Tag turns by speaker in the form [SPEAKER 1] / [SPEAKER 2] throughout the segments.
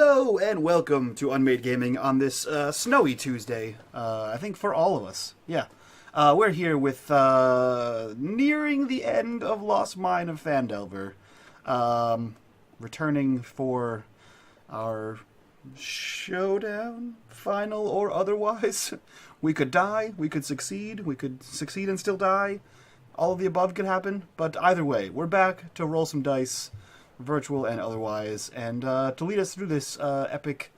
[SPEAKER 1] Hello and welcome to unMadeGaming on this snowy Tuesday. I think for all of us. Yeah. We're here with nearing the end of Lost Mine of Phandelver. Returning for our showdown, final or otherwise. We could die, we could succeed and still die. All of the above could happen, but either way, we're back to roll some dice, virtual and otherwise, and to lead us through this epic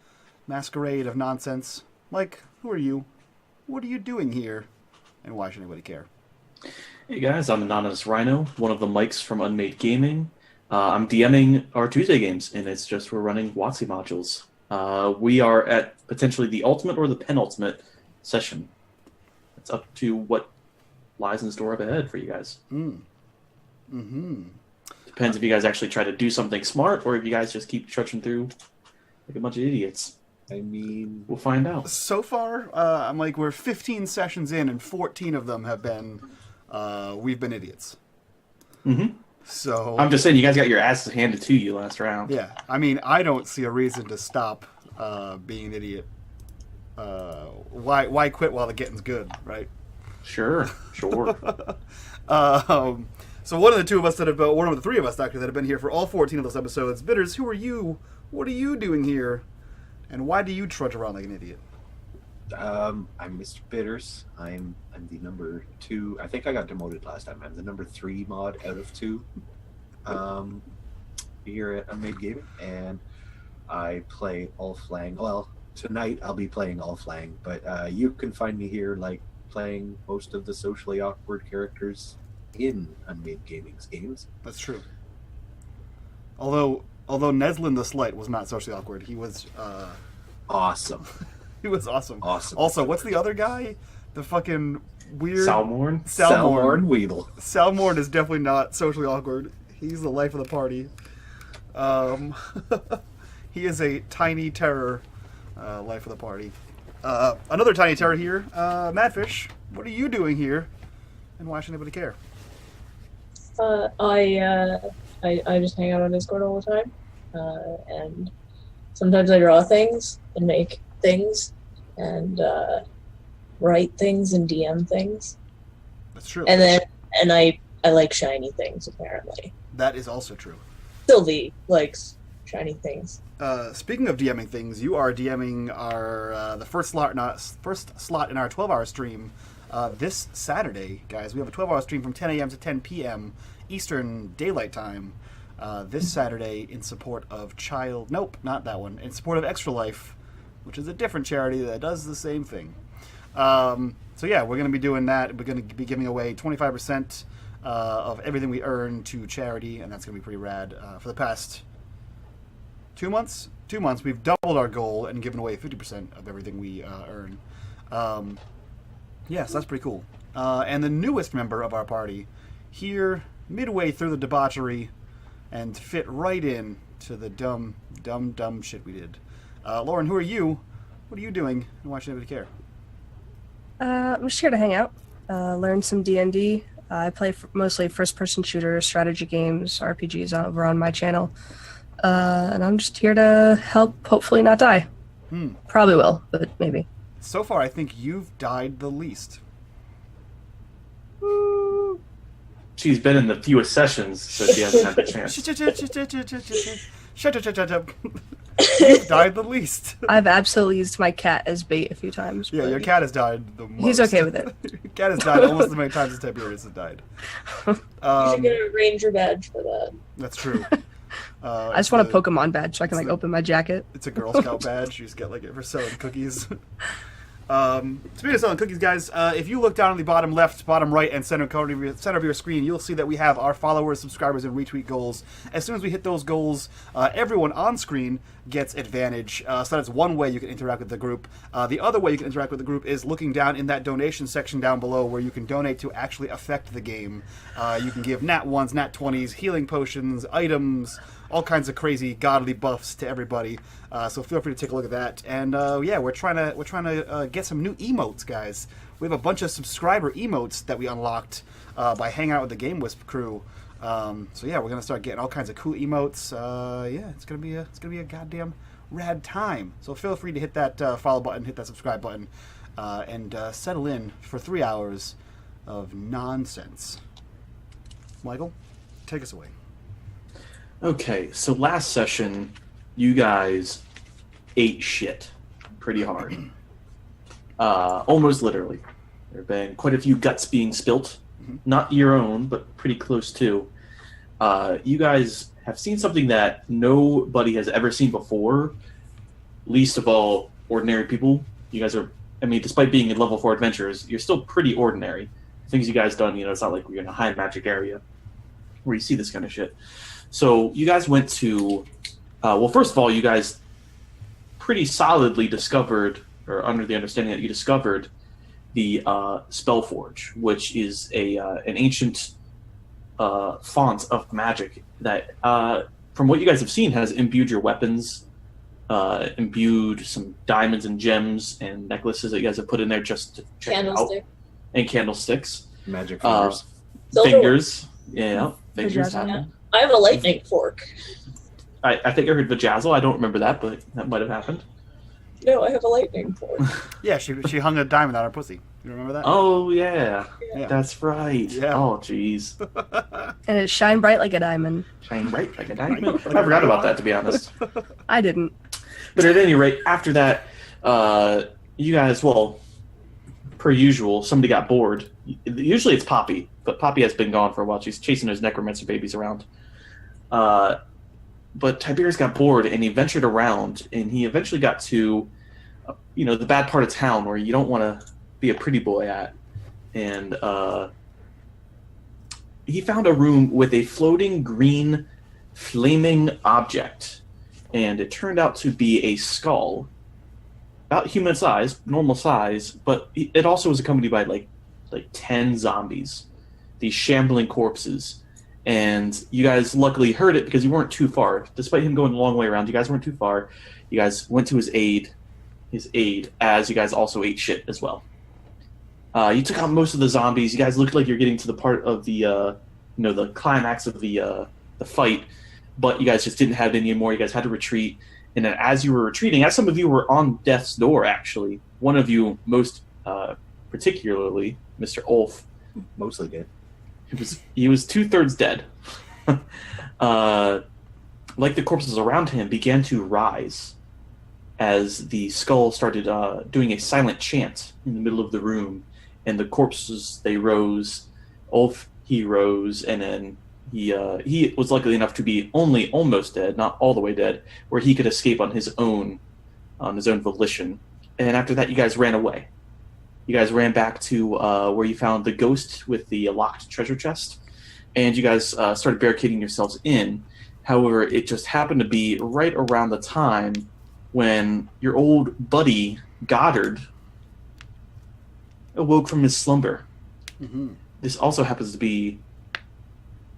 [SPEAKER 1] masquerade of nonsense. Mike, who are you? What are you doing here? And why should anybody care?
[SPEAKER 2] Hey guys, I'm Anonymous Rhino, one of the mics from unMadeGaming. I'm DMing our Tuesday games, and it's just we're running WotC modules. We are at potentially the ultimate or the penultimate session. It's up to what lies in store up ahead for you guys. Depends if you guys actually try to do something smart or if you guys just keep trudging through like a bunch of idiots. I mean, we'll find out.
[SPEAKER 1] So far, I'm like, we're 15 sessions in, and 14 of them have been, we've been idiots. So
[SPEAKER 2] I'm just saying, you guys got your asses handed to you last round.
[SPEAKER 1] Yeah, I mean, I don't see a reason to stop being an idiot. Why quit while the getting's good, right?
[SPEAKER 2] Sure.
[SPEAKER 1] So one of the two of us that have, one of the three of us actually that have been here for all 14 of those episodes. Bitters, who are you? What are you doing here? And why do you trudge around like an idiot?
[SPEAKER 3] I'm Mr. Bitters. I'm the number 2. I think I got demoted last time. I'm the number 3 mod out of 2 here at unMadeGaming, and I play all flang. Well, tonight I'll be playing all flang, but you can find me here like playing most of the socially awkward characters in unMadeGaming's games.
[SPEAKER 1] That's true. Although Neslin the Slight was not socially awkward, he was
[SPEAKER 3] awesome.
[SPEAKER 1] He was awesome.
[SPEAKER 3] Awesome.
[SPEAKER 1] Also, what's the other guy? The fucking weird
[SPEAKER 2] Salmorn?
[SPEAKER 3] Salmorn Weedle.
[SPEAKER 1] Salmorn is definitely not socially awkward. He's the life of the party. He is a tiny terror, life of the party. Another tiny terror here, Madfish. What are you doing here? And why should anybody care?
[SPEAKER 4] I just hang out on Discord all the time, and sometimes I draw things and make things and write things and DM things.
[SPEAKER 1] That's true.
[SPEAKER 4] And I like shiny things apparently.
[SPEAKER 1] That is also true.
[SPEAKER 4] Sylvie likes shiny things.
[SPEAKER 1] Speaking of DMing things, you are DMing our the first slot in our 12-hour stream this Saturday, guys. We have a 12-hour stream from 10 a.m. to 10 p.m. Eastern Daylight Time this Saturday in support of Nope, not that one. In support of Extra Life, which is a different charity that does the same thing. So yeah, we're going to be doing that. We're going to be giving away 25% of everything we earn to charity, and that's going to be pretty rad. For the past 2 months, we've doubled our goal and given away 50% of everything we earn. Yes, that's pretty cool. And the newest member of our party, here midway through the debauchery, and fit right in to the dumb shit we did. Lauren, who are you? What are you doing? And why should anybody care?
[SPEAKER 5] I'm just here to hang out, learn some D&D. I play mostly first-person shooters, strategy games, RPGs over on my channel. And I'm just here to help hopefully not die. Probably will, but maybe.
[SPEAKER 1] So far, I think you've died the least.
[SPEAKER 2] She's been in the fewest sessions, so she hasn't had the chance.
[SPEAKER 1] Shut up. You've died the least.
[SPEAKER 5] I've absolutely used my cat as bait a few times.
[SPEAKER 1] Yeah, your cat has died the most.
[SPEAKER 5] He's okay with it.
[SPEAKER 1] Your cat has died almost as many times as Tiberius has died.
[SPEAKER 4] You should get a ranger badge for that.
[SPEAKER 1] That's true.
[SPEAKER 5] I just want a Pokemon badge so I can open my jacket.
[SPEAKER 1] It's a Girl Scout badge. You just get like it for selling cookies. Speaking of selling cookies, guys, if you look down on the bottom left, bottom right, and center of your screen, you'll see that we have our followers, subscribers, and retweet goals. As soon as we hit those goals, everyone on screen gets advantage. So that's one way you can interact with the group. The other way you can interact with the group is looking down in that donation section down below where you can donate to actually affect the game. You can give nat 1s, nat 20s, healing potions, items, all kinds of crazy godly buffs to everybody. So feel free to take a look at that. And yeah, we're trying to get some new emotes, guys. We have a bunch of subscriber emotes that we unlocked by hanging out with the Game Wisp crew. So yeah, we're gonna start getting all kinds of cool emotes. Yeah, it's gonna be a goddamn rad time. So feel free to hit that follow button, hit that subscribe button, and settle in for 3 hours of nonsense. Michael, take us away.
[SPEAKER 2] Okay, so last session, you guys ate shit pretty hard. Almost literally. There have been quite a few guts being spilt. Not your own, but pretty close to. You guys have seen something that nobody has ever seen before, least of all ordinary people. You guys are, I mean, despite being in level 4 adventurers, you're still pretty ordinary. Things you guys done, it's not like we're in a high magic area where you see this kind of shit. So you guys went to, well, first of all, you guys pretty solidly discovered, or under the understanding that you discovered, the Spellforge, which is an ancient font of magic that, from what you guys have seen, has imbued your weapons, imbued some diamonds and gems and necklaces that you guys have put in there just to check it out. And candlesticks.
[SPEAKER 3] Magic fingers.
[SPEAKER 2] Fingers. Yeah, fingers happen.
[SPEAKER 4] I have a lightning fork.
[SPEAKER 2] I think I heard Vajazzle. I don't remember that, but that might have happened.
[SPEAKER 4] No, I have a lightning fork.
[SPEAKER 1] Yeah, she hung a diamond on her pussy. You remember that?
[SPEAKER 2] Oh, yeah.
[SPEAKER 1] Yeah.
[SPEAKER 2] That's right.
[SPEAKER 1] Yeah.
[SPEAKER 2] Oh, jeez.
[SPEAKER 5] And it shine bright like a diamond.
[SPEAKER 2] Shine bright like a diamond. I forgot about that, to be honest.
[SPEAKER 5] I didn't.
[SPEAKER 2] But at any rate, after that, you guys, well, per usual, somebody got bored. Usually it's Poppy, but Poppy has been gone for a while. She's chasing those necromancer babies around. But Tiberius got bored, and he ventured around, and he eventually got to, the bad part of town where you don't want to be a pretty boy at. And he found a room with a floating green flaming object, and it turned out to be a skull, about human size, normal size, but it also was accompanied by like 10 zombies, these shambling corpses. And you guys luckily heard it because you weren't too far. Despite him going a long way around, you guys weren't too far. You guys went to his aid, as you guys also ate shit as well. You took out most of the zombies. You guys looked like you're getting to the part of the, the climax of the fight, but you guys just didn't have any more. You guys had to retreat. And then as you were retreating, as some of you were on death's door, actually, one of you most particularly, Mr. Ulf,
[SPEAKER 3] Mostly did.
[SPEAKER 2] He was 2/3 dead. Like the corpses around him began to rise as the skull started doing a silent chant in the middle of the room, and the corpses, they rose. Ulf, he rose, and then he was lucky enough to be only almost dead, not all the way dead, where he could escape on his own volition. And after that, you guys ran away. You guys ran back to where you found the ghost with the locked treasure chest, and you guys started barricading yourselves in. However, it just happened to be right around the time when your old buddy, Goddard, awoke from his slumber.
[SPEAKER 1] Mm-hmm.
[SPEAKER 2] This also happens to be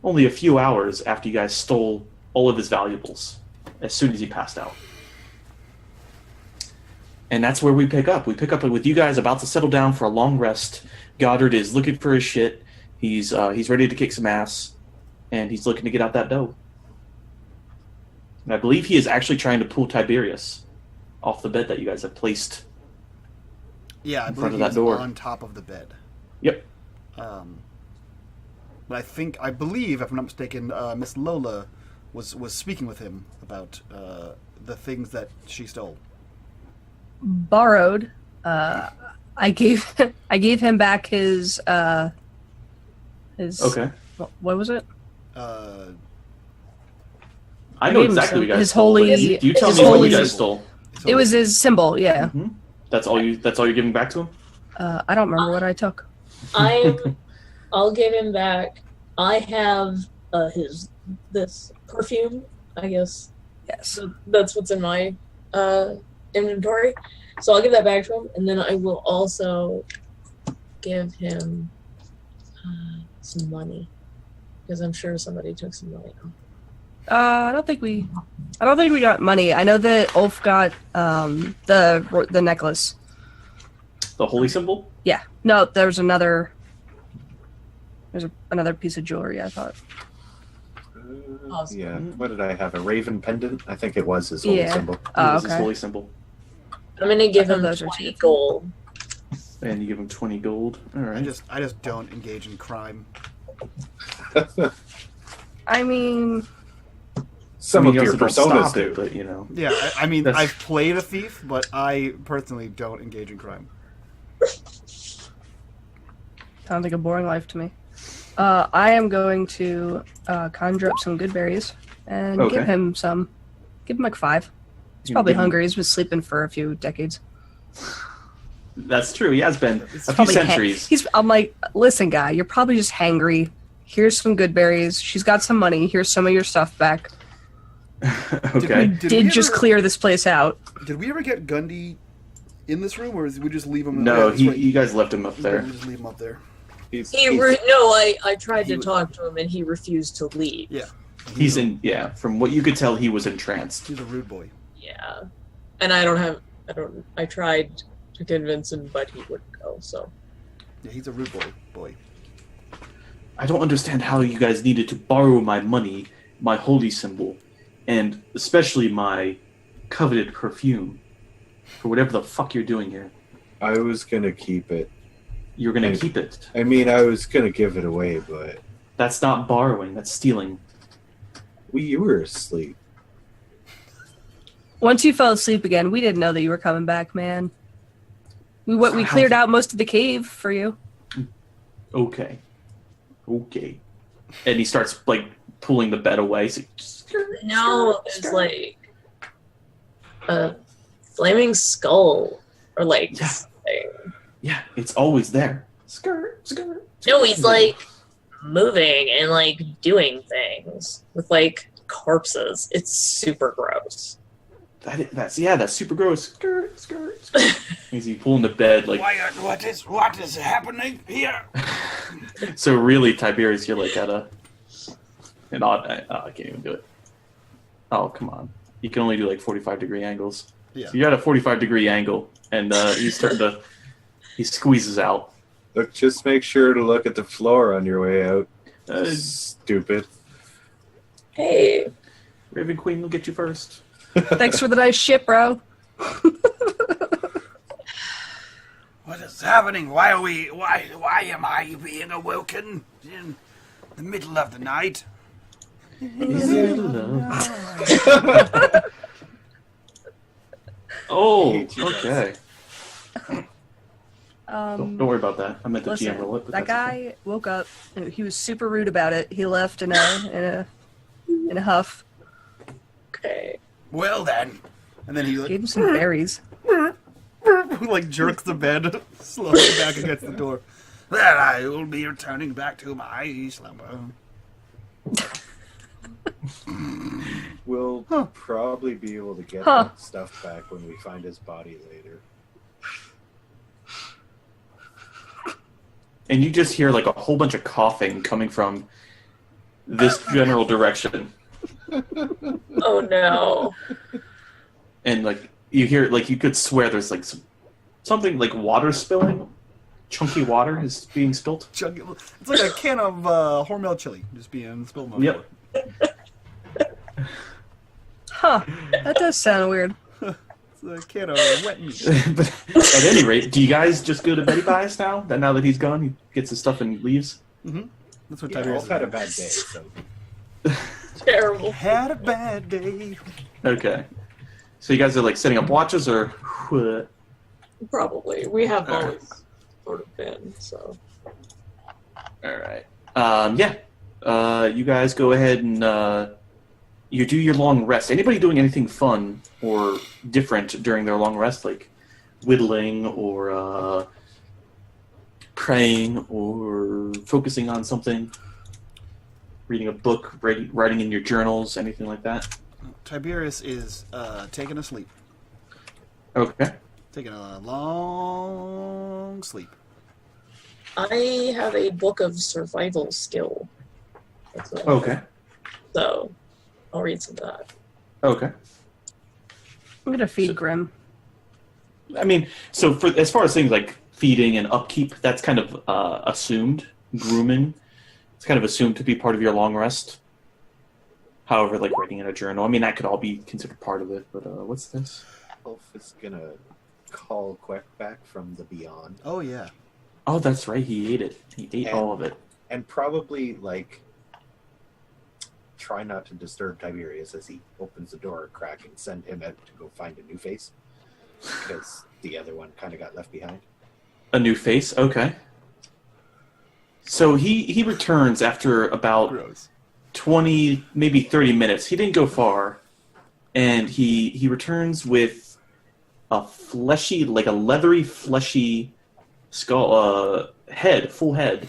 [SPEAKER 2] only a few hours after you guys stole all of his valuables, as soon as he passed out. And that's where we pick up. We pick up with you guys about to settle down for a long rest. Goddard is looking for his shit. He's ready to kick some ass, and he's looking to get out that dough. And I believe he is actually trying to pull Tiberius off the bed that you guys have placed.
[SPEAKER 1] Yeah, I
[SPEAKER 2] in front
[SPEAKER 1] believe
[SPEAKER 2] of that door.
[SPEAKER 1] On top of the bed.
[SPEAKER 2] Yep.
[SPEAKER 1] But I believe, if I'm not mistaken, Miss Lola was speaking with him about the things that she stole.
[SPEAKER 5] Borrowed. I gave him back his.
[SPEAKER 2] Okay.
[SPEAKER 5] What was it?
[SPEAKER 2] I know exactly what you guys
[SPEAKER 5] his
[SPEAKER 2] stole.
[SPEAKER 5] holy.
[SPEAKER 2] You tell
[SPEAKER 5] his
[SPEAKER 2] me what
[SPEAKER 5] holy
[SPEAKER 2] you guys
[SPEAKER 5] symbol.
[SPEAKER 2] stole.
[SPEAKER 5] It was his symbol. Yeah.
[SPEAKER 2] Mm-hmm. That's all you're giving back to him?
[SPEAKER 5] I don't remember what I took.
[SPEAKER 4] I'll give him back. I have this perfume, I guess.
[SPEAKER 5] Yes.
[SPEAKER 4] So that's what's in my inventory. So I'll give that back to him, and then I will also give him some money, because I'm sure somebody took some money.
[SPEAKER 5] I don't think we got money. I know that Ulf got the necklace.
[SPEAKER 2] The holy symbol?
[SPEAKER 5] Yeah. No, there's another piece of jewelry, I thought.
[SPEAKER 4] Awesome.
[SPEAKER 3] Yeah. What did I have? A raven pendant? I think it was his holy
[SPEAKER 5] Yeah.
[SPEAKER 3] symbol.
[SPEAKER 5] Oh,
[SPEAKER 2] This is
[SPEAKER 5] okay.
[SPEAKER 2] holy symbol.
[SPEAKER 4] I'm gonna give
[SPEAKER 5] I
[SPEAKER 4] him
[SPEAKER 5] thought those were
[SPEAKER 4] 20
[SPEAKER 5] two.
[SPEAKER 4] gold.
[SPEAKER 2] And you give him 20 gold. All right.
[SPEAKER 1] I just don't engage in crime.
[SPEAKER 5] I mean,
[SPEAKER 3] Some
[SPEAKER 2] I mean,
[SPEAKER 3] of
[SPEAKER 2] you
[SPEAKER 3] your
[SPEAKER 2] also don't
[SPEAKER 3] personas
[SPEAKER 2] stop it,
[SPEAKER 3] do.
[SPEAKER 2] but you know.
[SPEAKER 1] Yeah, I mean,
[SPEAKER 2] That's-
[SPEAKER 1] I've played a thief, but I personally don't engage in crime.
[SPEAKER 5] sounds like a boring life to me. I am going to conjure up some good berries and
[SPEAKER 2] Okay.
[SPEAKER 5] give him some. Give him like 5. He's
[SPEAKER 2] You
[SPEAKER 5] probably
[SPEAKER 2] give him-
[SPEAKER 5] hungry. He's been sleeping for a few decades.
[SPEAKER 2] That's true. He has been
[SPEAKER 1] It's
[SPEAKER 2] a few
[SPEAKER 5] Probably
[SPEAKER 2] centuries.
[SPEAKER 5] I'm like, listen, guy, you're probably just hangry. Here's some good berries. She's got some money. Here's some of your stuff back.
[SPEAKER 2] Okay.
[SPEAKER 5] Did just
[SPEAKER 1] ever,
[SPEAKER 5] clear this place out.
[SPEAKER 1] Did we ever get Gundy in this room, or did we just leave him?
[SPEAKER 2] No,
[SPEAKER 1] yeah, that's right.
[SPEAKER 2] you guys left him up there.
[SPEAKER 1] We just leave him up there.
[SPEAKER 4] I tried
[SPEAKER 1] he
[SPEAKER 4] to
[SPEAKER 1] was-
[SPEAKER 4] talk to him and he refused to leave.
[SPEAKER 1] Yeah,
[SPEAKER 2] He's in. Yeah, from what you could tell, he was entranced.
[SPEAKER 1] He's a rude boy.
[SPEAKER 4] Yeah. And I tried to convince him, but he wouldn't go, so.
[SPEAKER 1] Yeah, he's a rude boy.
[SPEAKER 2] I don't understand how you guys needed to borrow my money, my holy symbol, and especially my coveted perfume for whatever the fuck you're doing here.
[SPEAKER 3] I was gonna keep it.
[SPEAKER 2] You're gonna
[SPEAKER 3] Hey.
[SPEAKER 2] keep it.
[SPEAKER 3] I mean, I was gonna give it away, but
[SPEAKER 2] That's not borrowing. That's stealing.
[SPEAKER 3] you were asleep.
[SPEAKER 5] Once you fell asleep again, we didn't know that you were coming back, man. We cleared out most of the cave for you.
[SPEAKER 2] Okay. And he starts like pulling the bed away. So,
[SPEAKER 4] No, it's like a flaming skull or like
[SPEAKER 2] Yeah.
[SPEAKER 4] something.
[SPEAKER 2] yeah, it's always there. Skirt.
[SPEAKER 4] No, he's like moving and like doing things with like corpses. It's super gross.
[SPEAKER 2] That's super gross. Skirt. Is he pulling the bed like?
[SPEAKER 1] What is happening here?
[SPEAKER 2] So really, Tiberius, you're like at an odd. I can't even do it. Oh come on! You can only do like 45-degree angles.
[SPEAKER 1] Yeah.
[SPEAKER 2] So you're at a 45-degree angle, and he's starting to. He squeezes out.
[SPEAKER 3] Look, just make sure to look at the floor on your way out.
[SPEAKER 2] Uh,
[SPEAKER 3] Stupid.
[SPEAKER 4] Hey,
[SPEAKER 2] Raven Queen will get you first.
[SPEAKER 5] Thanks for the nice shit, bro.
[SPEAKER 1] What is happening? Why am I being awoken in the middle of the night?
[SPEAKER 2] Oh, okay. Don't
[SPEAKER 5] Um,
[SPEAKER 2] worry about that. I meant the
[SPEAKER 5] listen,
[SPEAKER 2] GM roll it. But
[SPEAKER 5] that
[SPEAKER 2] that's okay.
[SPEAKER 5] guy woke up. He was super rude about it. He left in a huff.
[SPEAKER 4] okay.
[SPEAKER 1] Well then, and then he
[SPEAKER 5] Gave him some berries.
[SPEAKER 1] like jerks the bed slowly back against the door. Then I will be returning back to my slumber.
[SPEAKER 3] We'll probably be able to get
[SPEAKER 5] Huh.
[SPEAKER 3] that stuff back when we find his body later.
[SPEAKER 2] And you just hear like a whole bunch of coughing coming from this general direction,
[SPEAKER 4] Oh no.
[SPEAKER 2] and like you hear like you could swear there's like something like water spilling, chunky water is being spilt.
[SPEAKER 1] It's like a can of Hormel chili just being spilled on the
[SPEAKER 2] Yep.
[SPEAKER 1] floor.
[SPEAKER 5] Huh. That does sound weird.
[SPEAKER 1] It's a can of wet meat.
[SPEAKER 2] But at any rate, do you guys just go to Betty Bias now? That now that he's gone, he gets his stuff and leaves.
[SPEAKER 1] That's what
[SPEAKER 3] Yeah,
[SPEAKER 1] Tiberius
[SPEAKER 3] I've had a
[SPEAKER 1] is.
[SPEAKER 3] bad day, so
[SPEAKER 4] Terrible.
[SPEAKER 1] Had a bad day.
[SPEAKER 2] Okay. So you guys are like setting up watches, or what?
[SPEAKER 4] Probably. We have
[SPEAKER 2] Alright.
[SPEAKER 4] always sort of been, so.
[SPEAKER 2] All right. Yeah. You guys go ahead and you do your long rest. Anybody doing anything fun or different during their long rest, like whittling or praying or focusing on something, reading a book, writing in your journals, anything like that?
[SPEAKER 1] Tiberius is taking a sleep.
[SPEAKER 2] Okay.
[SPEAKER 1] Taking a long sleep.
[SPEAKER 4] I have a book of survival skill. That's what
[SPEAKER 2] Okay.
[SPEAKER 4] So, I'll read some of that.
[SPEAKER 2] Okay.
[SPEAKER 5] I'm gonna feed
[SPEAKER 2] So-
[SPEAKER 5] Grim.
[SPEAKER 2] I mean, so for as far as things like feeding and upkeep, that's kind of assumed. Grooming, it's kind of assumed to be part of your long rest. however, like writing in a journal. I mean, that could all be considered part of it. But what's this?
[SPEAKER 3] Elf is gonna call Quack back from the beyond.
[SPEAKER 1] Oh yeah.
[SPEAKER 2] Oh, that's right. He ate it. He ate all of it.
[SPEAKER 3] And probably, like, try not to disturb Tiberius as he opens the door a crack and send him out to go find a new face. Because the other one kind of got left behind.
[SPEAKER 2] A new face? Okay. So he returns after about
[SPEAKER 1] Gross.
[SPEAKER 2] 20, maybe 30 minutes. He didn't go far. And he returns with a fleshy, like a leathery, fleshy skull, full head,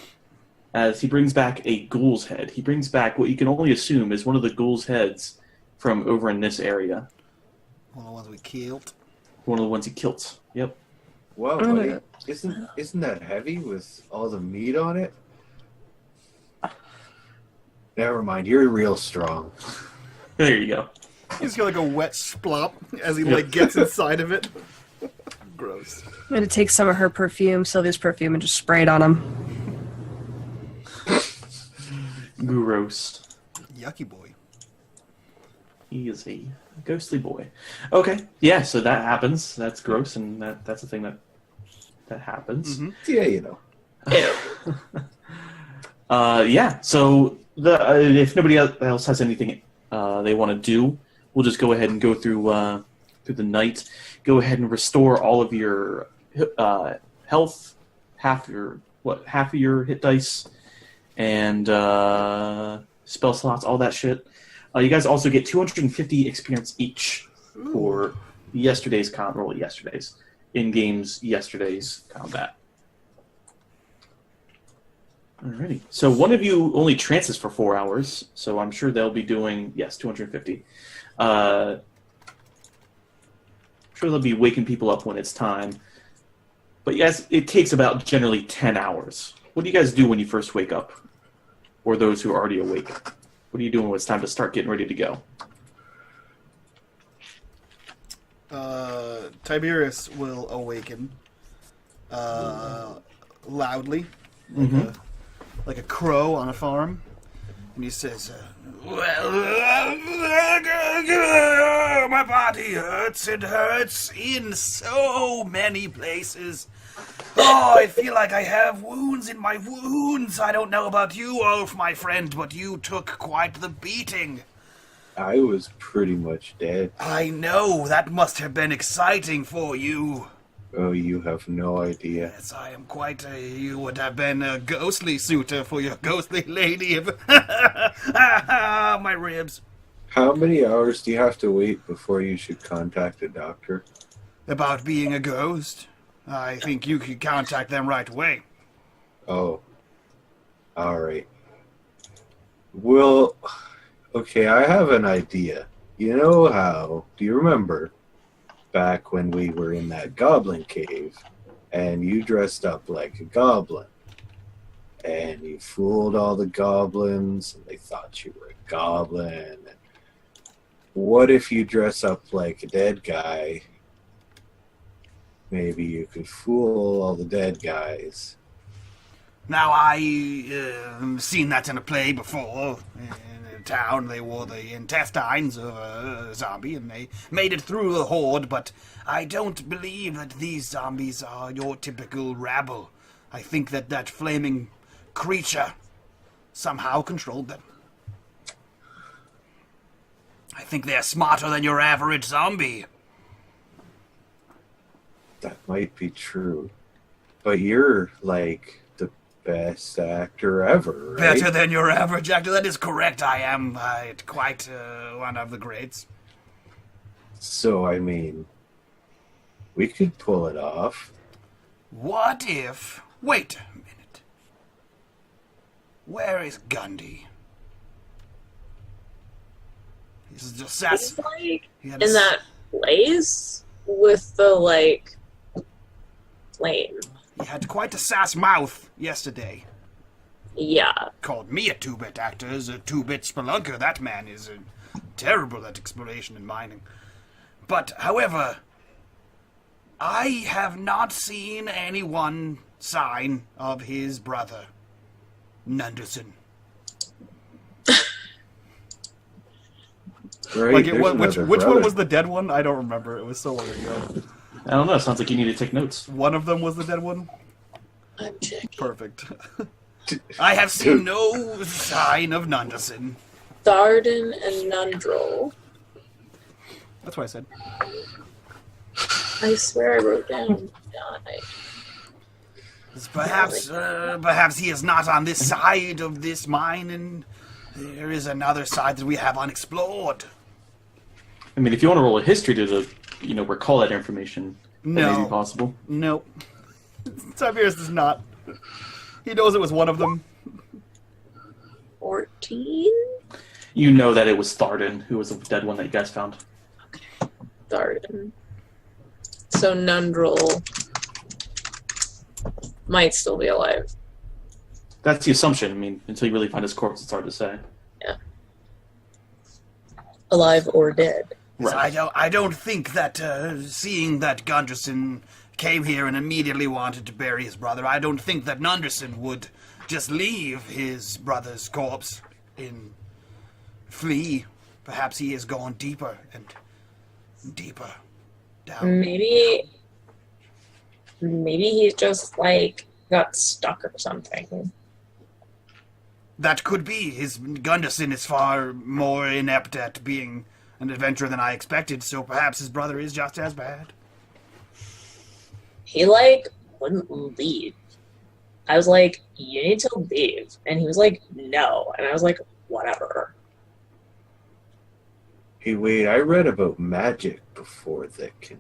[SPEAKER 2] as he brings back a ghoul's head. He brings back what you can only assume is one of the ghoul's heads from over in this area.
[SPEAKER 1] One of the ones we killed.
[SPEAKER 2] One of the ones he killed. Yep.
[SPEAKER 3] Wow, buddy. Isn't that heavy with all the meat on it? Never mind, you're real strong.
[SPEAKER 2] There you go.
[SPEAKER 1] He's got like a wet splop as he like gets inside of it. Gross.
[SPEAKER 5] I'm gonna take some of her perfume, Sylvia's perfume, and just spray it on him.
[SPEAKER 2] Gross.
[SPEAKER 1] Yucky boy.
[SPEAKER 2] He is a ghostly boy. Okay, yeah, so that happens. That's gross, and that's a thing that happens.
[SPEAKER 1] Mm-hmm.
[SPEAKER 3] Yeah, you know.
[SPEAKER 2] Yeah, so if nobody else has anything they want to do, we'll just go ahead and go through the night. Go ahead and restore all of your health, half of your hit dice, and spell slots, all that shit. You guys also get 250 experience each for yesterday's yesterday's combat. Alrighty. So one of you only trances for 4 hours, so I'm sure they'll be doing 250. I'm sure they'll be waking people up when it's time. But yes, it takes about generally 10 hours. What do you guys do when you first wake up? Or those who are already awake? What are you doing when it's time to start getting ready to go?
[SPEAKER 1] Tiberius will awaken loudly, like a crow on a farm, and he says, "Well, my body hurts. It hurts in so many places. Oh, I feel like I have wounds in my wounds. I don't know about you, Ulf, my friend, but you took quite the beating."
[SPEAKER 3] I was pretty much dead.
[SPEAKER 1] "I know. That must have been exciting for you."
[SPEAKER 3] Oh, you have no idea.
[SPEAKER 1] "Yes, I am quite you would have been a ghostly suitor for your ghostly lady if... my ribs."
[SPEAKER 3] How many hours do you have to wait before you should contact a doctor?
[SPEAKER 1] "About being a ghost? I think you could contact them right away."
[SPEAKER 3] Oh. Alright. Well, okay, I have an idea. You know how, do you remember back when we were in that goblin cave and you dressed up like a goblin and you fooled all the goblins and they thought you were a goblin? What if you dress up like a dead guy? Maybe you could fool all the dead guys.
[SPEAKER 1] Now, I seen that in a play before. In a town, they wore the intestines of a zombie, and they made it through the horde, but I don't believe that these zombies are your typical rabble. I think that flaming creature somehow controlled them. I think they're smarter than your average zombie.
[SPEAKER 3] That might be true. But you're, like, the best actor ever, right?
[SPEAKER 1] Better than your average actor. That is correct. I am quite one of the greats.
[SPEAKER 3] So, I mean, we could pull it off.
[SPEAKER 1] What if... Wait a minute. Where is Gundy? He's just
[SPEAKER 4] He's like in that place with the like flame.
[SPEAKER 1] He had quite a sass mouth yesterday.
[SPEAKER 4] Yeah.
[SPEAKER 1] Called me a two-bit actor, as a two-bit spelunker. That man is terrible at exploration and mining. But, however, I have not seen any one sign of his brother, Nunderson.
[SPEAKER 3] Right?
[SPEAKER 1] Like,
[SPEAKER 3] There's
[SPEAKER 1] which
[SPEAKER 3] another
[SPEAKER 1] one
[SPEAKER 3] brother.
[SPEAKER 1] was the dead one? I don't remember. It was so long ago.
[SPEAKER 2] I don't know. Sounds like you need to take notes.
[SPEAKER 1] One of them was the dead one?
[SPEAKER 4] I'm checking.
[SPEAKER 1] Perfect. I have seen no sign of Nunderson.
[SPEAKER 4] Tharden and Nundrol.
[SPEAKER 1] That's what I said.
[SPEAKER 4] I swear I wrote down died.
[SPEAKER 1] Perhaps he is not on this side of this mine, and there is another side that we have unexplored.
[SPEAKER 2] I mean, if you want to roll a history to, recall that information, that may
[SPEAKER 1] No.
[SPEAKER 2] be possible.
[SPEAKER 1] Nope. Tiberius does not. He knows it was one of them.
[SPEAKER 4] 14?
[SPEAKER 2] You know that it was Tharden who was the dead one that you guys found.
[SPEAKER 4] Tharden. So Nundrol might still be alive.
[SPEAKER 2] That's the assumption. I mean, until you really find his corpse, it's hard to say.
[SPEAKER 4] Alive or dead.
[SPEAKER 2] Right.
[SPEAKER 1] I don't think that seeing that Gunderson came here and immediately wanted to bury his brother, I don't think that Nunderson would just leave his brother's corpse and flee. Perhaps he is going deeper and deeper down.
[SPEAKER 4] Maybe he's just like got stuck or something.
[SPEAKER 1] That could be. His Gunderson is far more inept at being an adventurer than I expected, so perhaps his brother is just as bad.
[SPEAKER 4] He wouldn't leave. I was like, you need to leave. And he was like, no. And I was like, whatever.
[SPEAKER 3] Hey, wait, I read about magic before that can,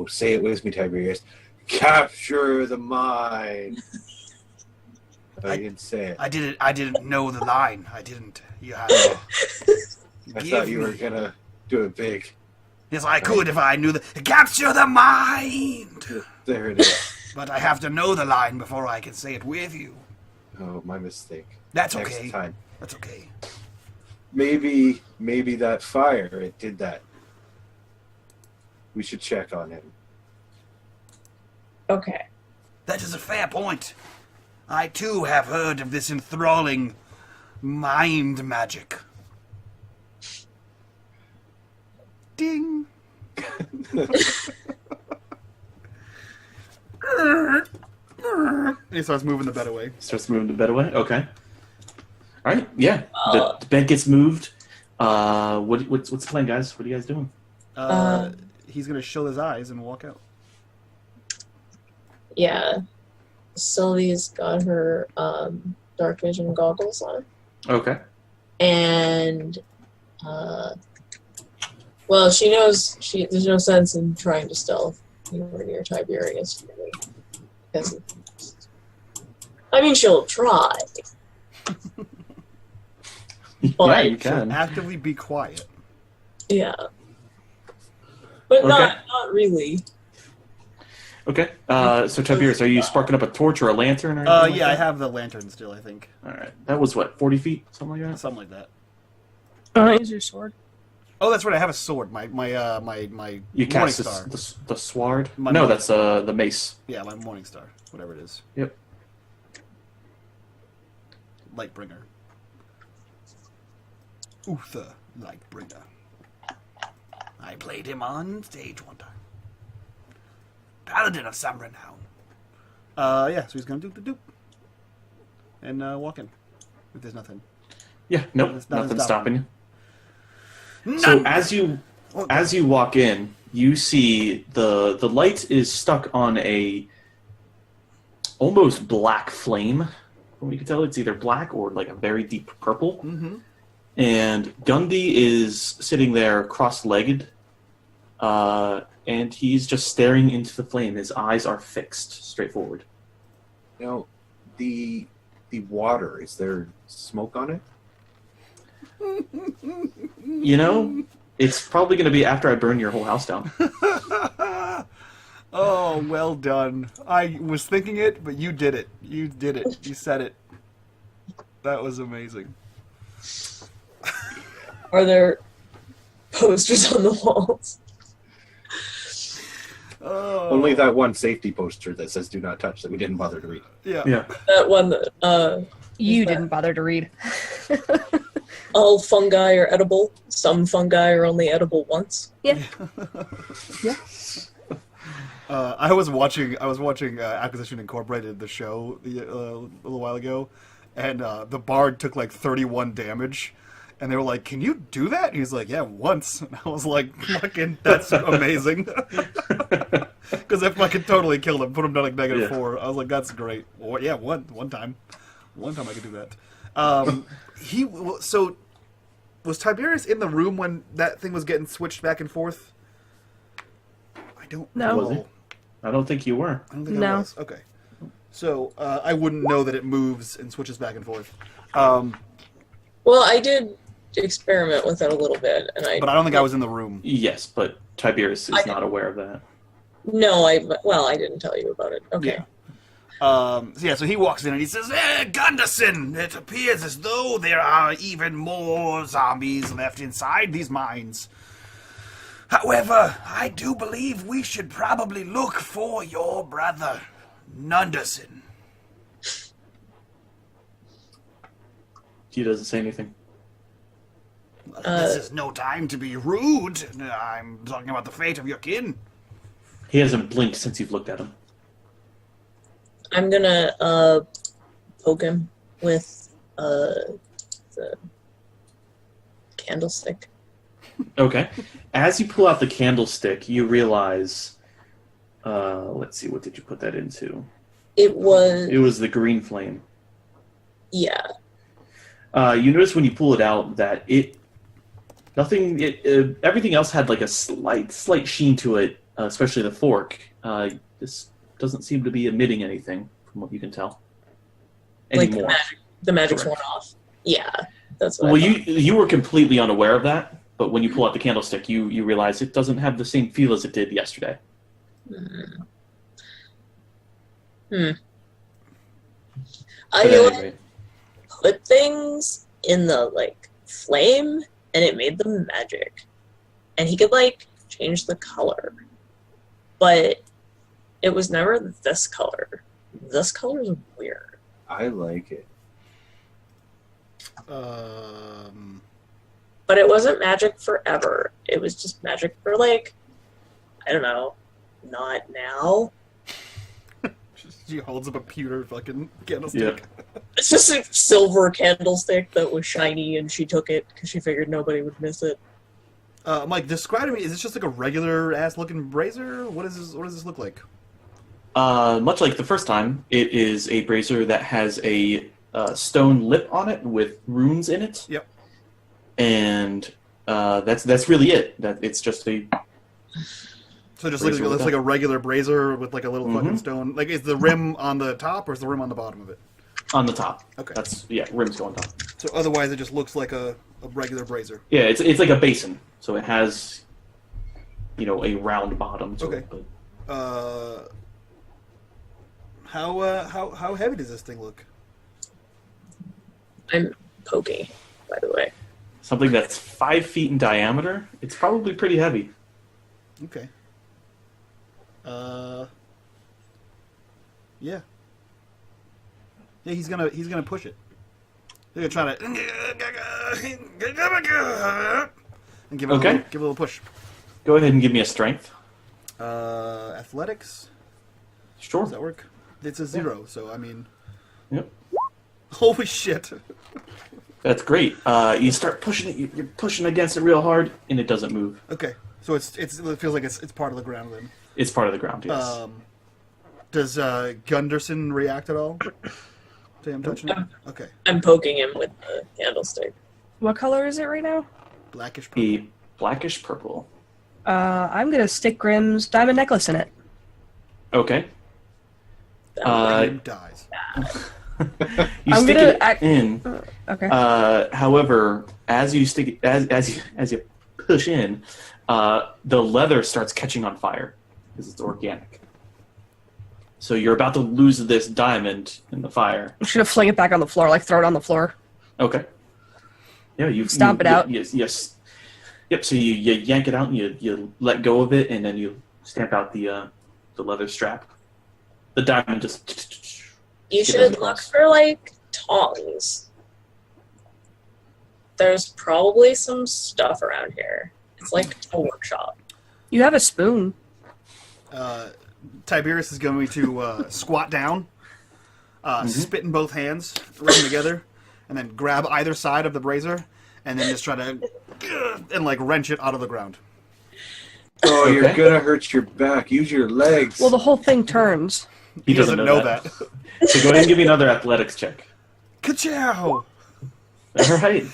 [SPEAKER 3] say it with me, Tiberius. Capture the mine. I didn't say it.
[SPEAKER 1] I didn't know the line. I didn't. You had to
[SPEAKER 3] I
[SPEAKER 1] give
[SPEAKER 3] thought you were
[SPEAKER 1] me-
[SPEAKER 3] gonna do it big.
[SPEAKER 1] Yes, I could if I knew the capture the mind.
[SPEAKER 3] There it is.
[SPEAKER 1] But I have to know the line before I can say it with you.
[SPEAKER 3] Oh, my mistake.
[SPEAKER 1] That's
[SPEAKER 3] Next
[SPEAKER 1] okay.
[SPEAKER 3] time.
[SPEAKER 1] That's okay.
[SPEAKER 3] Maybe that fire, it did that. We should check on him.
[SPEAKER 4] Okay.
[SPEAKER 1] That is a fair point. I too have heard of this enthralling mind magic. Ding. He starts moving the bed away.
[SPEAKER 2] Starts moving the bed away? Okay. All right, yeah. The bed gets moved. What's the plan, guys? What are you guys doing?
[SPEAKER 1] He's gonna shield his eyes and walk out.
[SPEAKER 4] Yeah. Sylvie's got her dark vision goggles on.
[SPEAKER 2] Okay.
[SPEAKER 4] And well, she knows there's no sense in trying to stealth anywhere near Tiberius, really. Because I mean, she'll try.
[SPEAKER 2] Yeah,
[SPEAKER 4] But
[SPEAKER 2] you can.
[SPEAKER 1] Actively be quiet.
[SPEAKER 4] yeah. But
[SPEAKER 2] Okay.
[SPEAKER 4] not really.
[SPEAKER 2] Okay. So Tiberius, are you sparking up a torch or a lantern or anything like
[SPEAKER 1] Yeah, I
[SPEAKER 2] that?
[SPEAKER 1] have the lantern still, I think.
[SPEAKER 2] All right. That was what, 40 feet, something like that.
[SPEAKER 1] Something like that.
[SPEAKER 5] Use your sword.
[SPEAKER 1] Oh, that's right. I have a sword. My
[SPEAKER 2] You
[SPEAKER 1] morning
[SPEAKER 2] cast
[SPEAKER 1] star.
[SPEAKER 2] the sword.
[SPEAKER 1] My
[SPEAKER 2] No,
[SPEAKER 1] morning-
[SPEAKER 2] that's the mace.
[SPEAKER 1] Yeah, my morning star. Whatever it is.
[SPEAKER 2] Yep.
[SPEAKER 1] Lightbringer. Uther Lightbringer. I played him on stage one time. Paladin of some renown. Yeah, so he's gonna doop the doop. And walk in. If there's nothing.
[SPEAKER 2] Yeah. Nope.
[SPEAKER 1] Nothing's
[SPEAKER 2] Nothing's stopping you.
[SPEAKER 1] None.
[SPEAKER 2] So as you walk in, you see the light is stuck on a almost black flame. From what you can tell, it's either black or like a very deep purple.
[SPEAKER 1] Mm-hmm.
[SPEAKER 2] And Gundy is sitting there cross-legged, and he's just staring into the flame. His eyes are fixed straight forward.
[SPEAKER 3] Now, the water, is there smoke on it?
[SPEAKER 2] You know, it's probably going to be after I burn your whole house down.
[SPEAKER 1] Oh, well done. I was thinking it, but you did it. You did it. You said it. That was amazing.
[SPEAKER 4] Are there posters on the walls?
[SPEAKER 1] Oh.
[SPEAKER 3] Only that one safety poster that says "Do not touch" that we didn't bother to read.
[SPEAKER 1] Yeah.
[SPEAKER 2] Yeah.
[SPEAKER 4] That one that
[SPEAKER 5] You
[SPEAKER 4] that-
[SPEAKER 5] didn't bother to read.
[SPEAKER 4] all fungi are edible. Some fungi are only edible once.
[SPEAKER 5] Yeah. Yeah.
[SPEAKER 1] I was watching Acquisition Incorporated, the show, a little while ago, and the bard took like 31 damage, and they were like, "Can you do that?" And he's like, "Yeah, once." And I was like, "Fucking, that's amazing," because I fucking totally killed him, put him down like -4. I was like, "That's great." Well, yeah, one time I could do that. So was Tiberius in the room when that thing was getting switched back and forth? I don't
[SPEAKER 5] No.
[SPEAKER 1] know.
[SPEAKER 2] Was he? I don't think you were.
[SPEAKER 1] I don't think I
[SPEAKER 5] No.
[SPEAKER 1] was. Okay. So I wouldn't know that it moves and switches back and forth. But
[SPEAKER 4] Well, I did experiment with it a little bit, and
[SPEAKER 1] I don't think I was in the room.
[SPEAKER 2] Yes, but Tiberius is not aware of that.
[SPEAKER 4] No, I didn't tell you about it. Okay.
[SPEAKER 1] Yeah. So he walks in and he says, Gunderson, it appears as though there are even more zombies left inside these mines. However, I do believe we should probably look for your brother, Nunderson.
[SPEAKER 2] He doesn't say anything.
[SPEAKER 1] This is no time to be rude. I'm talking about the fate of your kin.
[SPEAKER 2] He hasn't blinked since you've looked at him.
[SPEAKER 4] I'm gonna poke him with the candlestick.
[SPEAKER 2] Okay. As you pull out the candlestick, you realize... let's see, what did you put that into?
[SPEAKER 4] It was
[SPEAKER 2] the green flame.
[SPEAKER 4] yeah.
[SPEAKER 2] You notice when you pull it out that everything else had like a slight sheen to it, especially the fork. This doesn't seem to be emitting anything, from what you can tell. Anymore.
[SPEAKER 4] Like the magic's
[SPEAKER 2] Correct.
[SPEAKER 4] worn off. Yeah, that's what.
[SPEAKER 2] Well,
[SPEAKER 4] I thought.
[SPEAKER 2] you were completely unaware of that, but when you pull out the candlestick, you realize it doesn't have the same feel as it did yesterday.
[SPEAKER 4] I
[SPEAKER 2] But anyway,
[SPEAKER 4] put things in the flame, and it made them magic, and he could change the color, but it was never this color. This color is weird.
[SPEAKER 3] I like it.
[SPEAKER 4] But it wasn't magic forever. It was just magic for I don't know, not now.
[SPEAKER 1] She holds up a pewter fucking candlestick.
[SPEAKER 2] Yeah.
[SPEAKER 4] It's just a silver candlestick that was shiny, and she took it because she figured nobody would miss it.
[SPEAKER 1] Mike, describe to me. Is this just like a regular ass looking brazier? What is this? What does this look like?
[SPEAKER 2] much like the first time, it is a brazier that has a stone lip on it with runes in it.
[SPEAKER 1] Yep.
[SPEAKER 2] And that's really it. That it's just a.
[SPEAKER 1] So it just
[SPEAKER 2] Brazier
[SPEAKER 1] looks
[SPEAKER 2] with
[SPEAKER 1] like a regular brazier with like a little fucking stone. Like, is the rim on the top or is the rim on the bottom of it?
[SPEAKER 2] On the top.
[SPEAKER 1] Okay.
[SPEAKER 2] That's rim's going top.
[SPEAKER 1] So otherwise, it just looks like a regular brazier.
[SPEAKER 2] Yeah, it's like a basin, so it has, a round bottom. To
[SPEAKER 1] Okay.
[SPEAKER 2] it, but...
[SPEAKER 1] How heavy does this thing look?
[SPEAKER 4] I'm pokey, by the way.
[SPEAKER 2] Something that's 5 feet in diameter. It's probably pretty heavy.
[SPEAKER 1] Okay. Yeah. Yeah, he's gonna push it. He's gonna try to and give it
[SPEAKER 2] Okay.
[SPEAKER 1] give it a little push.
[SPEAKER 2] Go ahead and give me a strength.
[SPEAKER 1] Athletics.
[SPEAKER 2] Sure.
[SPEAKER 1] Does that work? It's a 0, so I mean.
[SPEAKER 2] Yep.
[SPEAKER 1] Holy shit!
[SPEAKER 2] That's great. You start pushing it. You're pushing against it real hard, and it doesn't move.
[SPEAKER 1] Okay, so it feels like it's part of the ground then.
[SPEAKER 2] It's part of the ground. Yes.
[SPEAKER 1] Does Gunderson react at all to him touching it? Okay,
[SPEAKER 4] I'm poking him with the candlestick.
[SPEAKER 5] What color is it right now?
[SPEAKER 1] blackish purple.
[SPEAKER 2] The blackish purple.
[SPEAKER 5] I'm gonna stick Grimm's diamond necklace in it.
[SPEAKER 2] Okay.
[SPEAKER 1] Grim dies.
[SPEAKER 2] You
[SPEAKER 5] I'm
[SPEAKER 2] stick
[SPEAKER 5] gonna
[SPEAKER 2] it
[SPEAKER 5] act-
[SPEAKER 2] in.
[SPEAKER 5] Okay.
[SPEAKER 2] However, as you stick as you push in, the leather starts catching on fire because it's organic. So you're about to lose this diamond in the fire.
[SPEAKER 5] I'm just gonna fling it back on the floor, throw it on the floor.
[SPEAKER 2] Okay. Yeah, you
[SPEAKER 5] Stomp it out.
[SPEAKER 2] Yes. Yep. So you yank it out and you let go of it, and then you stamp out the leather strap. The diamond just.
[SPEAKER 4] You
[SPEAKER 2] It
[SPEAKER 4] should
[SPEAKER 2] doesn't
[SPEAKER 4] look
[SPEAKER 2] cross.
[SPEAKER 4] for tongs. there's probably some stuff around here. It's like a workshop.
[SPEAKER 5] You have a spoon.
[SPEAKER 1] Tiberius is going to squat down, spit in both hands, rub them together, and then grab either side of the brazier, and then just try to and like wrench it out of the ground.
[SPEAKER 3] Oh,
[SPEAKER 2] Okay.
[SPEAKER 3] you're gonna hurt your back. Use your legs.
[SPEAKER 5] Well, the whole thing turns.
[SPEAKER 2] He doesn't know that. So go ahead and give me another athletics check.
[SPEAKER 1] Ka-chow!
[SPEAKER 2] All right.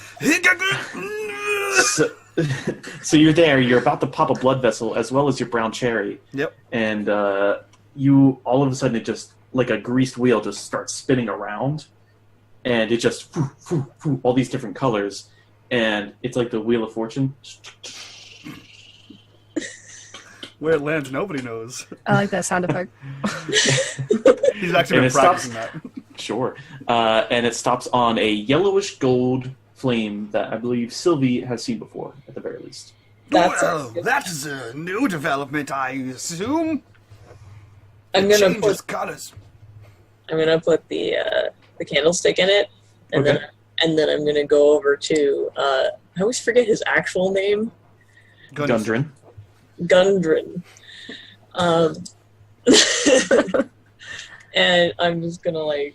[SPEAKER 2] So you're there. You're about to pop a blood vessel as well as your brown cherry.
[SPEAKER 1] Yep.
[SPEAKER 2] And you all of a sudden it just like a greased wheel just starts spinning around, and it just all these different colors, and it's like the Wheel of Fortune.
[SPEAKER 1] Where it lands, nobody knows.
[SPEAKER 5] I like that sound effect.
[SPEAKER 1] He's actually
[SPEAKER 2] And
[SPEAKER 1] been
[SPEAKER 2] it
[SPEAKER 1] practicing that.
[SPEAKER 2] Sure. And it stops on a yellowish gold flame that I believe Sylvie has seen before, at the very least.
[SPEAKER 4] That's
[SPEAKER 1] Well,
[SPEAKER 4] good.
[SPEAKER 1] that's a new development, I assume.
[SPEAKER 4] I'm
[SPEAKER 1] The
[SPEAKER 4] gonna
[SPEAKER 1] changes
[SPEAKER 4] put
[SPEAKER 1] got us.
[SPEAKER 4] the candlestick in it, and
[SPEAKER 2] Okay.
[SPEAKER 4] then I'm gonna go over to I always forget his actual name.
[SPEAKER 2] Gundren.
[SPEAKER 4] Gundren. And I'm just gonna I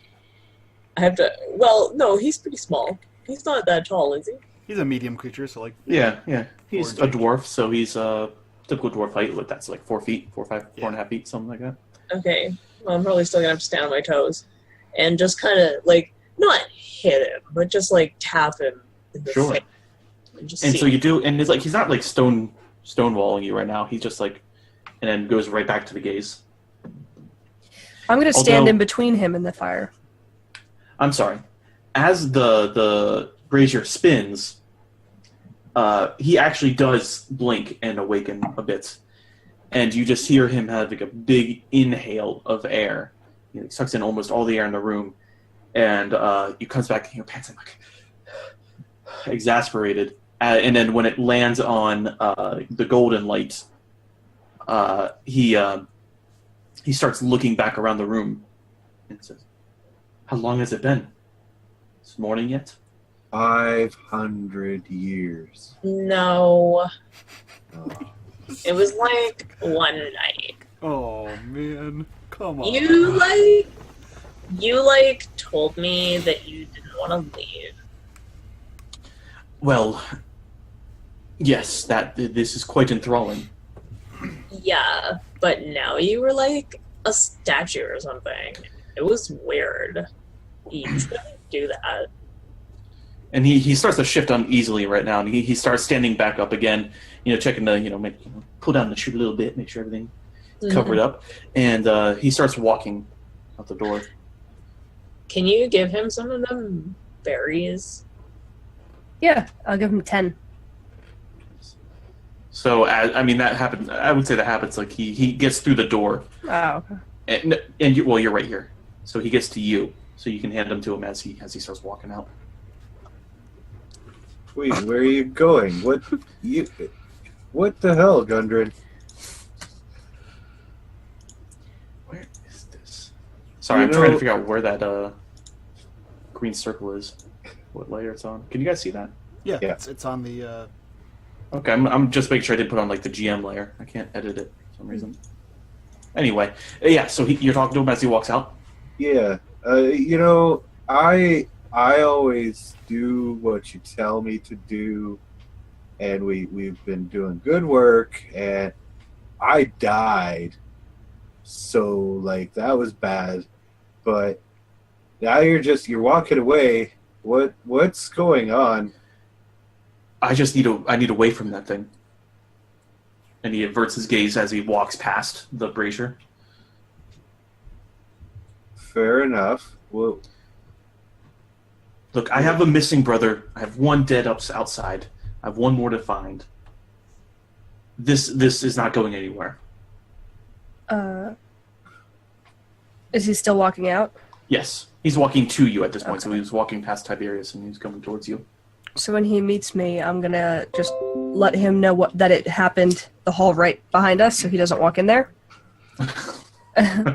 [SPEAKER 4] have to. Well, no, he's pretty small. He's not that tall, is he?
[SPEAKER 1] He's a medium creature, so like
[SPEAKER 2] Yeah. He's
[SPEAKER 1] Four
[SPEAKER 2] a dwarf, so he's typical dwarf height. That's like 4 feet, 4, 5, 4.5 feet, something like that.
[SPEAKER 4] Okay. Well, I'm probably still gonna have to stand on my toes, and just kind of not hit him, but just tap him in the
[SPEAKER 2] Sure.
[SPEAKER 4] face. And just
[SPEAKER 2] And
[SPEAKER 4] see.
[SPEAKER 2] so you do, and it's like he's not like stonewalling you right now. He's just like, and then goes right back to the gaze.
[SPEAKER 5] I'm going to stand
[SPEAKER 2] Although-
[SPEAKER 5] in between him and the fire.
[SPEAKER 2] I'm sorry. As the brazier spins, he actually does blink and awaken a bit, and you just hear him have like a big inhale of air. He sucks in almost all the air in the room, and he comes back and panting like exasperated. And then when it lands on the golden light, he starts looking back around the room and says, "How long has it been? This morning yet?"
[SPEAKER 3] 500 years.
[SPEAKER 4] No,
[SPEAKER 3] Oh.
[SPEAKER 4] it was one night.
[SPEAKER 1] oh man, come on.
[SPEAKER 4] You told me that you didn't want to leave.
[SPEAKER 2] Well, yes, this is quite enthralling.
[SPEAKER 4] Yeah, but now you were like a statue or something. It was weird. You shouldn't do that.
[SPEAKER 2] And he starts to shift uneasily right now, and he starts standing back up again, checking to, pull down the chute a little bit, make sure everything's covered up, and he starts walking out the door.
[SPEAKER 4] Can you give him some of them berries?
[SPEAKER 5] Yeah, I'll give him 10.
[SPEAKER 2] So, that happened. I would say that happens like he gets through the door,
[SPEAKER 5] Oh, okay.
[SPEAKER 2] and you're right here. So he gets to you, so you can hand them to him as he starts walking out.
[SPEAKER 3] Wait, where are you going? What the hell, Gundren?
[SPEAKER 2] Where is this? Sorry, I'm trying to figure out where that green circle is. What layer it's on. Can you guys see that?
[SPEAKER 1] Yeah,
[SPEAKER 3] Yeah.
[SPEAKER 1] It's on the.
[SPEAKER 2] Okay, I'm just making sure I didn't put on the GM layer. I can't edit it for some reason. Anyway, yeah. So you're talking to him as he walks out.
[SPEAKER 3] Yeah, I always do what you tell me to do, and we've been doing good work, and I died, so that was bad, but now you're walking away. What's going on?
[SPEAKER 2] I need away from that thing. And he averts his gaze as he walks past the brazier.
[SPEAKER 3] Fair enough. Well,
[SPEAKER 2] Look, I have a missing brother. I have one dead outside. I have one more to find. This is not going anywhere.
[SPEAKER 5] Is he still walking out?
[SPEAKER 2] Yes, he's walking to you at this point. So he was walking past Tiberius and he's coming towards you.
[SPEAKER 5] So when he meets me, I'm going to just let him know that it happened the hall right behind us so he doesn't walk in there.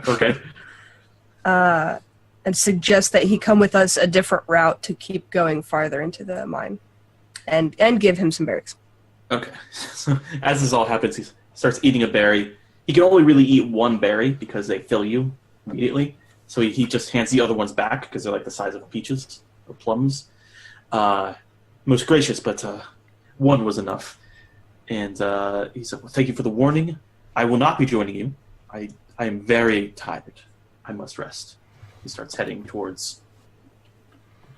[SPEAKER 2] Okay.
[SPEAKER 5] And suggest that he come with us a different route to keep going farther into the mine. and give him some berries.
[SPEAKER 2] Okay. So as this all happens, he starts eating a berry. He can only really eat one berry because they fill you immediately. So he just hands the other ones back because they're like the size of peaches or plums. Most gracious, but one was enough. And he said, well, thank you for the warning. I will not be joining you. I am very tired. I must rest. He starts heading towards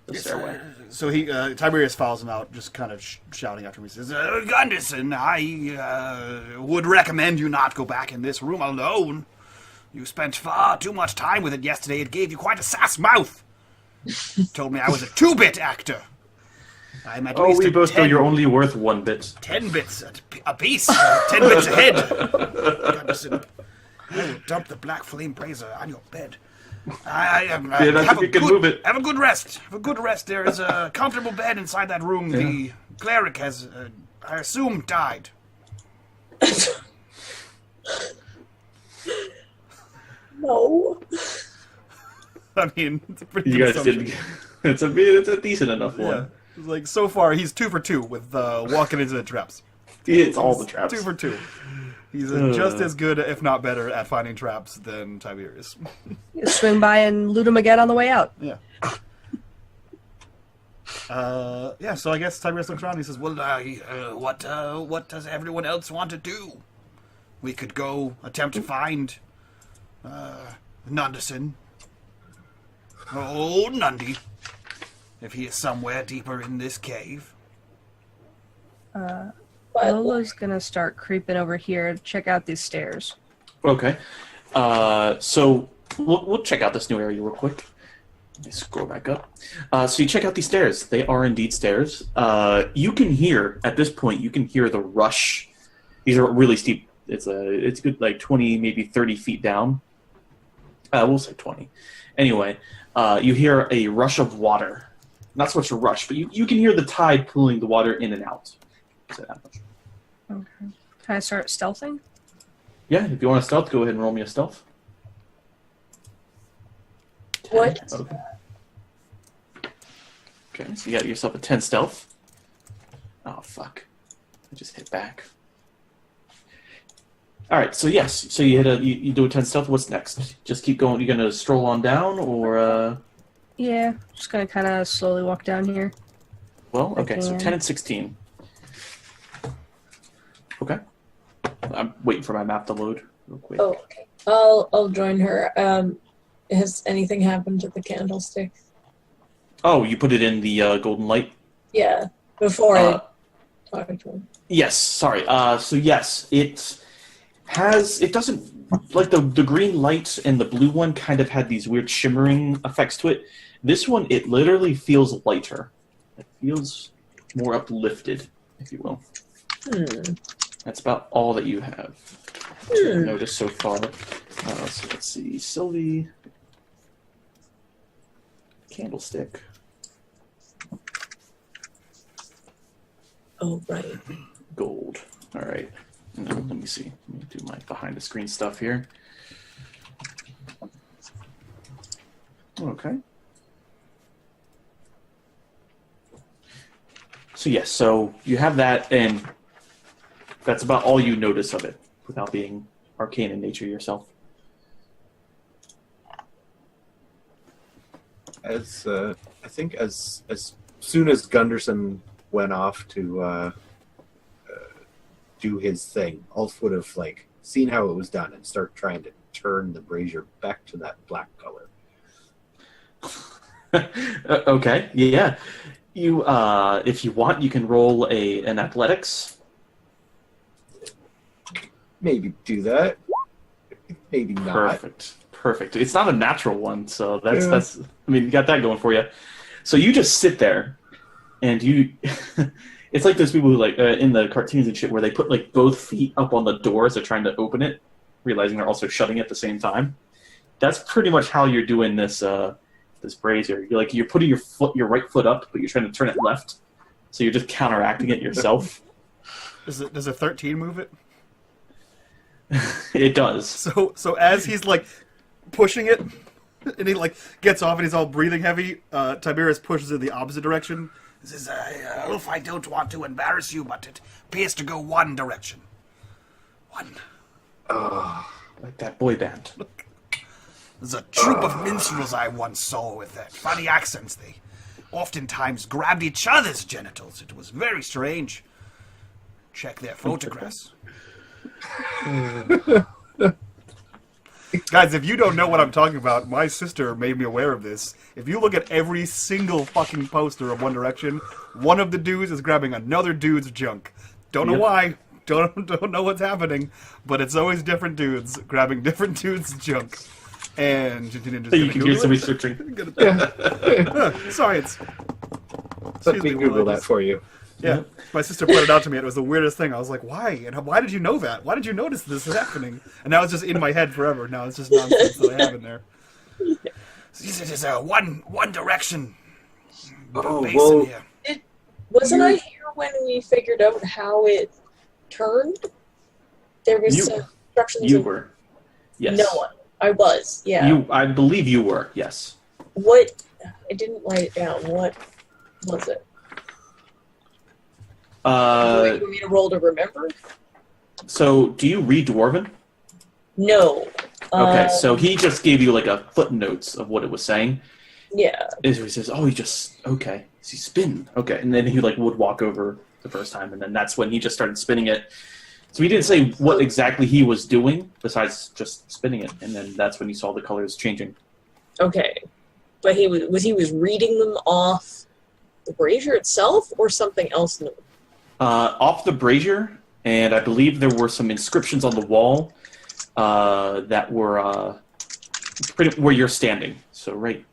[SPEAKER 2] the stairway.
[SPEAKER 1] So Tiberius follows him out, just kind of shouting after him. He says, Gunderson, I would recommend you not go back in this room alone. You spent far too much time with it yesterday. It gave you quite a sass mouth. Told me I was a 2-bit actor. I'm at least
[SPEAKER 2] we both
[SPEAKER 1] 10,
[SPEAKER 2] know you're only worth 1 bit.
[SPEAKER 1] 10 bits a piece. 10 bits a head. Gunderson, I will dump the black flame brazier on your bed.
[SPEAKER 2] That's if you can move it.
[SPEAKER 1] Have a good rest. Have a good rest. There is a comfortable bed inside that room. Yeah. The cleric has, I assume, died.
[SPEAKER 4] No.
[SPEAKER 1] I mean, it's a pretty
[SPEAKER 2] You
[SPEAKER 1] good
[SPEAKER 2] guys
[SPEAKER 1] assumption.
[SPEAKER 2] did. It's a decent enough one.
[SPEAKER 1] Yeah. It's like, so far, he's 2 for 2 with walking into the traps.
[SPEAKER 2] It's all the traps.
[SPEAKER 1] 2 for 2. He's just as good, if not better, at finding traps than Tiberius.
[SPEAKER 5] You swing by and loot him again on the way out.
[SPEAKER 1] Yeah. So I guess Tiberius looks around and he says, well, what does everyone else want to do? We could go attempt to find Nunderson. Oh, Nundy. If he is somewhere deeper in this cave.
[SPEAKER 5] Lola's gonna start creeping over here to check out these stairs.
[SPEAKER 2] Okay. So we'll check out this new area real quick. Let me scroll back up. So you check out these stairs. They are indeed stairs. You can hear, at this point, you can hear the rush. These are really steep. It's good, like 20, maybe 30 feet down. We'll say 20. Anyway, you hear a rush of water. Not so much a rush, but you can hear the tide pulling the water in and out. Say that much.
[SPEAKER 5] Okay. Can I start stealthing?
[SPEAKER 2] Yeah, if you want to stealth, go ahead and roll me a stealth.
[SPEAKER 4] What?
[SPEAKER 2] Okay, so you got yourself a 10 stealth. Oh, fuck. I just hit back. Alright, so yes. So you do a 10 stealth. What's next? Just keep going. You going to stroll on down, or...
[SPEAKER 5] Yeah, just gonna kind of slowly walk down here.
[SPEAKER 2] Well, okay, so 10 and 16. Okay. I'm waiting for my map to load real quick.
[SPEAKER 4] Oh, okay. I'll join her. Has anything happened to the candlestick?
[SPEAKER 2] Oh, you put it in the golden light?
[SPEAKER 4] Yeah, before I talked to him.
[SPEAKER 2] Yes, sorry. So yes, it doesn't, like the green light and the blue one kind of had these weird shimmering effects to it. This one, it literally feels lighter. It feels more uplifted, if you will. That's about all that you have to notice so far. So let's see. Sylvie. Candlestick.
[SPEAKER 4] Oh, right.
[SPEAKER 2] Gold. All right. Now, let me see. Let me do my behind-the-screen stuff here. Okay. So yes, so you have that, and that's about all you notice of it, without being arcane in nature yourself.
[SPEAKER 3] I think as soon as Gunderson went off to do his thing, Ulf would have seen how it was done and start trying to turn the brazier back to that black color.
[SPEAKER 2] Okay, yeah. You, if you want, you can roll an athletics.
[SPEAKER 3] Maybe do that. Maybe not.
[SPEAKER 2] Perfect. It's not a natural one, so that's. I mean, you got that going for you. So you just sit there, and you. It's like those people who in the cartoons and shit where they put both feet up on the door as they're trying to open it, realizing they're also shutting it at the same time. That's pretty much how you're doing this. This brazier. You're putting your right foot up, but you're trying to turn it left. So you're just counteracting it yourself.
[SPEAKER 1] Does a 13 move it?
[SPEAKER 2] It does.
[SPEAKER 1] So as he's pushing it, and he gets off and he's all breathing heavy, Tiberius pushes in the opposite direction This is Ulf, I don't want to embarrass you, but it appears to go one direction. One.
[SPEAKER 2] Like that boy band.
[SPEAKER 1] There's a troop of minstrels I once saw with that funny accents. They oftentimes grabbed each other's genitals. It was very strange. Check their photographs. Guys, if you don't know what I'm talking about, my sister made me aware of this. If you look at every single fucking poster of One Direction, one of the dudes is grabbing another dude's junk. Don't know why. Don't know what's happening, but it's always different dudes grabbing different dudes' junk. And
[SPEAKER 2] So you can do some researching.
[SPEAKER 1] Science.
[SPEAKER 3] Let me Google that for you.
[SPEAKER 1] Yeah, my sister pointed out to me it was the weirdest thing. I was like, why? And why did you know that? Why did you notice this is happening? And now it's just in my head forever. Now it's just nonsense that I have in there. This is One Direction.
[SPEAKER 3] Oh,
[SPEAKER 1] Bass
[SPEAKER 3] well,
[SPEAKER 1] in here.
[SPEAKER 4] Wasn't I here when we figured out how it turned? There was some instructions.
[SPEAKER 2] You were. Yes.
[SPEAKER 4] No one. I was. Yeah.
[SPEAKER 2] I believe you were. Yes.
[SPEAKER 4] What? I didn't write it down. What was it? Do you want me to roll to remember?
[SPEAKER 2] So, do you read Dwarven?
[SPEAKER 4] No.
[SPEAKER 2] Okay, so he just gave you like a footnotes of what it was saying.
[SPEAKER 4] Yeah.
[SPEAKER 2] Is he says, "Oh, okay." He spin, okay, and then he like would walk over the first time, and then that's when he just started spinning it. So he didn't say what exactly he was doing besides just spinning it, and then that's when you saw the colors changing.
[SPEAKER 4] Okay, but he was reading them off the brazier itself, or something else new?
[SPEAKER 2] Off the brazier, and I believe there were some inscriptions on the wall that were where you're standing. So right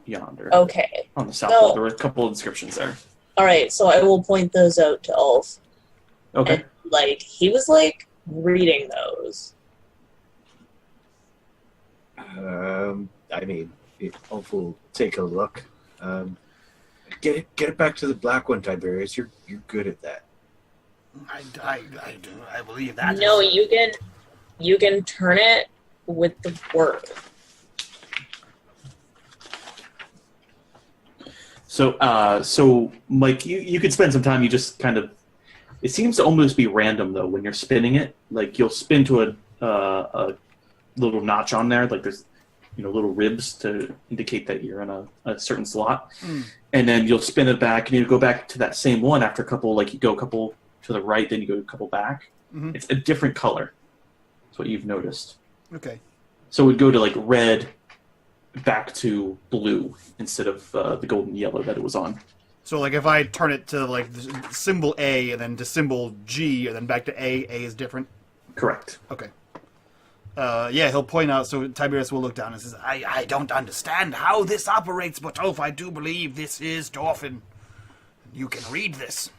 [SPEAKER 2] yonder.
[SPEAKER 4] Okay.
[SPEAKER 2] On the south wall, there were a couple of inscriptions there.
[SPEAKER 4] All right, so I will point those out to Ulf.
[SPEAKER 2] Okay.
[SPEAKER 4] And, he was reading those.
[SPEAKER 3] I mean, Ulf will take a look. Get it back to the black one, Tiberius. You're good at that.
[SPEAKER 1] I believe that.
[SPEAKER 4] No, you can turn it with the word.
[SPEAKER 2] So Mike, you could spend some time. You just kind of. It seems to almost be random though when you're spinning it. Like you'll spin to a little notch on there. Like there's little ribs to indicate that you're in a certain slot. And then you'll spin it back, and you go back to that same one after a couple. Like you go a couple to the right, then you go a couple back. Mm-hmm. It's a different color. That's what you've noticed.
[SPEAKER 1] Okay. So
[SPEAKER 2] it would go to red, back to blue instead of the golden yellow that it was on.
[SPEAKER 1] So if I turn it to the symbol A and then to symbol G and then back to A is different.
[SPEAKER 2] Correct.
[SPEAKER 1] Okay. He'll point out, so Tiberius will look down and says, I don't understand how this operates, but I do believe this is Dwarven. You can read this.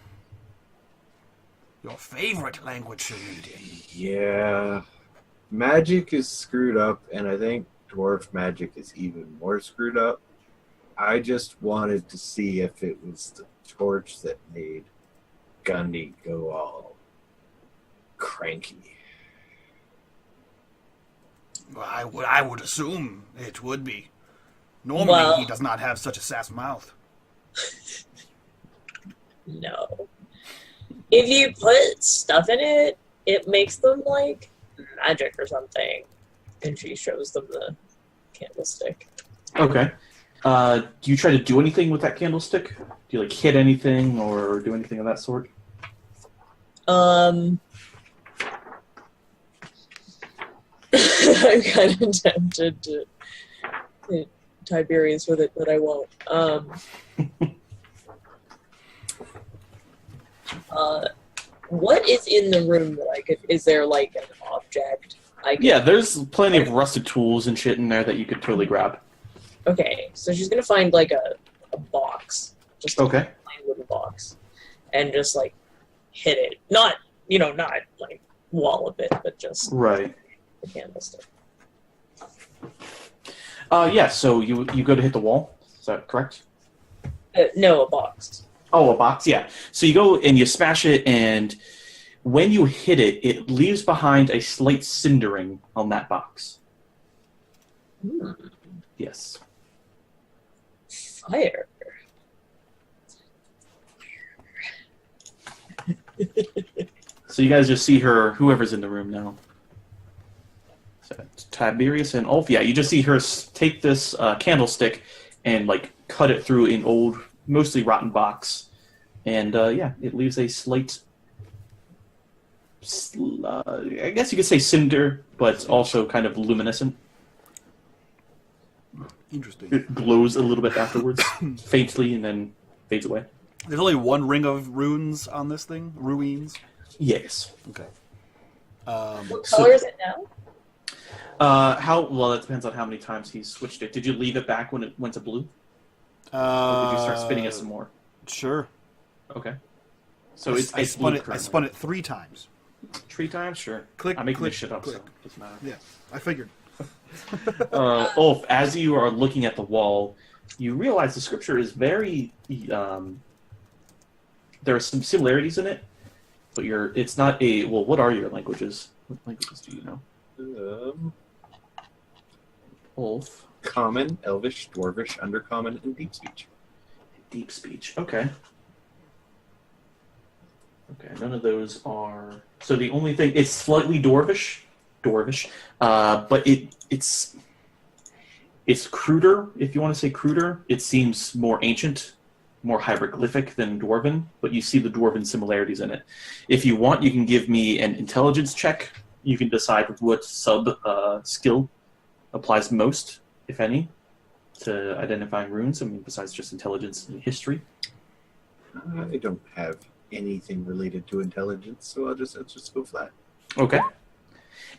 [SPEAKER 1] Your favorite language to read in.
[SPEAKER 3] Yeah. Magic is screwed up, and I think dwarf magic is even more screwed up. I just wanted to see if it was the torch that made Gundy go all cranky.
[SPEAKER 1] Well, I would assume it would be. Normally, he does not have such a sass mouth.
[SPEAKER 4] No. If you put stuff in it, it makes them magic or something. And she shows them the candlestick.
[SPEAKER 2] Okay. Do you try to do anything with that candlestick? Do you hit anything or do anything of that sort?
[SPEAKER 4] I'm kind of tempted to hit Tiberius with it, but I won't. What is in the room that I could? Is there an object?
[SPEAKER 2] Yeah, there's plenty of rusted tools and shit in there that you could totally grab.
[SPEAKER 4] Okay, so she's gonna find a box, just a plain wooden box, and just hit it. Not wallop it, but just
[SPEAKER 2] the
[SPEAKER 4] candlestick.
[SPEAKER 2] Yeah. So you go to hit the wall. Is that correct?
[SPEAKER 4] No, a box.
[SPEAKER 2] Oh, a box. Yeah. So you go and you smash it, and when you hit it, it leaves behind a slight cindering on that box. Yes.
[SPEAKER 4] Fire.
[SPEAKER 2] So you guys just see her, whoever's in the room now. So it's Tiberius and Ulf. Yeah, you just see her take this candlestick and like cut it through an old, mostly rotten box, and yeah, it leaves a slight. I guess you could say cinder, but also kind of luminescent.
[SPEAKER 1] Interesting.
[SPEAKER 2] It glows a little bit afterwards, faintly, and then fades away.
[SPEAKER 1] There's only one ring of runes on this thing? Ruins?
[SPEAKER 2] Yes.
[SPEAKER 1] Okay.
[SPEAKER 4] What color is it now?
[SPEAKER 2] Well, that depends on how many times he's switched it. Did you leave it back when it went to blue? Or did you start spinning it some more?
[SPEAKER 1] Sure.
[SPEAKER 2] Okay. So
[SPEAKER 1] I spun it 3 times.
[SPEAKER 2] 3 times? Sure.
[SPEAKER 1] Click,
[SPEAKER 2] I'm making
[SPEAKER 1] click,
[SPEAKER 2] this shit up,
[SPEAKER 1] click.
[SPEAKER 2] so it doesn't matter.
[SPEAKER 1] Yeah, I figured.
[SPEAKER 2] Ulf, as you are looking at the wall, you realize the scripture is very... there are some similarities in it, but it's not a... Well, what are your languages? What languages do you know? Ulf.
[SPEAKER 3] Common, Elvish, Dwarvish, Undercommon, and Deep Speech.
[SPEAKER 2] Deep speech. Okay. Okay, none of those are... So the only thing... It's slightly Dwarvish, but it's cruder, if you want to say cruder. It seems more ancient, more hieroglyphic than Dwarven, but you see the Dwarven similarities in it. If you want, you can give me an intelligence check. You can decide what skill applies most, if any, to identifying runes. I mean, besides just intelligence and history.
[SPEAKER 3] I don't have anything related to intelligence, so let's just go flat.
[SPEAKER 2] Okay.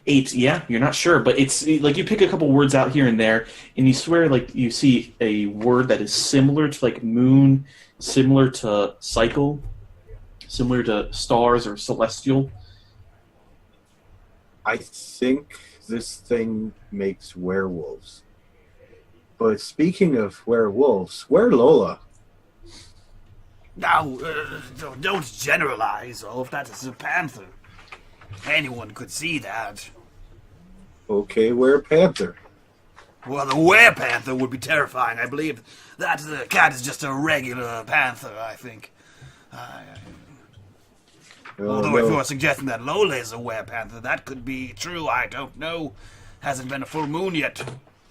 [SPEAKER 2] 8, yeah, you're not sure, but it's like you pick a couple words out here and there, and you swear like you see a word that is similar to like moon, similar to cycle, similar to stars or celestial.
[SPEAKER 3] I think this thing makes werewolves. But speaking of werewolves, where Lola?
[SPEAKER 1] Now, don't generalize, Ulf. That is a panther. Anyone could see that.
[SPEAKER 3] Okay, where Panther?
[SPEAKER 1] Well, the were-panther would be terrifying. I believe that the cat is just a regular panther, I think. Although if you're suggesting that Lola is a were-panther, that could be true. I don't know. Hasn't been a full moon yet.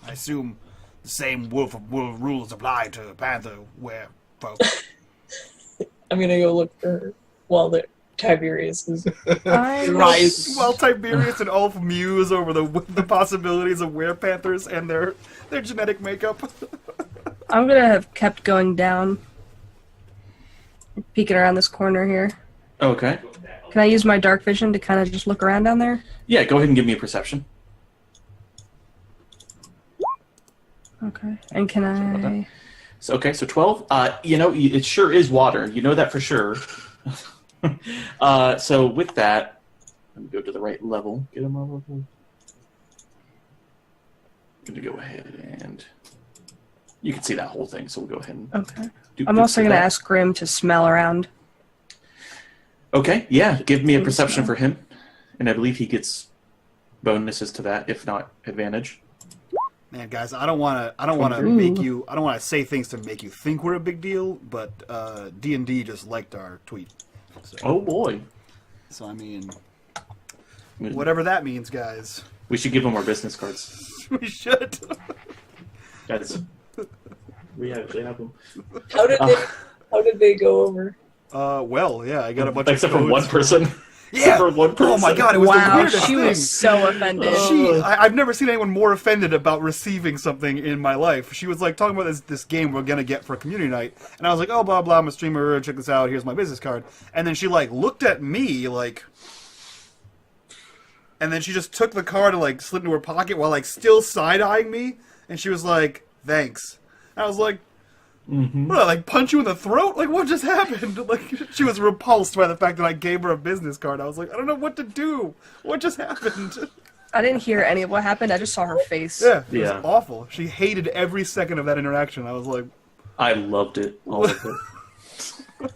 [SPEAKER 1] I assume the same wolf rules apply to panther were-folk.
[SPEAKER 4] I'm gonna go look for her while the Tiberius is
[SPEAKER 5] I
[SPEAKER 4] rise.
[SPEAKER 1] While Tiberius and Ulf muse over the possibilities of were-panthers and their genetic makeup.
[SPEAKER 5] I'm gonna have kept going down, peeking around this corner here.
[SPEAKER 2] Okay.
[SPEAKER 5] Can I use my dark vision to kind of just look around down there?
[SPEAKER 2] Yeah, go ahead and give me a perception.
[SPEAKER 5] Okay. And can I...
[SPEAKER 2] So 12. It sure is water. You know that for sure. So with that, let me go to the right level. Get him on level. I'm going to go ahead and... You can see that whole thing, so we'll go ahead and...
[SPEAKER 5] Okay. I'm also going to ask Grim to smell around.
[SPEAKER 2] Okay, yeah. Give me a perception for him. And I believe he gets bonuses to that, if not advantage.
[SPEAKER 1] Man, guys, I don't want to say things to make you think we're a big deal, but D&D just liked our tweet. So,
[SPEAKER 2] Oh boy.
[SPEAKER 1] So I mean, whatever that means, guys.
[SPEAKER 2] We should give him our business cards.
[SPEAKER 1] We should.
[SPEAKER 2] That's... We actually have them.
[SPEAKER 4] How did they go over?
[SPEAKER 1] Well, yeah, I got a bunch
[SPEAKER 2] Except
[SPEAKER 1] of
[SPEAKER 2] for one person.
[SPEAKER 1] Yeah.
[SPEAKER 2] Except for one person.
[SPEAKER 1] Oh my god, it was the
[SPEAKER 5] Wow,
[SPEAKER 1] weirdest
[SPEAKER 5] she
[SPEAKER 1] thing.
[SPEAKER 5] was so offended.
[SPEAKER 1] I've never seen anyone more offended about receiving something in my life. She was like talking about this game we're gonna get for community night, and I was like, oh blah blah, I'm a streamer, check this out, here's my business card. And then she like looked at me like, and then she just took the card and like slid into her pocket while like still side eyeing me, and she was like, thanks. And I was like,
[SPEAKER 2] Mm-hmm.
[SPEAKER 1] what, like punch you in the throat? Like what just happened? Like she was repulsed by the fact that I gave her a business card. I was like, I don't know what to do. What just happened?
[SPEAKER 5] I didn't hear any of what happened. I just saw her face.
[SPEAKER 1] Yeah, it
[SPEAKER 2] Yeah.
[SPEAKER 1] was awful. She hated every second of that interaction. I was like,
[SPEAKER 2] I loved it. All of it.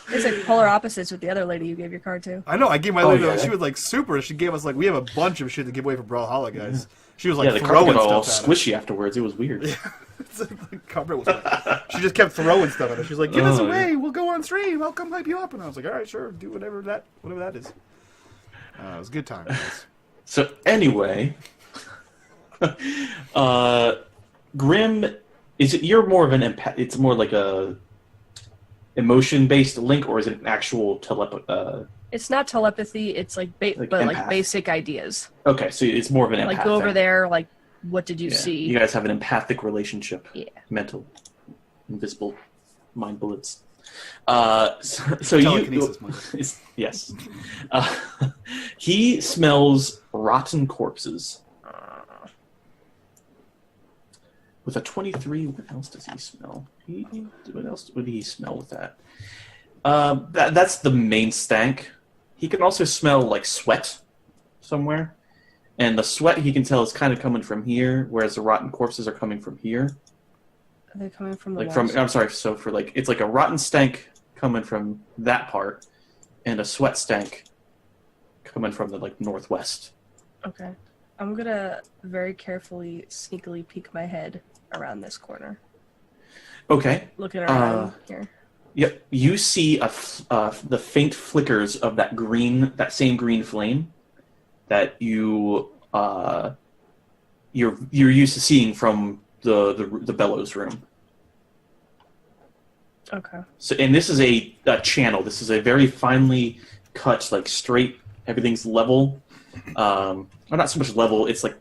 [SPEAKER 5] It's like polar opposites with the other lady you gave your card to.
[SPEAKER 1] I know. I gave my
[SPEAKER 2] Oh,
[SPEAKER 1] lady.
[SPEAKER 2] yeah.
[SPEAKER 1] She was like super. She gave us like we have a bunch of shit to give away for Brawlhalla, guys. She was like
[SPEAKER 2] Yeah, the card
[SPEAKER 1] throwing
[SPEAKER 2] got all
[SPEAKER 1] stuff at us.
[SPEAKER 2] squishy afterwards. It was weird.
[SPEAKER 1] The cover was like, she just kept throwing stuff at us. She's like, "Give us
[SPEAKER 2] Oh,
[SPEAKER 1] away.
[SPEAKER 2] yeah.
[SPEAKER 1] We'll go on stream. I'll come hype you up." And I was like, "All right, sure, do whatever that is." It was a good time.
[SPEAKER 2] So anyway, Grim, you're more of an empath? It's more like a emotion-based link, or is it an actual telepathy?
[SPEAKER 5] It's not telepathy. It's like, like basic ideas.
[SPEAKER 2] Okay, so it's more of an empath.
[SPEAKER 5] Like go over there. Like, what did you see?
[SPEAKER 2] You guys have an empathic relationship.
[SPEAKER 5] Yeah.
[SPEAKER 2] Mental, invisible, mind bullets. So you, yes. He smells rotten corpses. With a 23, what else does he smell? What else would he smell with that? That's the main stank. He can also smell like sweat somewhere. And the sweat he can tell is kind of coming from here, whereas the rotten corpses are coming from here.
[SPEAKER 5] Are they coming from the
[SPEAKER 2] like from? I'm sorry. So for like, it's like a rotten stank coming from that part, and a sweat stank coming from the like northwest.
[SPEAKER 5] Okay, I'm gonna very carefully, sneakily peek my head around this corner.
[SPEAKER 2] Okay.
[SPEAKER 5] Looking around here.
[SPEAKER 2] Yep. You see the faint flickers of that same green flame that you're used to seeing from the bellows room.
[SPEAKER 5] Okay.
[SPEAKER 2] So, and this is a channel. This is a very finely cut, like straight. Everything's level. Or not so much level. It's like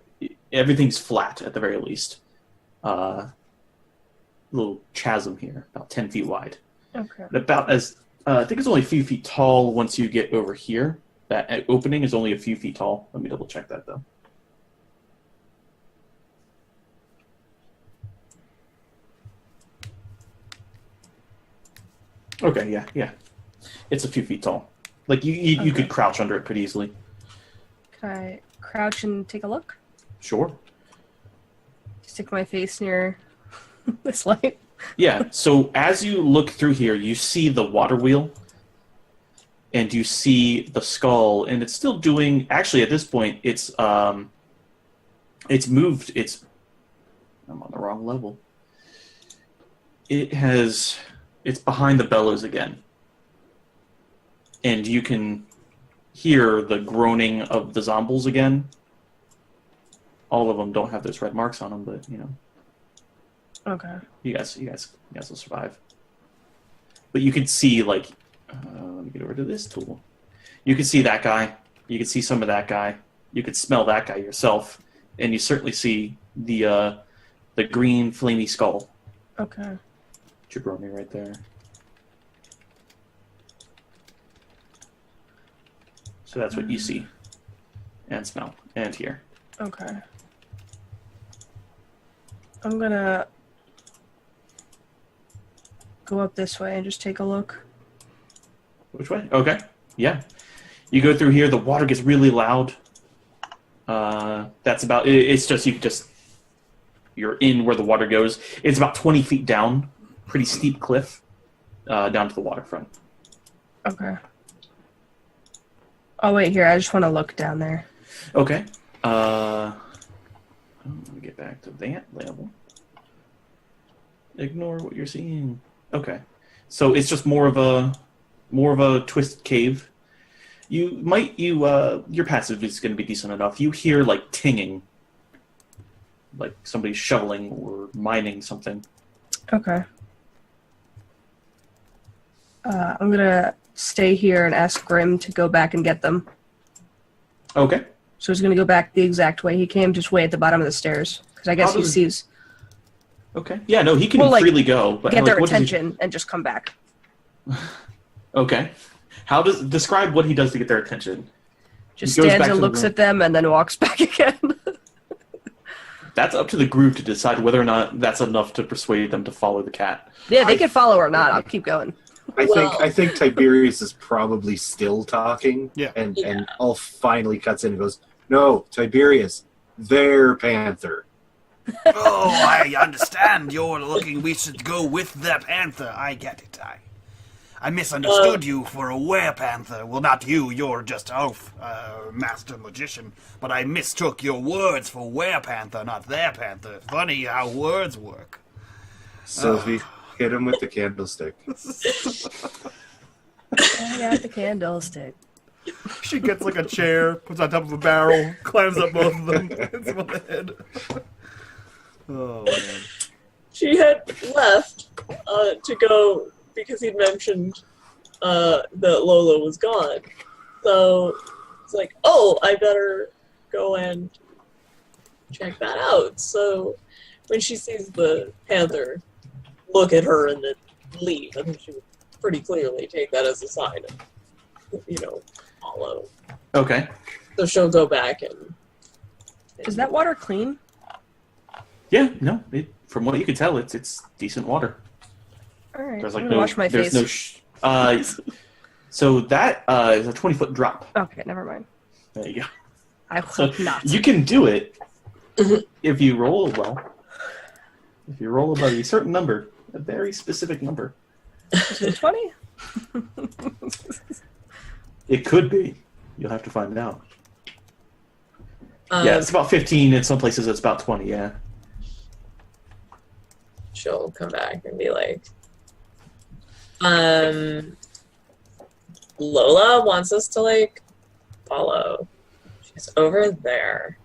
[SPEAKER 2] everything's flat at the very least. Little chasm here, about 10 feet wide.
[SPEAKER 5] Okay.
[SPEAKER 2] About as I think it's only a few feet tall once you get over here. That opening is only a few feet tall. Let me double check that though. Okay, yeah. It's a few feet tall. Like you could crouch under it pretty easily.
[SPEAKER 5] Can I crouch and take a look?
[SPEAKER 2] Sure.
[SPEAKER 5] Stick my face near this light.
[SPEAKER 2] Yeah, so as you look through here, you see the water wheel, and you see the skull, and it's still doing... Actually, at this point, it's moved. I'm on the wrong level. It's behind the bellows again. And you can hear the groaning of the zombies again. All of them don't have those red marks on them, but, you know.
[SPEAKER 5] Okay.
[SPEAKER 2] You guys will survive. But you can see, like, let me get over to this tool. You can see that guy. You can see some of that guy. You could smell that guy yourself, and you certainly see the green flamey skull.
[SPEAKER 5] Okay.
[SPEAKER 2] Jabroni right there. So that's what you see, and smell, and hear.
[SPEAKER 5] Okay. I'm gonna go up this way and just take a look.
[SPEAKER 2] Which way? Okay. Yeah. You go through here, the water gets really loud. That's about... It's just... You're in where the water goes. It's about 20 feet down. Pretty steep cliff. Down to the waterfront.
[SPEAKER 5] Okay. Oh, wait, here. I just want to look down there.
[SPEAKER 2] Okay. Let me get back to that level. Ignore what you're seeing. Okay. So it's just more of a twisted cave. Your passive is going to be decent enough. You hear like tinging, like somebody's shoveling or mining something.
[SPEAKER 5] Okay. I'm gonna stay here and ask Grim to go back and get them.
[SPEAKER 2] Okay.
[SPEAKER 5] So he's gonna go back the exact way he came, just way at the bottom of the stairs, because I guess he sees.
[SPEAKER 2] Okay. Yeah. No, he can freely go, but
[SPEAKER 5] get their attention and just come back.
[SPEAKER 2] Okay. Describe what he does to get their attention?
[SPEAKER 5] Just stands and looks at them and then walks back again.
[SPEAKER 2] That's up to the group to decide whether or not that's enough to persuade them to follow the cat.
[SPEAKER 5] Yeah, they can follow or not. I'll keep going.
[SPEAKER 3] I think Tiberius is probably still talking.
[SPEAKER 1] Yeah.
[SPEAKER 3] And Ulf finally cuts in and goes, "No, Tiberius, their panther."
[SPEAKER 1] Oh, I understand. You're looking. We should go with the panther. I get it. I misunderstood you for a were-panther. Well, not you. You're just Ulf, master magician. But I mistook your words for were-panther, not their panther. Funny how words work.
[SPEAKER 3] Sylvie, Hit him with the candlestick.
[SPEAKER 5] I got the candlestick.
[SPEAKER 1] She gets like a chair, puts on top of a barrel, climbs up both of them, hits him on the head. Oh man.
[SPEAKER 4] She had left to go because he'd mentioned that Lola was gone. So it's like, oh, I better go and check that out. So when she sees the panther look at her and then leave, I think she would pretty clearly take that as a sign of, follow.
[SPEAKER 2] Okay.
[SPEAKER 4] So she'll go back and...
[SPEAKER 5] Is that water clean?
[SPEAKER 2] Yeah, no. From what you can tell, it's decent water.
[SPEAKER 5] All right.
[SPEAKER 2] There's
[SPEAKER 5] I'm
[SPEAKER 2] like
[SPEAKER 5] gonna
[SPEAKER 2] no.
[SPEAKER 5] wash my
[SPEAKER 2] There's
[SPEAKER 5] face.
[SPEAKER 2] no. So that is a 20-foot drop.
[SPEAKER 5] Okay, never mind.
[SPEAKER 2] There you go.
[SPEAKER 5] I
[SPEAKER 2] So
[SPEAKER 5] hope not.
[SPEAKER 2] you can do it if you roll well. If you roll above a certain number, a very specific number.
[SPEAKER 5] Is it 20?
[SPEAKER 2] It could be. You'll have to find out. Yeah, it's about 15. In some places, it's about 20. Yeah.
[SPEAKER 4] She'll come back and be like, Lola wants us to, follow. She's over there.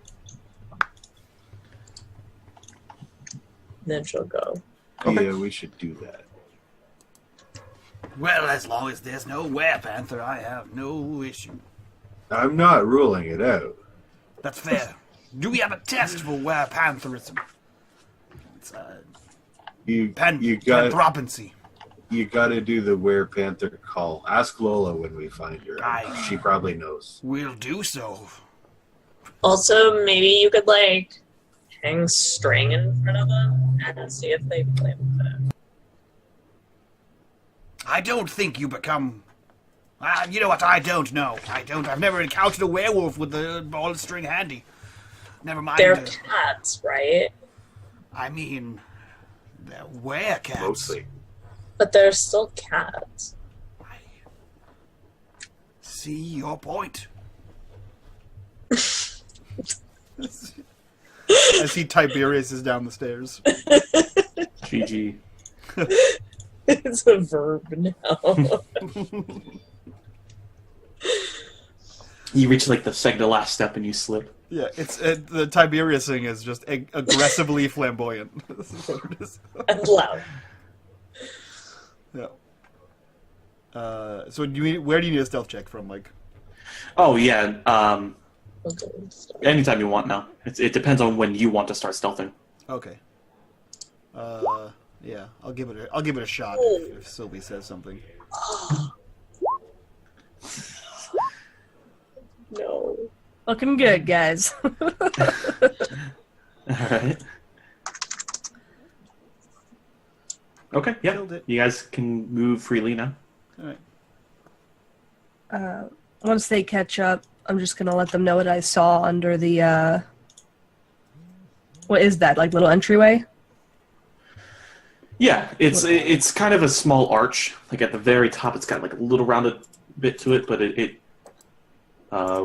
[SPEAKER 4] And then she'll go.
[SPEAKER 2] Okay.
[SPEAKER 3] Yeah, we should do that.
[SPEAKER 1] Well, as long as there's no werepanther, I have no issue.
[SPEAKER 3] I'm not ruling it out.
[SPEAKER 1] That's fair. Do we have a test for werepantherism? It's
[SPEAKER 3] You got
[SPEAKER 1] panthropancy.
[SPEAKER 3] you got to do the werepanther call. Ask Lola when we find her.
[SPEAKER 1] Aye.
[SPEAKER 3] She probably knows.
[SPEAKER 1] We'll do so.
[SPEAKER 4] Also, maybe you could, hang string in front of them and see if they play with it.
[SPEAKER 1] I don't think you become... you know what? I don't know. I've never encountered a werewolf with the ball and string handy. Never mind.
[SPEAKER 4] They're cats, right?
[SPEAKER 1] I mean, they're werecats.
[SPEAKER 3] Mostly.
[SPEAKER 4] But they're still cats.
[SPEAKER 1] I see your point. I see Tiberius is down the stairs.
[SPEAKER 2] GG.
[SPEAKER 4] It's a verb now.
[SPEAKER 2] You reach the second to last step and you slip.
[SPEAKER 1] Yeah, the Tiberius thing is just aggressively flamboyant. This is what it is.
[SPEAKER 4] And loud.
[SPEAKER 1] Yeah. So where do you need a stealth check from?
[SPEAKER 2] Oh yeah.
[SPEAKER 4] Okay.
[SPEAKER 2] Anytime you want now. It depends on when you want to start stealthing.
[SPEAKER 1] Okay. Yeah, I'll give it a shot if Sylvie says something.
[SPEAKER 4] No.
[SPEAKER 5] Looking good, guys.
[SPEAKER 2] All right. Okay. Yeah.
[SPEAKER 1] Killed it.
[SPEAKER 2] You guys can move freely now.
[SPEAKER 1] All right.
[SPEAKER 5] Once they catch up, I'm just gonna let them know what I saw under the. What is that? Little entryway?
[SPEAKER 2] Yeah, it's kind of a small arch. At the very top, it's got a little rounded bit to it, but it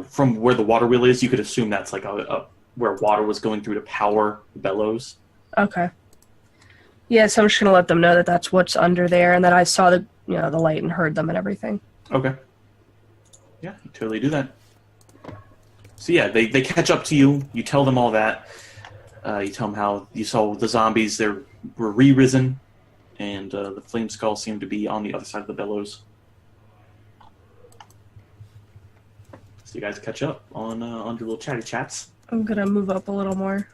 [SPEAKER 2] from where the water wheel is, you could assume that's where water was going through to power the bellows.
[SPEAKER 5] Okay. Yeah, so I'm just gonna let them know that that's what's under there, and that I saw the the light and heard them and everything.
[SPEAKER 2] Okay. Yeah, you totally do that. So yeah, they catch up to you. You tell them all that. You tell them how you saw the zombies. They were re-risen, and the flame skull seemed to be on the other side of the bellows. So you guys catch up on your little chatty chats.
[SPEAKER 5] I'm gonna move up a little more.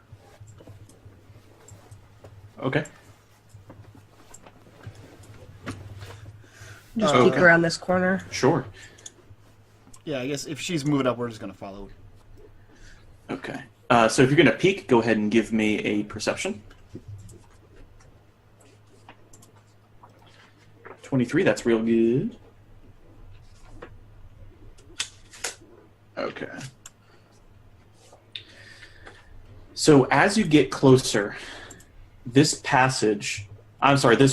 [SPEAKER 2] Okay.
[SPEAKER 5] Just
[SPEAKER 1] Oh,
[SPEAKER 5] peek
[SPEAKER 1] okay.
[SPEAKER 5] around this corner.
[SPEAKER 2] Sure.
[SPEAKER 1] Yeah, I guess if she's moving up, we're just gonna follow.
[SPEAKER 2] Okay. So if you're gonna peek, go ahead and give me a perception. 23. That's real good. Okay. So as you get closer, this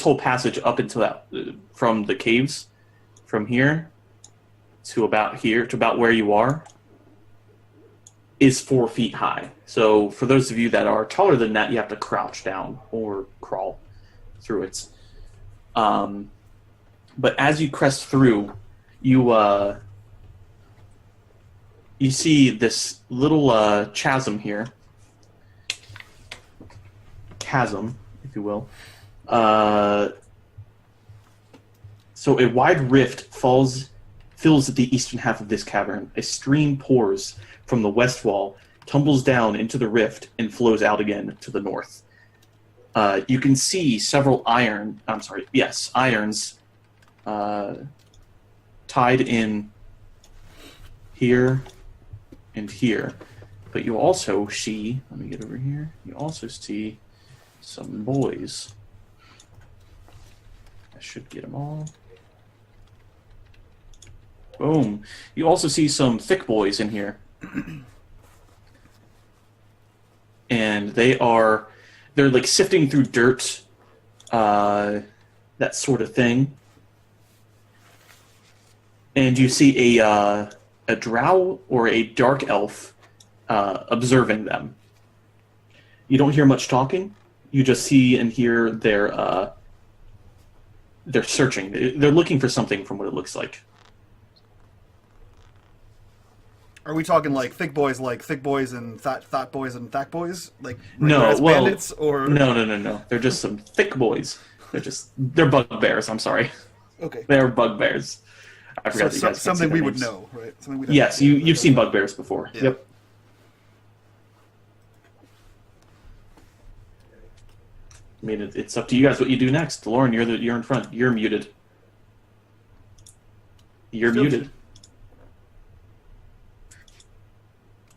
[SPEAKER 2] whole passage up into that, from the caves, from here to about where you are, is 4 feet high. So for those of you that are taller than that, you have to crouch down or crawl through it. But as you crest through, you see this little chasm here. Chasm, if you will. So a wide rift fills the eastern half of this cavern. A stream pours from the west wall, tumbles down into the rift, and flows out again to the north. You can see several irons tied in here and here. But you also see, let me get over here, you also see some boys. I should get them all. Boom. You also see some thick boys in here. And they're like sifting through dirt, that sort of thing. And you see a drow or a dark elf observing them. You don't hear much talking. You just see and hear they're searching. They're looking for something from what it looks like.
[SPEAKER 1] Are we talking like thick boys and thought boys and thack boys? Like
[SPEAKER 2] No,
[SPEAKER 1] bandits, or
[SPEAKER 2] no. They're just some thick boys. They're bugbears. I'm sorry.
[SPEAKER 1] Okay.
[SPEAKER 2] They're bugbears. I forgot that you guys can't see
[SPEAKER 1] something
[SPEAKER 2] their
[SPEAKER 1] we would
[SPEAKER 2] names.
[SPEAKER 1] know, right? Something we'd
[SPEAKER 2] Yes, you've seen bugbears before.
[SPEAKER 1] Yeah.
[SPEAKER 2] Yep. I mean, it's up to you guys what you do next. Lauren, you're in front. You're muted. You're
[SPEAKER 1] Still
[SPEAKER 2] muted.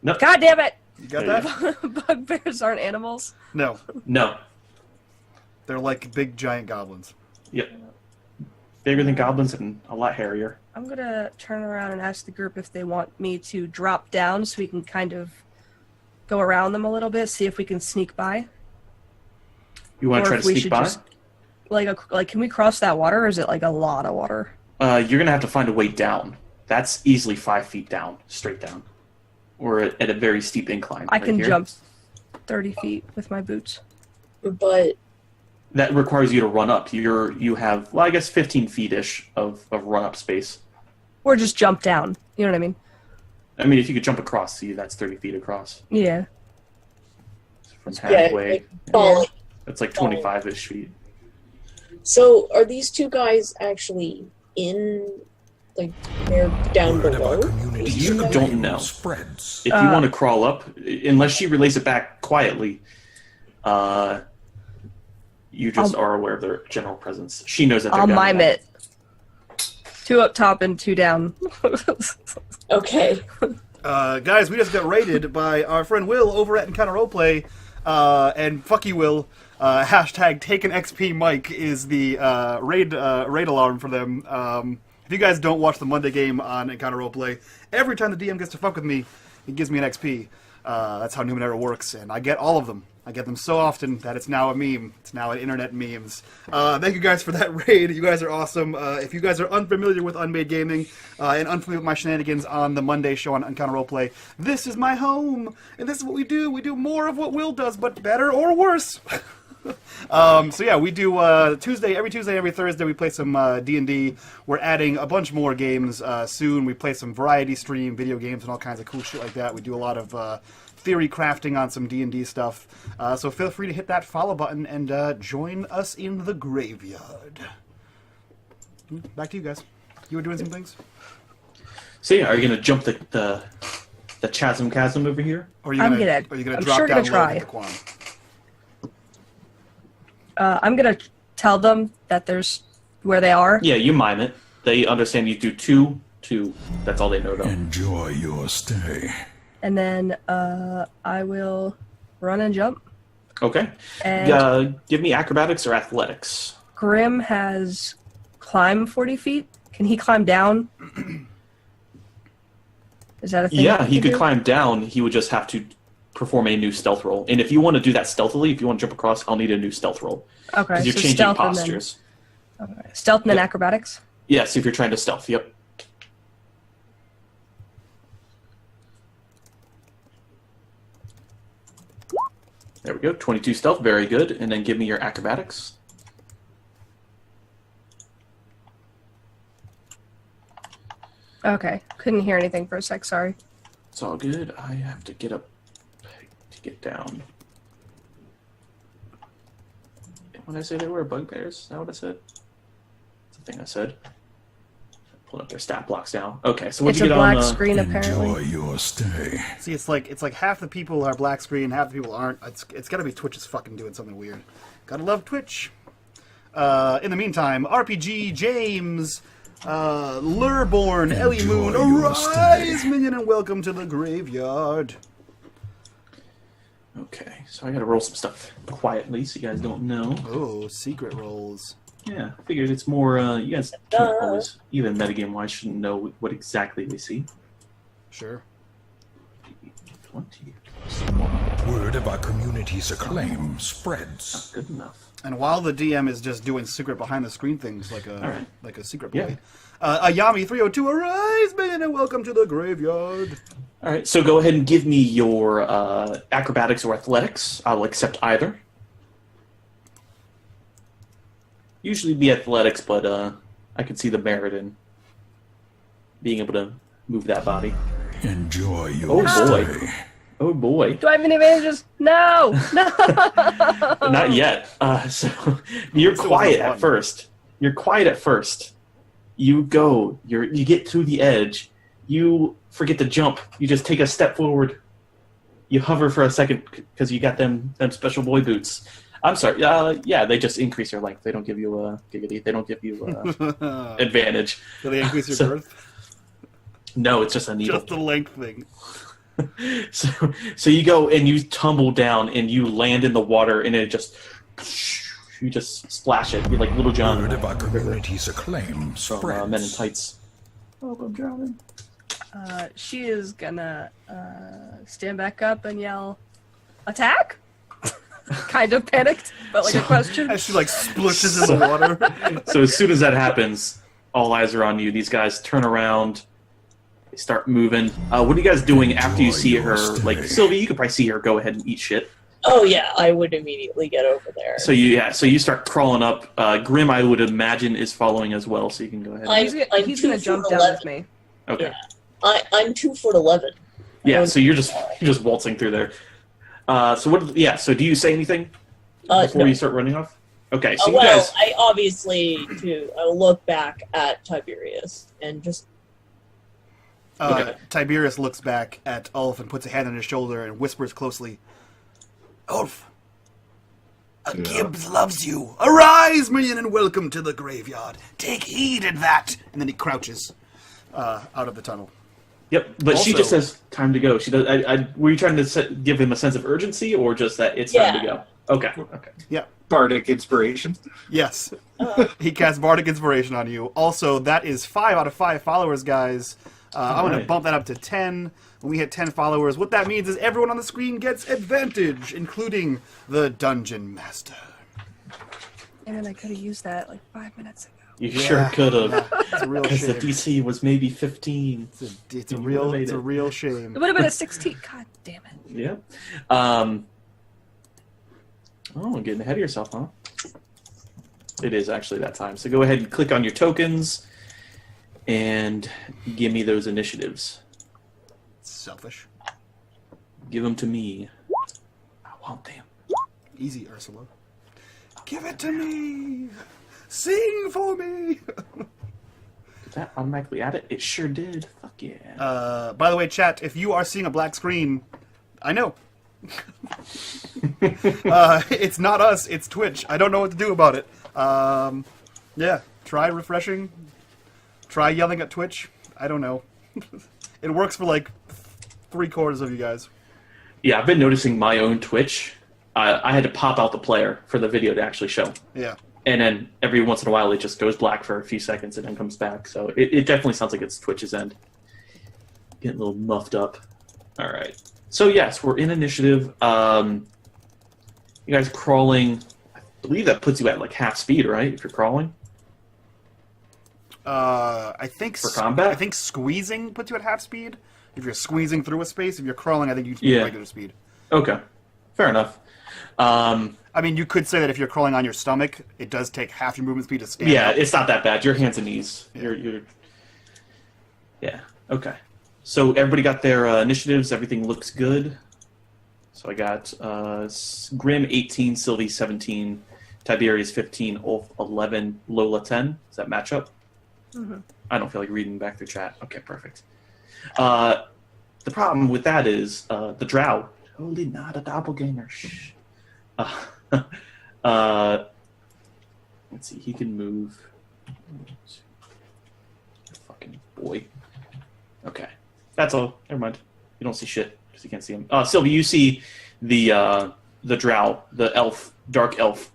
[SPEAKER 2] No.
[SPEAKER 5] God damn it!
[SPEAKER 1] You got that?
[SPEAKER 5] Bugbears aren't animals.
[SPEAKER 1] No,
[SPEAKER 2] No.
[SPEAKER 1] they're like big giant goblins.
[SPEAKER 2] Yep. Bigger than goblins and a lot hairier.
[SPEAKER 5] I'm gonna turn around and ask the group if they want me to drop down so we can kind of go around them a little bit, see if we can sneak by.
[SPEAKER 2] You want
[SPEAKER 5] Or
[SPEAKER 2] to try to
[SPEAKER 5] if we
[SPEAKER 2] sneak
[SPEAKER 5] should
[SPEAKER 2] by?
[SPEAKER 5] just- Like, can we cross that water, or is it like a lot of water?
[SPEAKER 2] You're going to have to find a way down. That's easily 5 feet down, straight down. Or at a very steep incline.
[SPEAKER 5] I
[SPEAKER 2] right
[SPEAKER 5] can
[SPEAKER 2] here.
[SPEAKER 5] jump 30 feet with my boots.
[SPEAKER 4] But
[SPEAKER 2] That requires you to run up. You have, well, I guess 15 feet-ish of run-up space.
[SPEAKER 5] Or just jump down. You know what I mean?
[SPEAKER 2] I mean, if you could jump across, see, that's 30 feet across.
[SPEAKER 5] Yeah.
[SPEAKER 2] From
[SPEAKER 4] yeah,
[SPEAKER 2] halfway.
[SPEAKER 4] like falling.
[SPEAKER 2] That's like 25-ish feet.
[SPEAKER 4] So are these two guys actually in, like, they're down
[SPEAKER 6] Word of
[SPEAKER 4] below?
[SPEAKER 6] our community
[SPEAKER 2] You don't know.
[SPEAKER 6] spreads.
[SPEAKER 2] If you want to crawl up, unless she relays it back quietly, you just are aware of their general presence. She knows that they're
[SPEAKER 5] I'll
[SPEAKER 2] down
[SPEAKER 5] mime
[SPEAKER 2] there.
[SPEAKER 5] it. 2 up top and 2 down.
[SPEAKER 4] Okay.
[SPEAKER 1] Guys, we just got raided by our friend Will over at Encounter Roleplay, and fuck you, Will. Hashtag Taken XP Mike is the raid alarm for them. If you guys don't watch the Monday game on Encounter Roleplay, every time the DM gets to fuck with me, he gives me an XP. That's how Numenera works, and I get all of them. I get them so often that it's now a meme. It's now an internet memes. Thank you guys for that raid. You guys are awesome. If you guys are unfamiliar with unMadeGaming and unfamiliar with my shenanigans on the Monday show on Encounter Roleplay, this is my home, and this is what we do. We do more of what Will does, but better or worse. So yeah, we do every Tuesday, every Thursday we play some D&D. We're adding a bunch more games soon. We play some variety stream video games and all kinds of cool shit like that. We do a lot of theory crafting on some D&D stuff. So feel free to hit that follow button and join us in the graveyard. Back to you guys. You were doing some things?
[SPEAKER 2] So yeah, are you going to jump the chasm over here?
[SPEAKER 1] Or are you
[SPEAKER 5] I'm
[SPEAKER 1] gonna,
[SPEAKER 5] gonna-
[SPEAKER 1] are you gonna
[SPEAKER 5] I'm
[SPEAKER 1] drop
[SPEAKER 5] sure
[SPEAKER 1] down
[SPEAKER 5] gonna
[SPEAKER 1] low and
[SPEAKER 5] try.
[SPEAKER 1] hit the Quan?
[SPEAKER 5] I'm gonna tell them that there's where they are.
[SPEAKER 2] Yeah, you mime it. They understand you do two. That's all they know though.
[SPEAKER 6] Enjoy your stay.
[SPEAKER 5] And then I will run and jump.
[SPEAKER 2] Okay.
[SPEAKER 5] And
[SPEAKER 2] Give me acrobatics or athletics.
[SPEAKER 5] Grim has climb 40 feet. Can he climb down? Is that a thing?
[SPEAKER 2] Yeah, he
[SPEAKER 5] can
[SPEAKER 2] could
[SPEAKER 5] do?
[SPEAKER 2] climb down. He would just have to perform a new stealth roll. And if you want to do that stealthily, if you want to jump across, I'll need a new stealth roll.
[SPEAKER 5] Okay,
[SPEAKER 2] Because you're
[SPEAKER 5] so
[SPEAKER 2] changing
[SPEAKER 5] stealth and then-
[SPEAKER 2] postures.
[SPEAKER 5] okay. Stealth and then
[SPEAKER 2] Yep.
[SPEAKER 5] acrobatics?
[SPEAKER 2] Yes, if you're trying to stealth, yep. There we go, 22 stealth, very good. And then give me your acrobatics.
[SPEAKER 5] Okay. Couldn't hear anything for a sec, sorry.
[SPEAKER 2] It's all good. I have to get up to get down. When I say they were bugbears, is that what I said? That's the thing I said. Pulling up their stat blocks now. Okay, so what'd
[SPEAKER 5] It's
[SPEAKER 2] you
[SPEAKER 5] a
[SPEAKER 2] get
[SPEAKER 5] black
[SPEAKER 2] on?
[SPEAKER 5] screen,
[SPEAKER 6] Enjoy
[SPEAKER 5] apparently.
[SPEAKER 6] your stay.
[SPEAKER 1] See, it's like half the people are black screen, half the people aren't. It's got to be Twitch is fucking doing something weird. Gotta love Twitch. In the meantime, RPG James, Lurborn, Ellie Moon,
[SPEAKER 6] Enjoy your
[SPEAKER 1] arise,
[SPEAKER 6] stay.
[SPEAKER 1] minion, and welcome to the graveyard.
[SPEAKER 2] Okay, so I gotta roll some stuff quietly so you guys don't know.
[SPEAKER 1] Oh, secret rolls.
[SPEAKER 2] Yeah, I figured it's more, you guys can't always, even metagame-wise, shouldn't know what exactly we see.
[SPEAKER 1] Sure.
[SPEAKER 2] 20.
[SPEAKER 6] Word of our community's acclaim
[SPEAKER 2] Not
[SPEAKER 6] spreads.
[SPEAKER 2] good enough.
[SPEAKER 1] And while the DM is just doing secret behind the screen things like
[SPEAKER 2] Alright.
[SPEAKER 1] a secret
[SPEAKER 2] Yeah.
[SPEAKER 1] boy, Ayami 302, arise, minion, and welcome to the graveyard.
[SPEAKER 2] Alright, so go ahead and give me your acrobatics or athletics. I'll accept either. Usually be athletics, but I can see the merit in being able to move that body.
[SPEAKER 6] Enjoy your
[SPEAKER 2] Oh, boy.
[SPEAKER 6] stay.
[SPEAKER 2] Oh boy.
[SPEAKER 5] Do I have any advantages? No! No!
[SPEAKER 2] Not yet. So you're
[SPEAKER 1] Still
[SPEAKER 2] quiet
[SPEAKER 1] no fun.
[SPEAKER 2] at first. You're quiet at first. You go. You get to the edge. You forget to jump. You just take a step forward. You hover for a second because you got them special boy boots. I'm sorry. Yeah, they just increase your length. They don't give you a giggity. They don't give you advantage.
[SPEAKER 1] Do they increase your
[SPEAKER 2] So-
[SPEAKER 1] girth?
[SPEAKER 2] No, it's just a needle.
[SPEAKER 1] Just the length thing.
[SPEAKER 2] So you go and you tumble down and you land in the water and it just you just splash it. You're like Little John
[SPEAKER 6] Word of our community's acclaim
[SPEAKER 2] from Men in
[SPEAKER 6] spreads.
[SPEAKER 2] Tights. Oh, I'm drowning.
[SPEAKER 5] She is gonna stand back up and yell, "Attack!" Kind of panicked, but like a question.
[SPEAKER 1] As she like splishes in the water.
[SPEAKER 2] So as soon as that happens, all eyes are on you. These guys turn around. They start moving. What are you guys doing after you
[SPEAKER 6] Enjoy
[SPEAKER 2] see
[SPEAKER 6] your
[SPEAKER 2] her?
[SPEAKER 6] stay.
[SPEAKER 2] Like Sylvie, you could probably see her go ahead and eat shit.
[SPEAKER 4] Oh yeah, I would immediately get over there.
[SPEAKER 2] So you start crawling up. Grim, I would imagine, is following as well. So you can go ahead.
[SPEAKER 4] I-
[SPEAKER 5] He's gonna
[SPEAKER 4] 2
[SPEAKER 5] jump
[SPEAKER 4] foot
[SPEAKER 5] down
[SPEAKER 4] 11.
[SPEAKER 5] with me.
[SPEAKER 2] Okay.
[SPEAKER 4] Yeah. I'm 2'11".
[SPEAKER 2] Yeah. So you're just waltzing through there. So what? Yeah. So do you say anything before
[SPEAKER 4] No.
[SPEAKER 2] you start running off? Okay. So you
[SPEAKER 4] Well,
[SPEAKER 2] guys.
[SPEAKER 4] I obviously I'll look back at Tiberius and just
[SPEAKER 2] Okay.
[SPEAKER 1] Tiberius looks back at Ulf and puts a hand on his shoulder and whispers closely, Ulf, a Gibbs loves you. Arise, minion, and welcome to the graveyard. Take heed in that. And then he crouches out of the tunnel.
[SPEAKER 2] Yep. But she
[SPEAKER 1] Also-
[SPEAKER 2] just says time to go. She does. Were you trying to give him a sense of urgency, or just that it's time to go? Okay. Okay.
[SPEAKER 1] Yeah.
[SPEAKER 3] Bardic inspiration.
[SPEAKER 1] Yes. He casts Bardic Inspiration on you. Also, that is 5 out of 5 followers, guys. I'm going to
[SPEAKER 2] Alright.
[SPEAKER 1] bump that up to 10 when we hit 10 followers. What that means is everyone on the screen gets advantage, including the Dungeon Master.
[SPEAKER 5] And then I could have used that like 5 minutes ago.
[SPEAKER 2] You sure could have.
[SPEAKER 1] Yeah, it's a real
[SPEAKER 2] Because the
[SPEAKER 1] shame.
[SPEAKER 2] DC was maybe 15.
[SPEAKER 1] It's a
[SPEAKER 2] You
[SPEAKER 1] real,
[SPEAKER 2] made
[SPEAKER 1] it's a
[SPEAKER 2] it.
[SPEAKER 1] real shame.
[SPEAKER 5] It would have been a 16. God damn it.
[SPEAKER 2] Yeah. Oh, getting ahead of yourself, huh? It is actually that time. So go ahead and click on your tokens and give me those initiatives.
[SPEAKER 1] Selfish.
[SPEAKER 2] Give them to me. I want them.
[SPEAKER 1] Easy, Ursula. Give it to me. Sing for me.
[SPEAKER 2] Did that automatically add it? It sure did. Fuck yeah.
[SPEAKER 1] By the way, chat, if you are seeing a black screen, I know. It's not us, it's Twitch. I don't know what to do about it. Yeah, try refreshing. Try yelling at Twitch. I don't know. It works for like 3/4 of you guys.
[SPEAKER 2] Yeah, I've been noticing my own Twitch. I had to pop out the player for the video to actually show.
[SPEAKER 1] Yeah.
[SPEAKER 2] And then every once in a while it just goes black for a few seconds and then comes back. So it definitely sounds like it's Twitch's end. Getting a little muffed up. All right. So yes, we're in initiative. You guys crawling. I believe that puts you at like half speed, right? If you're crawling.
[SPEAKER 1] I think
[SPEAKER 2] For combat?
[SPEAKER 1] I think squeezing puts you at half speed. If you're squeezing through a space, if you're crawling, I think you
[SPEAKER 2] Yeah.
[SPEAKER 1] regular speed.
[SPEAKER 2] Okay. Fair enough.
[SPEAKER 1] I mean, you could say that if you're crawling on your stomach, it does take half your movement speed to stand
[SPEAKER 2] Yeah,
[SPEAKER 1] up.
[SPEAKER 2] it's not that bad. Your hands and knees. You're Yeah. Okay. So everybody got their initiatives. Everything looks good. So I got Grim 18, Sylvie 17, Tiberius 15, Ulf 11, Lola 10. Does that match up?
[SPEAKER 5] Mm-hmm.
[SPEAKER 2] I don't feel like reading back through chat. Okay, perfect. The problem with that is the Drow. Totally not a doppelganger. Shh. Let's see. He can move. Fucking boy. Okay. That's all. Never mind. You don't see shit because you can't see him. Sylvie, you see the Drow, the elf, dark elf,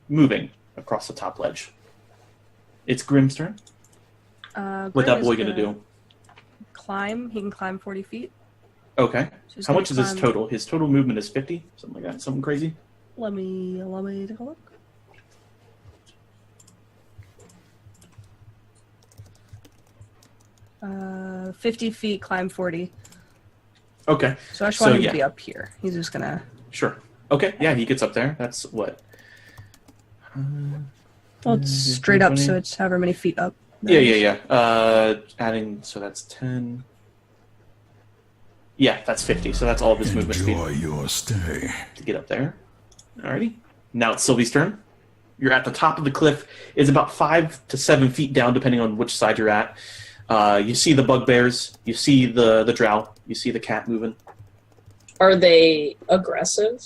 [SPEAKER 2] moving across the top ledge. It's Grim's turn. What's that boy gonna do?
[SPEAKER 5] Climb. He can climb 40 feet.
[SPEAKER 2] Okay.
[SPEAKER 5] So he's
[SPEAKER 2] How
[SPEAKER 5] gonna
[SPEAKER 2] much is his
[SPEAKER 5] climb-
[SPEAKER 2] total? His total movement is 50? Something like that. Something crazy?
[SPEAKER 5] Let me take a look. Uh, 50 feet, climb 40.
[SPEAKER 2] Okay.
[SPEAKER 5] So I just
[SPEAKER 2] So,
[SPEAKER 5] want him
[SPEAKER 2] yeah.
[SPEAKER 5] to be up here. He's just gonna.
[SPEAKER 2] Sure. Okay. Yeah, he gets up there. That's what?
[SPEAKER 5] Well, it's straight up, so it's however many feet up.
[SPEAKER 2] Yeah. Adding, so that's 10. Yeah, that's 50. So that's all of his movement speed
[SPEAKER 6] Enjoy your stay.
[SPEAKER 2] to get up there. Alrighty. Now it's Sylvie's turn. You're at the top of the cliff. It's about 5 to 7 feet down, depending on which side you're at. You see the bugbears. You see the drow. You see the cat moving.
[SPEAKER 4] Are they aggressive,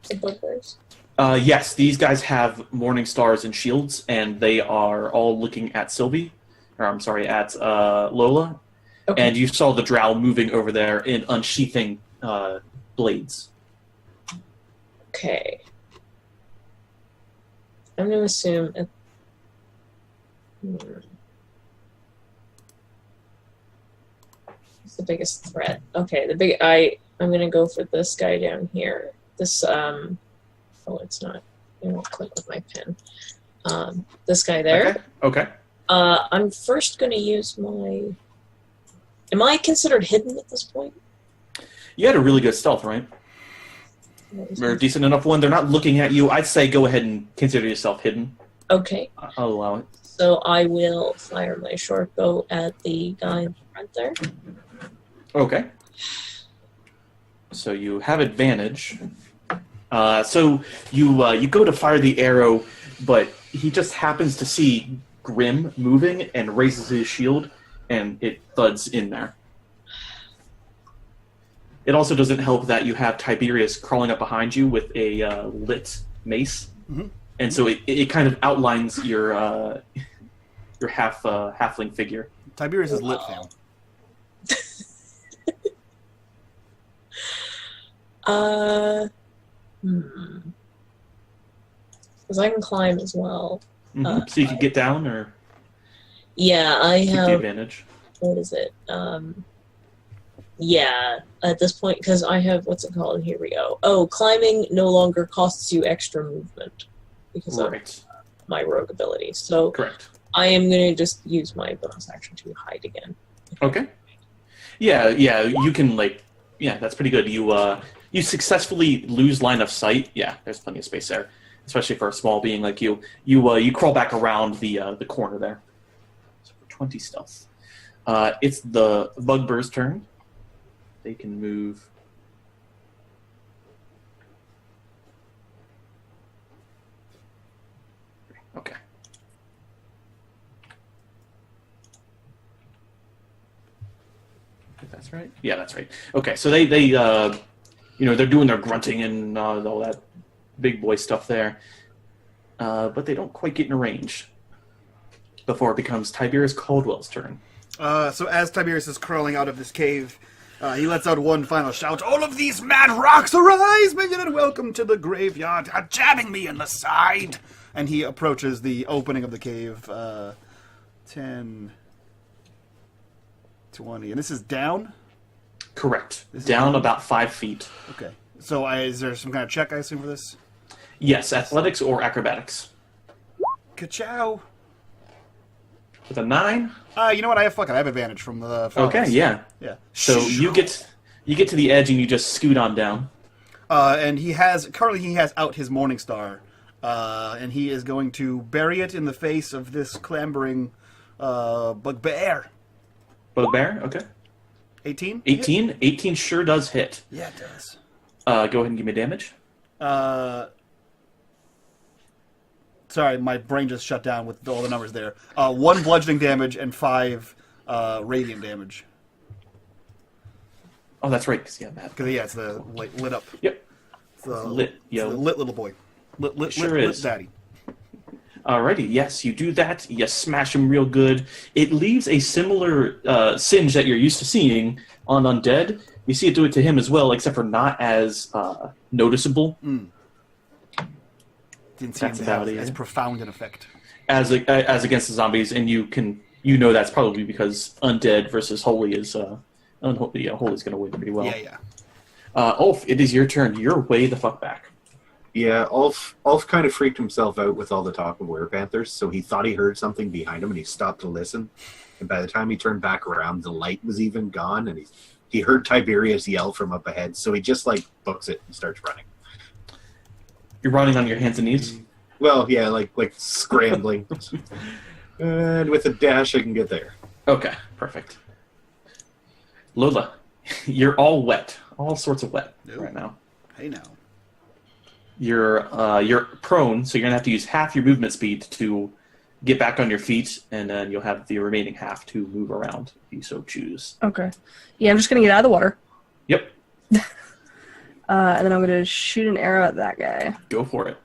[SPEAKER 4] the bugbears?
[SPEAKER 2] Yes, these guys have morning stars and shields, and they are all looking at Sylvie. Or I'm sorry, at Lola.
[SPEAKER 4] Okay.
[SPEAKER 2] And you saw the drow moving over there and unsheathing blades.
[SPEAKER 4] Okay. I'm going to assume... What's the biggest threat? Okay, I'm going to go for this guy down here. This, oh, it's not. I won't click with my pen. This guy there.
[SPEAKER 2] Okay.
[SPEAKER 4] I'm first going to use my... Am I considered hidden at this point?
[SPEAKER 2] You had a really good stealth, right? Or a decent enough one. They're not looking at you. I'd say go ahead and consider yourself hidden.
[SPEAKER 4] Okay.
[SPEAKER 2] I'll allow it.
[SPEAKER 4] So I will fire my short bow at the guy in front there.
[SPEAKER 2] Okay. So you have advantage. So you go to fire the arrow, but he just happens to see Grim moving and raises his shield, and it thuds in there. It also doesn't help that you have Tiberius crawling up behind you with a lit mace, and so it kind of outlines your halfling figure.
[SPEAKER 1] Tiberius is lit fam.
[SPEAKER 4] Because I can climb as well.
[SPEAKER 2] So you can get down or
[SPEAKER 4] Yeah, I
[SPEAKER 2] keep the
[SPEAKER 4] have.
[SPEAKER 2] advantage.
[SPEAKER 4] What is it? Yeah, at this point, because I have, what's it called? Here we go. Oh, climbing no longer costs you extra movement because of
[SPEAKER 2] Right.
[SPEAKER 4] my rogue ability. So
[SPEAKER 2] Correct.
[SPEAKER 4] I am going to just use my bonus action to hide again.
[SPEAKER 2] Okay. Yeah, you can that's pretty good. You successfully lose line of sight. Yeah, there's plenty of space there, especially for a small being like you. You crawl back around the corner there. So for 20 stealth, it's the bugbear's turn. They can move. Okay. If that's right. Yeah, that's right. Okay, so they they're doing their grunting and all that big boy stuff there, but they don't quite get in range before it becomes Tiberius Caldwell's turn.
[SPEAKER 1] So as Tiberius is crawling out of this cave, he lets out one final shout. All of these mad rocks arise, minion, and welcome to the graveyard, jabbing me in the side. And he approaches the opening of the cave, 10, 20. And this is down?
[SPEAKER 2] Correct.
[SPEAKER 1] This is
[SPEAKER 2] Down about 5 feet.
[SPEAKER 1] Okay. So is there some kind of check, I assume, for this?
[SPEAKER 2] Yes, athletics or acrobatics.
[SPEAKER 1] Ka-chow.
[SPEAKER 2] With a 9?
[SPEAKER 1] You know what? I have advantage from the
[SPEAKER 2] Okay,
[SPEAKER 1] fellas.
[SPEAKER 2] yeah.
[SPEAKER 1] Yeah.
[SPEAKER 2] So you get to the edge and you just scoot on down.
[SPEAKER 1] And he has out his morning star, and he is going to bury it in the face of this clambering bugbear.
[SPEAKER 2] Bugbear, okay.
[SPEAKER 1] 18?
[SPEAKER 2] 18? 18 sure does hit.
[SPEAKER 1] Yeah, it does.
[SPEAKER 2] Go ahead and give me damage.
[SPEAKER 1] Sorry, my brain just shut down with all the numbers there. 1 bludgeoning damage and 5 radiant damage.
[SPEAKER 2] Oh, that's right, because that.
[SPEAKER 1] Because, yeah, it's the lit up.
[SPEAKER 2] Yep.
[SPEAKER 1] It's the
[SPEAKER 2] Lit, yo.
[SPEAKER 1] it's the lit little boy. Lit
[SPEAKER 2] Sure
[SPEAKER 1] lit
[SPEAKER 2] is.
[SPEAKER 1] daddy.
[SPEAKER 2] Alrighty, yes, you do that. You smash him real good. It leaves a similar singe that you're used to seeing on Undead. You see it do it to him as well, except for not as noticeable.
[SPEAKER 1] Didn't seem
[SPEAKER 2] That's
[SPEAKER 1] to have
[SPEAKER 2] about it.
[SPEAKER 1] as profound an effect.
[SPEAKER 2] As against the zombies, and you know that's probably because Undead versus Holy is Holy's going to win pretty well.
[SPEAKER 1] Yeah.
[SPEAKER 2] Ulf, it is your turn. You're way the fuck back.
[SPEAKER 3] Yeah, Ulf kind of freaked himself out with all the talk of werepanthers, so he thought he heard something behind him, and he stopped to listen. And by the time he turned back around, the light was even gone, and he heard Tiberius yell from up ahead, so he just, books it and starts running.
[SPEAKER 2] You're running on your hands and knees?
[SPEAKER 3] Well, yeah, like scrambling. And with a dash, I can get there.
[SPEAKER 2] Okay, perfect. Lola, you're all wet. All sorts of wet right now.
[SPEAKER 1] Hey, now.
[SPEAKER 2] You're prone, so you're going to have to use half your movement speed to get back on your feet, and then you'll have the remaining half to move around if you so choose.
[SPEAKER 5] Okay. Yeah, I'm just going to get out of the water.
[SPEAKER 2] Yep.
[SPEAKER 5] And then I'm going to shoot an arrow at that guy.
[SPEAKER 2] Go for it.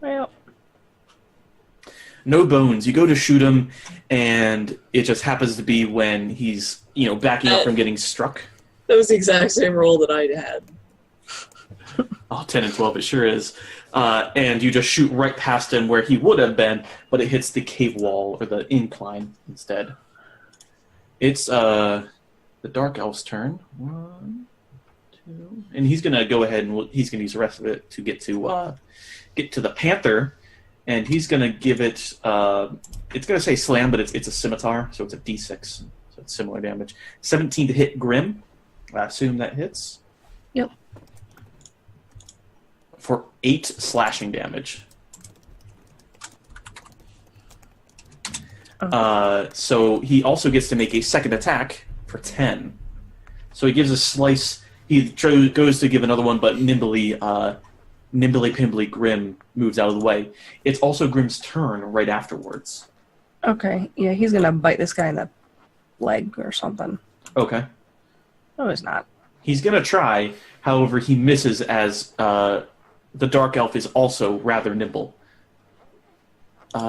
[SPEAKER 5] Well,
[SPEAKER 2] No bones. You go to shoot him, and it just happens to be when he's, backing up from getting struck.
[SPEAKER 4] That was the exact same roll that I had.
[SPEAKER 2] Oh, 10 and 12, it sure is. And you just shoot right past him where he would have been, but it hits the cave wall, or the incline, instead. It's the Dark Elf's turn. 1, 2... And he's going to go ahead and he's going to use the rest of it to get to the Panther, and he's going to give it... it's going to say slam, but it's a scimitar, so it's a d6. So it's similar damage. 17 to hit Grim. I assume that hits.
[SPEAKER 5] Yep.
[SPEAKER 2] For 8 slashing damage. So he also gets to make a second attack for 10. So he gives a slice. He goes to give another one, but nimbly pimbly Grim moves out of the way. It's also Grim's turn right afterwards.
[SPEAKER 5] okay. Yeah, he's going to bite this guy in the leg or something.
[SPEAKER 2] Okay.
[SPEAKER 5] No, he's not.
[SPEAKER 2] He's going to try, however, he misses as the Dark Elf is also rather nimble.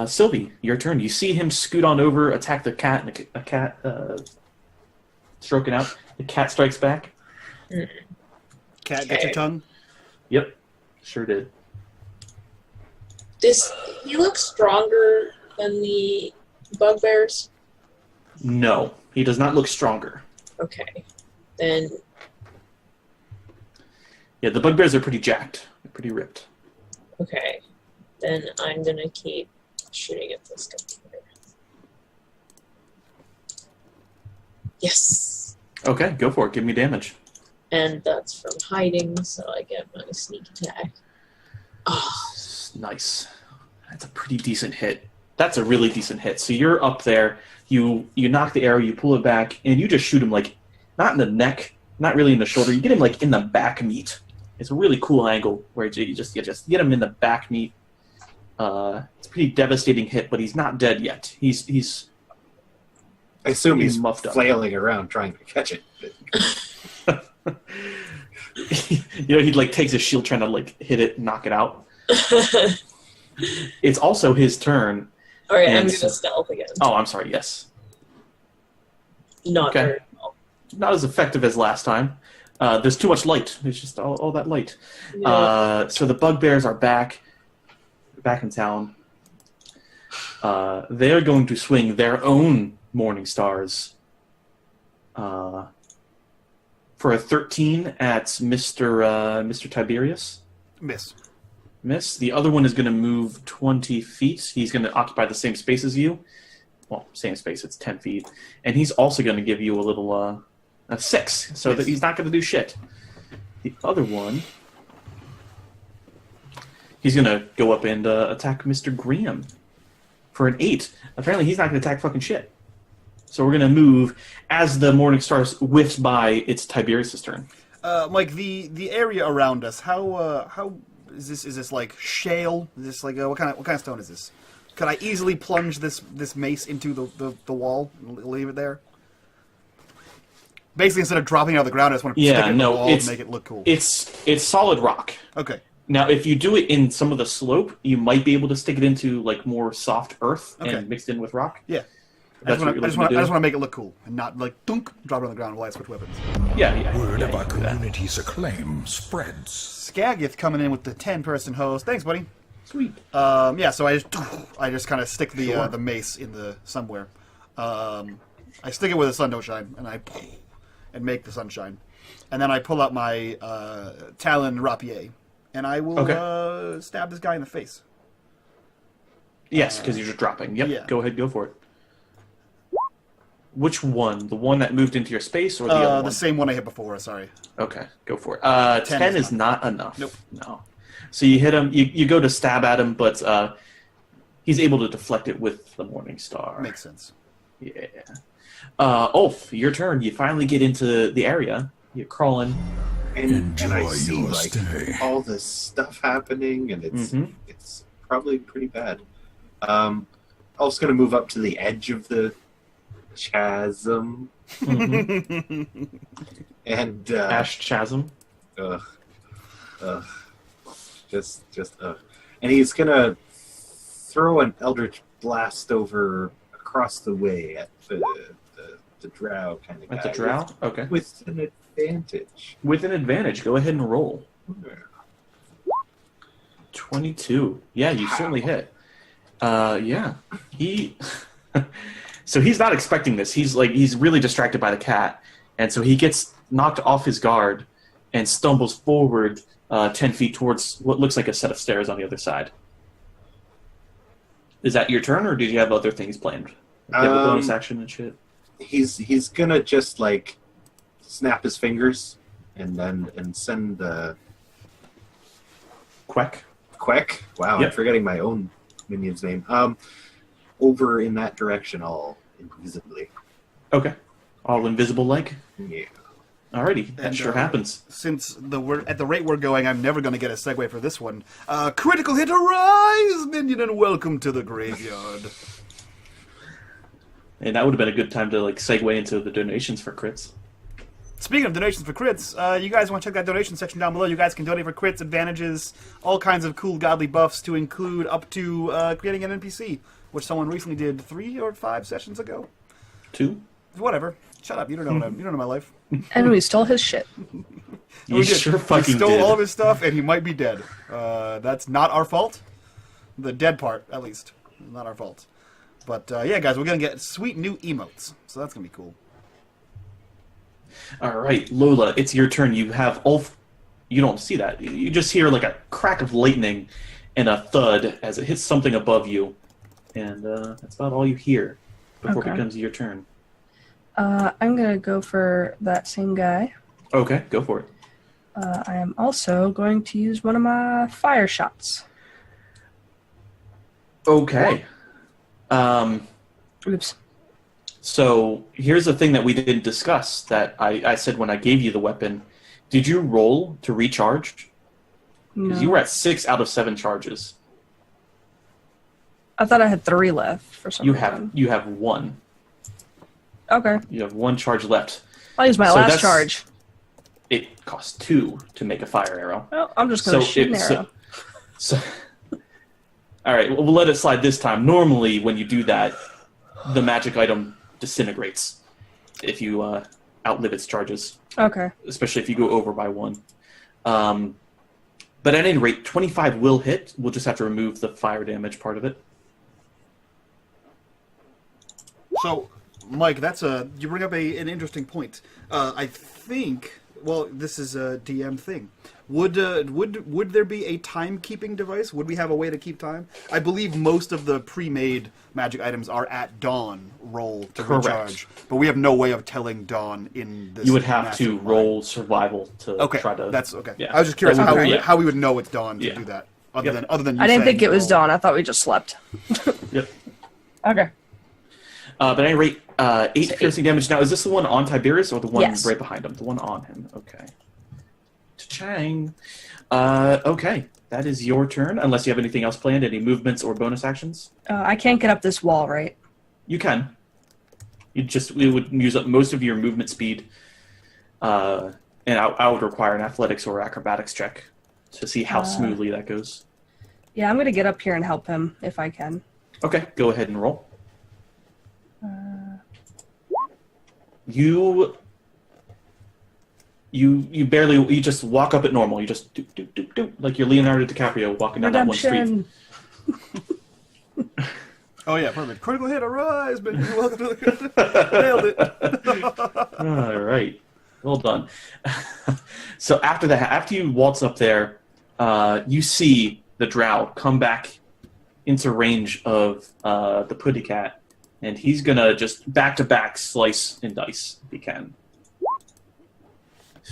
[SPEAKER 2] Sylvie, your turn. You see him scoot on over, attack the cat, and a cat stroking out. The cat strikes back.
[SPEAKER 1] Cat, get your tongue.
[SPEAKER 2] Yep, sure did.
[SPEAKER 4] Does he look stronger than the bugbears?
[SPEAKER 2] No, he does not look stronger.
[SPEAKER 4] Okay. Then,
[SPEAKER 2] Yeah, the bugbears are pretty jacked. They're pretty ripped.
[SPEAKER 4] okay. Then I'm going to keep shooting at this guy. Yes!
[SPEAKER 2] Okay, go for it. Give me damage.
[SPEAKER 4] And that's from hiding, so I get my sneak attack. Oh,
[SPEAKER 2] Nice. That's a pretty decent hit. That's a really decent hit. So you're up there. You knock the arrow. You pull it back, and you just shoot him not in the neck, not really in the shoulder. You get him in the back meat. It's a really cool angle where you just get him in the back meat. It's a pretty devastating hit, but he's not dead yet. He's
[SPEAKER 3] I assume he's
[SPEAKER 2] muffed up.
[SPEAKER 3] flailing around trying to catch it.
[SPEAKER 2] he takes his shield trying to hit it and knock it out. It's also his turn.
[SPEAKER 4] all right, I'm
[SPEAKER 2] And
[SPEAKER 4] going to stealth again.
[SPEAKER 2] Oh, I'm sorry. Yes,
[SPEAKER 4] Not
[SPEAKER 2] okay.
[SPEAKER 4] very well.
[SPEAKER 2] not as effective as last time. There's too much light. There's just all that light.
[SPEAKER 4] No.
[SPEAKER 2] So the bugbears are back in town. They are going to swing their own Morning Stars for a 13 at Mr. Tiberius. Miss. The other one is going to move 20 feet. He's going to occupy the same space as you. Well, same space. It's 10 feet. And he's also going to give you a little a 6, so that he's not going to do shit. The other one He's gonna go up and attack Mr. Graham for an 8. Apparently, he's not gonna attack fucking shit. So we're gonna move as the Morning Star whiffs by. It's Tiberius' turn.
[SPEAKER 1] Mike, the area around us, how is this? Is this like shale? Is this like what kind of stone is this? Could I easily plunge this mace into the wall and leave it there? Basically, instead of dropping it out of the ground, I just want to stick it in the wall and make it look cool.
[SPEAKER 2] It's solid rock.
[SPEAKER 1] Okay.
[SPEAKER 2] Now, if you do it in some of the slope, you might be able to stick it into like more soft earth and mixed in with rock.
[SPEAKER 1] Yeah. I
[SPEAKER 2] That's
[SPEAKER 1] just want to make it look cool and not like dunk, drop it on the ground while I switch weapons.
[SPEAKER 2] Yeah.
[SPEAKER 6] Word of
[SPEAKER 2] you
[SPEAKER 6] our
[SPEAKER 2] can do that.
[SPEAKER 6] community's acclaim spreads.
[SPEAKER 1] Skagith coming in with the 10-person host. Thanks, buddy.
[SPEAKER 2] Sweet.
[SPEAKER 1] Yeah. So I just kind of stick the mace in the somewhere. I stick it where the sun don't shine, and make the sun shine, and then I pull out my Talon Rapier, and I will stab this guy in the face.
[SPEAKER 2] Yes, because you're just dropping. Yep.
[SPEAKER 1] Yeah.
[SPEAKER 2] Go ahead, go for it. Which one? The one that moved into your space, or the other one?
[SPEAKER 1] The same one I hit before. Sorry.
[SPEAKER 2] Okay, go for it. 10 is not enough.
[SPEAKER 1] Nope.
[SPEAKER 2] No. So you hit him. You go to stab at him, but he's able to deflect it with the Morning Star.
[SPEAKER 1] Makes sense.
[SPEAKER 2] Yeah. Ulf, your turn. You finally get into the area. You're crawling.
[SPEAKER 3] And I
[SPEAKER 6] Enjoy
[SPEAKER 3] see
[SPEAKER 6] your
[SPEAKER 3] like
[SPEAKER 6] stay.
[SPEAKER 3] all this stuff happening, and it's probably pretty bad. Ulf's gonna move up to the edge of the chasm, and
[SPEAKER 2] Ash Chasm.
[SPEAKER 3] and he's gonna throw an Eldritch Blast over across the way at the drow kind of guy.
[SPEAKER 2] At the drow? Okay.
[SPEAKER 3] With an advantage.
[SPEAKER 2] With an advantage. Go ahead and roll. 22. Yeah, you certainly hit. Yeah. He... So he's not expecting this. He's really distracted by the cat. And so he gets knocked off his guard and stumbles forward 10 feet towards what looks like a set of stairs on the other side. Is that your turn, or did you have other things planned? Do you have a bonus action and shit?
[SPEAKER 3] He's gonna just like snap his fingers and send the
[SPEAKER 2] Quack?
[SPEAKER 3] Quack. Wow,
[SPEAKER 2] Yep.
[SPEAKER 3] I'm forgetting my own minion's name. Over in that direction, all invisibly.
[SPEAKER 2] Okay. All invisible like?
[SPEAKER 3] Yeah.
[SPEAKER 2] Alrighty, that
[SPEAKER 1] And,
[SPEAKER 2] sure happens.
[SPEAKER 1] Since at the rate we're going, I'm never going to get a segue for this one. Critical hit arise, minion, and welcome to the graveyard.
[SPEAKER 2] And that would have been a good time to segue into the donations for crits.
[SPEAKER 1] Speaking of donations for crits, you guys want to check that donation section down below. You guys can donate for crits, advantages, all kinds of cool godly buffs to include up to creating an NPC, which someone recently did 3 or 5 sessions ago.
[SPEAKER 2] 2?
[SPEAKER 1] Whatever. Shut up. You don't know you don't know my life.
[SPEAKER 5] And we stole his shit.
[SPEAKER 2] You
[SPEAKER 1] We did.
[SPEAKER 2] sure
[SPEAKER 1] We
[SPEAKER 2] fucking
[SPEAKER 1] stole
[SPEAKER 2] did.
[SPEAKER 1] all of his stuff, and he might be dead. That's not our fault. The dead part, at least, not our fault. But yeah, guys, we're gonna get sweet new emotes, so that's gonna be cool.
[SPEAKER 2] Alright, Lola, it's your turn. You have Ulf. You don't see that. You just hear a crack of lightning and a thud as it hits something above you. And that's about all you hear before
[SPEAKER 5] Okay.
[SPEAKER 2] it becomes your turn.
[SPEAKER 5] I'm going to go for that same guy.
[SPEAKER 2] Okay, go for it.
[SPEAKER 5] I am also going to use one of my fire shots.
[SPEAKER 2] Okay.
[SPEAKER 5] Oops.
[SPEAKER 2] So here's the thing that we didn't discuss that I said when I gave you the weapon. Did you roll to recharge? Because
[SPEAKER 5] No.
[SPEAKER 2] you were at 6 out of 7 charges.
[SPEAKER 5] I thought I had 3 left for some
[SPEAKER 2] You
[SPEAKER 5] reason.
[SPEAKER 2] have 1.
[SPEAKER 5] Okay.
[SPEAKER 2] You have 1 charge left.
[SPEAKER 5] I'll use my
[SPEAKER 2] So
[SPEAKER 5] last
[SPEAKER 2] that's-
[SPEAKER 5] charge.
[SPEAKER 2] It costs 2 to make a fire arrow.
[SPEAKER 5] Well, I'm just going to shoot an arrow.
[SPEAKER 2] So, all right, we'll let it slide this time. Normally, when you do that, the magic item disintegrates if you outlive its charges,
[SPEAKER 5] Okay.
[SPEAKER 2] especially if you go over by 1. But at any rate, 25 will hit. We'll just have to remove the fire damage part of it.
[SPEAKER 1] So, Mike, you bring up an interesting point. I think. Well, this is a DM thing. Would there be a timekeeping device? Would we have a way to keep time? I believe most of the pre-made magic items are at dawn roll to
[SPEAKER 2] Correct.
[SPEAKER 1] recharge, but we have no way of telling dawn in this.
[SPEAKER 2] You would have
[SPEAKER 1] massive
[SPEAKER 2] to
[SPEAKER 1] mine.
[SPEAKER 2] roll survival to
[SPEAKER 1] Okay,
[SPEAKER 2] try to...
[SPEAKER 1] that's okay.
[SPEAKER 2] Yeah.
[SPEAKER 1] I was just curious
[SPEAKER 2] That would
[SPEAKER 1] how
[SPEAKER 2] be-
[SPEAKER 1] how we would know it's dawn to
[SPEAKER 2] Yeah.
[SPEAKER 1] do that. Other than you
[SPEAKER 5] I didn't
[SPEAKER 1] saying
[SPEAKER 5] think it was
[SPEAKER 1] roll.
[SPEAKER 5] dawn. I thought we just slept.
[SPEAKER 2] Yep.
[SPEAKER 5] Okay.
[SPEAKER 2] But at any rate, 8
[SPEAKER 5] So
[SPEAKER 2] piercing damage. Now, is this the one on Tiberius or the one
[SPEAKER 5] Yes.
[SPEAKER 2] right behind him? The one on him. Okay. Cha-chang. Okay. That is your turn, unless you have anything else planned, any movements or bonus actions.
[SPEAKER 5] I can't get up this wall, right?
[SPEAKER 2] You can. It would use up most of your movement speed, and I would require an athletics or acrobatics check to see how smoothly that goes.
[SPEAKER 5] Yeah, I'm gonna get up here and help him if I can.
[SPEAKER 2] Okay, go ahead and roll. You just walk up at normal. You just do like you're Leonardo DiCaprio walking down that one street.
[SPEAKER 5] Redemption.
[SPEAKER 1] Oh yeah, perfect. Critical hit, arise, baby. Welcome to the nailed it.
[SPEAKER 2] All right, well done. So after you waltz up there, you see the drow come back into range of the putty cat, and he's gonna just back-to-back slice and dice if he can.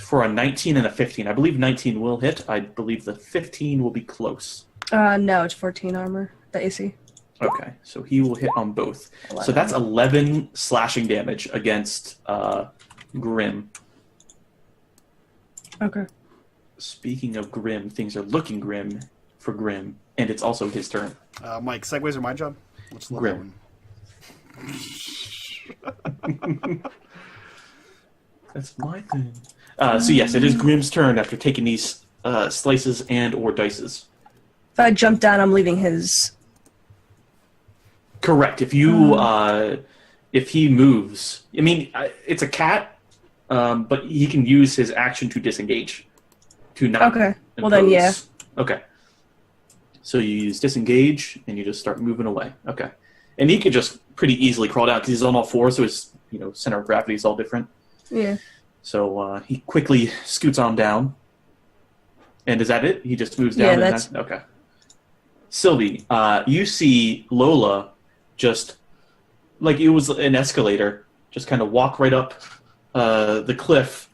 [SPEAKER 2] For a 19 and a 15. I believe 19 will hit. I believe the 15 will be close.
[SPEAKER 5] No, it's 14 armor. The AC.
[SPEAKER 2] Okay, so he will hit on both.
[SPEAKER 5] 11.
[SPEAKER 2] So that's 11 slashing damage against Grim.
[SPEAKER 5] Okay.
[SPEAKER 2] Speaking of Grim, things are looking grim for Grim, and it's also his turn.
[SPEAKER 1] Mike, segues are my job. Let's love
[SPEAKER 2] Grim. That's my thing. So yes, it is Grim's turn after taking these slices and or dices.
[SPEAKER 5] If I jump down, I'm leaving his.
[SPEAKER 2] Correct. If you if he moves, I mean, it's a cat, but he can use his action to disengage. To not.
[SPEAKER 5] Okay. Well then, yeah.
[SPEAKER 2] Okay. So you use disengage, and you just start moving away. Okay. And he could just pretty easily crawl down because he's on all fours, so his center of gravity is all different.
[SPEAKER 5] Yeah.
[SPEAKER 2] So he quickly scoots on down. And is that it? He just moves down?
[SPEAKER 5] Yeah,
[SPEAKER 2] and
[SPEAKER 5] that's...
[SPEAKER 2] Okay. Sylvie, you see Lola just, like it was an escalator, just kind of walk right up the cliff.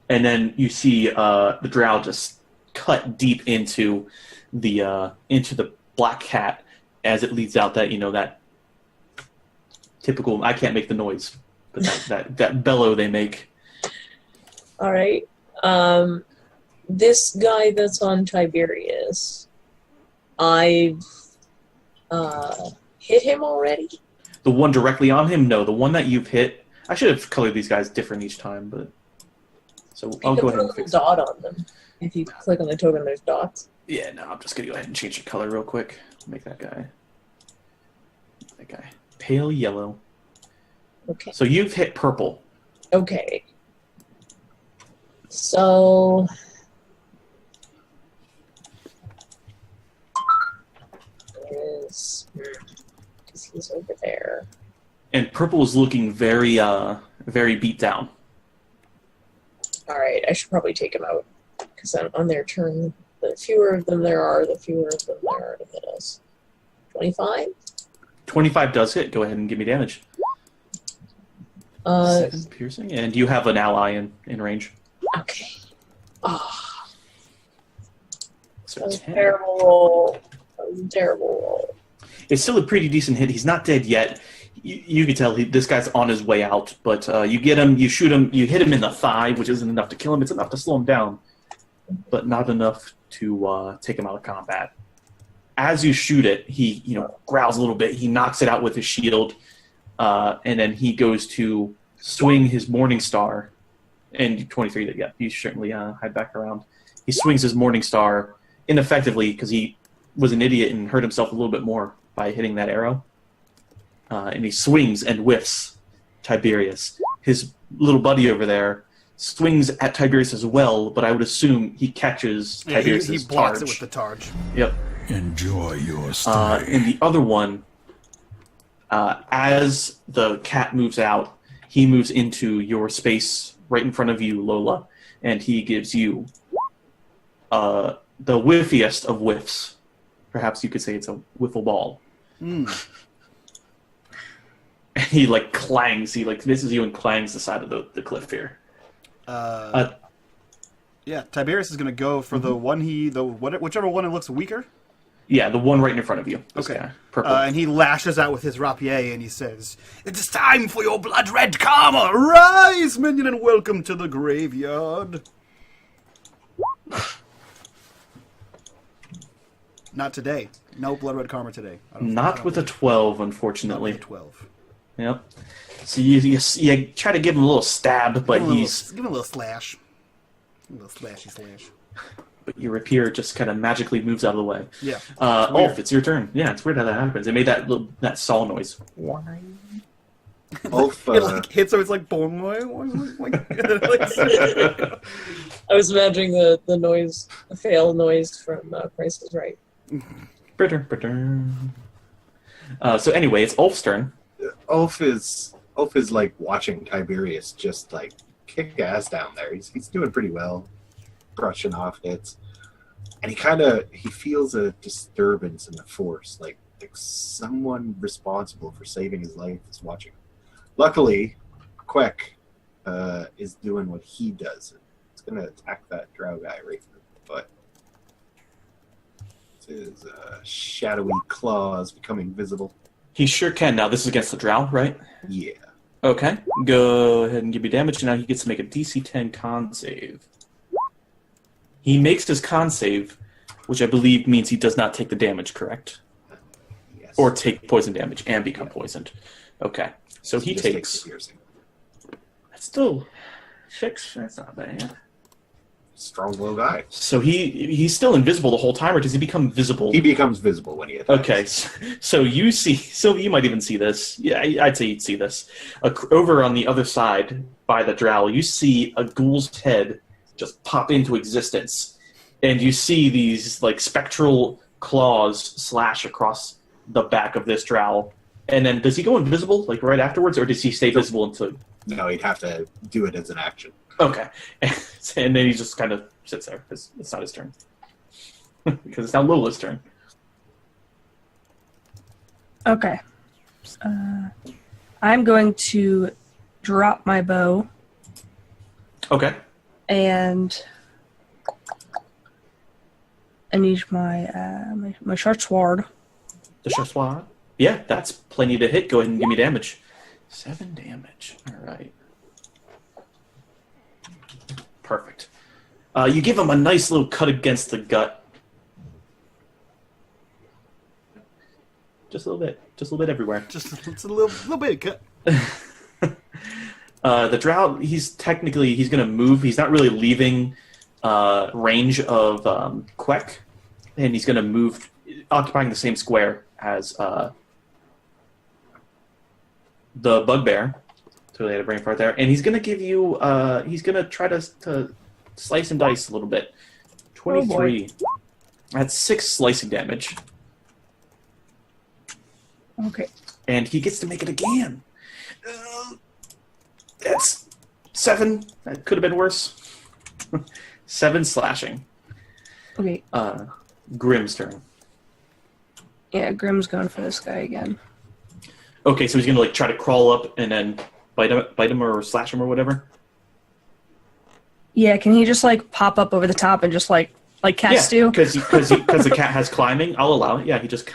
[SPEAKER 2] And then you see the drow just cut deep into the black cat as it leads out that typical, I can't make the noise, but that bellow they make.
[SPEAKER 4] All right. This guy that's on Tiberius, I've hit him already.
[SPEAKER 2] The one directly on him? No, the one that you've hit. I should have colored these guys different each time, but so I'll go ahead and fix it.
[SPEAKER 4] Dot on them. If you click on the token, there's dots.
[SPEAKER 2] Yeah, no, I'm just gonna go ahead and change the color real quick. Make that guy pale yellow.
[SPEAKER 4] Okay.
[SPEAKER 2] So you've hit purple.
[SPEAKER 4] Okay. So because he's over there.
[SPEAKER 2] And purple is looking very very beat down.
[SPEAKER 4] All right, I should probably take him out because on their turn, the fewer of them there are, the fewer of them there are to hit us. 25.
[SPEAKER 2] 25 does hit. Go ahead and give me damage. 7 piercing, and you have an ally in range.
[SPEAKER 4] Okay. Oh,
[SPEAKER 2] So
[SPEAKER 4] that was a
[SPEAKER 2] 10.
[SPEAKER 4] terrible roll. That was a terrible roll.
[SPEAKER 2] It's still a pretty decent hit. He's not dead yet. You can tell this guy's on his way out, but you get him, you shoot him, you hit him in the thigh, which isn't enough to kill him. It's enough to slow him down, but not enough to take him out of combat. As you shoot it, he growls a little bit. He knocks it out with his shield, and then he goes to swing his Morning Star. And 23, yeah, you certainly hide back around. He swings his Morning Star ineffectively because he was an idiot and hurt himself a little bit more by hitting that arrow. And he swings and whiffs Tiberius. His little buddy over there swings at Tiberius as well, but I would assume he catches Tiberius'
[SPEAKER 1] he blocks
[SPEAKER 2] targe.
[SPEAKER 1] it with the targe.
[SPEAKER 2] Yep.
[SPEAKER 6] Enjoy your stay.
[SPEAKER 2] And the other one, as the cat moves out, he moves into your space right in front of you, Lola, and he gives you the whiffiest of whiffs. Perhaps you could say it's a wiffle ball. He clangs. He misses you and clangs the side of the cliff here.
[SPEAKER 1] Yeah, Tiberius is going to go for the one whichever one it looks weaker.
[SPEAKER 2] Yeah, the one right in front of you. This
[SPEAKER 1] Okay.
[SPEAKER 2] guy. Purple.
[SPEAKER 1] And he lashes out with his rapier and he says, "It is time for your blood-red karma! Rise, minion, and welcome to the graveyard." Not today. No blood-red karma today.
[SPEAKER 2] Not with a 12, unfortunately.
[SPEAKER 1] Not with a 12.
[SPEAKER 2] Yep. So you try to give him a little stab, but
[SPEAKER 1] Give him a little slash. A little slashy slash.
[SPEAKER 2] But your rapier just kind of magically moves out of the way.
[SPEAKER 1] Yeah.
[SPEAKER 2] Ulf, it's your turn. Yeah, it's weird how that happens. It made that saw noise.
[SPEAKER 3] Ulf,
[SPEAKER 1] It like hits him. It's like boom.
[SPEAKER 4] I was imagining the noise, the fail noise from Price is Right.
[SPEAKER 2] So anyway, it's Ulf's turn.
[SPEAKER 3] Ulf is like watching Tiberius just like kick ass down there. He's doing pretty well, brushing off hits, and he feels a disturbance in the force, like someone responsible for saving his life is watching. Luckily, Quek is doing what he does. It's going to attack that drow guy right in the butt. His shadowy claws becoming visible.
[SPEAKER 2] He sure can. Now, this is against the drow, right?
[SPEAKER 3] Yeah.
[SPEAKER 2] Okay. Go ahead and give me damage. Now he gets to make a DC 10 con save. He makes his con save, which I believe means he does not take the damage, correct?
[SPEAKER 3] Yes.
[SPEAKER 2] Or take poison damage and become poisoned. Okay. So he
[SPEAKER 3] just
[SPEAKER 2] takes...
[SPEAKER 3] the piercing.
[SPEAKER 2] That's still 6. That's not bad.
[SPEAKER 3] Strong little guy.
[SPEAKER 2] So he's still invisible the whole time, or does he become visible?
[SPEAKER 3] He becomes visible when he attacks.
[SPEAKER 2] Okay, so you see, Sylvie, you might even see this. Yeah, I'd say you'd see this. Over on the other side, by the drow, you see a ghoul's head just pop into existence. And you see these, like, spectral claws slash across the back of this drow. And then, does he go invisible, like, right afterwards, or does he stay visible until...
[SPEAKER 3] No, he'd have to do it as an action.
[SPEAKER 2] Okay. And then he just kind of sits there, because it's not his turn. Because it's now Lola's turn.
[SPEAKER 5] Okay. I'm going to drop my bow
[SPEAKER 2] Okay.
[SPEAKER 5] and I need my short sword.
[SPEAKER 2] The Chassoir. Yeah, that's plenty to hit. Go ahead and give me damage. 7 damage. All right. Perfect. You give him a nice little cut against the gut. Just a little bit. Just a little bit everywhere.
[SPEAKER 1] Just a little bit cut.
[SPEAKER 2] The drow, he's going to move. He's not really leaving range of Quek. And he's going to move, occupying the same square as the bugbear. Totally had a brain fart there. And he's going to give you, he's going to try to slice and dice a little bit. 23. That's 6 slicing damage.
[SPEAKER 5] Okay.
[SPEAKER 2] And he gets to make it again. That's 7. That could have been worse. 7 slashing.
[SPEAKER 5] Okay.
[SPEAKER 2] Grimm's turn.
[SPEAKER 5] Yeah, Grimm's going for this guy again.
[SPEAKER 2] Okay, so he's going to try to crawl up and then bite him or slash him or whatever?
[SPEAKER 5] Yeah, can he just pop up over the top and just like cats do?
[SPEAKER 2] Because the cat has climbing. I'll allow it. Yeah, he just...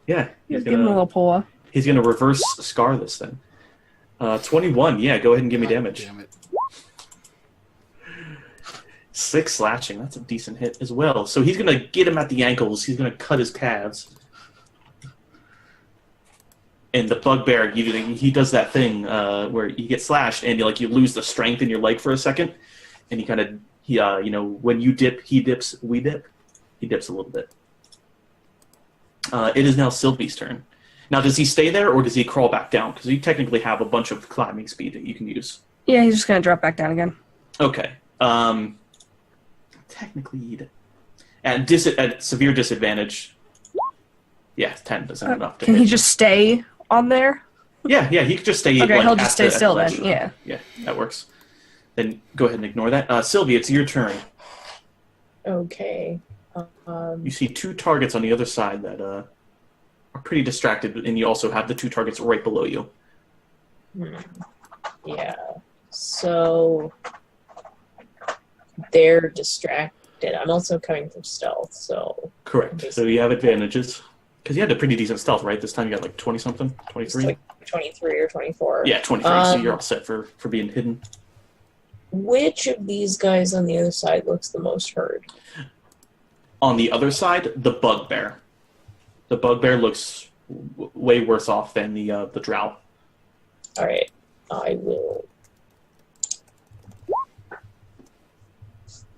[SPEAKER 2] yeah.
[SPEAKER 5] Give him a little pull.
[SPEAKER 2] He's going to reverse scar this thing. 21. Yeah, go ahead and give me damage.
[SPEAKER 1] Damn it.
[SPEAKER 2] 6 slashing. That's a decent hit as well. So he's going to get him at the ankles. He's going to cut his calves. And the bugbear, he does that thing where you get slashed and you lose the strength in your leg for a second. And when you dip, he dips, we dip. He dips a little bit. It is now Sylvie's turn. Now, does he stay there or does he crawl back down? Because you technically have a bunch of climbing speed that you can use.
[SPEAKER 5] Yeah, he's just going to drop back down again.
[SPEAKER 2] Okay. Technically, at severe disadvantage. Yeah, 10 doesn't enough to
[SPEAKER 5] Can
[SPEAKER 2] hit.
[SPEAKER 5] he just stay on there?
[SPEAKER 2] Yeah, he could just stay.
[SPEAKER 5] Okay, he'll just stay
[SPEAKER 2] at the
[SPEAKER 5] still
[SPEAKER 2] ledge.
[SPEAKER 5] then. Yeah.
[SPEAKER 2] Yeah, that works. Then go ahead and ignore that. Sylvie, it's your turn.
[SPEAKER 4] Okay.
[SPEAKER 2] You see 2 targets on the other side that are pretty distracted, and you also have the 2 targets right below you.
[SPEAKER 4] Yeah. So they're distracted. I'm also coming from stealth, so
[SPEAKER 2] Correct. So you have advantages. Because you had a pretty decent stealth, right? This time you got like 20-something? 23?
[SPEAKER 4] like 23 or 24.
[SPEAKER 2] Yeah, 23. So you're all set for being hidden.
[SPEAKER 4] Which of these guys on the other side looks the most hurt?
[SPEAKER 2] On the other side, the bugbear. The bugbear looks way worse off than the drought.
[SPEAKER 4] All right, I will.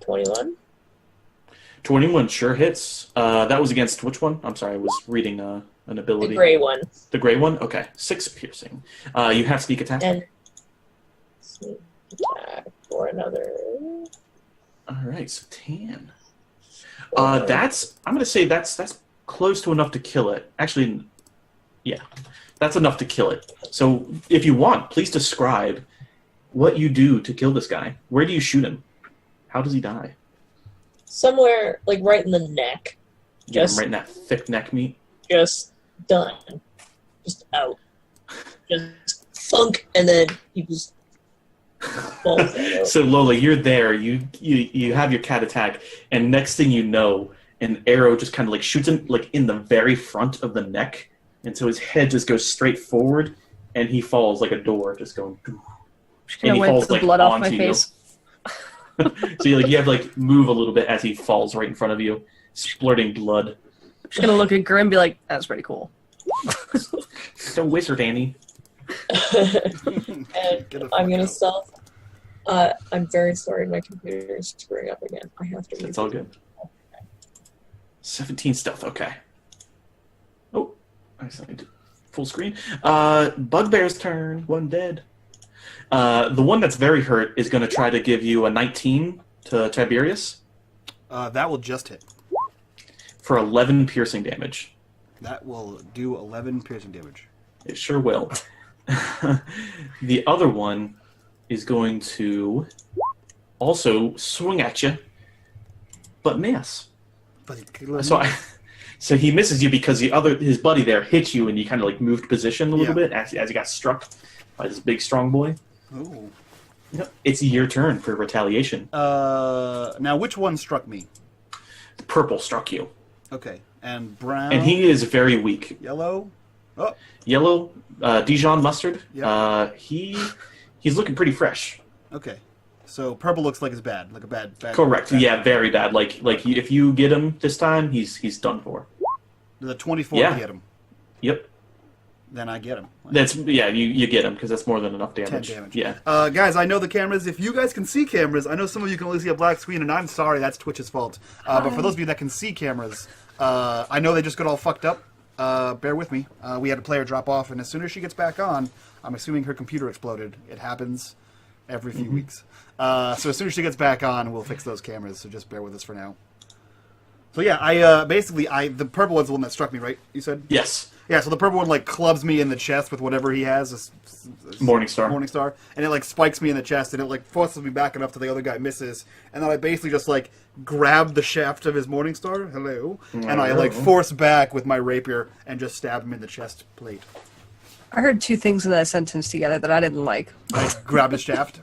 [SPEAKER 4] 21.
[SPEAKER 2] 21 sure hits. That was against which one? I'm sorry, I was reading an ability.
[SPEAKER 4] The gray one.
[SPEAKER 2] The gray one? Okay. 6 piercing. You have sneak attack.
[SPEAKER 4] And sneak attack for another.
[SPEAKER 2] Alright, so 10. I'm gonna say that's close to enough to kill it. Actually, yeah. That's enough to kill it. So if you want, please describe what you do to kill this guy. Where do you shoot him? How does he die?
[SPEAKER 4] Somewhere, like right in the neck.
[SPEAKER 2] You get him
[SPEAKER 4] Just
[SPEAKER 2] right in that thick neck meat.
[SPEAKER 4] just done. Just out. Just thunk, and then he just falls out.
[SPEAKER 2] So Lola, you're there. You have your cat attack, and next thing you know, an arrow just kind of like shoots him like in the very front of the neck, and so his head just goes straight forward, and he falls like a door, just going.
[SPEAKER 5] Just
[SPEAKER 2] And
[SPEAKER 5] gonna
[SPEAKER 2] he
[SPEAKER 5] wipe
[SPEAKER 2] falls
[SPEAKER 5] the
[SPEAKER 2] like
[SPEAKER 5] blood off my
[SPEAKER 2] onto you.
[SPEAKER 5] face.
[SPEAKER 2] So you have to like move a little bit as he falls right in front of you, splurting blood.
[SPEAKER 5] I'm just gonna look at Grim and be like, "That's pretty cool."
[SPEAKER 2] So wizard, Annie.
[SPEAKER 4] And
[SPEAKER 1] Get a
[SPEAKER 4] I'm gonna
[SPEAKER 1] fuck out.
[SPEAKER 4] stealth. I'm very sorry, my computer is screwing up again. I have to.
[SPEAKER 2] It's all good. 17 stealth. Okay. Oh, I signed full screen. Bugbear's turn. One dead. The one that's very hurt is going to try to give you a 19 to Tiberius
[SPEAKER 1] That will just hit.
[SPEAKER 2] for 11 piercing damage.
[SPEAKER 1] That will do 11 piercing damage.
[SPEAKER 2] It sure will. The other one is going to also swing at you, but miss.
[SPEAKER 1] But
[SPEAKER 2] So he misses you because his buddy there hit you, and you kind of like moved position a little
[SPEAKER 1] Yeah.
[SPEAKER 2] bit as he got struck by this big strong boy.
[SPEAKER 1] Ooh.
[SPEAKER 2] Yep. It's your turn for retaliation.
[SPEAKER 1] Now, which one struck me?
[SPEAKER 2] The purple struck you,
[SPEAKER 1] Okay. And brown.
[SPEAKER 2] and he is very weak.
[SPEAKER 1] Yellow. Oh,
[SPEAKER 2] Yellow, Dijon mustard.
[SPEAKER 1] Yep.
[SPEAKER 2] He's looking pretty fresh.
[SPEAKER 1] okay. So purple looks like it's bad. Like a bad.
[SPEAKER 2] Correct.
[SPEAKER 1] bad-
[SPEAKER 2] Yeah, very bad. Like if you get him this time, he's done for.
[SPEAKER 1] The 24
[SPEAKER 2] Yeah.
[SPEAKER 1] to get him.
[SPEAKER 2] Yep.
[SPEAKER 1] Then I get him.
[SPEAKER 2] You get him because that's more than enough damage.
[SPEAKER 1] 10 damage.
[SPEAKER 2] Yeah.
[SPEAKER 1] Guys, I know the cameras. If you guys can see cameras, I know some of you can only see a black screen, and I'm sorry, that's Twitch's fault. But for those of you that can see cameras, I know they just got all fucked up. Bear with me. We had a player drop off, and as soon as she gets back on, I'm assuming her computer exploded. It happens every few weeks. So as soon as she gets back on, we'll fix those cameras, so just bear with us for now. So yeah, the purple one's the one that struck me, right? You said?
[SPEAKER 2] Yes.
[SPEAKER 1] Yeah, so the purple one like clubs me in the chest with whatever he has. Morningstar. And it like spikes me in the chest, and it like forces me back enough that the other guy misses. And then I basically just like grab the shaft of his Morningstar, hello, and I like force back with my rapier and just stab him in the chest plate.
[SPEAKER 5] I heard two things in that sentence together that I didn't like.
[SPEAKER 1] I grabbed his shaft.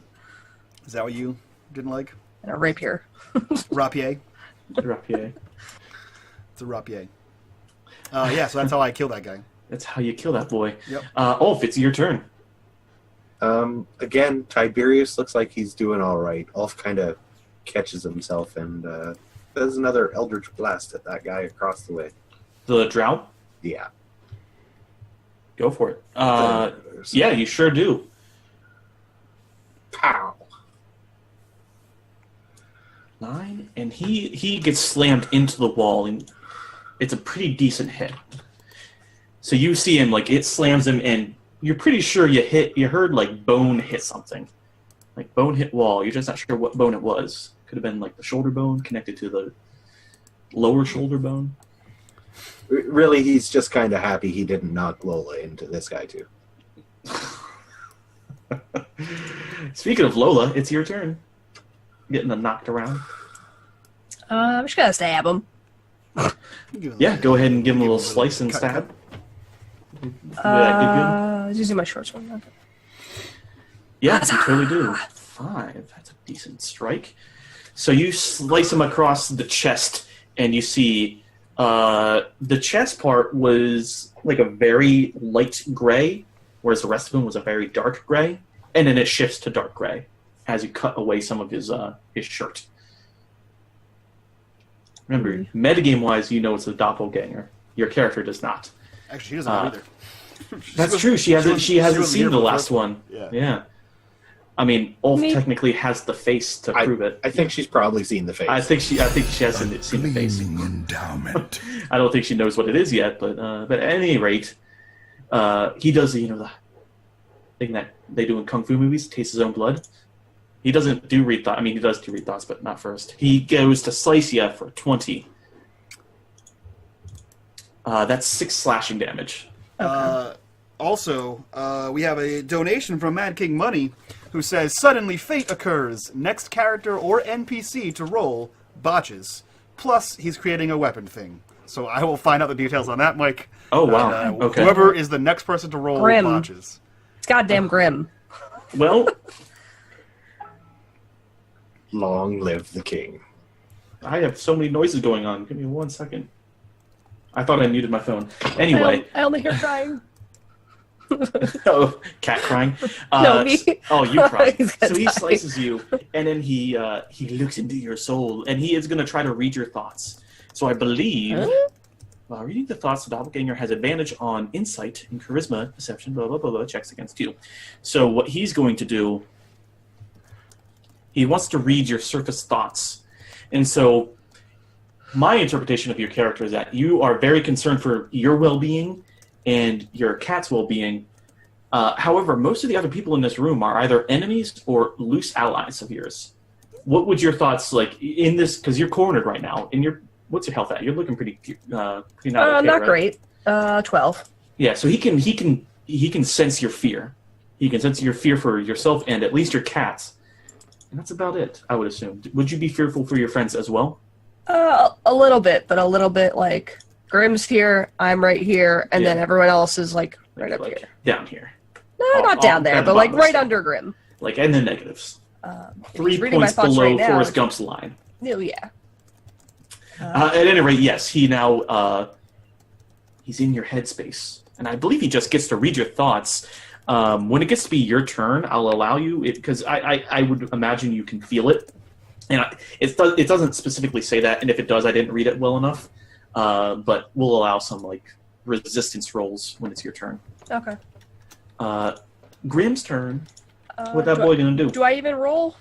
[SPEAKER 1] Is that what you didn't like?
[SPEAKER 5] And a rapier.
[SPEAKER 1] Rapier.
[SPEAKER 2] Rapier.
[SPEAKER 1] It's a rapier. Yeah, so that's how I kill that guy.
[SPEAKER 2] That's how you kill that boy.
[SPEAKER 1] Yep.
[SPEAKER 2] Ulf, it's your turn.
[SPEAKER 3] Again, Tiberius looks like he's doing all right. Ulf kind of catches himself and does another Eldritch Blast at that guy across the way.
[SPEAKER 2] The drought?
[SPEAKER 3] Yeah.
[SPEAKER 2] Go for it. Yeah, you sure do.
[SPEAKER 3] Pow.
[SPEAKER 2] 9, and he gets slammed into the wall, and it's a pretty decent hit. So you see him, like, it slams him, and you're pretty sure you heard, like, bone hit something. Like, bone hit wall. You're just not sure what bone it was. Could have been, like, the shoulder bone connected to the lower shoulder bone.
[SPEAKER 3] Really, he's just kind of happy he didn't knock Lola into this guy, too.
[SPEAKER 2] Speaking of Lola, it's your turn. Getting them knocked around.
[SPEAKER 5] I'm just gonna stab him.
[SPEAKER 2] Yeah, go ahead and give him a little slice and stab.
[SPEAKER 5] Using my short sword. Okay.
[SPEAKER 2] Yeah, you totally do. 5. That's a decent strike. So you slice him across the chest, and you see the chest part was like a very light gray, whereas the rest of him was a very dark gray, and then it shifts to dark gray as you cut away some of his shirt. Remember, metagame-wise, you know it's a doppelganger. Your character does not.
[SPEAKER 1] Actually, she doesn't know either.
[SPEAKER 2] That's true. She hasn't seen the last one.
[SPEAKER 1] Yeah.
[SPEAKER 2] I mean, Ulf technically has the face to prove it.
[SPEAKER 3] I think she's probably seen the face.
[SPEAKER 2] I think she hasn't seen the face.
[SPEAKER 6] Endowment.
[SPEAKER 2] I don't think she knows what it is yet, but at any rate, he does the thing that they do in kung fu movies: taste his own blood. He doesn't do read thoughts. I mean, he does do read thoughts, but not first. He goes to slice you for 20. That's 6 slashing damage.
[SPEAKER 5] Okay.
[SPEAKER 1] Also, we have a donation from Mad King Money, who says, "Suddenly fate occurs. Next character or NPC to roll botches. Plus, he's creating a weapon thing." So I will find out the details on that, Mike.
[SPEAKER 2] Oh, wow. Okay.
[SPEAKER 1] Whoever is the next person to roll
[SPEAKER 5] Grim.
[SPEAKER 1] botches.
[SPEAKER 5] It's goddamn grim.
[SPEAKER 2] Well,
[SPEAKER 3] Long live the king.
[SPEAKER 2] I have so many noises going on. Give me 1 second. I thought I muted my phone. Anyway.
[SPEAKER 5] I only hear crying.
[SPEAKER 2] Oh, cat crying.
[SPEAKER 5] No, me.
[SPEAKER 2] Oh, you cry.
[SPEAKER 5] He's gonna
[SPEAKER 2] So he
[SPEAKER 5] die.
[SPEAKER 2] slices you, and then he looks into your soul, and he is going to try to read your thoughts. So I believe, while reading the thoughts, the doppelganger has advantage on insight and charisma, deception, blah, blah, blah, blah, checks against you. So what he's going to do, he wants to read your surface thoughts. And so my interpretation of your character is that you are very concerned for your well-being and your cat's well-being. However, most of the other people in this room are either enemies or loose allies of yours. What would your thoughts like in this? Because you're cornered right now, and what's your health at? You're looking pretty not okay,
[SPEAKER 5] Not
[SPEAKER 2] right?
[SPEAKER 5] great. 12.
[SPEAKER 2] Yeah, so he can sense your fear. He can sense your fear for yourself and at least your cats. And that's about it, I would assume. Would you be fearful for your friends as well?
[SPEAKER 5] A little bit, but a little bit like Grim's here, I'm right here, and then everyone else is like right up here.
[SPEAKER 2] Down here.
[SPEAKER 5] No, not down there,
[SPEAKER 2] at the
[SPEAKER 5] but like
[SPEAKER 2] bottom of
[SPEAKER 5] right
[SPEAKER 2] the
[SPEAKER 5] under Grim.
[SPEAKER 2] Like, and the negatives. 3
[SPEAKER 5] he's reading my
[SPEAKER 2] points
[SPEAKER 5] thoughts
[SPEAKER 2] below
[SPEAKER 5] right now.
[SPEAKER 2] Forrest Gump's line.
[SPEAKER 5] Oh, yeah.
[SPEAKER 2] At any rate, yes, he now, he's in your headspace. And I believe he just gets to read your thoughts. When it gets to be your turn, I'll allow you, because I would imagine you can feel it. And it doesn't specifically say that, and if it does, I didn't read it well enough. But we'll allow some, like, resistance rolls when it's your turn.
[SPEAKER 5] Okay.
[SPEAKER 2] Grim's turn. What that boy gonna do?
[SPEAKER 5] Do I even roll?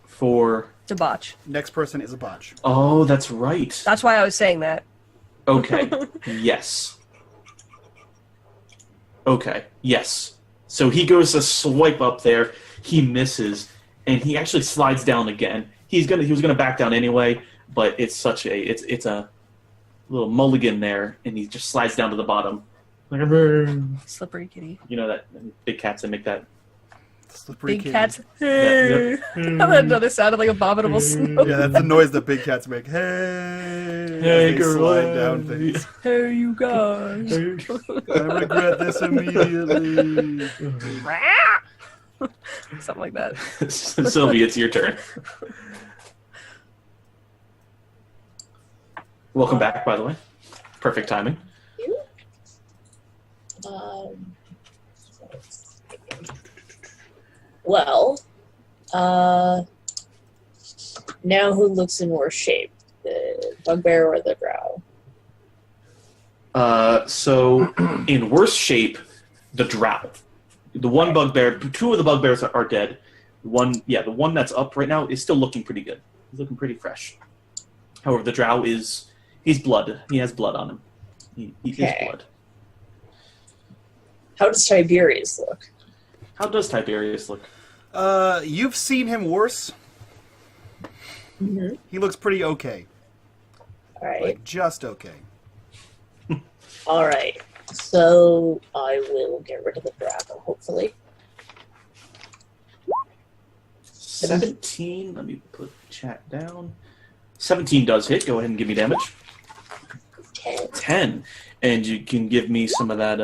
[SPEAKER 2] For...
[SPEAKER 5] To botch.
[SPEAKER 1] Next person is a botch.
[SPEAKER 2] Oh, that's right.
[SPEAKER 5] That's why I was saying that.
[SPEAKER 2] Okay. Yes. Okay. Yes. So he goes to swipe up there. He misses, and he actually slides down again. He was gonna back down anyway, but it's a little mulligan there, and he just slides down to the bottom. Like a
[SPEAKER 5] Slippery kitty.
[SPEAKER 2] you know that big cats that make that.
[SPEAKER 1] Slippery
[SPEAKER 5] Big
[SPEAKER 1] kitty.
[SPEAKER 5] cats.
[SPEAKER 2] Yep.
[SPEAKER 5] Another sounded like abominable snow.
[SPEAKER 1] Yeah, that's the noise that big cats make. Hey,
[SPEAKER 2] Hey,
[SPEAKER 1] as they
[SPEAKER 2] girl.
[SPEAKER 1] slide down things.
[SPEAKER 5] Hey, you guys.
[SPEAKER 1] I regret this immediately.
[SPEAKER 5] Something like that.
[SPEAKER 2] Sylvie, it's your turn. Welcome back, by the way. Perfect timing.
[SPEAKER 4] Well, now who looks in worse shape? The bugbear or the drow?
[SPEAKER 2] So, in worse shape, the drow. The one bugbear, 2 of the bugbears are dead. The one that's up right now is still looking pretty good. He's looking pretty fresh. However, the drow he's blood. He has blood on him. He is blood.
[SPEAKER 4] How does Tiberius look?
[SPEAKER 2] How does Tiberius look?
[SPEAKER 1] You've seen him worse.
[SPEAKER 4] Mm-hmm.
[SPEAKER 1] He looks pretty okay.
[SPEAKER 4] All right.
[SPEAKER 1] Like, just okay.
[SPEAKER 4] All right. So I will get rid of the dragon, hopefully.
[SPEAKER 2] 17. Let me put chat down. 17 does hit. Go ahead and give me damage.
[SPEAKER 4] 10.
[SPEAKER 2] 10. And you can give me some of that,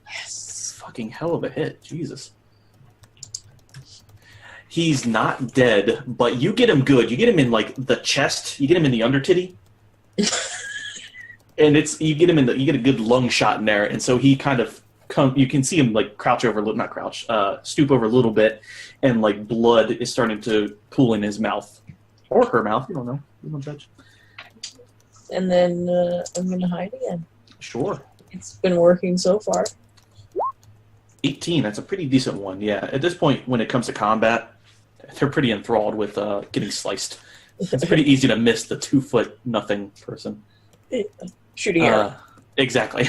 [SPEAKER 4] Yes.
[SPEAKER 2] fucking hell of a hit. Jesus. He's not dead, but you get him good. You get him in like the chest. You get him in the under titty, and you get a good lung shot in there. And so he kind of you can see him like stoop over a little bit, and like blood is starting to pool in his mouth or her mouth. You don't know. You don't judge.
[SPEAKER 4] And then I'm gonna hide again.
[SPEAKER 2] Sure.
[SPEAKER 4] It's been working so far.
[SPEAKER 2] 18. That's a pretty decent one. Yeah. At this point, when it comes to combat, they're pretty enthralled with getting sliced. It's pretty easy to miss the 2-foot nothing person.
[SPEAKER 4] Shooting arrow.
[SPEAKER 2] Exactly.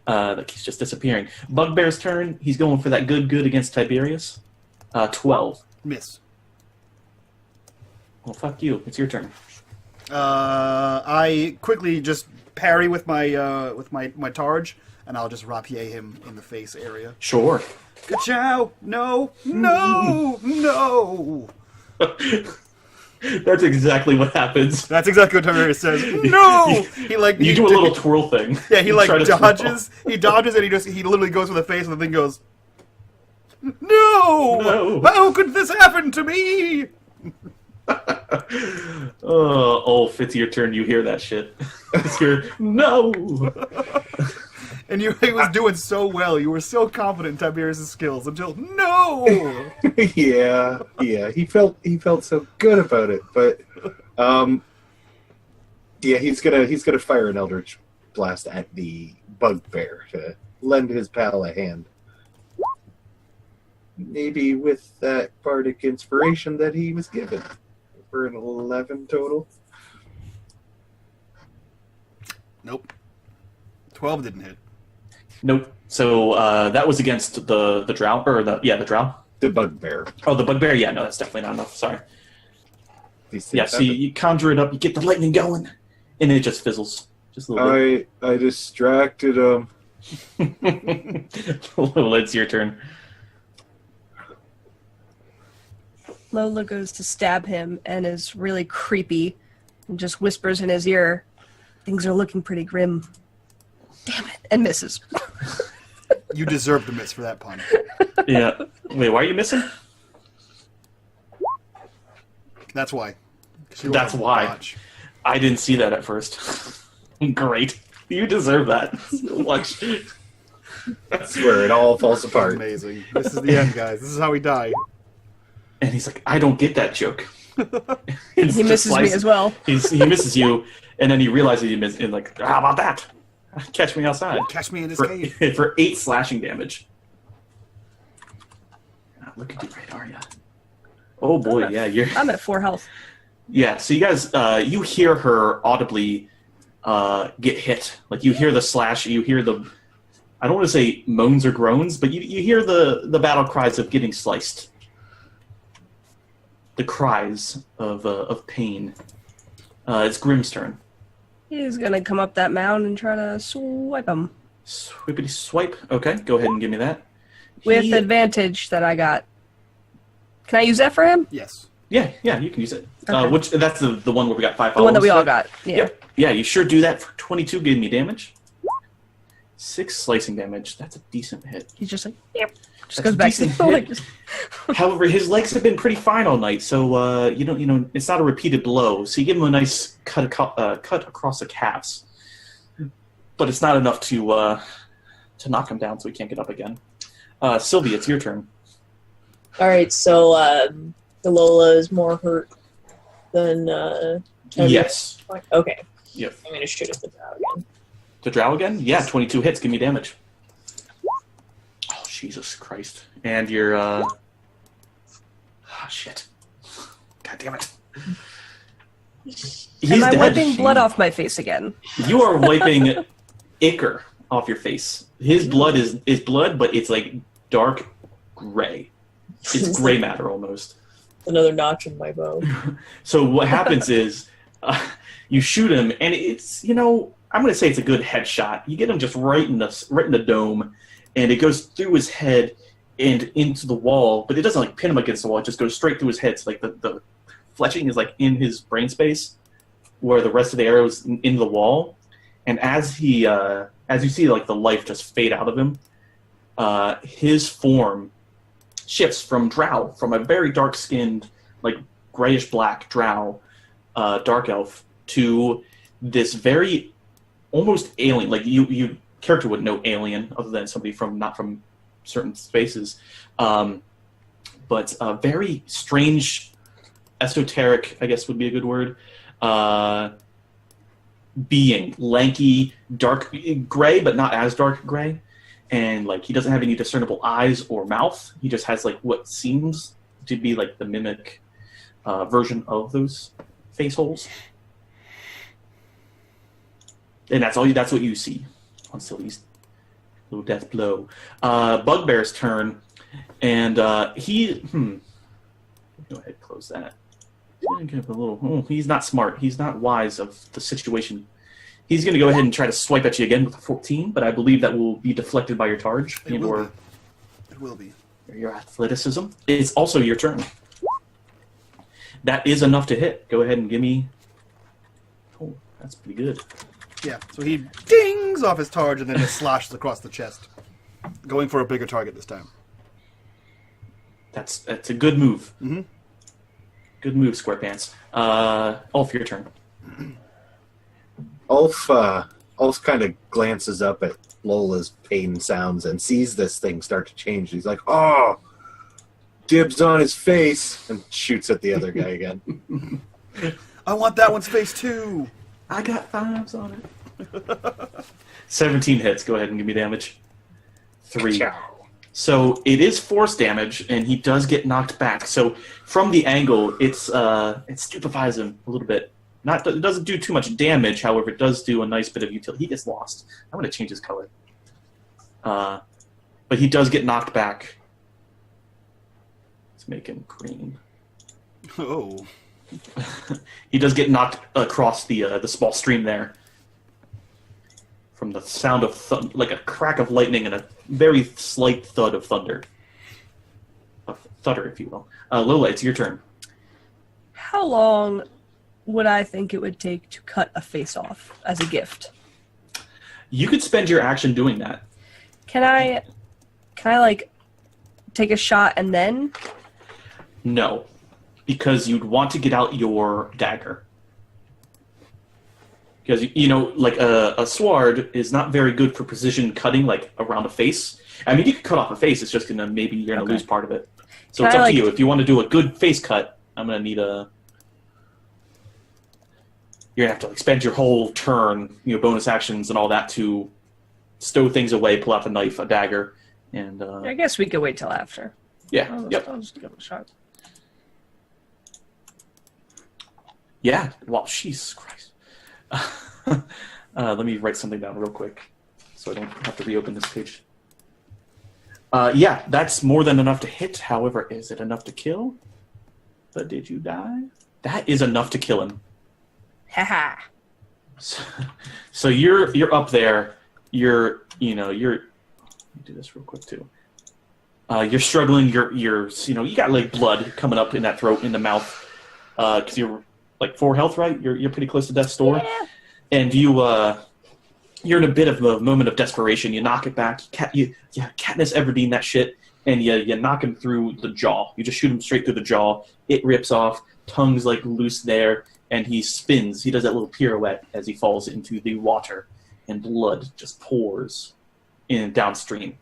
[SPEAKER 2] Like he's just disappearing. Bugbear's turn. He's going for that good against Tiberius. 12.
[SPEAKER 1] Miss.
[SPEAKER 2] Well, fuck you. It's your turn.
[SPEAKER 1] I quickly just parry with my Targe, and I'll just rapier him in the face area.
[SPEAKER 2] Sure.
[SPEAKER 1] Ka-chow! No! No! No!
[SPEAKER 2] That's exactly what happens.
[SPEAKER 1] That's exactly what Tiberius says. No!
[SPEAKER 2] You do a little twirl thing.
[SPEAKER 1] Yeah, he dodges. He dodges, and he literally goes for the face, and the thing goes, No! How could this happen to me?
[SPEAKER 2] Ulf, it's your turn. You hear that shit. No!
[SPEAKER 1] And he was doing so well. You were so confident in Tiberius' skills until no.
[SPEAKER 3] yeah. He felt so good about it, but he's gonna fire an Eldritch Blast at the bugbear to lend his pal a hand. Maybe with that bardic inspiration that he was given for an 11 total.
[SPEAKER 1] Nope. 12 didn't hit.
[SPEAKER 2] Nope. So that was against the drow, or the drow?
[SPEAKER 3] The bugbear.
[SPEAKER 2] Oh, the bugbear? Yeah, no, that's definitely not enough. Sorry. Yeah, so you conjure it up, you get the lightning going, and it just fizzles. Just a little bit.
[SPEAKER 3] I distracted him.
[SPEAKER 2] Well, it's your turn.
[SPEAKER 5] Lola goes to stab him and is really creepy and just whispers in his ear, "Things are looking pretty grim." Damn it. And misses.
[SPEAKER 1] You deserve the miss for that pun.
[SPEAKER 2] Yeah. Wait, why are you missing?
[SPEAKER 1] That's why.
[SPEAKER 2] That's why.
[SPEAKER 1] Dodge.
[SPEAKER 2] I didn't see that at first. Great. You deserve that so much.
[SPEAKER 3] That's where it all falls apart.
[SPEAKER 1] Amazing. This is the end, guys. This is how we die.
[SPEAKER 2] And he's like, I don't get that joke.
[SPEAKER 5] He misses me as well.
[SPEAKER 2] He misses you, and then he realizes he missed, and like, how about that? Catch me outside.
[SPEAKER 1] Catch me in this cave.
[SPEAKER 2] For 8 slashing damage. Not looking too great, are you? Oh boy,
[SPEAKER 5] I'm at 4 health.
[SPEAKER 2] Yeah, so you guys, you hear her audibly get hit. Like, you hear the slash, you hear the, I don't want to say moans or groans, but you hear the battle cries of getting sliced. The cries of pain. It's Grimm's turn.
[SPEAKER 5] He's gonna come up that mound and try to swipe him.
[SPEAKER 2] Swippity swipe. Okay, go ahead and give me that.
[SPEAKER 5] With advantage that I got. Can I use that for him?
[SPEAKER 1] Yes.
[SPEAKER 2] Yeah, you can use it.
[SPEAKER 5] Okay.
[SPEAKER 2] That's the one where we got 5 followers.
[SPEAKER 5] The one that we all got. Yeah.
[SPEAKER 2] Yep. Yeah, you sure do that for 22. Give me damage. 6 slicing damage. That's a decent hit.
[SPEAKER 5] He's just like, yep. Just
[SPEAKER 2] That's
[SPEAKER 5] goes back to
[SPEAKER 2] decent
[SPEAKER 5] the
[SPEAKER 2] hit. However, his legs have been pretty fine all night, so it's not a repeated blow. So you give him a nice cut across the calves, but it's not enough to knock him down, so he can't get up again. Sylvie, it's your turn.
[SPEAKER 4] All right, so the Lola is more hurt than Tiberius?
[SPEAKER 2] Yes.
[SPEAKER 4] Okay.
[SPEAKER 2] Yep.
[SPEAKER 4] I'm gonna shoot at the drow again.
[SPEAKER 2] The drow again? Yeah, 22 hits. Give me damage. Oh, Jesus Christ. And you're, oh, shit. God damn it. He's
[SPEAKER 5] Am I
[SPEAKER 2] dead.
[SPEAKER 5] wiping blood off my face again?
[SPEAKER 2] You are wiping ichor off your face. His blood is blood, but it's like dark gray. It's gray matter almost.
[SPEAKER 4] Another notch in my bow.
[SPEAKER 2] So what happens is you shoot him, and it's, I'm going to say it's a good headshot. You get him just right in the dome, and it goes through his head and into the wall, but it doesn't like pin him against the wall. It just goes straight through his head. So like the fletching is like in his brain space, where the rest of the arrow is in the wall. And as you see like the life just fade out of him, his form shifts from drow, from a very dark-skinned, like grayish black drow, dark elf, to this very almost alien. Like you character would know alien, other than somebody not from certain spaces, but a very strange, esoteric, I guess would be a good word. Being lanky, dark gray, but not as dark gray, and like he doesn't have any discernible eyes or mouth. He just has like what seems to be like the mimic version of those face holes, and that's what you see on Sylvie's little death blow. Bugbear's turn, and he go ahead and close that. Give a little. He's not smart. He's not wise of the situation. He's going to go ahead and try to swipe at you again with a 14, but I believe that will be deflected by your charge.
[SPEAKER 1] It will be.
[SPEAKER 2] Your athleticism. It's also your turn. That is enough to hit. Go ahead and give me... Oh, that's pretty good.
[SPEAKER 1] Yeah, so he dings off his charge and then just slashes across the chest. Going for a bigger target this time.
[SPEAKER 2] That's a good move.
[SPEAKER 1] Mm-hmm.
[SPEAKER 2] Good move, SquarePants. Ulf, your turn.
[SPEAKER 3] Ulf kind of glances up at Lola's pain sounds and sees this thing start to change. He's like, "Oh, dibs on his face," and shoots at the other guy again.
[SPEAKER 1] I want that one's face too.
[SPEAKER 2] I got 5s on it. 17 hits. Go ahead and give me damage. 3. So it is force damage, and he does get knocked back. So from the angle, it stupefies him a little bit. It doesn't do too much damage, however, it does do a nice bit of utility. He gets lost. I'm going to change his color. But he does get knocked back. Let's make him green.
[SPEAKER 1] Oh.
[SPEAKER 2] He does get knocked across the small stream there. From the sound of like a crack of lightning and a very slight thud of thunder. A thudder, if you will. Lola, it's your turn.
[SPEAKER 5] How long would I think it would take to cut a face off as a gift?
[SPEAKER 2] You could spend your action doing that.
[SPEAKER 5] Can I like take a shot and then?
[SPEAKER 2] No, because you'd want to get out your dagger. Because, like a sword is not very good for precision cutting, like around a face. I mean, you can cut off a face, it's just you're going to lose part of it. So it's up to you. If you want to do a good face cut, I'm going to need you're going to have to spend your whole turn, bonus actions and all that to stow things away, pull out the knife, a dagger, and...
[SPEAKER 5] I guess we could wait till after.
[SPEAKER 2] Yeah,
[SPEAKER 5] I'll just give it a shot.
[SPEAKER 2] Yeah, well, Jesus Christ. Let me write something down real quick so I don't have to reopen this page. Yeah, that's more than enough to hit. However, is it enough to kill? But did you die? That is enough to kill him.
[SPEAKER 5] Haha.
[SPEAKER 2] So you're up there. You're let me do this real quick too. You're struggling. You got like blood coming up in that throat, in the mouth, because you're like 4 health, right? You're pretty close to death's door.
[SPEAKER 5] Yeah.
[SPEAKER 2] And you're in a bit of a moment of desperation. You knock it back. You Katniss Everdeen that shit, and you knock him through the jaw. You just shoot him straight through the jaw. It rips off. Tongue's like loose there, and he spins. He does that little pirouette as he falls into the water, and blood just pours in downstream.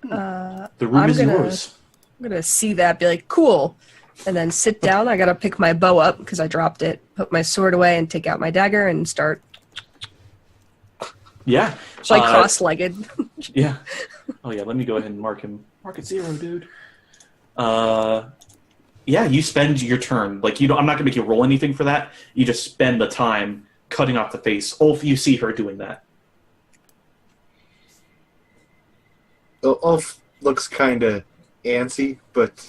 [SPEAKER 2] The room is yours.
[SPEAKER 5] I'm gonna see that, be like, cool. And then sit down. I gotta pick my bow up because I dropped it. Put my sword away and take out my dagger and start.
[SPEAKER 2] Yeah,
[SPEAKER 5] Like cross-legged.
[SPEAKER 2] Yeah. Oh yeah. Let me go ahead and mark him. Mark it 0, dude. Yeah. You spend your turn. Like I'm not gonna make you roll anything for that. You just spend the time cutting off the face. Ulf, you see her doing that.
[SPEAKER 3] Ulf looks kind of antsy, but.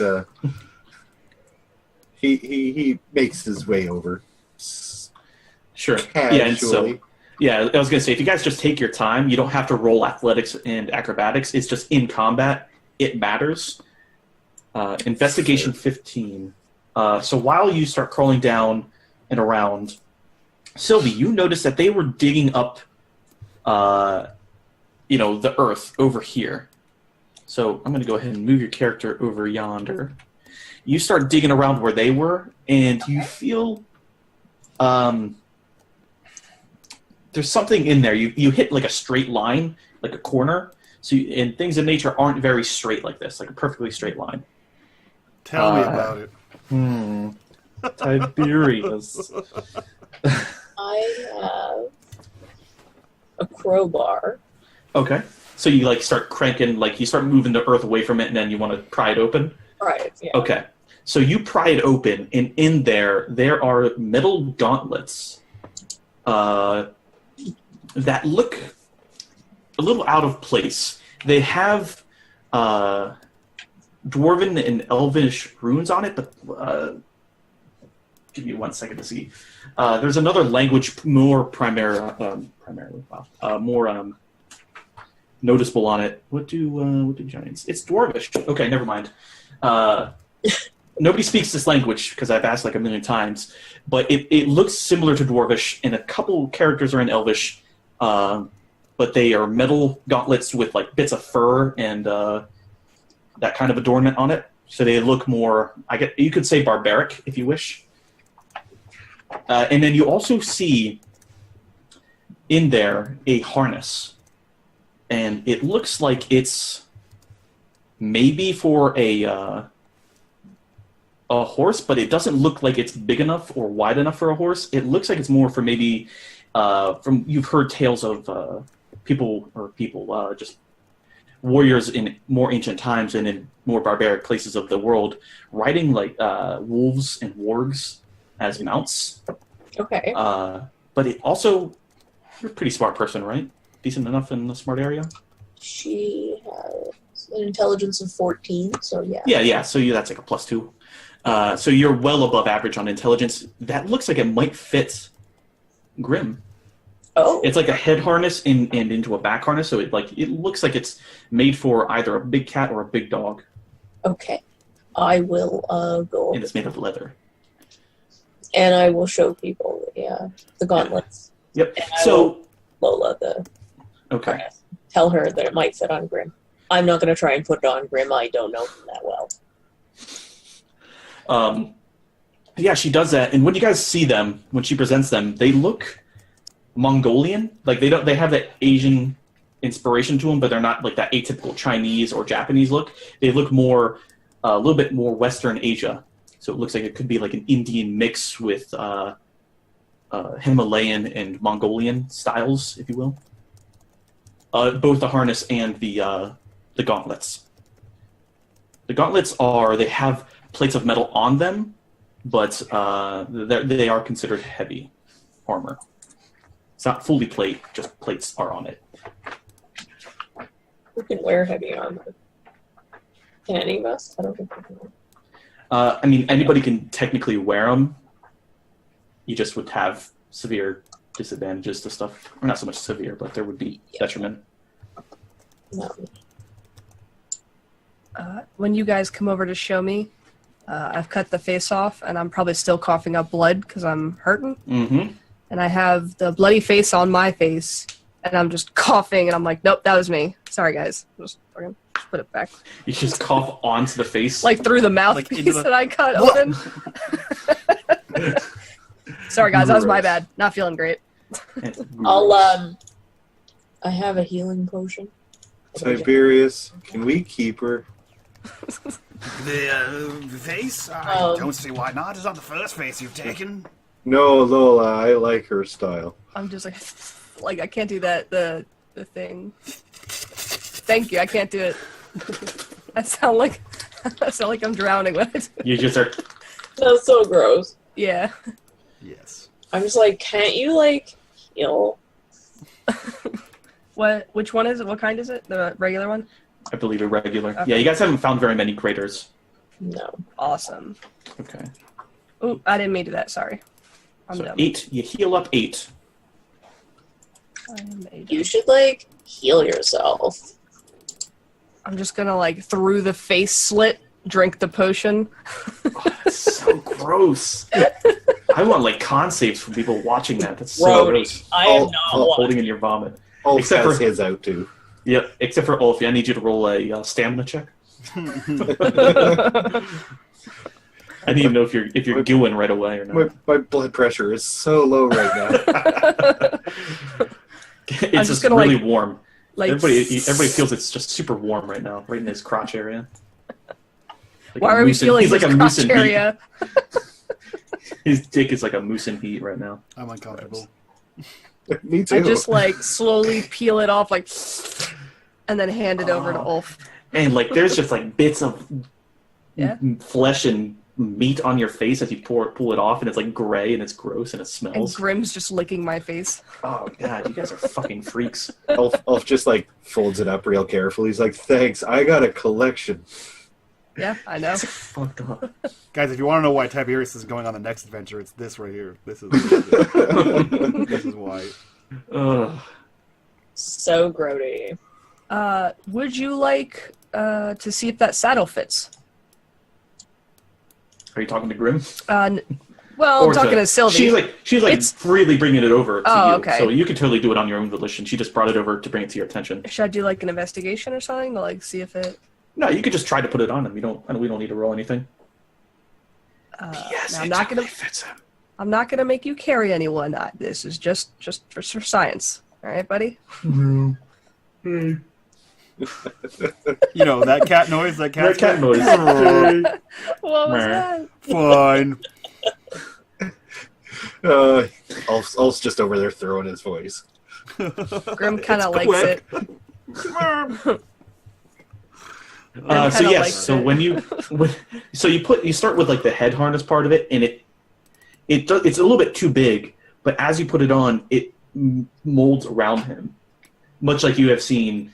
[SPEAKER 3] He makes his way over.
[SPEAKER 2] Sure.
[SPEAKER 3] Casually.
[SPEAKER 2] Yeah, and so I was gonna say, if you guys just take your time, you don't have to roll athletics and acrobatics. It's just in combat. It matters. Investigation 15. So while you start crawling down and around, Sylvie, you notice that they were digging up, the earth over here. So I'm going to go ahead and move your character over yonder. You start digging around where they were, and you feel there's something in there. You hit like a straight line, like a corner. So and things in nature aren't very straight like this, like a perfectly straight line.
[SPEAKER 1] Tell me about it.
[SPEAKER 2] Tiberius.
[SPEAKER 4] I have a crowbar.
[SPEAKER 2] Okay. So you like start cranking, like you start moving the earth away from it, and then you want to pry it open?
[SPEAKER 4] Right, yeah.
[SPEAKER 2] Okay. So you pry it open, and in there are metal gauntlets that look a little out of place. They have dwarven and elvish runes on it, but give me 1 second to see. There's another language more more noticeable on it. What do giants? It's dwarvish. Okay, never mind. Nobody speaks this language because I've asked like a million times, but it looks similar to dwarvish, and a couple characters are in elvish, but they are metal gauntlets with like bits of fur and that kind of adornment on it. So they look more, you could say barbaric if you wish. And then you also see in there a harness, and it looks like it's maybe for a horse, but it doesn't look like it's big enough or wide enough for a horse. It looks like it's more for maybe from you've heard tales of people just warriors in more ancient times and in more barbaric places of the world riding like wolves and wargs as mounts.
[SPEAKER 4] Okay.
[SPEAKER 2] But it also, you're a pretty smart person, right? Decent enough in the smart area?
[SPEAKER 4] She has an intelligence of 14, so yeah.
[SPEAKER 2] Yeah, so that's like a +2. So you're well above average on intelligence. That looks like it might fit Grim.
[SPEAKER 4] Oh.
[SPEAKER 2] It's like a head harness and into a back harness, so it looks like it's made for either a big cat or a big dog.
[SPEAKER 4] Okay. I will go
[SPEAKER 2] And it's made of leather.
[SPEAKER 4] and I will show people the gauntlets.
[SPEAKER 2] Yep.
[SPEAKER 4] And I
[SPEAKER 2] So
[SPEAKER 4] will Lola the
[SPEAKER 2] okay.
[SPEAKER 4] harness. Tell her that it might fit on Grim. I'm not going to try and put it on Grim. I don't know him that well.
[SPEAKER 2] Yeah, she does that, and when you guys see them, when she presents them, they look Mongolian. Like they have that Asian inspiration to them, but they're not like that atypical Chinese or Japanese look. They look more, a little bit more Western Asia. So it looks like it could be like an Indian mix with Himalayan and Mongolian styles, if you will. Both the harness and the gauntlets. The gauntlets they have plates of metal on them, but they are considered heavy armor. It's not fully plate, just plates are on it.
[SPEAKER 4] Who can wear heavy armor? Can any of us? I don't think we can.
[SPEAKER 2] I mean, anybody can technically wear them. You just would have severe disadvantages to stuff. Or not so much severe, but there would be detriment.
[SPEAKER 4] No.
[SPEAKER 5] When you guys come over to show me, I've cut the face off, and I'm probably still coughing up blood because I'm hurting.
[SPEAKER 2] Mm-hmm.
[SPEAKER 5] And I have the bloody face on my face, and I'm just coughing, and I'm like, nope, that was me. Sorry, guys. Just put it back.
[SPEAKER 2] You just cough onto the face.
[SPEAKER 5] Like through the mouthpiece that I cut open. Sorry, guys, that was my bad. Not feeling great.
[SPEAKER 4] I have a healing potion.
[SPEAKER 3] Tiberius, can we keep her?
[SPEAKER 1] The face? I don't see why not. It's not the first face you've taken.
[SPEAKER 3] No, Lola, I like her style.
[SPEAKER 5] I'm just like I can't do that. The thing. Thank you. I can't do it. I sound like I'm drowning when I do it.
[SPEAKER 2] You just are.
[SPEAKER 4] That's so gross.
[SPEAKER 5] Yeah.
[SPEAKER 1] Yes.
[SPEAKER 4] I'm just like, can't you heal?
[SPEAKER 5] What? Which one is it? What kind is it? The regular one?
[SPEAKER 2] I believe irregular.
[SPEAKER 5] Okay.
[SPEAKER 2] Yeah, you guys haven't found very many craters.
[SPEAKER 4] No.
[SPEAKER 5] Awesome.
[SPEAKER 2] Okay.
[SPEAKER 5] Oh, I didn't mean to do that. Sorry. I'm
[SPEAKER 2] So
[SPEAKER 5] dumb.
[SPEAKER 2] 8. You heal up 8.
[SPEAKER 4] You should heal yourself.
[SPEAKER 5] I'm just gonna through the face slit drink the potion.
[SPEAKER 2] Oh, that's so gross. I want con saves from people watching that. That's so
[SPEAKER 4] Brody,
[SPEAKER 2] gross.
[SPEAKER 4] I am not
[SPEAKER 2] Holding in your vomit.
[SPEAKER 3] Ulf
[SPEAKER 2] Except
[SPEAKER 3] has
[SPEAKER 2] for
[SPEAKER 3] his out too.
[SPEAKER 2] Yep, except for Ulf, I need you to roll a stamina check. I need to know if you're going right away or not.
[SPEAKER 3] My blood pressure is so low right now.
[SPEAKER 2] It's just
[SPEAKER 5] gonna,
[SPEAKER 2] really warm.
[SPEAKER 5] Like,
[SPEAKER 2] Everybody feels it's just super warm right now, right in his crotch area. Like
[SPEAKER 5] why are we feeling
[SPEAKER 2] he's
[SPEAKER 5] his
[SPEAKER 2] like a moose
[SPEAKER 5] crotch
[SPEAKER 2] in
[SPEAKER 5] area?
[SPEAKER 2] heat. His dick is like a moose in heat right now.
[SPEAKER 1] I'm uncomfortable.
[SPEAKER 3] Me too.
[SPEAKER 5] I just like slowly peel it off, like, and then hand it over to Ulf.
[SPEAKER 2] And like, there's just like bits of
[SPEAKER 5] Yeah.
[SPEAKER 2] flesh and meat on your face as you pull it off, and it's like gray and it's gross and it
[SPEAKER 5] And
[SPEAKER 2] smells.
[SPEAKER 5] Grim's just licking my face.
[SPEAKER 2] Oh god, you guys are fucking freaks.
[SPEAKER 3] Elf just like folds it up real carefully. He's like, "Thanks, I got a collection."
[SPEAKER 5] Yeah, I know.
[SPEAKER 2] Fucked up.
[SPEAKER 1] Guys, if you want to know why Tiberius is going on the next adventure, it's this right here. This is this is why.
[SPEAKER 2] Ugh.
[SPEAKER 4] So grody.
[SPEAKER 5] Would you like to see if that saddle fits?
[SPEAKER 2] Are you talking to Grim?
[SPEAKER 5] Well,
[SPEAKER 2] Or
[SPEAKER 5] I'm talking to Sylvie.
[SPEAKER 2] She's like
[SPEAKER 5] It's-
[SPEAKER 2] freely bringing it over to
[SPEAKER 5] Oh,
[SPEAKER 2] you,
[SPEAKER 5] okay.
[SPEAKER 2] so you can totally do it on your own volition. She just brought it over to bring it to your attention.
[SPEAKER 5] Should I do like an investigation or something to like see if it?
[SPEAKER 2] No, you could just try to put it on him. We don't need to roll anything.
[SPEAKER 5] Now, I'm not gonna.
[SPEAKER 2] Fits him.
[SPEAKER 5] I'm not gonna make you carry anyone. This is just for science. All right, buddy.
[SPEAKER 1] You know that cat noise. That
[SPEAKER 2] That cat
[SPEAKER 1] noise.
[SPEAKER 5] What was
[SPEAKER 2] Meh.
[SPEAKER 5] that?
[SPEAKER 1] Fine.
[SPEAKER 3] Ulf's just over there throwing his voice.
[SPEAKER 5] Grim kind of likes
[SPEAKER 2] quick.
[SPEAKER 5] it.
[SPEAKER 2] So
[SPEAKER 5] kinda
[SPEAKER 2] yes,
[SPEAKER 5] likes
[SPEAKER 2] so
[SPEAKER 5] it.
[SPEAKER 2] when you start with like the head harness part of it, and it's a little bit too big, but as you put it on, it molds around him, much like you have seen.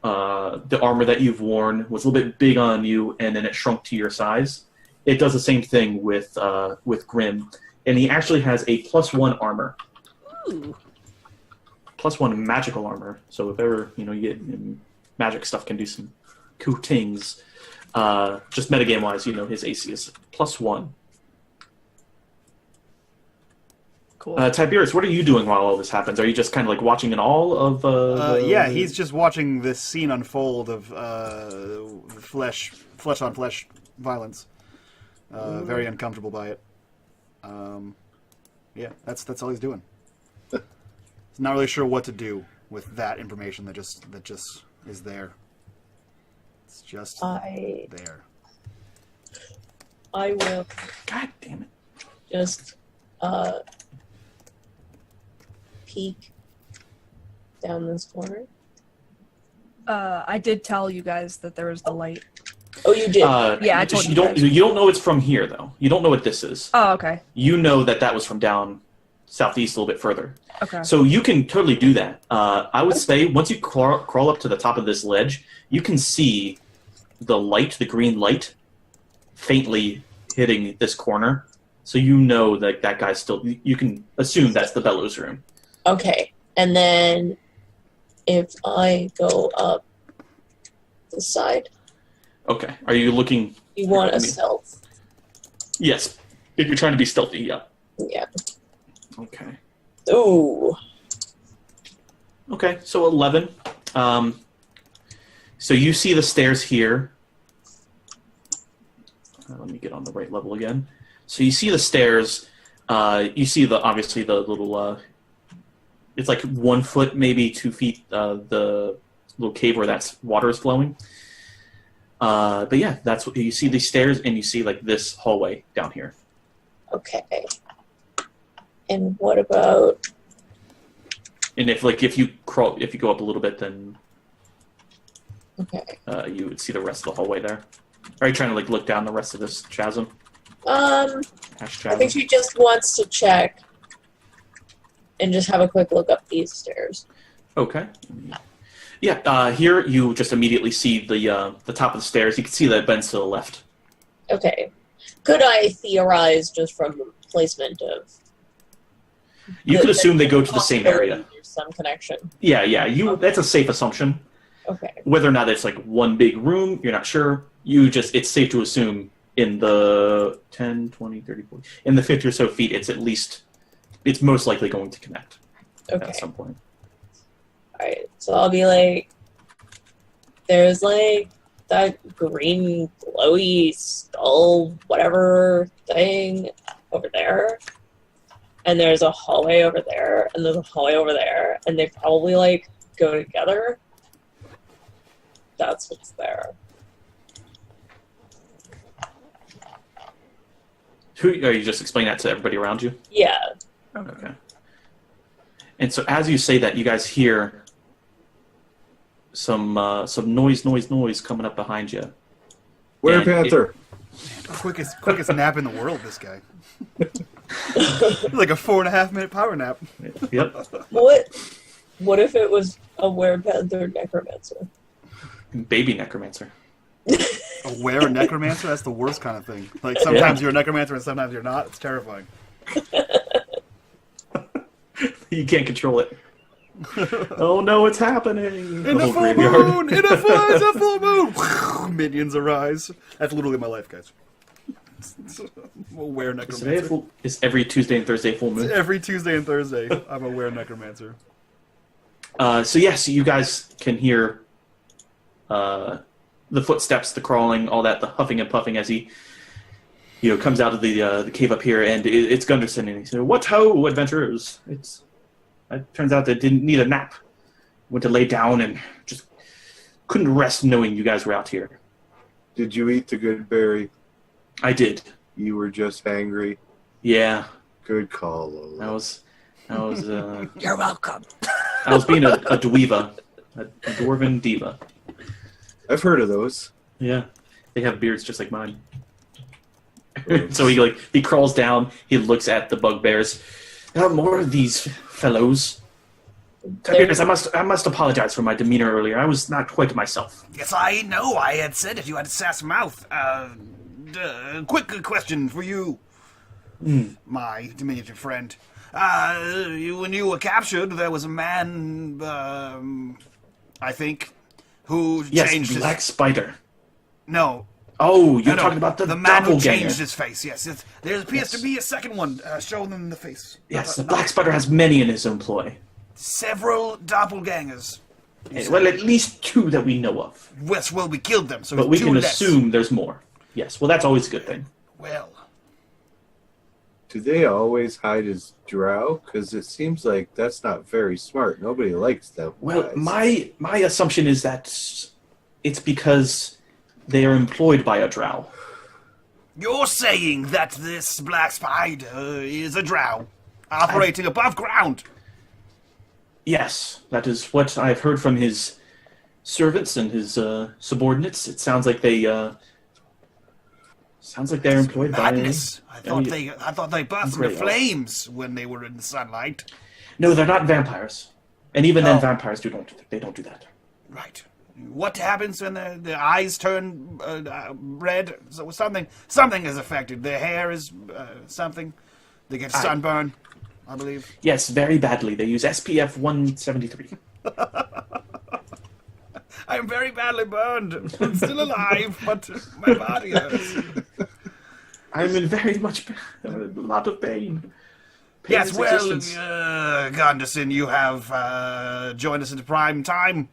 [SPEAKER 2] The armor that you've worn was a little bit big on you, and then it shrunk to your size. It does the same thing with Grim, and he actually has a +1 armor,
[SPEAKER 5] Ooh.
[SPEAKER 2] +1 magical armor. So if ever you get magic stuff, can do some cool things. Just metagame wise, his AC is +1.
[SPEAKER 5] Cool.
[SPEAKER 2] Tiberius, what are you doing while all this happens? Are you just kind of like watching it all of?
[SPEAKER 1] Yeah, he's just watching this scene unfold of flesh on flesh violence. Very uncomfortable by it. Yeah, that's all he's doing. He's not really sure what to do with that information that just is there. It's just there.
[SPEAKER 4] I will
[SPEAKER 2] God damn it!
[SPEAKER 4] just peek down this corner.
[SPEAKER 5] I did tell you guys that there was the light.
[SPEAKER 4] Oh, you did.
[SPEAKER 5] Yeah, I told you
[SPEAKER 2] don't.
[SPEAKER 5] guys.
[SPEAKER 2] You don't know it's from here though. You don't know what this is.
[SPEAKER 5] Oh, okay.
[SPEAKER 2] You know that was from down southeast a little bit further.
[SPEAKER 5] Okay.
[SPEAKER 2] So you can totally do that. I would say once you crawl up to the top of this ledge, you can see the green light, faintly hitting this corner. So you know that guy's still. You can assume that's the bellows room.
[SPEAKER 4] Okay, and then if I go up the side,
[SPEAKER 2] Okay. Are you looking?
[SPEAKER 4] you want
[SPEAKER 2] I
[SPEAKER 4] a
[SPEAKER 2] mean-
[SPEAKER 4] stealth.
[SPEAKER 2] Yes. If you're trying to be stealthy, yeah.
[SPEAKER 4] Yeah.
[SPEAKER 2] Okay.
[SPEAKER 4] Ooh.
[SPEAKER 2] Okay. So 11. So you see the stairs here. Let me get on the right level again. So you see the stairs. You see obviously the little. It's like 1 foot, maybe 2 feet. The little cave where that water is flowing. But yeah, that's what you see. These stairs, and you see like this hallway down here.
[SPEAKER 4] Okay. And what about?
[SPEAKER 2] And if you go up a little bit, then
[SPEAKER 4] Okay.
[SPEAKER 2] you would see the rest of the hallway there. Are you trying to like look down the rest of this chasm?
[SPEAKER 4] I
[SPEAKER 2] Chasm.
[SPEAKER 4] think she just wants to check and just have a quick look up these stairs.
[SPEAKER 2] Okay. Yeah. Here you just immediately see the top of the stairs. You can see that it bends to the left.
[SPEAKER 4] Okay. Could I theorize just from the placement of?
[SPEAKER 2] You could assume they go to the same area.
[SPEAKER 4] There's some connection.
[SPEAKER 2] Yeah. That's a safe assumption.
[SPEAKER 4] Okay.
[SPEAKER 2] Whether or not it's like one big room, you're not sure. It's safe to assume in the 10, 20, 30, 40, in the 50 or so feet, it's most likely going to connect
[SPEAKER 4] Okay.
[SPEAKER 2] at some point.
[SPEAKER 4] All right. So I'll be like, there's like that green glowy skull whatever thing over there. And there's a hallway over there, and there's a hallway over there, and they probably like go together. That's what's there.
[SPEAKER 2] Who are you just explaining that to everybody around you?
[SPEAKER 4] Yeah.
[SPEAKER 2] Okay. And so as you say that, you guys hear some noise coming up behind you.
[SPEAKER 3] Werepanther.
[SPEAKER 1] Quickest nap in the world, this guy. Like a 4.5 minute power nap.
[SPEAKER 2] Yep.
[SPEAKER 4] What if it was a werepanther necromancer?
[SPEAKER 2] Baby necromancer.
[SPEAKER 1] A were necromancer? That's the worst kind of thing. Like sometimes you're a necromancer and sometimes you're not. It's terrifying.
[SPEAKER 2] You can't control it. Oh no, it's happening!
[SPEAKER 1] In a full moon! It's a full moon! Minions arise. That's literally my life, guys. Aware necromancer.
[SPEAKER 2] Is every Tuesday and Thursday full moon?
[SPEAKER 1] Every Tuesday and Thursday, I'm a aware necromancer.
[SPEAKER 2] So you guys can hear the footsteps, the crawling, all that, the huffing and puffing as he, comes out of the cave up here, and it's Gunderson, and he said, "What ho, adventurers! It turns out they didn't need a nap. Went to lay down and just couldn't rest knowing you guys were out here."
[SPEAKER 3] Did you eat the good berry?
[SPEAKER 2] I did.
[SPEAKER 3] You were just angry.
[SPEAKER 2] Yeah.
[SPEAKER 3] Good call, Lola.
[SPEAKER 2] I was.
[SPEAKER 5] You're welcome.
[SPEAKER 2] I was being a dweeva, a dwarven diva.
[SPEAKER 3] I've heard of those.
[SPEAKER 2] Yeah, they have beards just like mine. So he crawls down. He looks at the bugbears. More of these fellows. Tiberius, I must apologize for my demeanor earlier. I was not quite myself.
[SPEAKER 1] Yes, I know. I had said it. You had a sass mouth. Quick question for you, my diminutive friend. When you were captured, there was a man, I think, who changed his...
[SPEAKER 2] Black Spider.
[SPEAKER 1] No.
[SPEAKER 2] Oh, you're talking about the
[SPEAKER 1] man who
[SPEAKER 2] doppelganger.
[SPEAKER 1] changed his face, yes. There appears to be a second one. Show them the face.
[SPEAKER 2] Yes, the Black Spider has many in his employ.
[SPEAKER 1] Several doppelgangers.
[SPEAKER 2] Well, at least 2 that we know of.
[SPEAKER 1] Yes, well, we killed them, so
[SPEAKER 2] but we
[SPEAKER 1] two
[SPEAKER 2] can
[SPEAKER 1] less.
[SPEAKER 2] assume there's more. Yes, well, that's always a good thing.
[SPEAKER 1] Well...
[SPEAKER 3] Do they always hide as drow? Because it seems like that's not very smart. Nobody likes them.
[SPEAKER 2] Well,
[SPEAKER 3] guys.
[SPEAKER 2] my assumption is that it's because they are employed by a drow.
[SPEAKER 1] You're saying that this black spider is a drow, operating above ground?
[SPEAKER 2] Yes, that is what I've heard from his servants and his subordinates. It sounds like they're employed
[SPEAKER 1] madness.
[SPEAKER 2] by...
[SPEAKER 1] I thought they burst into flames when they were in the sunlight.
[SPEAKER 2] No, they're not vampires. And even then, vampires don't do that.
[SPEAKER 1] Right. What happens when the eyes turn red? So something is affected. Their hair is something. They get sunburn, I believe.
[SPEAKER 2] Yes, very badly. They use SPF 173.
[SPEAKER 1] I am very badly burned. I'm still alive, but my body hurts.
[SPEAKER 2] I'm in very much a lot of pain.
[SPEAKER 1] Yes, well, Gunderson, you have joined us into prime time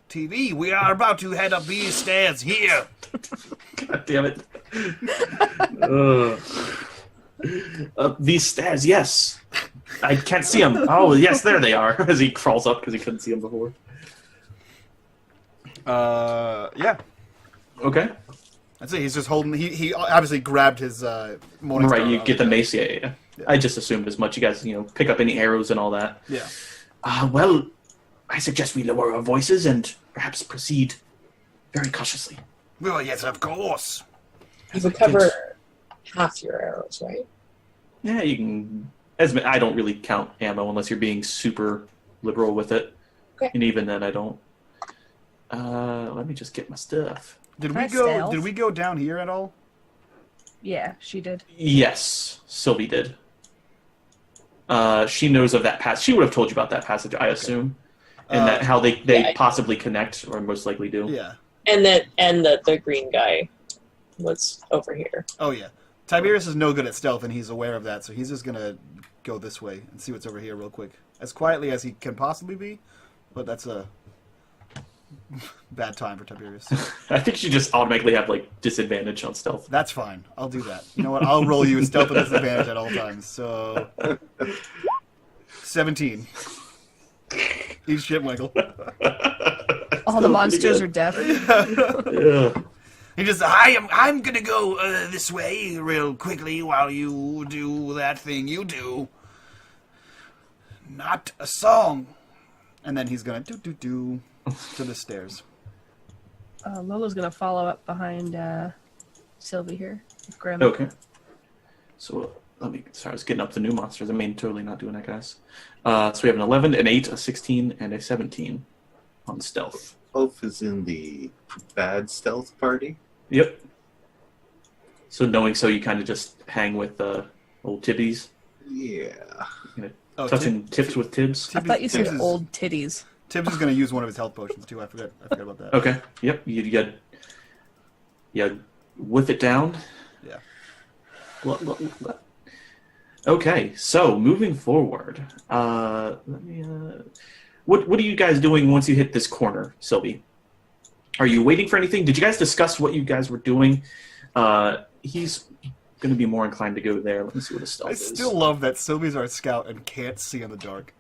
[SPEAKER 1] TV. We are about to head up these stairs here.
[SPEAKER 2] God damn it. These stairs, yes. I can't see them. Oh, yes, there they are. As he crawls up because he couldn't see them before.
[SPEAKER 1] Yeah.
[SPEAKER 2] Okay.
[SPEAKER 1] I'd say he's just holding... He obviously grabbed his morning star.
[SPEAKER 2] Right, you get the mace, yeah. I just assumed as much. You guys, pick up any arrows and all that.
[SPEAKER 1] Yeah.
[SPEAKER 2] Well, I suggest we lower our voices and perhaps proceed very cautiously.
[SPEAKER 1] Well, yes, of course.
[SPEAKER 4] You would cover half your arrows, right?
[SPEAKER 2] Yeah, you can... I don't really count ammo unless you're being super liberal with it.
[SPEAKER 4] Okay.
[SPEAKER 2] And even then, I don't. Let me just get my stuff.
[SPEAKER 1] Did we go down here at all?
[SPEAKER 5] Yeah, she did.
[SPEAKER 2] Yes, Sylvie did. She knows of that passage. She would have told you about that passage, I assume. And that how they possibly connect, or most likely do.
[SPEAKER 1] Yeah.
[SPEAKER 4] And the green guy was over here.
[SPEAKER 1] Oh, yeah. Tiberius is no good at stealth, and he's aware of that, so he's just going to go this way and see what's over here real quick. As quietly as he can possibly be, but that's a... Bad time for Tiberius.
[SPEAKER 2] I think you just automatically have like disadvantage on stealth.
[SPEAKER 1] That's fine. I'll do that. You know what? I'll roll you a stealth with disadvantage at all times. So 17. Eat shit, Michael.
[SPEAKER 5] All the monsters are deaf.
[SPEAKER 2] Yeah.
[SPEAKER 1] He just, I'm gonna go this way real quickly while you do that thing you do. Not a song. And then he's gonna do to the stairs.
[SPEAKER 5] Lola's gonna follow up behind Sylvie here. With Grim.
[SPEAKER 2] Okay. So sorry, I was getting up the new monsters. I mean, totally not doing that, guys. So we have an 11, an 8, a 16, and a 17 on stealth.
[SPEAKER 3] Elf is in the bad stealth party.
[SPEAKER 2] Yep. So knowing so, you kind of just hang with old Tibbies.
[SPEAKER 3] Yeah.
[SPEAKER 2] Touching tips with Tibbs.
[SPEAKER 5] I thought you said
[SPEAKER 1] Tibbs is-
[SPEAKER 5] old titties.
[SPEAKER 1] Tibbs is gonna use one of his health potions too. I forgot about that.
[SPEAKER 2] Okay. Yep. You whip it down.
[SPEAKER 1] Yeah.
[SPEAKER 2] Okay. So moving forward, let me. What are you guys doing once you hit this corner, Sylvie? Are you waiting for anything? Did you guys discuss what you guys were doing? He's going to be more inclined to go there. Let me see what his stealth
[SPEAKER 1] I
[SPEAKER 2] is.
[SPEAKER 1] still love that Sylvie's our scout and can't see in the dark.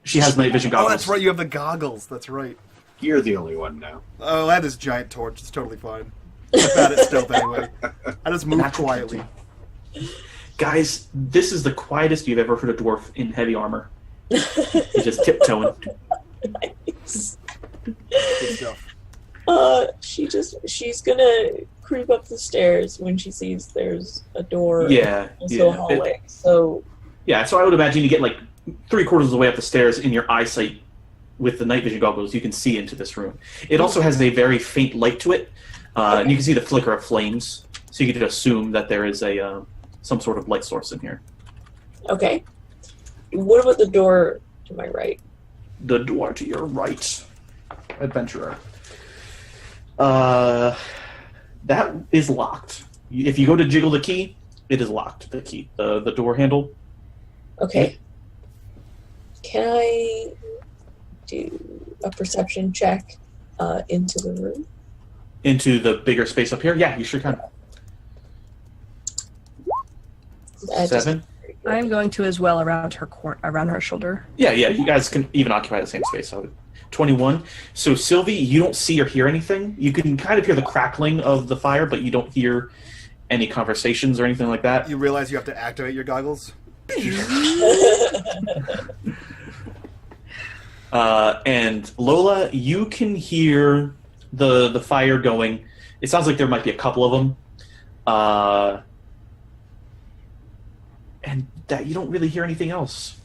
[SPEAKER 2] She has night vision goggles.
[SPEAKER 1] Oh, that's right. You have the goggles. That's right.
[SPEAKER 3] You're the only one now.
[SPEAKER 1] Oh, that is giant torch. It's totally fine. I'm bad at stealth anyway. I just move
[SPEAKER 2] Natural
[SPEAKER 1] quietly.
[SPEAKER 2] Guys, this is the quietest you've ever heard a dwarf in heavy armor. He's just tiptoeing.
[SPEAKER 4] Nice.
[SPEAKER 1] Good stuff.
[SPEAKER 4] She's gonna creep up the stairs when she sees there's a door.
[SPEAKER 2] Yeah.
[SPEAKER 4] Also a hallway. So
[SPEAKER 2] Yeah, so I would imagine you get like 3/4 of the way up the stairs in your eyesight with the night vision goggles. You can see into this room. It also has a very faint light to it, and you can see the flicker of flames. So you can assume that there is a some sort of light source in here.
[SPEAKER 4] okay. What about the door to my right?
[SPEAKER 2] The door to your right, adventurer. That is locked. If you go to jiggle the key, it is locked. The key, the door handle.
[SPEAKER 4] Okay. Can I do a perception check into the room?
[SPEAKER 2] Into the bigger space up here? Yeah, you sure can.
[SPEAKER 4] I just-
[SPEAKER 2] 7?
[SPEAKER 5] I'm going to as well around her shoulder.
[SPEAKER 2] Yeah, you guys can even occupy the same space. So 21. So Sylvie, you don't see or hear anything. You can kind of hear the crackling of the fire, but you don't hear any conversations or anything like that.
[SPEAKER 1] You realize you have to activate your goggles?
[SPEAKER 2] And Lola, you can hear the fire going. It sounds like there might be a couple of them. And that you don't really hear anything else.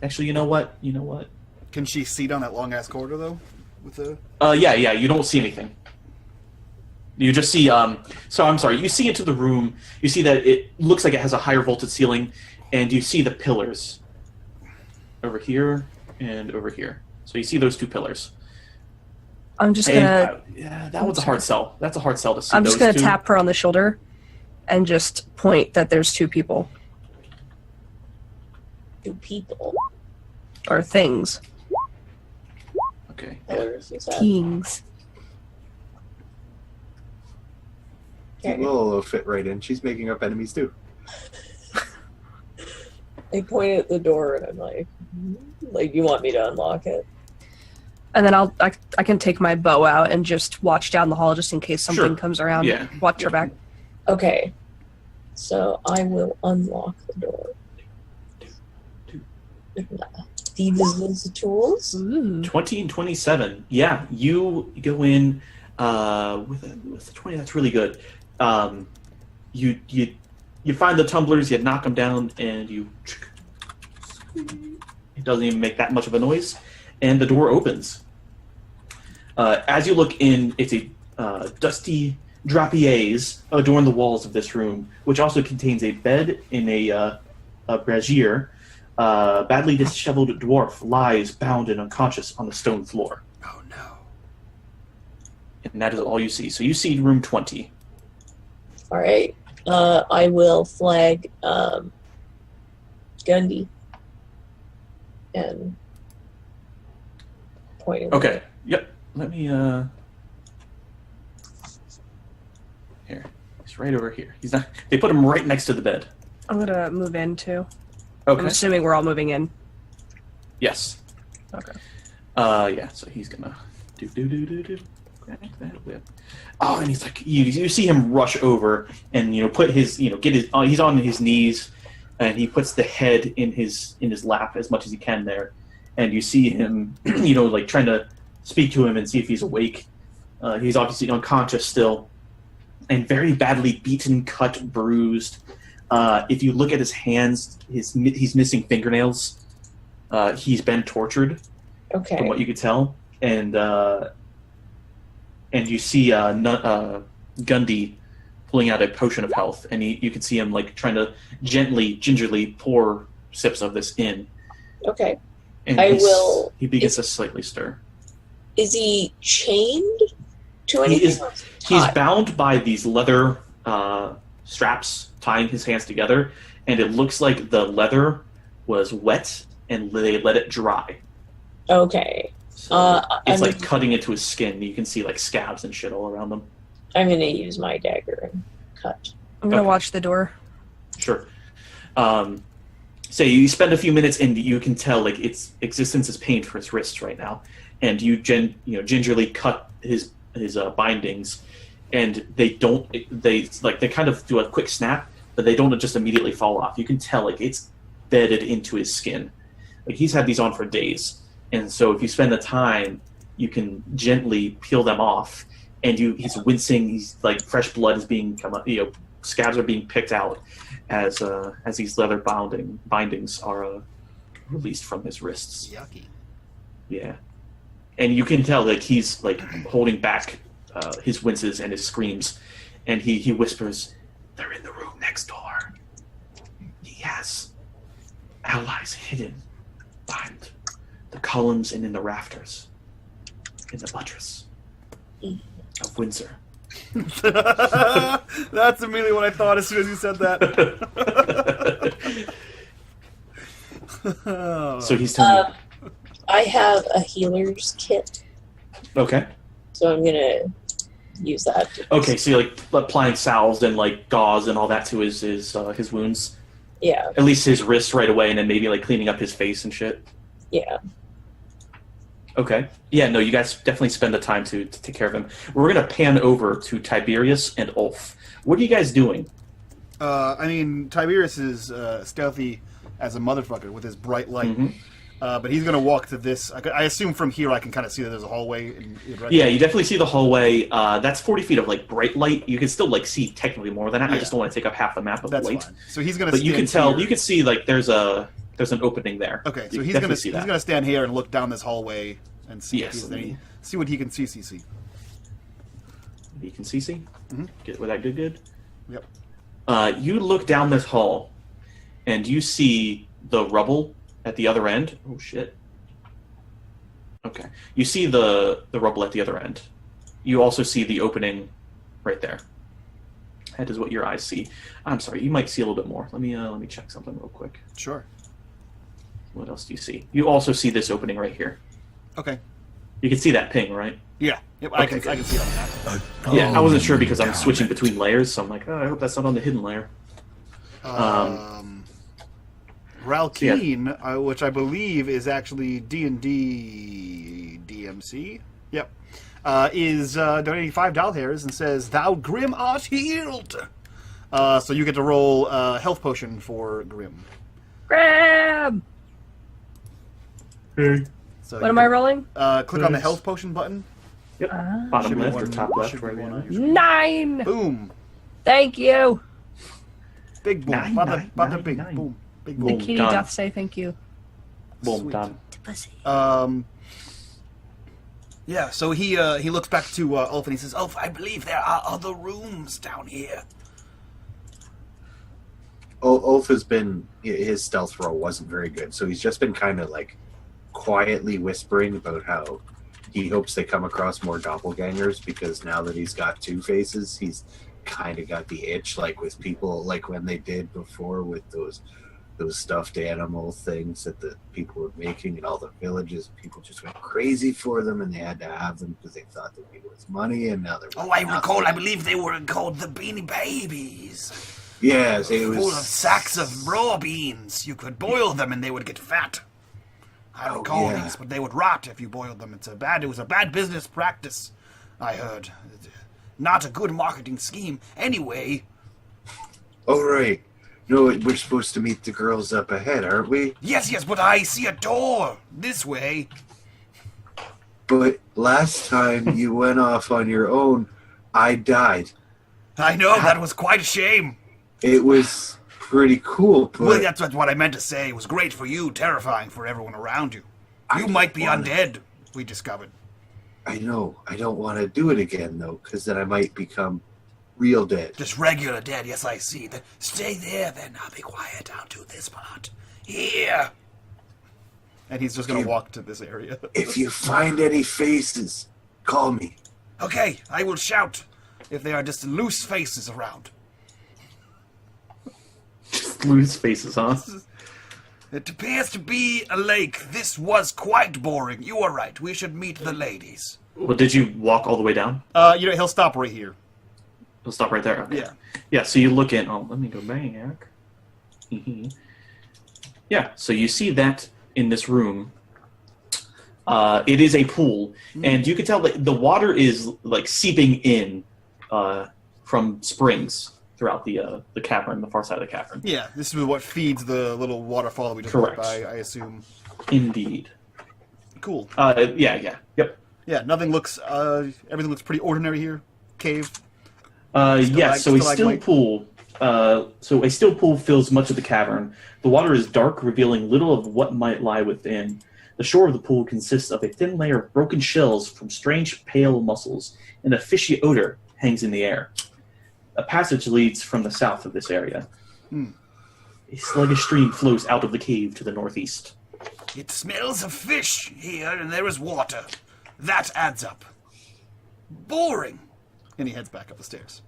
[SPEAKER 2] Actually, you know what?
[SPEAKER 1] Can she see down that long ass corridor though? With the
[SPEAKER 2] Yeah, you don't see anything. You just see, so I'm sorry, you see into the room, you see that it looks like it has a higher vaulted ceiling, and you see the pillars. Over here, and over here. So you see those two pillars.
[SPEAKER 5] I'm just
[SPEAKER 2] And,
[SPEAKER 5] gonna.
[SPEAKER 2] yeah, that one's a hard sell. That's a hard sell to see
[SPEAKER 5] I'm just
[SPEAKER 2] those
[SPEAKER 5] gonna
[SPEAKER 2] two.
[SPEAKER 5] tap her on the shoulder, and just point that there's two people
[SPEAKER 4] Two people.
[SPEAKER 5] or things.
[SPEAKER 2] Okay.
[SPEAKER 4] Pillars, you said.
[SPEAKER 5] Kings.
[SPEAKER 4] Okay.
[SPEAKER 3] Lolo fit right in. She's making up enemies too.
[SPEAKER 4] I point at the door and I'm like, you want me to unlock it?
[SPEAKER 5] And then I can take my bow out and just watch down the hall just in case something
[SPEAKER 2] Sure.
[SPEAKER 5] comes around.
[SPEAKER 2] Yeah.
[SPEAKER 5] Watch her back.
[SPEAKER 4] Okay. So I will unlock the door. These tools.
[SPEAKER 5] Ooh.
[SPEAKER 2] 20 and 27. Yeah, you go in with 20. That's really good. You find the tumblers, you knock them down, and you. It doesn't even make that much of a noise, and the door opens. As you look in, it's a dusty drapiers adorn the walls of this room, which also contains a bed in a brazier. Badly disheveled dwarf lies bound and unconscious on the stone floor.
[SPEAKER 1] oh no.
[SPEAKER 2] And that is all you see. So you see room 20.
[SPEAKER 4] All right. I will flag Gundy and point him.
[SPEAKER 2] Okay. Yep. Let me. Here. He's right over here. He's not. They put him right next to the bed.
[SPEAKER 5] I'm gonna move in too. I'm
[SPEAKER 2] Okay.
[SPEAKER 5] assuming we're all moving in.
[SPEAKER 2] Yes.
[SPEAKER 5] Okay.
[SPEAKER 2] Yeah. So he's gonna do. Grab that whip. Oh, and he's like, you see him rush over and put his get his he's on his knees, and he puts the head in his lap as much as he can there, and you see him like trying to speak to him and see if he's awake. He's obviously unconscious still, and very badly beaten, cut, bruised. If you look at his hands, he's missing fingernails. He's been tortured,
[SPEAKER 4] Okay.
[SPEAKER 2] from what you could tell, and you see Gundy pulling out a potion of health, and you can see him like trying to gingerly pour sips of this in.
[SPEAKER 4] Okay.
[SPEAKER 2] And he begins to slightly stir.
[SPEAKER 4] Is he chained to anything?
[SPEAKER 2] He's bound by these leather straps tying his hands together, and it looks like the leather was wet and they let it dry.
[SPEAKER 4] Okay.
[SPEAKER 2] So it's like cutting into his skin. You can see like scabs and shit all around him.
[SPEAKER 4] I'm going to use my dagger and cut.
[SPEAKER 5] I'm gonna
[SPEAKER 2] Okay.
[SPEAKER 5] watch the door.
[SPEAKER 2] Sure. So you spend a few minutes and you can tell like its existence is pain for his wrists right now, and you gingerly cut his bindings, and they kind of do a quick snap, but they don't just immediately fall off. You can tell like it's bedded into his skin. Like he's had these on for days, and so if you spend the time, you can gently peel them off, and he's wincing. He's like fresh blood is being scabs are being picked out as these leather bindings are released from his wrists.
[SPEAKER 1] Yucky.
[SPEAKER 2] Yeah, and you can tell that he's like holding back his winces and his screams, and he whispers, "They're in the room next door. He has allies hidden behind the columns and in the rafters, in the buttress of Windsor."
[SPEAKER 1] That's immediately what I thought as soon as you said that.
[SPEAKER 2] So he's telling
[SPEAKER 4] I have a healer's kit,
[SPEAKER 2] you. Okay.
[SPEAKER 4] so I'm going to use that.
[SPEAKER 2] Okay, so you're like applying salves and like gauze and all that to his wounds.
[SPEAKER 4] Yeah,
[SPEAKER 2] At least his wrists right away, and then maybe like cleaning up his face and shit.
[SPEAKER 4] yeah.
[SPEAKER 2] Okay. Yeah, no, you guys definitely spend the time to take care of him. We're going to pan over to Tiberius and Ulf. What are you guys doing?
[SPEAKER 1] I mean, Tiberius is stealthy as a motherfucker with his bright light.
[SPEAKER 2] Mm-hmm.
[SPEAKER 1] But he's going to walk to this. I assume from here I can kind of see that there's a hallway.
[SPEAKER 2] Yeah, you definitely see the hallway. That's 40 feet of like bright light. You can still like see technically more than that. I just don't want to take up half the map of
[SPEAKER 1] That's
[SPEAKER 2] light.
[SPEAKER 1] fine. So he's going to.
[SPEAKER 2] But you can tell. You can see like there's an opening there.
[SPEAKER 1] Okay, so
[SPEAKER 2] You
[SPEAKER 1] he's
[SPEAKER 2] can
[SPEAKER 1] going to
[SPEAKER 2] definitely see that.
[SPEAKER 1] stand here and look down this hallway and see
[SPEAKER 2] Yes,
[SPEAKER 1] if he's see what he can see. CC.
[SPEAKER 2] You can see.
[SPEAKER 1] Mhm.
[SPEAKER 2] Get with that. Good.
[SPEAKER 1] Yep.
[SPEAKER 2] You look down this hall, and you see the rubble at the other end. Oh shit. Okay. You see the rubble at the other end. You also see the opening right there. That is what your eyes see. I'm sorry, you might see a little bit more. Let me check something real quick.
[SPEAKER 1] Sure.
[SPEAKER 2] What else do you see? You also see this opening right here.
[SPEAKER 1] Okay.
[SPEAKER 2] You can see that ping, right?
[SPEAKER 1] Yeah. Yep.
[SPEAKER 2] Okay,
[SPEAKER 1] I can see it on the map.
[SPEAKER 2] Yeah, I wasn't sure because I'm switching between layers, so I'm like, oh, I hope that's not on the hidden layer.
[SPEAKER 1] Ralkeen, which I believe is actually D&D DMC. Yep. Is donating $5 and says, "Thou Grim art healed." So you get to roll a health potion for Grim.
[SPEAKER 5] Grab!
[SPEAKER 1] So
[SPEAKER 5] What am I rolling?
[SPEAKER 1] Click on the health potion button.
[SPEAKER 2] Yep.
[SPEAKER 5] Ah.
[SPEAKER 2] Bottom
[SPEAKER 1] Should be
[SPEAKER 2] left or
[SPEAKER 1] one-
[SPEAKER 2] top left,
[SPEAKER 1] should be
[SPEAKER 2] wherever you
[SPEAKER 1] one
[SPEAKER 2] want
[SPEAKER 1] on
[SPEAKER 2] to.
[SPEAKER 1] your-
[SPEAKER 5] 9!
[SPEAKER 1] Boom.
[SPEAKER 5] Thank you!
[SPEAKER 1] Big boom.
[SPEAKER 2] Nine,
[SPEAKER 1] Bada
[SPEAKER 2] nine,
[SPEAKER 1] big
[SPEAKER 2] nine.
[SPEAKER 1] boom. Big
[SPEAKER 5] The
[SPEAKER 1] boom.
[SPEAKER 2] Boom.
[SPEAKER 5] kitty
[SPEAKER 2] done.
[SPEAKER 5] doth say thank you.
[SPEAKER 2] Boom,
[SPEAKER 1] Sweet.
[SPEAKER 2] done.
[SPEAKER 1] Yeah, so he looks back to Ulf and he says, "Ulf, I believe there are other rooms down here."
[SPEAKER 3] Ulf has been, his stealth roll wasn't very good, so he's just been kind of like quietly whispering about how he hopes they come across more doppelgangers, because now that he's got two faces, he's kind of got the itch, like with people, like when they did before with those those stuffed animal things that the people were making in all the villages. People just went crazy for them, and they had to have them because they thought they'd be worth money, and now they're worth
[SPEAKER 1] I
[SPEAKER 3] nothing.
[SPEAKER 1] recall, I believe they were called the Beanie Babies.
[SPEAKER 3] Yes, it was...
[SPEAKER 1] Full of sacks of raw beans. You could boil them and they would get fat. I recall these, but they would rot if you boiled them. It was a bad business practice, I heard. Not a good marketing scheme. Anyway.
[SPEAKER 3] Oh, right. No, we're supposed to meet the girls up ahead, aren't we?
[SPEAKER 1] Yes, but I see a door. This way.
[SPEAKER 3] But last time you went off on your own, I died.
[SPEAKER 1] I know, that was quite a shame.
[SPEAKER 3] It was pretty cool, but...
[SPEAKER 1] Well, that's what I meant to say. It was great for you, terrifying for everyone around you. You might be undead, we discovered.
[SPEAKER 3] I know. I don't want to do it again, though, because then I might become real dead.
[SPEAKER 1] Just regular dead, yes, I see. Stay there, then. I'll be quiet. I'll do this part. Here. And he's just going to walk to this area.
[SPEAKER 3] If you find any faces, call me.
[SPEAKER 1] Okay, I will shout if there are just loose faces around.
[SPEAKER 2] Just loose faces, huh?
[SPEAKER 1] It appears to be a lake. This was quite boring. You are right. We should meet the ladies.
[SPEAKER 2] Well, did you walk all the way down?
[SPEAKER 1] He'll stop right here.
[SPEAKER 2] He'll stop right there? Okay.
[SPEAKER 1] Yeah.
[SPEAKER 2] Yeah, so you look in... Oh, let me go back. Yeah, so you see that in this room. It is a pool, and you can tell that the water is, like, seeping in from springs throughout the cavern, the far side of the cavern.
[SPEAKER 1] Yeah, this is what feeds the little waterfall that we just
[SPEAKER 2] Correct.
[SPEAKER 1] walked by, I assume.
[SPEAKER 2] Indeed.
[SPEAKER 1] Cool.
[SPEAKER 2] Yep.
[SPEAKER 1] Yeah, nothing looks, everything looks pretty ordinary here. Cave.
[SPEAKER 2] So a still pool. So a still pool fills much of the cavern. The water is dark, revealing little of what might lie within. The shore of the pool consists of a thin layer of broken shells from strange pale mussels, and a fishy odor hangs in the air. A passage leads from the south of this area. A sluggish stream flows out of the cave to the northeast.
[SPEAKER 1] It smells of fish here, and there is water. That adds up. Boring. And he heads back up the stairs.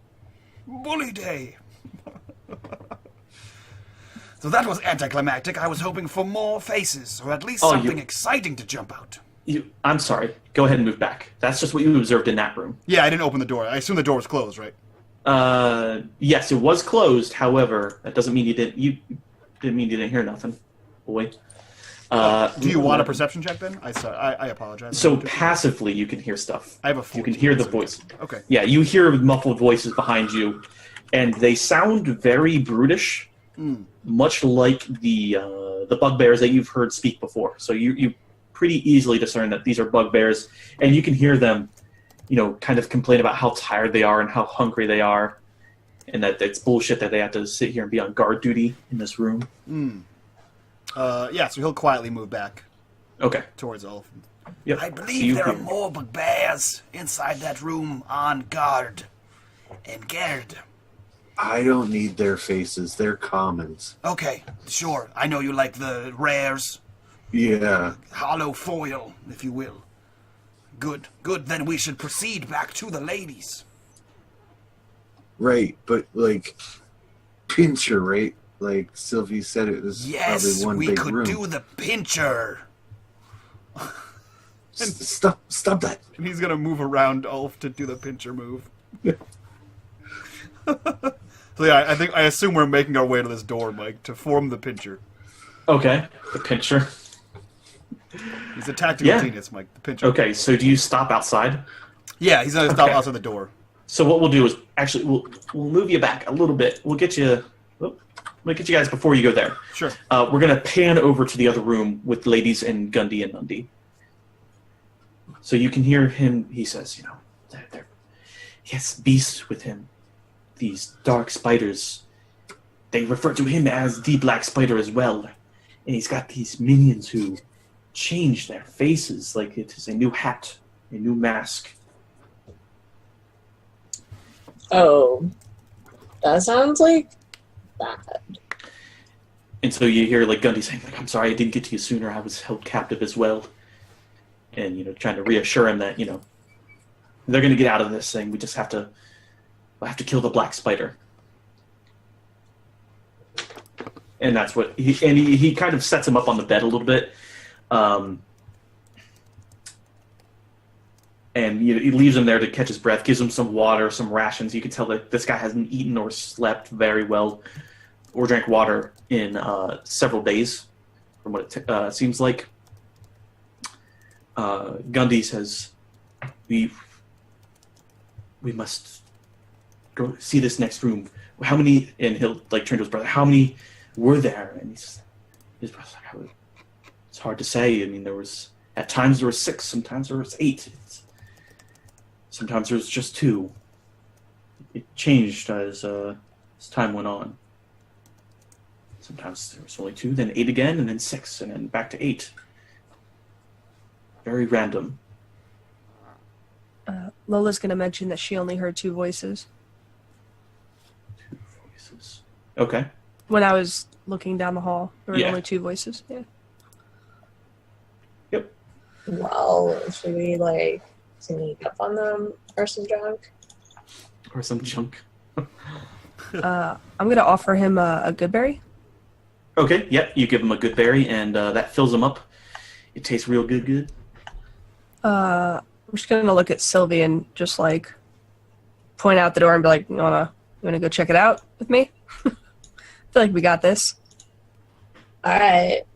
[SPEAKER 1] Bully day. So that was anticlimactic. I was hoping for more faces, or at least something exciting to jump out.
[SPEAKER 2] I'm sorry. Go ahead and move back. That's just what you observed in that room.
[SPEAKER 1] Yeah, I didn't open the door. I assume the door was closed, right?
[SPEAKER 2] Yes, it was closed. However, that doesn't mean you didn't hear nothing. Boy.
[SPEAKER 1] Do you want a perception check then? I apologize.
[SPEAKER 2] So passively, you can hear stuff.
[SPEAKER 1] I have a 14,
[SPEAKER 2] You can hear the voice.
[SPEAKER 1] Okay.
[SPEAKER 2] Yeah, you hear muffled voices behind you, and they sound very brutish, much like the bugbears that you've heard speak before. So you pretty easily discern that these are bugbears, and you can hear them, kind of complain about how tired they are and how hungry they are, and that it's bullshit that they have to sit here and be on guard duty in this room.
[SPEAKER 1] So he'll quietly move back.
[SPEAKER 2] Okay.
[SPEAKER 1] Towards Ulf.
[SPEAKER 2] Yep.
[SPEAKER 1] I believe there are more bugbears inside that room on guard. And guard.
[SPEAKER 3] I don't need their faces. They're commons.
[SPEAKER 1] Okay, sure. I know you like the rares.
[SPEAKER 3] Yeah.
[SPEAKER 1] Hollow foil, if you will. Good. Then we should proceed back to the ladies.
[SPEAKER 3] Right, but, pincher, right? Like Sylvie said, it was probably one big room.
[SPEAKER 1] Yes, we could do the pincher.
[SPEAKER 3] Stop that.
[SPEAKER 1] And he's going to move around Ulf to do the pincher move. So yeah, I assume we're making our way to this door, Mike, to form the pincher.
[SPEAKER 2] Okay, the pincher.
[SPEAKER 1] He's a tactical genius, Mike. The pincher.
[SPEAKER 2] Okay, so do you stop outside?
[SPEAKER 1] Yeah, he's gonna stop outside the door.
[SPEAKER 2] So what we'll do is actually we'll move you back a little bit. We'll get you. We'll get you guys before you go there.
[SPEAKER 1] Sure.
[SPEAKER 2] We're gonna pan over to the other room with ladies and Gundy and Nundy. So you can hear him. He says, he has beasts with him. These dark spiders. They refer to him as the Black Spider as well. And he's got these minions who change their faces like it is a new hat, a new mask.
[SPEAKER 4] Oh, that sounds like bad.
[SPEAKER 2] And so you hear Gundy saying, I'm sorry I didn't get to you sooner. I was held captive as well. And, trying to reassure him that, they're going to get out of this thing. We just have to kill the Black Spider. And that's what he kind of sets him up on the bed a little bit. And he leaves him there to catch his breath, gives him some water, some rations. You can tell that this guy hasn't eaten or slept very well or drank water in several days, from what it seems like. Gundy says, we must go see this next room. How many, and he'll like turn to his brother, how many were there? And his brother's like, it's hard to say. I mean, at times there were 6, sometimes there was 8. Sometimes there was just 2. It changed as time went on. Sometimes there was only 2, then 8 again, and then 6, and then back to 8. Very random.
[SPEAKER 5] Lola's going to mention that she only heard 2 voices.
[SPEAKER 2] 2 voices. Okay.
[SPEAKER 5] When I was looking down the hall, there were
[SPEAKER 2] Yeah.
[SPEAKER 5] only 2 voices. Yeah.
[SPEAKER 2] Yep.
[SPEAKER 4] Well, should we like sneak up on them or some junk?
[SPEAKER 2] Or some junk.
[SPEAKER 5] I'm going to offer him a good berry.
[SPEAKER 2] Okay, yep, you give him a good berry, and that fills him up. It tastes real good.
[SPEAKER 5] I'm just going to look at Sylvie and just like point out the door and be like, you wanna go check it out with me? I feel like we got this.
[SPEAKER 4] Alright.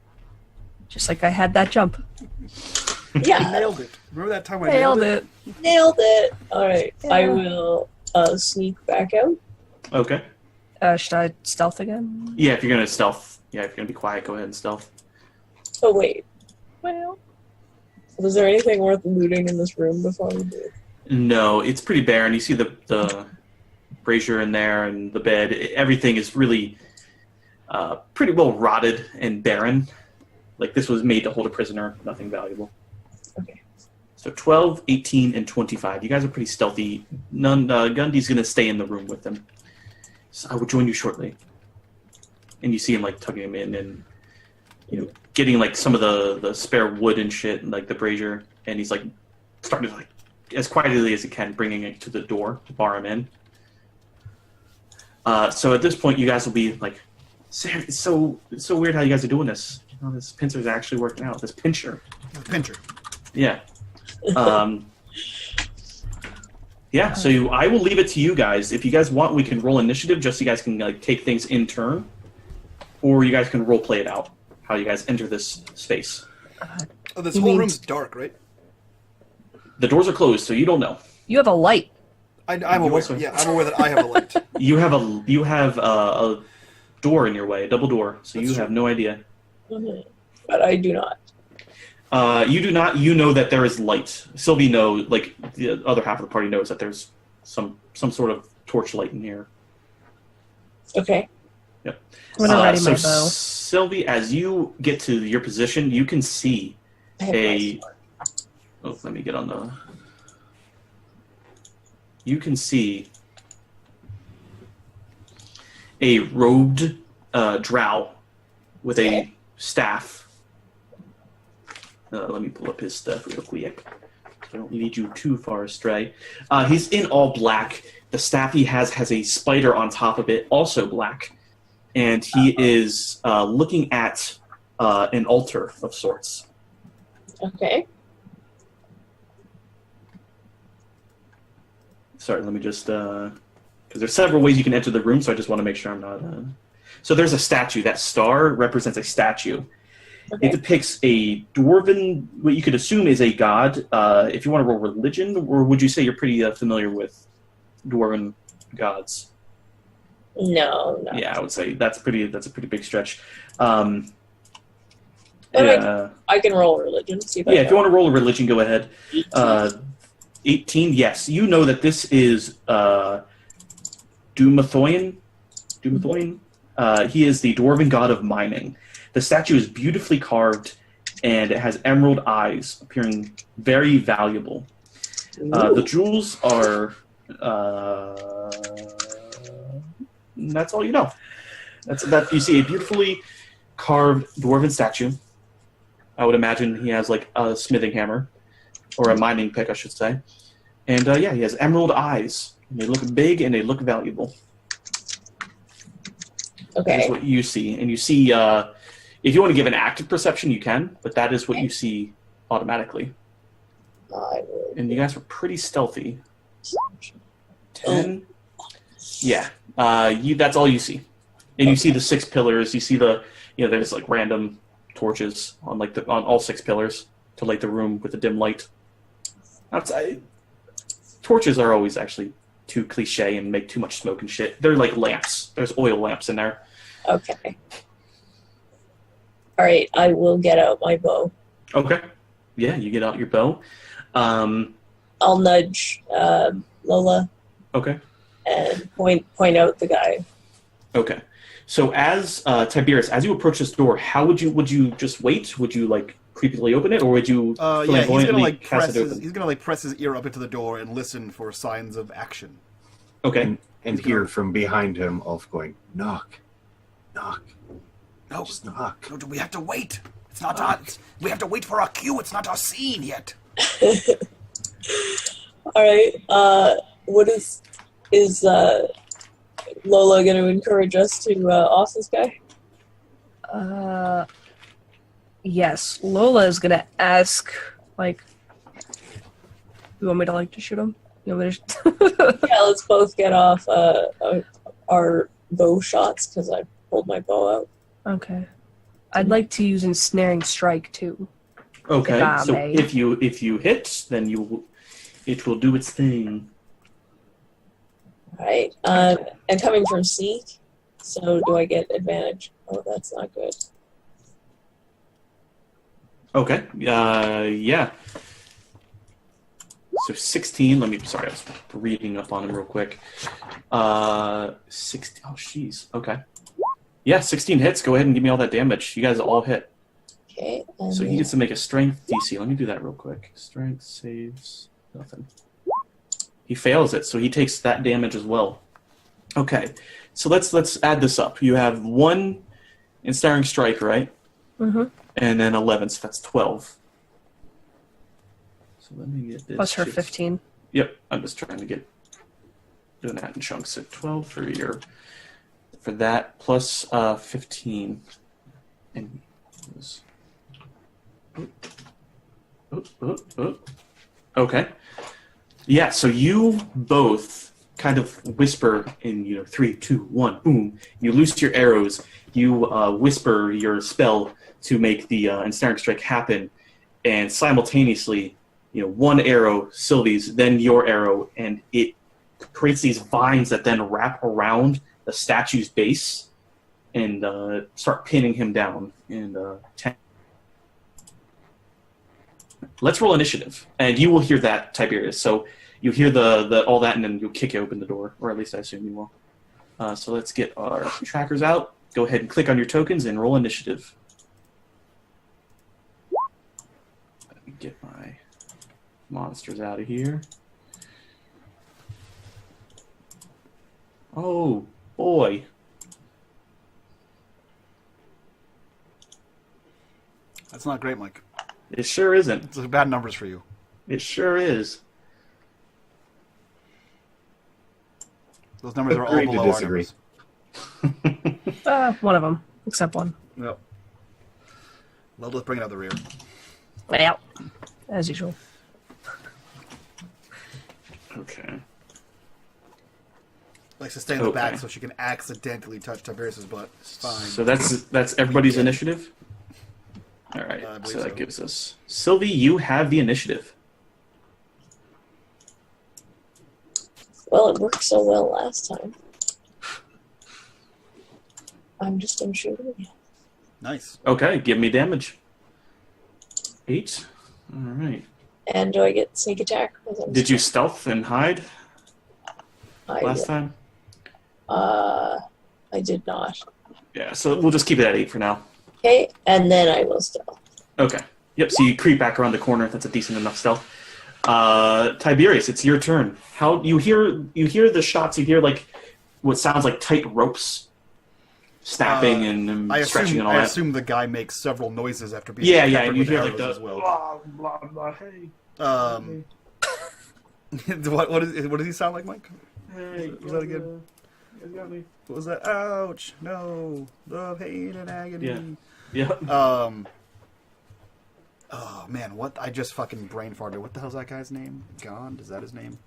[SPEAKER 5] Just like I had that jump.
[SPEAKER 4] Yeah.
[SPEAKER 1] Nailed it. Remember that time I
[SPEAKER 5] Nailed it.
[SPEAKER 4] Nailed it. Alright.
[SPEAKER 5] Yeah.
[SPEAKER 4] I will sneak back out.
[SPEAKER 2] Okay.
[SPEAKER 5] Should I stealth again?
[SPEAKER 2] Yeah, if you're gonna stealth, if you're gonna be quiet, go ahead and stealth.
[SPEAKER 4] Oh wait.
[SPEAKER 5] Well,
[SPEAKER 4] Was there anything worth looting in this room before we do?
[SPEAKER 2] No, it's pretty barren. You see the brazier in there and the bed. Everything is really pretty well rotted and barren. Like this was made to hold a prisoner. Nothing valuable.
[SPEAKER 4] Okay.
[SPEAKER 2] So 12, 18, and 25. You guys are pretty stealthy. Gundy's going to stay in the room with them. So I will join you shortly. And you see him like tugging him in and getting like some of the spare wood and shit and like the brazier. And he's like starting to like as quietly as he can, bringing it to the door to bar him in. So at this point, you guys will be like, it's so weird how you guys are doing this. This pincer is actually working out. This pincher.
[SPEAKER 1] Pincher.
[SPEAKER 2] Yeah. Yeah, so I will leave it to you guys. If you guys want, we can roll initiative just so you guys can like take things in turn. Or you guys can role play it out, how you guys enter this space.
[SPEAKER 1] Oh, this
[SPEAKER 5] You
[SPEAKER 1] whole
[SPEAKER 5] mean-
[SPEAKER 1] room's dark, right?
[SPEAKER 2] The doors are closed, so you don't know.
[SPEAKER 5] you have a light.
[SPEAKER 1] I'm
[SPEAKER 2] You
[SPEAKER 1] aware.
[SPEAKER 2] also-
[SPEAKER 1] Yeah, I'm aware that I have a light.
[SPEAKER 2] You have a door in your way, a double door, so
[SPEAKER 1] That's
[SPEAKER 2] you
[SPEAKER 1] true.
[SPEAKER 2] have no idea.
[SPEAKER 4] Mhm. But I do not.
[SPEAKER 2] You do not. You know that there is light. Sylvie knows, like the other half of the party knows that there's some sort of torchlight in here.
[SPEAKER 4] Okay.
[SPEAKER 2] Yep.
[SPEAKER 5] I'm gonna ready
[SPEAKER 2] So
[SPEAKER 5] my bow.
[SPEAKER 2] Sylvie, as you get to your position, you can see
[SPEAKER 4] I have
[SPEAKER 2] a.
[SPEAKER 4] my
[SPEAKER 2] Oh, let me get on the. You can see a robed drow with a staff. Let me pull up his stuff real quick. I don't lead you too far astray. He's in all black. The staff he has a spider on top of it, also black. And he is looking at an altar of sorts.
[SPEAKER 4] Okay.
[SPEAKER 2] Sorry, let me just... Because there's several ways you can enter the room, so I just want to make sure I'm not... So there's a statue. That star represents a statue.
[SPEAKER 4] Okay.
[SPEAKER 2] It depicts a dwarven, what you could assume is a god. If you want to roll religion, or would you say you're pretty familiar with dwarven gods?
[SPEAKER 4] No.
[SPEAKER 2] Yeah, I would say that's a pretty big stretch.
[SPEAKER 4] I mean,
[SPEAKER 2] Yeah,
[SPEAKER 4] I can roll religion. See if I
[SPEAKER 2] if you want to roll a religion, go ahead. 18, yes. You know that this is Dumathoin. He is the dwarven god of mining. The statue is beautifully carved, and it has emerald eyes, appearing very valuable. The jewels are... that's all you know. You see a beautifully carved dwarven statue. I would imagine he has like a smithing hammer, or a mining pick, I should say. And he has emerald eyes. And they look big and they look valuable. That
[SPEAKER 4] Okay.
[SPEAKER 2] is what you see. And you see, if you want to give an active perception, you can, but that is what you see automatically.
[SPEAKER 4] I will.
[SPEAKER 2] And you guys were pretty stealthy. 10. Yeah. That's all you see. And you see the 6 pillars. You see there's like random torches on on all 6 pillars to light the room with a dim light. Outside, torches are always actually too cliche and make too much smoke and shit. They're like lamps. There's oil lamps in there.
[SPEAKER 4] Okay. All right. I will get out my bow.
[SPEAKER 2] Okay. Yeah, you get out your bow.
[SPEAKER 4] I'll nudge Lola
[SPEAKER 2] Okay.
[SPEAKER 4] and point out the guy.
[SPEAKER 2] Okay. So as Tiberius, as you approach this door, how would you just wait? Would you like creepily open it, or would you
[SPEAKER 1] Yeah, he's gonna like
[SPEAKER 2] cast
[SPEAKER 1] press
[SPEAKER 2] it open?
[SPEAKER 1] he's gonna like press his ear up into the door and listen for signs of action.
[SPEAKER 2] Okay.
[SPEAKER 3] And hear from behind him, Ulf going, knock, knock,
[SPEAKER 1] No,
[SPEAKER 3] just knock.
[SPEAKER 1] no, we have to wait. It's not our. We have to wait for our cue. It's not our scene yet.
[SPEAKER 4] All right. What is Lola going to encourage us to off this guy?
[SPEAKER 5] Yes. Lola is gonna ask, like, you want me to to shoot him? You want me to?
[SPEAKER 4] Yeah, let's both get off our bow shots because I pulled my bow out.
[SPEAKER 5] Okay. I'd like to use ensnaring strike too.
[SPEAKER 2] Okay.
[SPEAKER 5] If I
[SPEAKER 2] So
[SPEAKER 5] may.
[SPEAKER 2] if you hit, then it will do its thing.
[SPEAKER 4] All right. And coming from sneak, so do I get advantage? Oh, that's not good.
[SPEAKER 2] Okay. Yeah. So 16. Sorry, I was reading up on him real quick. 16. Oh, jeez. Okay. Yeah, 16 hits. Go ahead and give me all that damage. You guys all hit.
[SPEAKER 4] Okay. And
[SPEAKER 2] So he gets to make a strength DC. Let me do that real quick. Strength saves nothing. He fails it, so he takes that damage as well. Okay. So let's add this up. You have 1 ensnaring strike, right?
[SPEAKER 5] Mm-hmm.
[SPEAKER 2] And then 11, so that's 12. So let me get this.
[SPEAKER 5] Plus her
[SPEAKER 2] shit.
[SPEAKER 5] 15.
[SPEAKER 2] Yep, I'm just trying to doing that in chunks. So 12 for that, plus 15. And okay. Yeah, so you both kind of whisper in 3, 2, 1, boom. You loose your arrows. You whisper your spell to make the ensnaring strike happen, and simultaneously, one arrow, Sylvie's, then your arrow, and it creates these vines that then wrap around the statue's base and start pinning him down. And 10. Let's roll initiative, and you will hear that, Tiberius. So you hear the all that, and then you'll kick open the door, or at least I assume you will. So let's get our trackers out. Go ahead and click on your tokens and roll initiative. Let me get my monsters out of here. Oh, boy.
[SPEAKER 1] That's not great, Mike.
[SPEAKER 2] It sure isn't.
[SPEAKER 1] It's bad numbers for you.
[SPEAKER 2] It sure is.
[SPEAKER 1] Those numbers are all
[SPEAKER 3] Agree to
[SPEAKER 1] below our
[SPEAKER 3] disagree.
[SPEAKER 1] numbers.
[SPEAKER 5] One of them, except one.
[SPEAKER 1] Yep. Lola's bringing out the rear.
[SPEAKER 5] Well, as usual.
[SPEAKER 2] Okay.
[SPEAKER 1] Likes to stay in the back
[SPEAKER 2] Okay.
[SPEAKER 1] so she can accidentally touch Tiberius's butt. It's fine.
[SPEAKER 2] So that's everybody's initiative? All right,
[SPEAKER 1] I believe
[SPEAKER 2] so that
[SPEAKER 1] so.
[SPEAKER 2] gives us... Sylvie, you have the initiative.
[SPEAKER 4] well, it worked so well last time. I'm just shooting.
[SPEAKER 1] Nice.
[SPEAKER 2] Okay, give me damage. 8. All right.
[SPEAKER 4] And do I get sneak attack?
[SPEAKER 2] Did you stealth and hide
[SPEAKER 4] I
[SPEAKER 2] last time?
[SPEAKER 4] I did not.
[SPEAKER 2] Yeah, so we'll just keep it at 8 for now.
[SPEAKER 4] Okay, and then I will stealth.
[SPEAKER 2] Okay. Yep, so you creep back around the corner. That's a decent enough stealth. Tiberius, it's your turn. How you hear the shots, you hear like what sounds like tight ropes snapping and stretching and all
[SPEAKER 1] I
[SPEAKER 2] that.
[SPEAKER 1] assume the guy makes several noises after being
[SPEAKER 2] Yeah,
[SPEAKER 1] peppered
[SPEAKER 2] and you
[SPEAKER 1] with
[SPEAKER 2] hear like
[SPEAKER 1] arrows
[SPEAKER 2] the
[SPEAKER 1] as well.
[SPEAKER 2] blah blah blah hey.
[SPEAKER 1] What does he sound like, Mike?
[SPEAKER 2] Hey,
[SPEAKER 1] Was that again?
[SPEAKER 2] guys got me.
[SPEAKER 1] What was that? Ouch! No, the pain and agony.
[SPEAKER 2] Yeah.
[SPEAKER 1] Oh man, what? I just fucking brain farted. What the hell's that guy's name? Gond? Is that his name?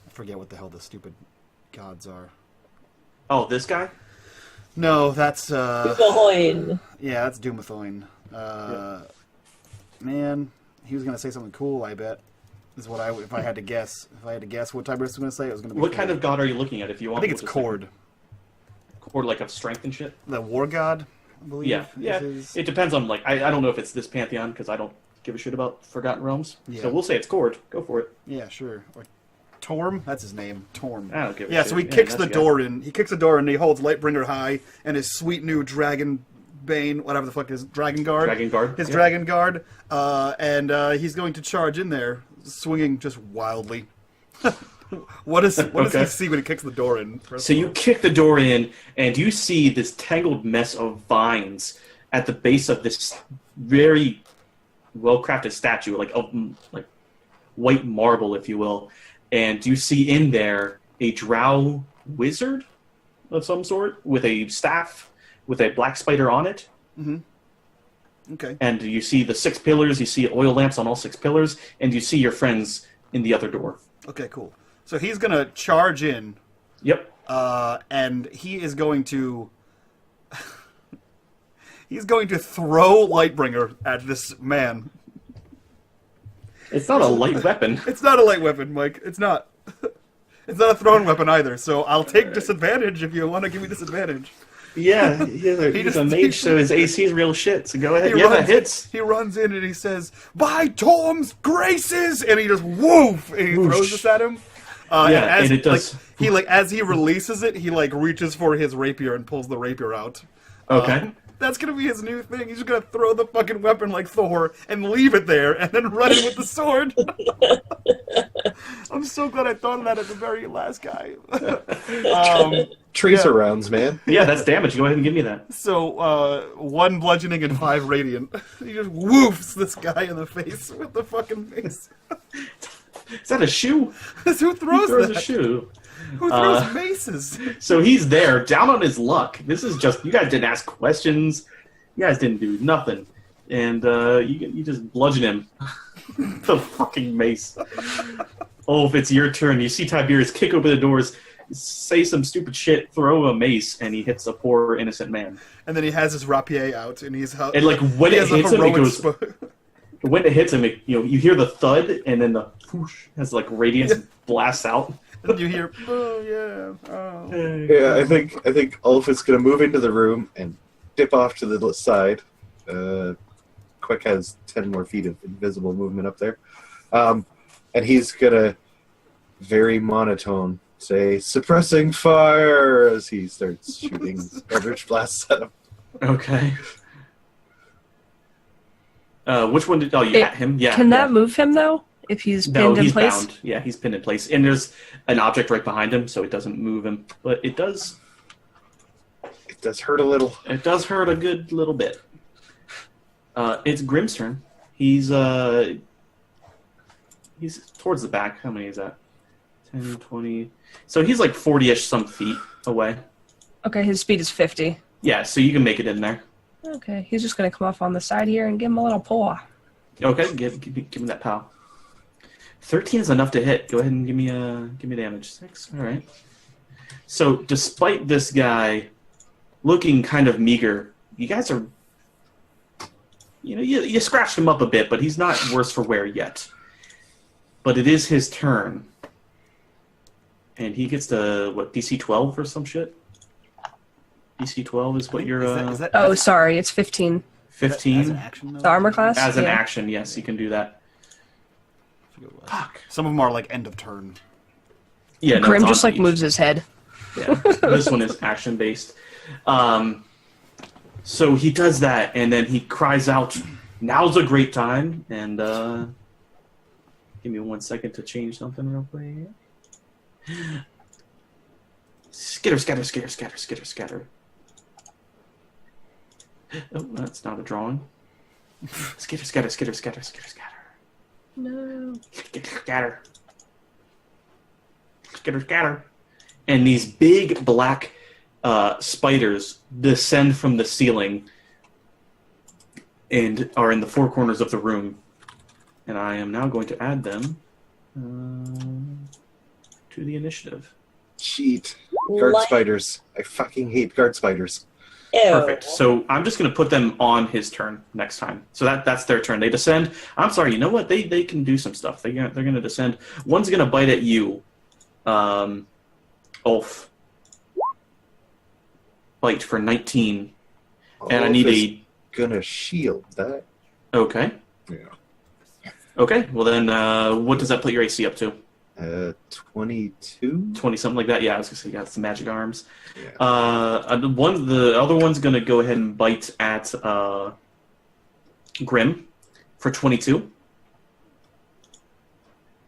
[SPEAKER 1] I forget what the hell the stupid gods are.
[SPEAKER 2] Oh, this guy?
[SPEAKER 1] No, that's
[SPEAKER 4] Ugohoin.
[SPEAKER 1] yeah, that's Doomathoin. Man, he was gonna say something cool. I bet is what I if I had to guess. If I had to guess what Tiberius was gonna say, it was gonna be.
[SPEAKER 2] What
[SPEAKER 1] Cord.
[SPEAKER 2] kind of god are you looking at? If you want,
[SPEAKER 1] I think it's
[SPEAKER 2] we'll just-
[SPEAKER 1] Cord,
[SPEAKER 2] Cord, like of strength and shit.
[SPEAKER 1] the war god. I believe.
[SPEAKER 2] Yeah.
[SPEAKER 1] is his-
[SPEAKER 2] It depends on like I don't know if it's this pantheon because I don't give a shit about Forgotten Realms.
[SPEAKER 1] Yeah.
[SPEAKER 2] So we'll say it's Cord. Go for it.
[SPEAKER 1] Yeah, sure. Or Torm, that's his name. Torm.
[SPEAKER 2] I don't give a
[SPEAKER 1] Yeah,
[SPEAKER 2] shit.
[SPEAKER 1] so he kicks
[SPEAKER 2] that's
[SPEAKER 1] the door in. He kicks the door in. And he holds Lightbringer high and his sweet new Dragon Bane, whatever the fuck is Dragon Guard.
[SPEAKER 2] Dragon Guard.
[SPEAKER 1] His
[SPEAKER 2] Yeah.
[SPEAKER 1] Dragon Guard, and he's going to charge in there, swinging just wildly. What does
[SPEAKER 2] Okay.
[SPEAKER 1] he see when he kicks the door in? first
[SPEAKER 2] So
[SPEAKER 1] of
[SPEAKER 2] you
[SPEAKER 1] all?
[SPEAKER 2] kick the door in, and you see this tangled mess of vines at the base of this very well-crafted statue, like of like white marble, if you will. And you see in there a drow wizard of some sort with a staff with a black spider on it.
[SPEAKER 1] Okay.
[SPEAKER 2] And you see the 6 pillars. You see oil lamps on all 6 pillars, and you see your friends in the other door.
[SPEAKER 1] Okay, cool. So he's gonna charge in,
[SPEAKER 2] Yep.
[SPEAKER 1] and he is going to. He's going to throw Lightbringer at this man.
[SPEAKER 2] It's not a light weapon.
[SPEAKER 1] It's not a light weapon, Mike. It's not. It's not a thrown weapon either. So I'll take disadvantage if you want to give me disadvantage.
[SPEAKER 2] Yeah, he's a mage, so his AC is real shit. So go ahead.
[SPEAKER 1] He
[SPEAKER 2] Yeah, that
[SPEAKER 1] runs-
[SPEAKER 2] hits.
[SPEAKER 1] He runs in and he says, "By Torm's graces!" And he just woof, and he
[SPEAKER 2] Whoosh.
[SPEAKER 1] throws this at him.
[SPEAKER 2] Yeah, and it does.
[SPEAKER 1] As he releases it, he reaches for his rapier and pulls the rapier out.
[SPEAKER 2] Okay.
[SPEAKER 1] That's gonna be his new thing. He's just gonna throw the fucking weapon like Thor and leave it there, and then run in with the sword. I'm so glad I thought of that at the very last guy.
[SPEAKER 3] Tracer
[SPEAKER 1] Yeah.
[SPEAKER 3] rounds, man.
[SPEAKER 2] Yeah, that's damage. Go ahead and give me that.
[SPEAKER 1] So 1 bludgeoning and 5 radiant. He just woofs this guy in the face with the fucking mace.
[SPEAKER 2] Is that a shoe?
[SPEAKER 1] Who
[SPEAKER 2] He
[SPEAKER 1] throws
[SPEAKER 2] throws
[SPEAKER 1] that?
[SPEAKER 2] a shoe.
[SPEAKER 1] Who throws maces?
[SPEAKER 2] So he's there, down on his luck. This is just, you guys didn't ask questions. You guys didn't do nothing. And you just bludgeon him. The fucking mace. Oh, if it's your turn, you see Tiberius kick open the doors, say some stupid shit, throw a mace, and he hits a poor innocent man.
[SPEAKER 1] And then he has his rapier out, and he's
[SPEAKER 2] And like when
[SPEAKER 1] he
[SPEAKER 2] it
[SPEAKER 1] has a
[SPEAKER 2] hits him, it
[SPEAKER 1] heroic
[SPEAKER 2] goes. When it hits him, you hear the thud, and then the whoosh has like radiance blasts out.
[SPEAKER 1] and you hear, oh yeah, oh.
[SPEAKER 3] Yeah, I think Ulf is gonna move into the room and dip off to the side. Quick has 10 more feet of invisible movement up there, and he's gonna very monotone say "suppressing fire" as he starts shooting eldritch blasts at him.
[SPEAKER 2] Okay. Which one did? Oh, you at him? Yeah.
[SPEAKER 5] Can
[SPEAKER 2] yeah.
[SPEAKER 5] that move him though? If he's
[SPEAKER 2] No,
[SPEAKER 5] pinned in
[SPEAKER 2] he's
[SPEAKER 5] place?
[SPEAKER 2] bound. Yeah, he's pinned in place, and there's an object right behind him, so it doesn't move him. But it does.
[SPEAKER 3] It does hurt a little.
[SPEAKER 2] It does hurt a good little bit. It's Grim's turn. He's towards the back. How many is that? 10, 20. So he's like 40-ish some feet away.
[SPEAKER 5] Okay, his speed is 50.
[SPEAKER 2] Yeah, so you can make it in there.
[SPEAKER 5] Okay, he's just gonna come off on the side here and give him a little paw.
[SPEAKER 2] Okay, give me that pow. 13 is enough to hit. Go ahead and give me damage. 6. All right. So despite this guy looking kind of meager, you guys are, you scratched him up a bit, but he's not worse for wear yet. But it is his turn, and he gets to DC 12 or some shit. DC 12 is what you're.
[SPEAKER 1] Is that,
[SPEAKER 5] Oh, sorry, it's 15.
[SPEAKER 2] 15
[SPEAKER 1] as an action, though?
[SPEAKER 5] The armor class?
[SPEAKER 2] as an
[SPEAKER 5] Yeah.
[SPEAKER 2] action. Yes, you can do that. Fuck.
[SPEAKER 1] Some of them are like end of turn.
[SPEAKER 2] Yeah, no,
[SPEAKER 5] Grim
[SPEAKER 2] it's
[SPEAKER 5] just
[SPEAKER 2] on
[SPEAKER 5] like
[SPEAKER 2] each.
[SPEAKER 5] moves his head.
[SPEAKER 2] Yeah, this one is action based. So he does that, and then he cries out, "Now's a great time!" And give me 1 second to change something real quick. Skitter, scatter, scatter, scatter, skitter, scatter. Oh, that's not a drawing. Skitter, scatter, skitter, scatter, skitter, scatter.
[SPEAKER 5] No.
[SPEAKER 2] Skitter, scatter. Skitter, scatter. and these big black spiders descend from the ceiling and are in the four corners of the room. And I am now going to add them to the initiative.
[SPEAKER 3] Cheat. Guard
[SPEAKER 4] Like-
[SPEAKER 3] spiders. I fucking hate guard spiders.
[SPEAKER 4] Ew.
[SPEAKER 2] Perfect. So I'm just going to put them on his turn next time. So that's their turn. They descend. I'm sorry. You know what? They can do some stuff. They're going to descend. One's going to bite at you, Ulf. Bite for 19, and I need a.
[SPEAKER 3] Gonna shield that.
[SPEAKER 2] Okay.
[SPEAKER 3] Yeah.
[SPEAKER 2] Okay. Well then, what does that put your AC up to?
[SPEAKER 3] 22.
[SPEAKER 2] 20, something like that. Yeah, I was gonna say, yeah, it's the magic arms.
[SPEAKER 3] Yeah.
[SPEAKER 2] The other one's gonna go ahead and bite at Grim for 22.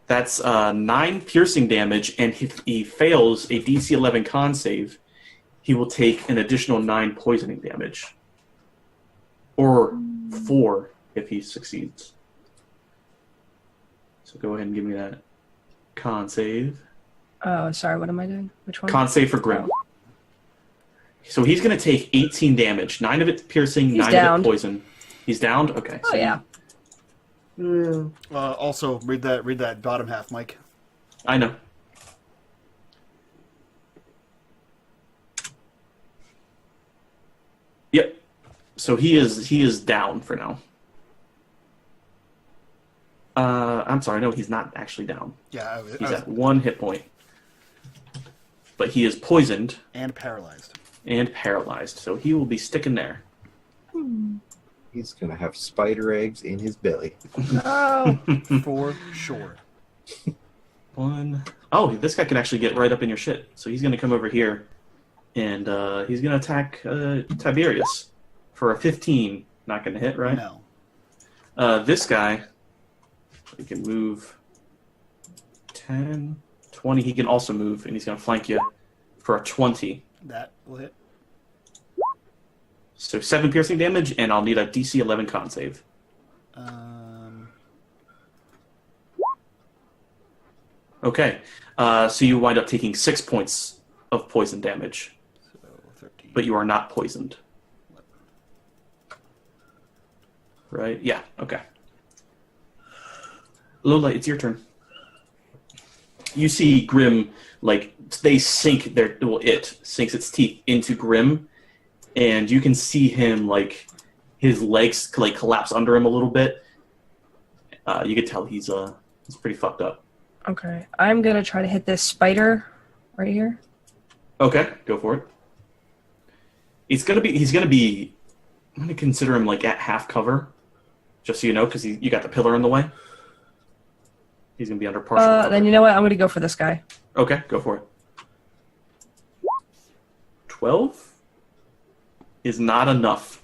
[SPEAKER 2] That's 9 piercing damage, and if he fails a DC 11 con save, he will take an additional 9 poisoning damage, or 4 if he succeeds. So go ahead and give me that con save.
[SPEAKER 5] Oh, sorry. What am I doing? Which one?
[SPEAKER 2] Con save for Grim. So he's going to take 18 damage. 9 of it piercing,
[SPEAKER 5] He's
[SPEAKER 2] 9 of
[SPEAKER 5] downed.
[SPEAKER 2] it poison. He's downed? Okay.
[SPEAKER 5] Oh
[SPEAKER 2] so
[SPEAKER 5] yeah.
[SPEAKER 1] Also, read that bottom half, Mike.
[SPEAKER 2] I know. Yep. So he is down for now. I'm sorry, no, he's not actually down.
[SPEAKER 1] Yeah,
[SPEAKER 2] He's at 1 hit point. But he is poisoned
[SPEAKER 1] and paralyzed.
[SPEAKER 2] and paralyzed, so he will be sticking there.
[SPEAKER 3] He's gonna have spider eggs in his belly.
[SPEAKER 5] Oh.
[SPEAKER 1] For sure.
[SPEAKER 2] 1. Oh, this guy can actually get right up in your shit. So he's going to come over here, and he's going to attack Tiberius for a 15. Not going to hit, right?
[SPEAKER 1] No.
[SPEAKER 2] This guy, he can move 10, 20. He can also move, and he's going to flank you for a 20.
[SPEAKER 1] That will hit.
[SPEAKER 2] So 7 piercing damage, and I'll need a DC 11 con save. Okay. So you wind up taking 6 points of poison damage,
[SPEAKER 1] So 13.
[SPEAKER 2] but you are not poisoned. Right? Yeah, okay. Lola, it's your turn. You see Grim, like, they sink it sinks its teeth into Grim, and you can see him, like, his legs, like, collapse under him a little bit. You can tell he's pretty fucked up.
[SPEAKER 5] Okay. I'm gonna try to hit this spider right here.
[SPEAKER 2] Okay, go for it. He's gonna be. I'm gonna consider him like at half cover, just so you know, because you got the pillar in the way. He's gonna be under partial cover.
[SPEAKER 5] Then you know what? I'm gonna go for this guy.
[SPEAKER 2] Okay, go for it. 12 is not enough.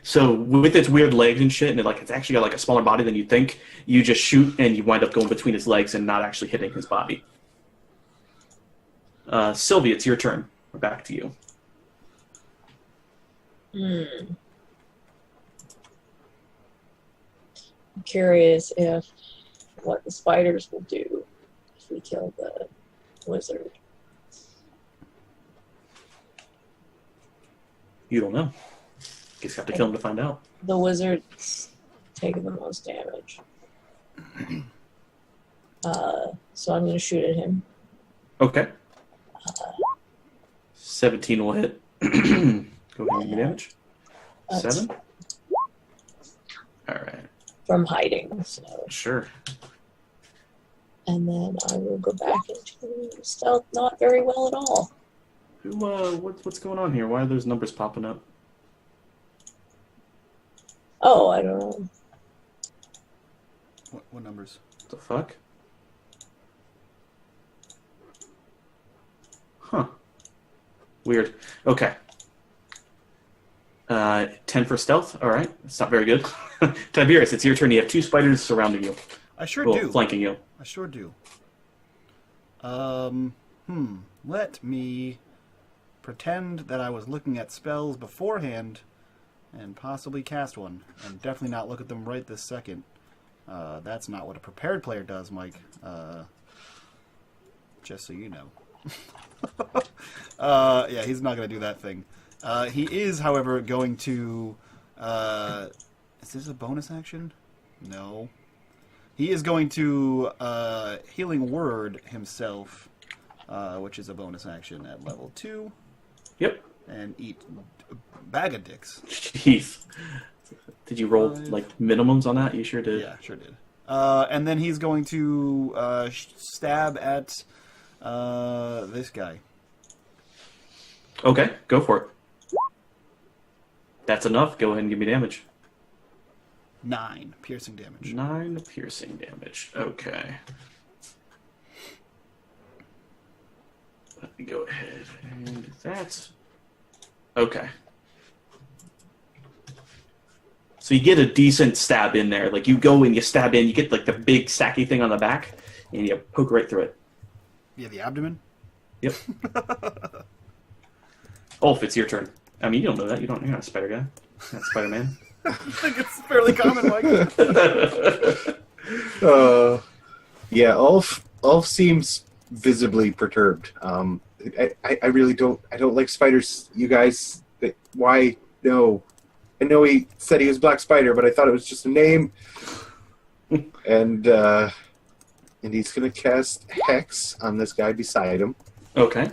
[SPEAKER 2] So with its weird legs and shit, and it's actually got like a smaller body than you think, you just shoot and you wind up going between his legs and not actually hitting his body. Sylvie, it's your turn. We're back to you.
[SPEAKER 4] I'm curious what the spiders will do if we kill the wizard.
[SPEAKER 2] You don't know. Guess you have to kill him to find out.
[SPEAKER 4] The wizard's taking the most damage. So I'm going to shoot at him.
[SPEAKER 2] Okay. 17 will hit. Go ahead and give me damage.
[SPEAKER 4] That's
[SPEAKER 2] 7? All right.
[SPEAKER 4] from hiding. So,
[SPEAKER 2] Sure.
[SPEAKER 4] and then I will go back into stealth not very well at all.
[SPEAKER 2] What's going on here? Why are those numbers popping up?
[SPEAKER 4] Oh, I don't know.
[SPEAKER 1] What numbers?
[SPEAKER 2] What the fuck? Huh. Weird. Okay. 10 for stealth. All right. That's not very good. Tiberius, it's your turn. You have 2 spiders surrounding you.
[SPEAKER 1] I sure
[SPEAKER 2] Well,
[SPEAKER 1] do.
[SPEAKER 2] flanking you.
[SPEAKER 1] I sure do. Let me pretend that I was looking at spells beforehand and possibly cast one. And definitely not look at them right this second. That's not what a prepared player does, Mike. Just so you know. Yeah, he's not going to do that thing. He is, however, going to... is this a bonus action? No. He is going to Healing Word himself, which is a bonus action at level 2.
[SPEAKER 2] Yep.
[SPEAKER 1] And eat a bag of dicks.
[SPEAKER 2] Jeez. Did you roll, like, minimums on that? You sure did.
[SPEAKER 1] Yeah, sure did. And then he's going to stab at this guy.
[SPEAKER 2] Okay, go for it. That's enough. Go ahead and give me damage.
[SPEAKER 1] 9 piercing damage.
[SPEAKER 2] 9 piercing damage. Okay. Let me go ahead and do that. Okay. So you get a decent stab in there. Like, you go and you stab in, you get, like, the big sacky thing on the back, and you poke right through it.
[SPEAKER 1] Yeah, the abdomen?
[SPEAKER 2] Yep. Ulf, it's your turn. I mean, you don't know that. You're not a spider guy. Not Spider-Man.
[SPEAKER 1] I think it's fairly common, Mike.
[SPEAKER 3] Yeah, Ulf seems visibly perturbed. I really don't like spiders, you guys. Why? No. I know he said he was Black Spider, but I thought it was just a name. And he's gonna cast Hex on this guy beside him.
[SPEAKER 2] Okay.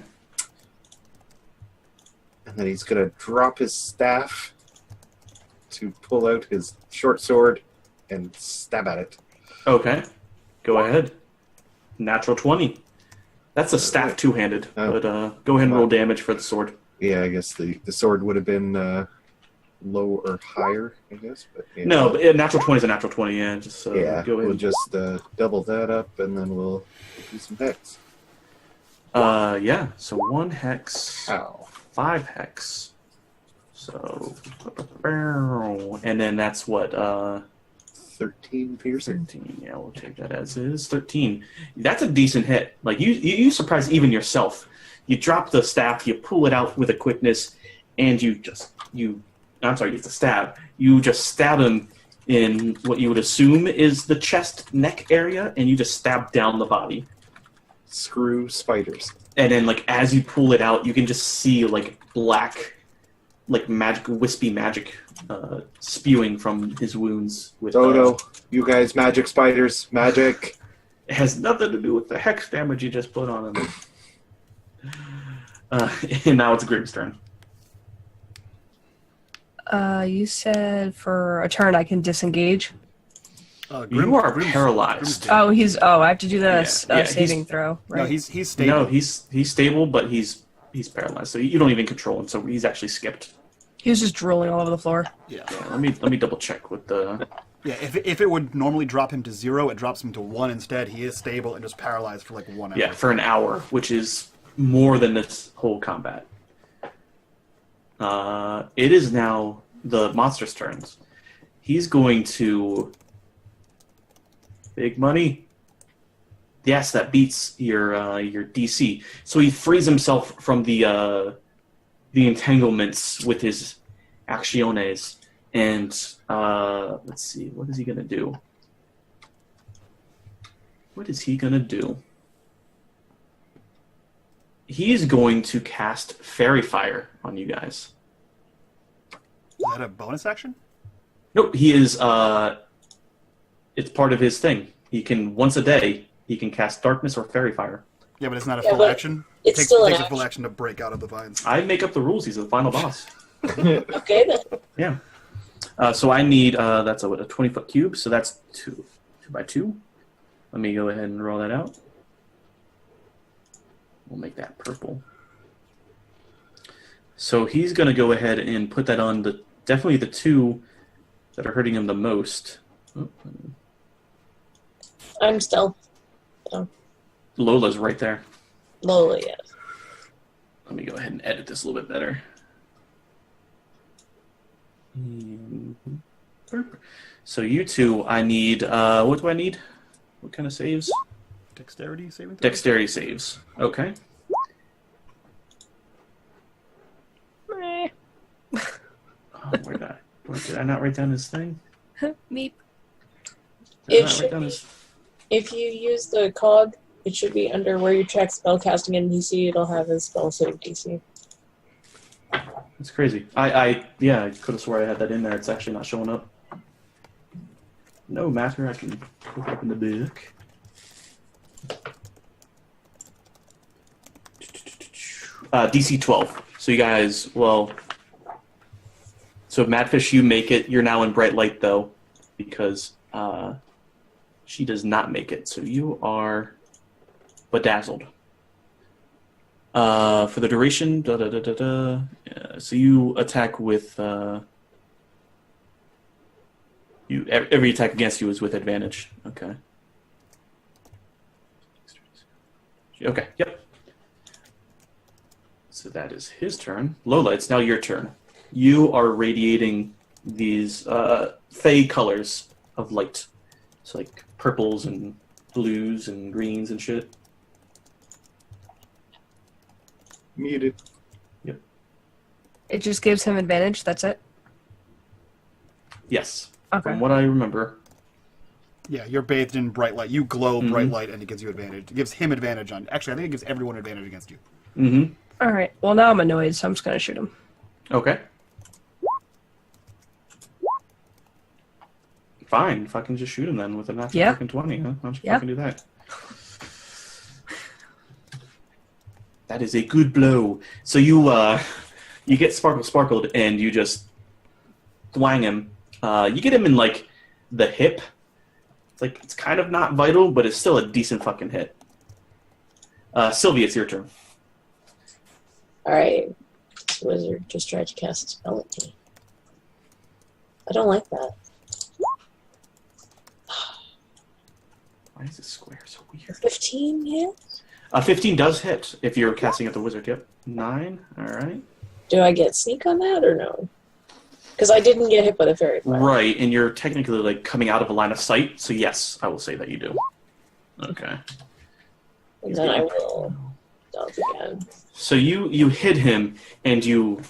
[SPEAKER 3] And then he's gonna drop his staff to pull out his short sword and stab at it.
[SPEAKER 2] Okay. Go ahead. Natural 20. That's a staff two-handed, but go ahead and roll damage for the sword.
[SPEAKER 3] Yeah, I guess the sword would have been low or higher, I guess. But yeah.
[SPEAKER 2] No, but natural 20 is a natural 20, yeah. Just go ahead.
[SPEAKER 3] We'll just double that up, and then we'll do some hex.
[SPEAKER 2] Yeah, so 1 hex,
[SPEAKER 3] Ow.
[SPEAKER 2] 5 hex. So, and then that's what,
[SPEAKER 3] 13 piercing.
[SPEAKER 2] 13, yeah, we'll take that as is. 13. That's a decent hit. Like, you surprise even yourself. You drop the staff, you pull it out with a quickness, and it's a stab. You just stab him in what you would assume is the chest neck area, and you just stab down the body.
[SPEAKER 3] Screw spiders.
[SPEAKER 2] And then, like, as you pull it out, you can just see, like, black, like, wispy magic spewing from his wounds.
[SPEAKER 3] No, you guys, magic spiders, magic.
[SPEAKER 2] It has nothing to do with the hex damage you just put on him. And now it's Grim's turn.
[SPEAKER 5] You said for a turn I can disengage.
[SPEAKER 2] You are paralyzed.
[SPEAKER 5] I have to do the saving throw, right?
[SPEAKER 1] No, he's stable.
[SPEAKER 2] No, he's stable, but he's paralyzed, so you don't even control him. So he's actually skipped.
[SPEAKER 5] He was just drooling all over the floor.
[SPEAKER 1] Yeah.
[SPEAKER 2] Let me double check with the.
[SPEAKER 1] Yeah, if it would normally drop him to 0, it drops him to 1 instead. He is stable and just paralyzed for like 1 hour.
[SPEAKER 2] Yeah, for an hour, which is more than this whole combat. It is now the monster's turns. He's going to big money. Yes, that beats your DC. So he frees himself from the entanglements with his acciones. And let's see, what is he gonna do? What is he gonna do? He's going to cast Fairy Fire on you guys.
[SPEAKER 1] Is that a bonus action?
[SPEAKER 2] Nope, he is. It's part of his thing. He can once a day. He can cast Darkness or Fairy Fire.
[SPEAKER 1] Yeah, but it's not a full action.
[SPEAKER 4] It takes a
[SPEAKER 1] full action to break out of the vines.
[SPEAKER 2] I make up the rules. He's the final boss.
[SPEAKER 4] Okay, then.
[SPEAKER 2] Yeah. So I need that's a 20-foot cube. So that's 2 by 2. Let me go ahead and roll that out. We'll make that purple. So he's going to go ahead and put that on definitely the 2 that are hurting him the most.
[SPEAKER 4] I'm stealth. Oh.
[SPEAKER 2] Lola's right there.
[SPEAKER 4] Lola, yes.
[SPEAKER 2] Let me go ahead and edit this a little bit better. So you two, I need, what do I need? What kind of saves?
[SPEAKER 1] Dexterity saving?
[SPEAKER 2] Dexterity saves. Okay. Oh, did I not write down his thing?
[SPEAKER 5] Meep.
[SPEAKER 2] Did I
[SPEAKER 4] It
[SPEAKER 2] not
[SPEAKER 4] should
[SPEAKER 2] write down
[SPEAKER 4] be.
[SPEAKER 2] his...
[SPEAKER 4] If you use the cog It should be under where you check spellcasting and DC. It'll have his spell save DC.
[SPEAKER 2] That's crazy. I could have swore I had that in there. It's actually not showing up. No matter, I can look it up in the book. DC 12. So you guys, well... So Madfish, you make it. You're now in bright light, though, because she does not make it. So you are bedazzled. For the duration, so you attack with... every attack against you is with advantage. Okay. Okay, yep. So that is his turn. Lola, it's now your turn. You are radiating these fey colors of light. It's like purples and blues and greens and shit.
[SPEAKER 3] Muted.
[SPEAKER 2] Yep.
[SPEAKER 5] It just gives him advantage, that's it?
[SPEAKER 2] Yes.
[SPEAKER 5] Okay.
[SPEAKER 2] From what I remember.
[SPEAKER 1] Yeah, you're bathed in bright light. You glow bright light, and it gives you advantage. It gives him advantage on... Actually, I think it gives everyone advantage against you.
[SPEAKER 2] Mm-hmm.
[SPEAKER 5] Alright, well now I'm annoyed, so I'm just gonna shoot him.
[SPEAKER 2] Okay. Fine, fucking just shoot him then with a natural fucking 20, huh? Why don't you fucking do that? That is a good blow. So you get sparkled, and you just thwang him. You get him in, like, the hip. It's like, it's kind of not vital, but it's still a decent fucking hit. Sylvie, it's your turn.
[SPEAKER 4] Alright. Wizard just tried to cast a spell at me. I don't like that.
[SPEAKER 2] Why is this square so weird?
[SPEAKER 4] 15 hit?
[SPEAKER 2] 15 does hit if you're casting at the wizard, yep. 9, alright.
[SPEAKER 4] Do I get sneak on that or no? Because I didn't get hit by the fairy fire.
[SPEAKER 2] Right, and you're technically like coming out of a line of sight, so yes, I will say that you do. Okay.
[SPEAKER 4] And then I will dodge again.
[SPEAKER 2] So you hit him, and you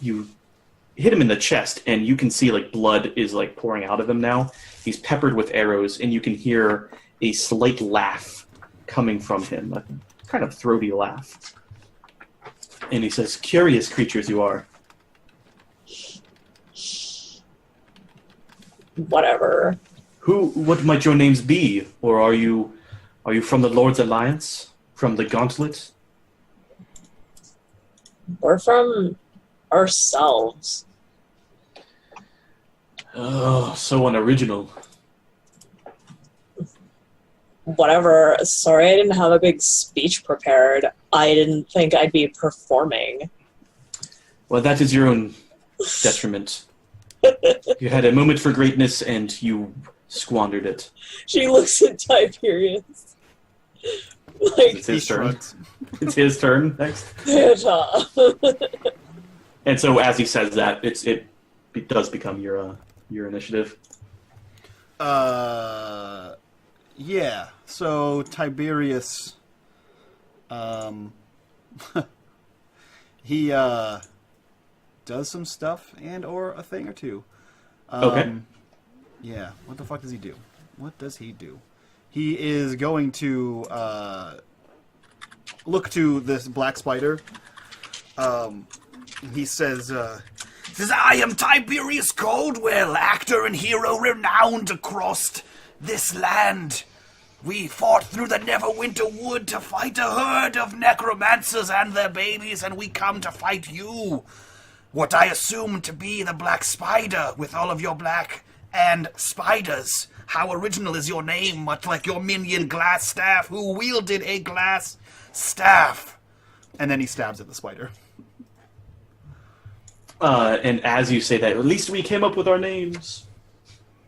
[SPEAKER 2] hit him in the chest, and you can see like blood is like pouring out of him now. He's peppered with arrows, and you can hear a slight laugh coming from him, a kind of throaty laugh. And he says, "Curious creatures you are."
[SPEAKER 4] Whatever.
[SPEAKER 2] What might your names be? Or are you from the Lord's Alliance? From the Gauntlet?
[SPEAKER 4] We're from ourselves.
[SPEAKER 2] Oh, so unoriginal.
[SPEAKER 4] Whatever. Sorry I didn't have a big speech prepared. I didn't think I'd be performing.
[SPEAKER 2] Well, that is your own detriment. You had a moment for greatness, and you squandered it.
[SPEAKER 4] She looks at Tiberius. Like,
[SPEAKER 2] It's his turn. It's his turn next.
[SPEAKER 4] Santa.
[SPEAKER 2] And so, as he says that, it does become your initiative.
[SPEAKER 1] Yeah. So Tiberius, he does some stuff or a thing or two.
[SPEAKER 2] Okay.
[SPEAKER 1] Yeah. What the fuck does he do? What does he do? He is going to look to this black spider. He says, "I am Tiberius Coldwell, actor and hero renowned across this land. We fought through the Neverwinter Wood to fight a herd of necromancers and their babies, and we come to fight you. What I assume to be the Black Spider, with all of your black and spiders. How original is your name, much like your minion Glass Staff, who wielded a glass staff." And then he stabs at the spider.
[SPEAKER 2] And as you say that, at least we came up with our names.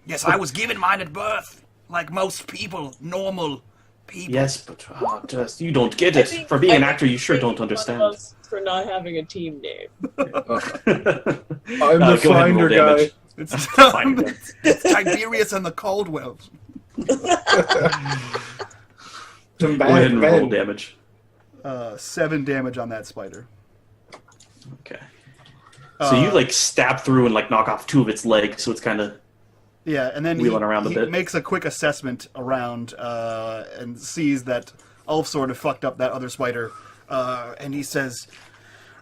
[SPEAKER 1] Yes, I was given mine at birth, like most people, normal people.
[SPEAKER 2] Yes, but just you don't get it. For being an actor, you sure don't understand.
[SPEAKER 4] For not having a team name.
[SPEAKER 3] I'm the
[SPEAKER 2] go ahead and roll
[SPEAKER 3] finder guy.
[SPEAKER 2] damage.
[SPEAKER 1] It's Tiberius and the Caldwells.
[SPEAKER 3] Some
[SPEAKER 2] Go ahead and
[SPEAKER 3] bad
[SPEAKER 2] roll
[SPEAKER 3] men.
[SPEAKER 2] damage.
[SPEAKER 1] 7 damage on that spider.
[SPEAKER 2] Okay. So you like stab through and like knock off 2 of its legs, so it's kind of
[SPEAKER 1] Yeah, and then
[SPEAKER 2] wheeling around a
[SPEAKER 1] he
[SPEAKER 2] bit.
[SPEAKER 1] makes a quick assessment around and sees that Ulf sort of fucked up that other spider, and he says,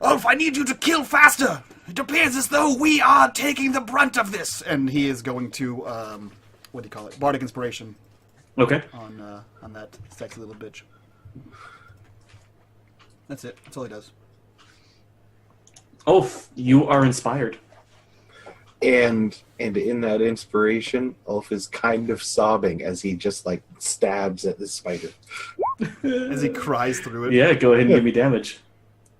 [SPEAKER 1] "Ulf, I need you to kill faster! It appears as though we are taking the brunt of this!" And he is going to, what do you call it? Bardic Inspiration
[SPEAKER 2] Okay.
[SPEAKER 1] on that sexy little bitch. That's it. That's all he does.
[SPEAKER 2] Ulf, you are inspired.
[SPEAKER 3] And in that inspiration, Ulf is kind of sobbing as he just like stabs at the spider.
[SPEAKER 1] As he cries through it.
[SPEAKER 2] Yeah, go ahead and give me damage.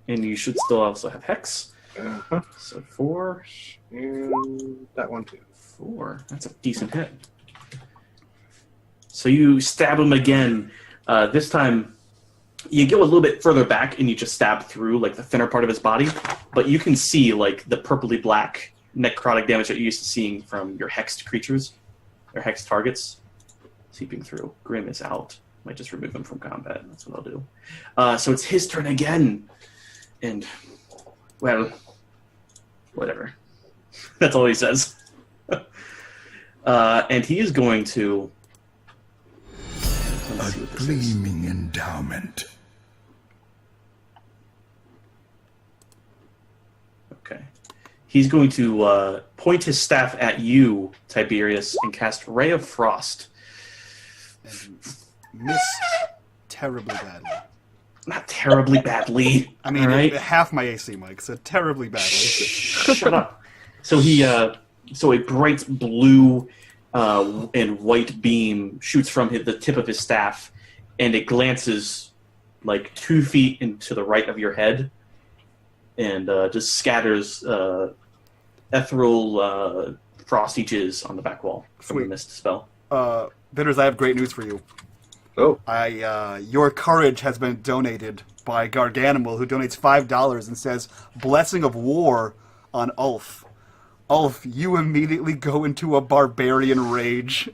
[SPEAKER 2] And you should still also have Hex.
[SPEAKER 3] Uh-huh.
[SPEAKER 2] So 4.
[SPEAKER 3] And that one too.
[SPEAKER 2] 4. That's a decent hit. So you stab him again. This time, you go a little bit further back and you just stab through like the thinner part of his body. But you can see like the purpley black necrotic damage that you're used to seeing from your hexed creatures, or hexed targets, seeping through. Grim is out. Might just remove him from combat. That's what I'll do. So it's his turn again. And, well, whatever. That's all he says. And he is going to...
[SPEAKER 6] A gleaming endowment.
[SPEAKER 2] Okay. He's going to point his staff at you, Tiberius, and cast Ray of Frost.
[SPEAKER 1] And miss terribly badly.
[SPEAKER 2] Not terribly badly.
[SPEAKER 1] I mean,
[SPEAKER 2] all right?
[SPEAKER 1] half my AC, Mike, so terribly badly.
[SPEAKER 2] Shut up. So so a bright blue and white beam shoots from the tip of his staff, and it glances like 2 feet into the right of your head, and just scatters ethereal frosty jizz on the back wall from the
[SPEAKER 1] Sweet.
[SPEAKER 2] mist spell.
[SPEAKER 1] Bitters, I have great news for you.
[SPEAKER 3] Oh,
[SPEAKER 1] Your courage has been donated by Garganimal, who donates $5 and says, "Blessing of War on Ulf." Ulf, you immediately go into a barbarian rage.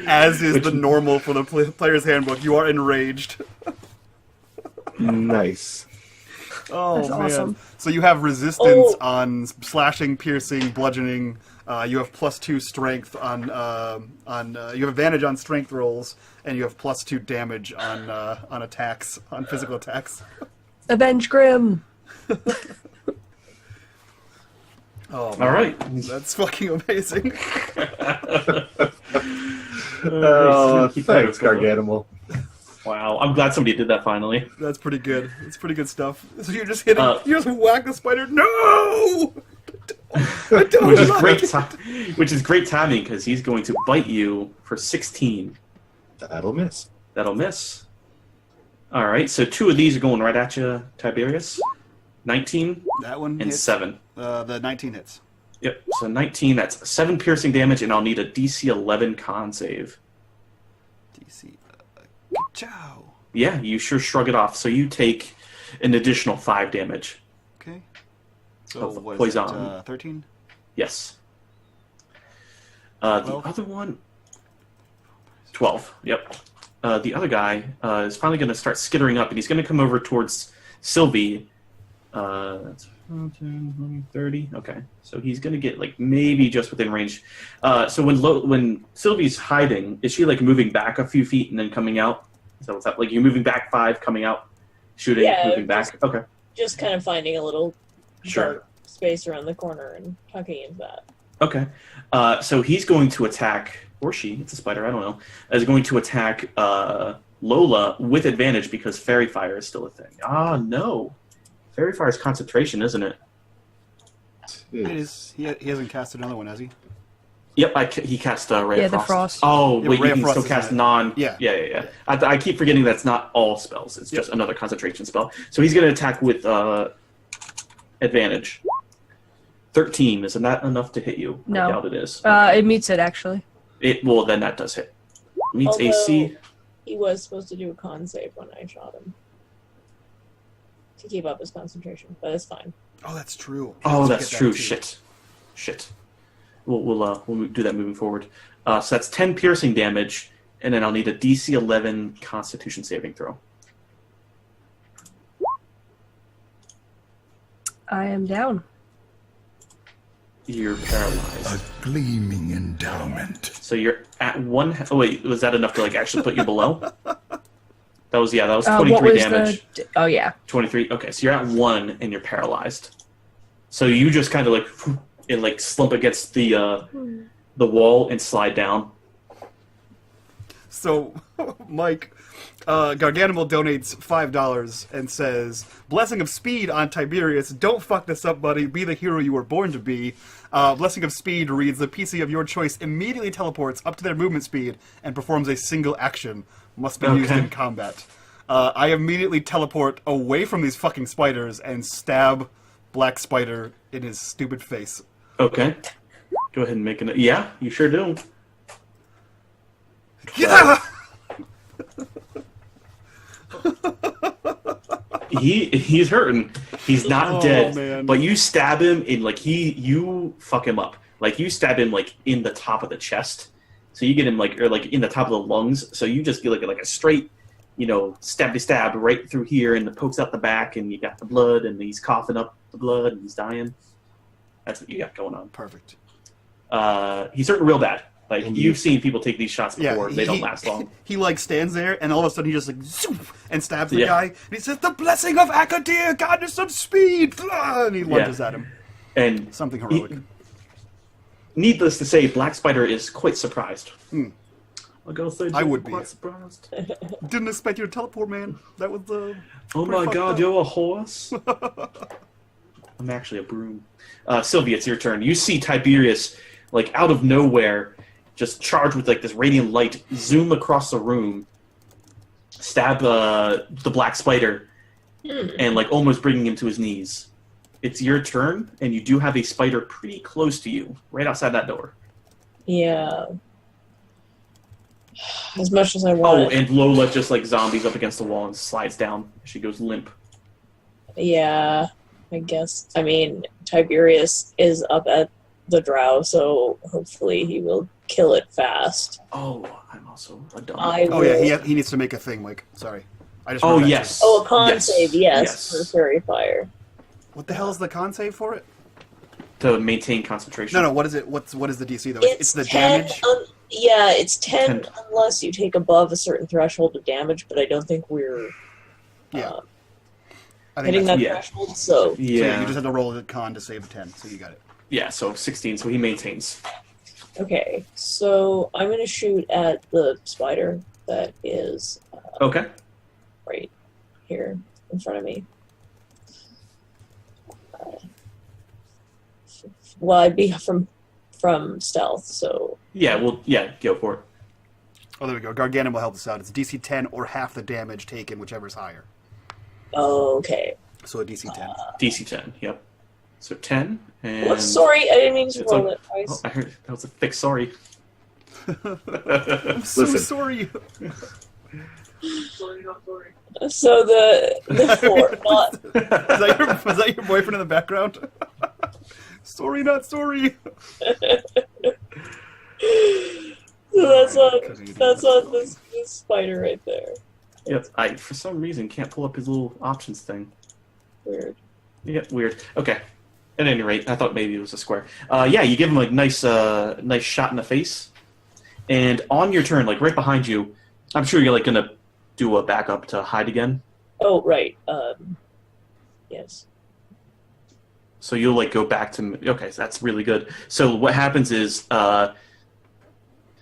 [SPEAKER 1] As is the normal for the player's handbook. You are enraged.
[SPEAKER 3] nice.
[SPEAKER 1] Oh,
[SPEAKER 5] That's
[SPEAKER 1] man.
[SPEAKER 5] awesome.
[SPEAKER 1] So you have resistance on slashing, piercing, bludgeoning. You have +2 strength on you have advantage on strength rolls, and you have +2 damage on attacks, on physical attacks.
[SPEAKER 5] Avenge Grim.
[SPEAKER 1] Oh, man.
[SPEAKER 2] All right.
[SPEAKER 1] That's fucking amazing.
[SPEAKER 3] Oh,
[SPEAKER 2] Keep that
[SPEAKER 3] thanks,
[SPEAKER 2] going.
[SPEAKER 3] Garganimal.
[SPEAKER 2] Wow, I'm glad somebody did that finally.
[SPEAKER 1] That's pretty good. That's pretty good stuff. So you're just hitting, you just whack the spider. No! I don't
[SPEAKER 2] Which is
[SPEAKER 1] like
[SPEAKER 2] great, which is great timing because he's going to bite you for 16.
[SPEAKER 3] That'll miss.
[SPEAKER 2] That'll miss. All right, so 2 of these are going right at you, Tiberius. 19
[SPEAKER 1] that one
[SPEAKER 2] and
[SPEAKER 1] hits.
[SPEAKER 2] 7.
[SPEAKER 1] The 19 hits.
[SPEAKER 2] Yep, so 19, that's 7 piercing damage, and I'll need a DC 11 con save.
[SPEAKER 1] DC. Ciao.
[SPEAKER 2] Yeah, you sure shrug it off. So you take an additional 5 damage.
[SPEAKER 1] Okay. So
[SPEAKER 2] Of
[SPEAKER 1] what is
[SPEAKER 2] poison.
[SPEAKER 1] that, 13?
[SPEAKER 2] Yes. The
[SPEAKER 1] 12?
[SPEAKER 2] other one... 12, yep. The other guy is finally going to start skittering up, and he's going to come over towards Sylvie. That's 10, 30. Okay, so he's going to get like maybe just within range. So when Sylvie's hiding, is she like moving back a few feet and then coming out? Is that what's up? Like you're moving back 5, coming out, shooting,
[SPEAKER 4] Yeah,
[SPEAKER 2] moving back? Okay,
[SPEAKER 4] Just kind of finding a little
[SPEAKER 2] sure.
[SPEAKER 4] dark space around the corner and tucking into that.
[SPEAKER 2] Okay. So he's going to attack, or she, it's a spider, I don't know, is going to attack Lola with advantage because Fairy Fire is still a thing. Ah, no. Fairy Fire is concentration, isn't it?
[SPEAKER 1] It is. He hasn't cast another one, has he?
[SPEAKER 2] Yep, he cast Ray
[SPEAKER 5] Yeah,
[SPEAKER 2] of
[SPEAKER 5] the
[SPEAKER 2] Frost.
[SPEAKER 5] Frost.
[SPEAKER 2] Oh,
[SPEAKER 1] Yeah,
[SPEAKER 2] wait,
[SPEAKER 1] Ray
[SPEAKER 2] you
[SPEAKER 1] of
[SPEAKER 2] can
[SPEAKER 1] Frost
[SPEAKER 2] still
[SPEAKER 1] is
[SPEAKER 2] cast
[SPEAKER 1] not-
[SPEAKER 2] non...
[SPEAKER 1] Yeah.
[SPEAKER 2] Yeah. I keep forgetting that's not all spells. It's just another concentration spell. So he's going to attack with advantage. 13, isn't that enough to hit you?
[SPEAKER 5] No.
[SPEAKER 2] I doubt it is.
[SPEAKER 5] It meets it, actually.
[SPEAKER 2] Well, then that does hit. Meets
[SPEAKER 4] Although-
[SPEAKER 2] AC.
[SPEAKER 4] He was supposed to do a con save when I shot him to keep up his concentration, but it's fine.
[SPEAKER 1] Oh, that's true.
[SPEAKER 2] Oh,
[SPEAKER 1] Let's
[SPEAKER 2] that's
[SPEAKER 1] get that
[SPEAKER 2] true.
[SPEAKER 1] too.
[SPEAKER 2] Shit. We'll do that moving forward. So that's 10 piercing damage, and then I'll need a DC 11 Constitution saving throw.
[SPEAKER 5] I am down.
[SPEAKER 2] You're paralyzed.
[SPEAKER 6] A gleaming endowment.
[SPEAKER 2] So you're at 1. Oh wait, was that enough to like actually put you below? That was
[SPEAKER 5] What
[SPEAKER 2] 23
[SPEAKER 5] was
[SPEAKER 2] damage.
[SPEAKER 5] Oh, yeah.
[SPEAKER 2] 23. Okay, so you're at 1 and you're paralyzed. So you just kind of like and like slump against the wall and slide down.
[SPEAKER 1] So, Mike, Garganimal donates $5 and says, "Blessing of Speed on Tiberius. Don't fuck this up, buddy. Be the hero you were born to be." Blessing of Speed reads, "The PC of your choice immediately teleports up to their movement speed and performs a single action. Must be used in combat." I immediately teleport away from these fucking spiders and stab Black Spider in his stupid face.
[SPEAKER 2] Okay. Go ahead and make an... Yeah, you sure do.
[SPEAKER 1] Yeah!
[SPEAKER 2] He's hurting. He's not dead.
[SPEAKER 1] Man.
[SPEAKER 2] But you stab him in you fuck him up. Like you stab him like in the top of the chest. So you get him like in the top of the lungs. So you just get like a straight, stab right through here, and it pokes out the back, and you got the blood, and he's coughing up the blood, and he's dying. That's what you got going on.
[SPEAKER 1] Perfect.
[SPEAKER 2] He's hurting real bad. Like
[SPEAKER 3] And
[SPEAKER 2] you've seen people take these shots before.
[SPEAKER 1] Yeah,
[SPEAKER 2] they don't last long.
[SPEAKER 1] He like stands there, and all of a sudden he just like zoom, and stabs the
[SPEAKER 2] Yeah.
[SPEAKER 1] guy. And he says, "The blessing of Akadir, goddess of speed!" And he lunges at him.
[SPEAKER 2] And
[SPEAKER 1] Something heroic.
[SPEAKER 2] Needless to say, Black Spider is quite surprised. I'll go say
[SPEAKER 1] I would be.
[SPEAKER 2] quite surprised.
[SPEAKER 1] Didn't expect you to teleport, man. That was
[SPEAKER 2] Oh
[SPEAKER 1] pretty
[SPEAKER 2] my
[SPEAKER 1] fucked
[SPEAKER 2] god,
[SPEAKER 1] up.
[SPEAKER 2] you're a horse? I'm actually a broom. Sylvie, it's your turn. You see Tiberius, like, out of nowhere, just charged with, like, this radiant light, zoom across the room, stab the Black Spider, and, like, almost bringing him to his knees. It's your turn, and you do have a spider pretty close to you, right outside that door.
[SPEAKER 4] Yeah. As much as I
[SPEAKER 2] Oh,
[SPEAKER 4] want.
[SPEAKER 2] and Lola just, like, zombies up against the wall and slides down. She goes limp.
[SPEAKER 4] Yeah, I guess. I mean, Tiberius is up at the drow, so hopefully he will kill it fast.
[SPEAKER 2] Oh, I'm also a dumb.
[SPEAKER 1] Oh yeah, he needs to make a thing, Mike. Sorry, I just.
[SPEAKER 2] Oh
[SPEAKER 1] wrote that
[SPEAKER 2] yes.
[SPEAKER 1] too.
[SPEAKER 4] Oh, a con
[SPEAKER 2] Yes.
[SPEAKER 4] save, yes, for Fairy Fire.
[SPEAKER 1] What the hell is the con save for it?
[SPEAKER 2] To maintain concentration.
[SPEAKER 1] No. What is it? What is the DC though? It's the
[SPEAKER 4] 10,
[SPEAKER 1] damage.
[SPEAKER 4] Yeah, it's 10
[SPEAKER 2] 10.
[SPEAKER 4] unless you take above a certain threshold of damage, but I don't think we're
[SPEAKER 1] Yeah.
[SPEAKER 4] uh,
[SPEAKER 1] I think
[SPEAKER 4] hitting
[SPEAKER 1] that's,
[SPEAKER 4] that
[SPEAKER 2] yeah.
[SPEAKER 4] threshold, so
[SPEAKER 1] so
[SPEAKER 2] Yeah.
[SPEAKER 1] yeah, you just have to roll a con to save a 10, so you got it.
[SPEAKER 2] Yeah, so 16, so he maintains.
[SPEAKER 4] okay. So I'm going to shoot at the spider that is
[SPEAKER 2] Okay.
[SPEAKER 4] right here in front of me. Well, I'd be from stealth, so
[SPEAKER 2] Yeah, well, yeah, go for it.
[SPEAKER 1] Oh, there we go. Gargantum will help us out. It's DC 10 or half the damage taken, whichever's higher.
[SPEAKER 4] okay.
[SPEAKER 1] So a DC 10.
[SPEAKER 2] DC 10, yep. So 10, and...
[SPEAKER 4] Whoops, sorry, I didn't mean to
[SPEAKER 2] It's
[SPEAKER 4] roll
[SPEAKER 2] like-
[SPEAKER 4] it twice.
[SPEAKER 2] Oh, I heard that was a thick sorry.
[SPEAKER 1] I'm so
[SPEAKER 3] Listen.
[SPEAKER 1] sorry.
[SPEAKER 4] So the 4, not
[SPEAKER 1] Was that your boyfriend in the background? Sorry, not sorry.
[SPEAKER 4] so that's on this spider right there.
[SPEAKER 2] Yep, I, for some reason, can't pull up his little options thing.
[SPEAKER 4] Weird.
[SPEAKER 2] Yeah, weird. Okay. At any rate, I thought maybe it was a square. Yeah, you give him a nice shot in the face. And on your turn, like right behind you, I'm sure you're like gonna do a backup to hide again.
[SPEAKER 4] Oh, right. Yes.
[SPEAKER 2] So you'll like go back to okay, so that's really good. So what happens is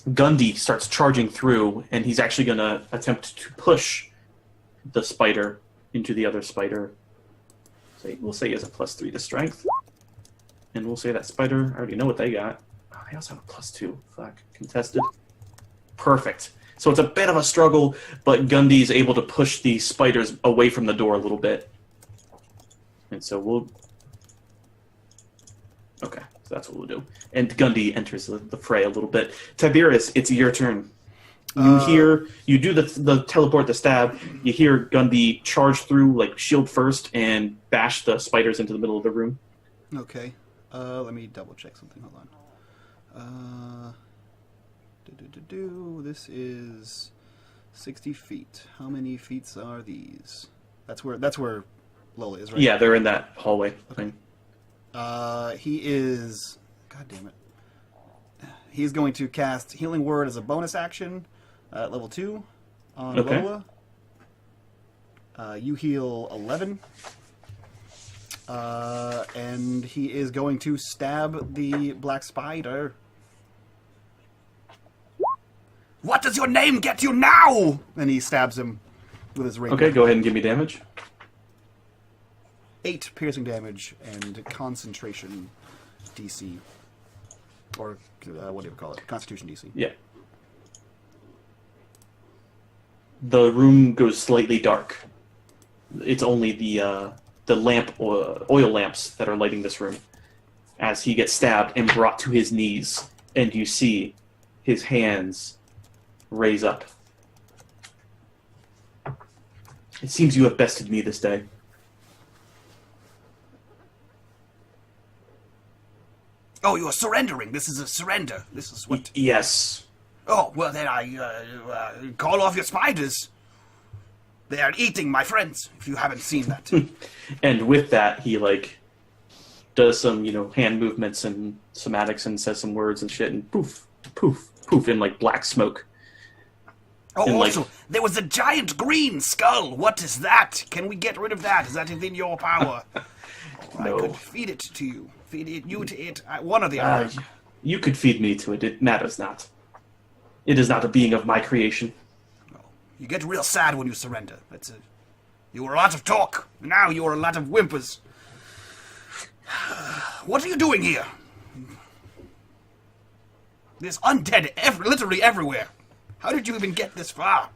[SPEAKER 2] Gundy starts charging through, and he's actually gonna attempt to push the spider into the other spider. So we'll say he has a +3 to strength, and we'll say that spider. I already know what they got. Oh, they also have a +2. Fuck, contested. Perfect. So it's a bit of a struggle, but Gundy's able to push the spiders away from the door a little bit, and so we'll. Okay, so that's what we'll do. And Gundy enters the fray a little bit. Tiberius, it's your turn. You do the teleport, the stab. You hear Gundy charge through, like shield first, and bash the spiders into the middle of the room.
[SPEAKER 1] Okay. Let me double check something. Hold on. This is 60 feet. How many feet are these? That's where Lola is, right?
[SPEAKER 2] Yeah, they're in that hallway thing.
[SPEAKER 1] He is... God damn it. He's going to cast Healing Word as a bonus action at level 2 on
[SPEAKER 2] Okay.
[SPEAKER 1] Lola. You heal 11. And he is going to stab the black spider. What does your name get you now? And he stabs him with his rapier.
[SPEAKER 2] Okay, go ahead and give me damage.
[SPEAKER 1] 8 piercing damage and concentration DC. Or what do you call it? Constitution DC.
[SPEAKER 2] Yeah. The room goes slightly dark. It's only the oil lamps that are lighting this room. As he gets stabbed and brought to his knees, and you see his hands raise up. It seems you have bested me this day.
[SPEAKER 1] Oh, you are surrendering. This is a surrender. This is what...
[SPEAKER 2] Yes.
[SPEAKER 1] Oh, well then I call off your spiders. They are eating my friends, if you haven't seen that.
[SPEAKER 2] And with that, he, does some, hand movements and somatics and says some words and shit, and poof, poof, poof, in, black smoke.
[SPEAKER 1] Oh,
[SPEAKER 2] And,
[SPEAKER 1] also, there was a giant green skull. What is that? Can we get rid of that? Is that within your power?
[SPEAKER 2] No.
[SPEAKER 1] I could feed it to you. Feed it, you to it. One or the other.
[SPEAKER 2] You could feed me to it. It matters not. It is not a being of my creation.
[SPEAKER 1] You get real sad when you surrender. You were a lot of talk. Now you are a lot of whimpers. What are you doing here? There's undead literally everywhere. How did you even get this far?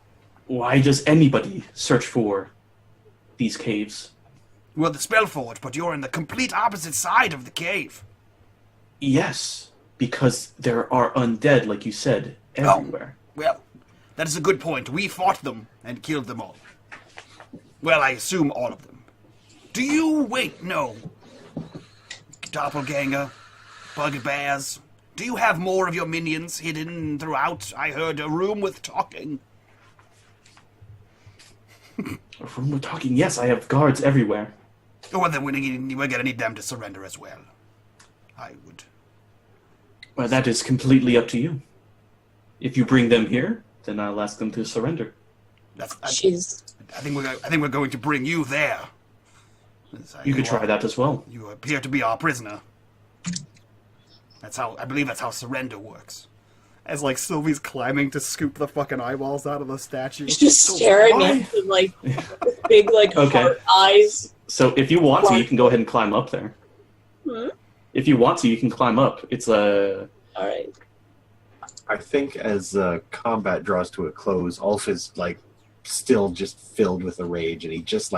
[SPEAKER 2] Why does anybody search for these caves?
[SPEAKER 1] Well, the Spellforge, but you're in the complete opposite side of the cave.
[SPEAKER 2] Yes, because there are undead, like you said, everywhere.
[SPEAKER 1] Well, that is a good point. We fought them and killed them all. Well, I assume all of them. Do you... Wait, no. Doppelganger, bugbears. Do you have more of your minions hidden throughout? I heard a room with talking.
[SPEAKER 2] A room with talking? Yes, I have guards everywhere.
[SPEAKER 1] Well, then we're gonna need them to surrender as well. I would.
[SPEAKER 2] Well, that is completely up to you. If you bring them here, then I'll ask them to surrender.
[SPEAKER 1] I think we're going to bring you there.
[SPEAKER 2] You could try that as well.
[SPEAKER 1] You appear to be our prisoner. I believe that's how surrender works. As Sylvie's climbing to scoop the fucking eyeballs out of the statue.
[SPEAKER 4] She's just staring at him with big
[SPEAKER 2] Okay.
[SPEAKER 4] heart eyes.
[SPEAKER 2] So if you want to, you can go ahead and climb up there.
[SPEAKER 4] Hmm?
[SPEAKER 2] If you want to, you can climb up. It's a...
[SPEAKER 4] Alright.
[SPEAKER 3] I think as combat draws to a close, Ulf is still just filled with a rage, and he just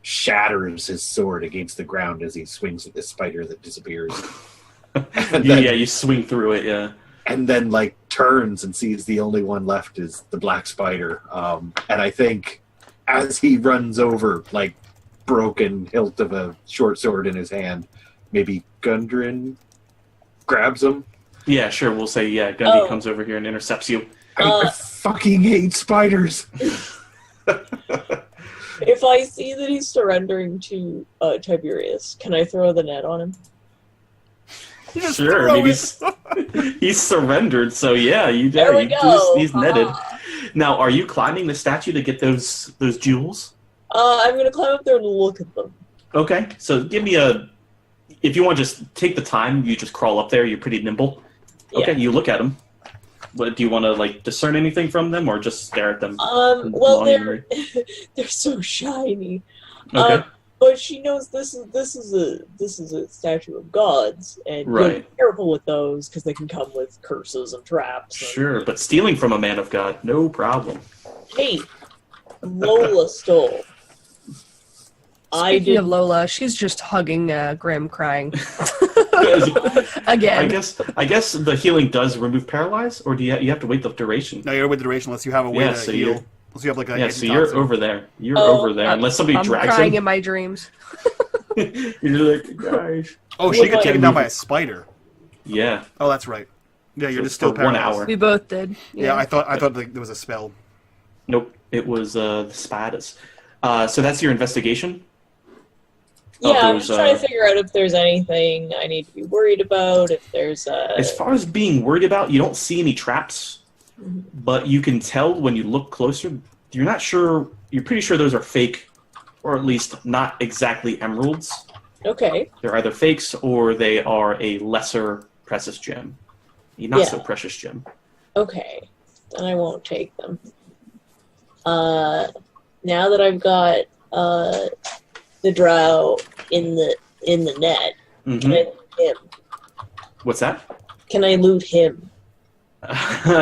[SPEAKER 3] shatters his sword against the ground as he swings at this spider that disappears.
[SPEAKER 2] You swing through it, yeah.
[SPEAKER 3] And then turns and sees the only one left is the black spider. And I think as he runs over, broken hilt of a short sword in his hand, maybe Gundren grabs him.
[SPEAKER 2] Yeah, sure. We'll say, Gundy comes over here and intercepts you.
[SPEAKER 3] I fucking hate spiders.
[SPEAKER 4] If I see that he's surrendering to Tiberius, can I throw the net on him?
[SPEAKER 2] Sure. I mean, he's surrendered, so yeah,
[SPEAKER 4] There we go.
[SPEAKER 2] he's netted. Now, are you climbing the statue to get those jewels?
[SPEAKER 4] I'm gonna climb up there and look at them.
[SPEAKER 2] Okay, so give me if you want to just take the time, you just crawl up there, you're pretty nimble. Okay,
[SPEAKER 4] Yeah.
[SPEAKER 2] you look at them. But do you want to discern anything from them, or just stare at them?
[SPEAKER 4] Well, they're so shiny.
[SPEAKER 2] Okay.
[SPEAKER 4] But she knows this is a statue of gods, and you have to be careful with those because they can come with curses and traps. And...
[SPEAKER 2] Sure, but stealing from a man of God, no problem.
[SPEAKER 4] Hey, Lola stole.
[SPEAKER 5] Speaking of Lola, she's just hugging Grim, crying. Again.
[SPEAKER 2] I guess the healing does remove paralyze, or do you have to wait the duration?
[SPEAKER 1] No, you gotta wait the duration unless you have a way to heal. Unless you have a
[SPEAKER 2] so you're over there. You're over there. Unless somebody drags him.
[SPEAKER 5] I'm crying in my dreams.
[SPEAKER 2] You're guys.
[SPEAKER 1] Oh, she got taken down by a spider.
[SPEAKER 2] Yeah.
[SPEAKER 1] Oh, that's right. Yeah, you're just still
[SPEAKER 2] for 1
[SPEAKER 1] paralyzed.
[SPEAKER 2] hour.
[SPEAKER 5] We both did.
[SPEAKER 1] Yeah, I thought there was a spell.
[SPEAKER 2] Nope, it was the spiders. So that's your investigation?
[SPEAKER 4] Yeah, I'm just trying to figure out if there's anything I need to be worried about, if there's
[SPEAKER 2] As far as being worried about, you don't see any traps, but you can tell when you look closer, you're not sure you're pretty sure those are fake, or at least not exactly emeralds.
[SPEAKER 4] Okay.
[SPEAKER 2] They're either fakes or they are a lesser precious gem. A not so precious gem.
[SPEAKER 4] Okay. Then I won't take them. Now that I've got the drow in the net, can I loot him?
[SPEAKER 2] What's that?
[SPEAKER 4] Can I loot him?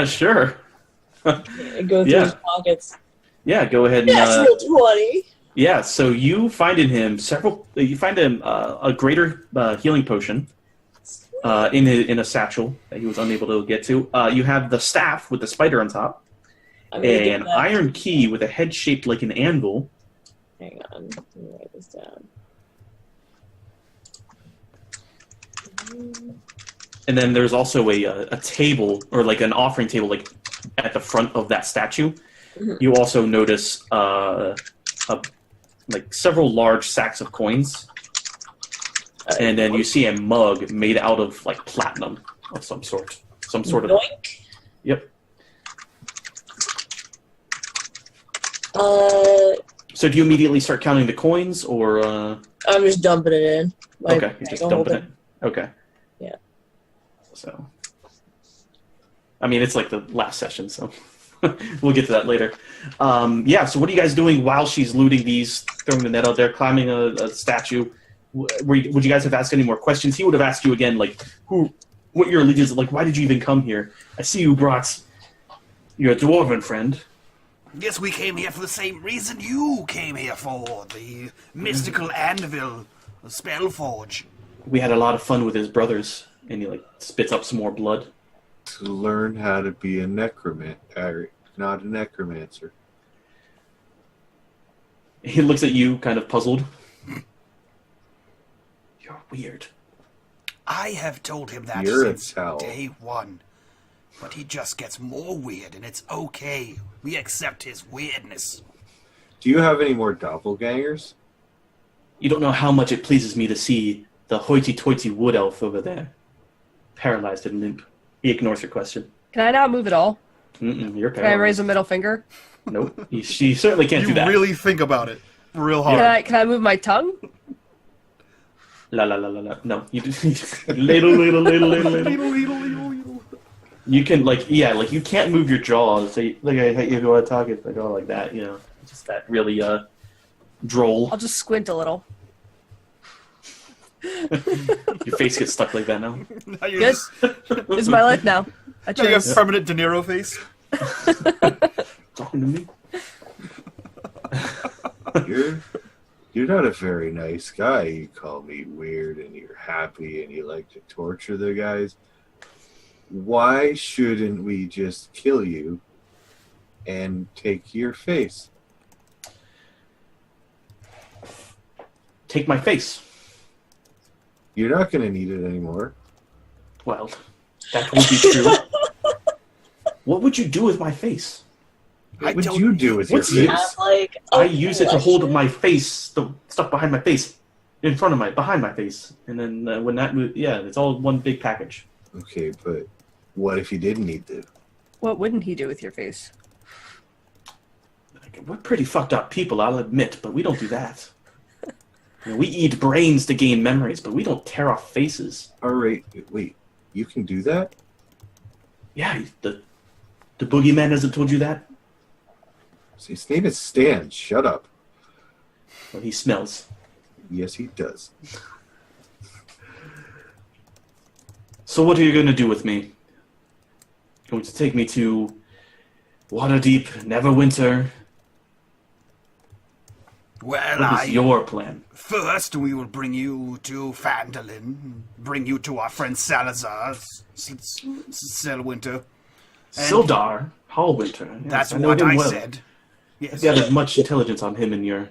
[SPEAKER 2] Sure.
[SPEAKER 4] I go through his pockets.
[SPEAKER 2] Yeah, go ahead and...
[SPEAKER 4] Natural 20!
[SPEAKER 2] Yeah, so you find in him a greater healing potion in a satchel that he was unable to get to. You have the staff with the spider on top, an iron key with a head shaped like an anvil.
[SPEAKER 4] Hang on, let me write this down.
[SPEAKER 2] And then there's also a table, or like an offering table, like at the front of that statue.
[SPEAKER 4] Mm-hmm.
[SPEAKER 2] You also notice like several large sacks of coins, and then you see a mug made out of like platinum of some sort of.
[SPEAKER 4] Yoink.
[SPEAKER 2] Yep. So do you immediately start counting the coins, or? I'm
[SPEAKER 4] just dumping it in.
[SPEAKER 2] Okay, you're just dumping it. Okay.
[SPEAKER 4] Yeah.
[SPEAKER 2] So, I mean, it's like the last session, so we'll get to that later. Yeah, so what are you guys doing while she's looting these, throwing the net out there, climbing a statue? Would you guys have asked any more questions? He would have asked you again, like, what your allegiance is, like, why did you even come here? I see you brought your dwarven friend.
[SPEAKER 1] Yes, we came here for the same reason you came here for, the mystical anvil, the Spellforge.
[SPEAKER 2] We had a lot of fun with his brothers, and he, like, spits up some more blood.
[SPEAKER 3] To learn how to be a necromancer, not a necromancer.
[SPEAKER 2] He looks at you, kind of puzzled. You're weird.
[SPEAKER 1] I have told him that since day one. But he just gets more weird, and it's okay. We accept his weirdness.
[SPEAKER 3] Do you have any more doppelgangers?
[SPEAKER 2] You don't know how much it pleases me to see the hoity-toity wood elf over there, paralyzed and limp. He ignores your question.
[SPEAKER 5] Can I not move at all?
[SPEAKER 2] You're paralyzed.
[SPEAKER 5] Can I raise a middle finger?
[SPEAKER 2] Nope. She certainly can't do that.
[SPEAKER 1] You really think about it real hard.
[SPEAKER 5] Can I move my tongue?
[SPEAKER 2] La la la la la. No, you do. little. You can you can't move your jaw. Say like you go out talking like all like that. You know, just that really droll.
[SPEAKER 5] I'll just squint a little.
[SPEAKER 2] Your face gets stuck like that now.
[SPEAKER 1] Now you're
[SPEAKER 5] Good. This is my life now. I
[SPEAKER 1] you have
[SPEAKER 5] chose.
[SPEAKER 1] permanent De Niro face.
[SPEAKER 2] Talking to me.
[SPEAKER 3] You're not a very nice guy. You call me weird, and you're happy, and you like to torture the guys. Why shouldn't we just kill you and take your face?
[SPEAKER 2] Take my face.
[SPEAKER 3] You're not going to need it anymore.
[SPEAKER 2] Well, that would be true. What would you do with my face?
[SPEAKER 3] What would you do with your
[SPEAKER 2] What's
[SPEAKER 3] face?
[SPEAKER 2] this? I use it to hold my face, the stuff behind my face, behind my face, and then when that move, it's all one big package.
[SPEAKER 3] Okay, but what if you didn't need to?
[SPEAKER 5] What wouldn't he do with your face?
[SPEAKER 2] We're pretty fucked up people, I'll admit, but we don't do that. We eat brains to gain memories, but we don't tear off faces.
[SPEAKER 3] All right, wait, you can do that?
[SPEAKER 2] Yeah, the boogeyman hasn't told you that?
[SPEAKER 3] His name is Stan. Shut up.
[SPEAKER 2] Well, he smells.
[SPEAKER 3] Yes, he does.
[SPEAKER 2] So what are you going to do with me? Going to take me to Waterdeep, Neverwinter?
[SPEAKER 1] Well,
[SPEAKER 2] What is your plan?
[SPEAKER 1] First, we will bring you to Phandelver, bring you to our friend Salazar's Selwynter.
[SPEAKER 2] Sildar Hallwinter. Yes,
[SPEAKER 1] That's
[SPEAKER 2] know
[SPEAKER 1] what
[SPEAKER 2] him
[SPEAKER 1] I
[SPEAKER 2] well.
[SPEAKER 1] said. Yes.
[SPEAKER 2] You gathered much intelligence on him in your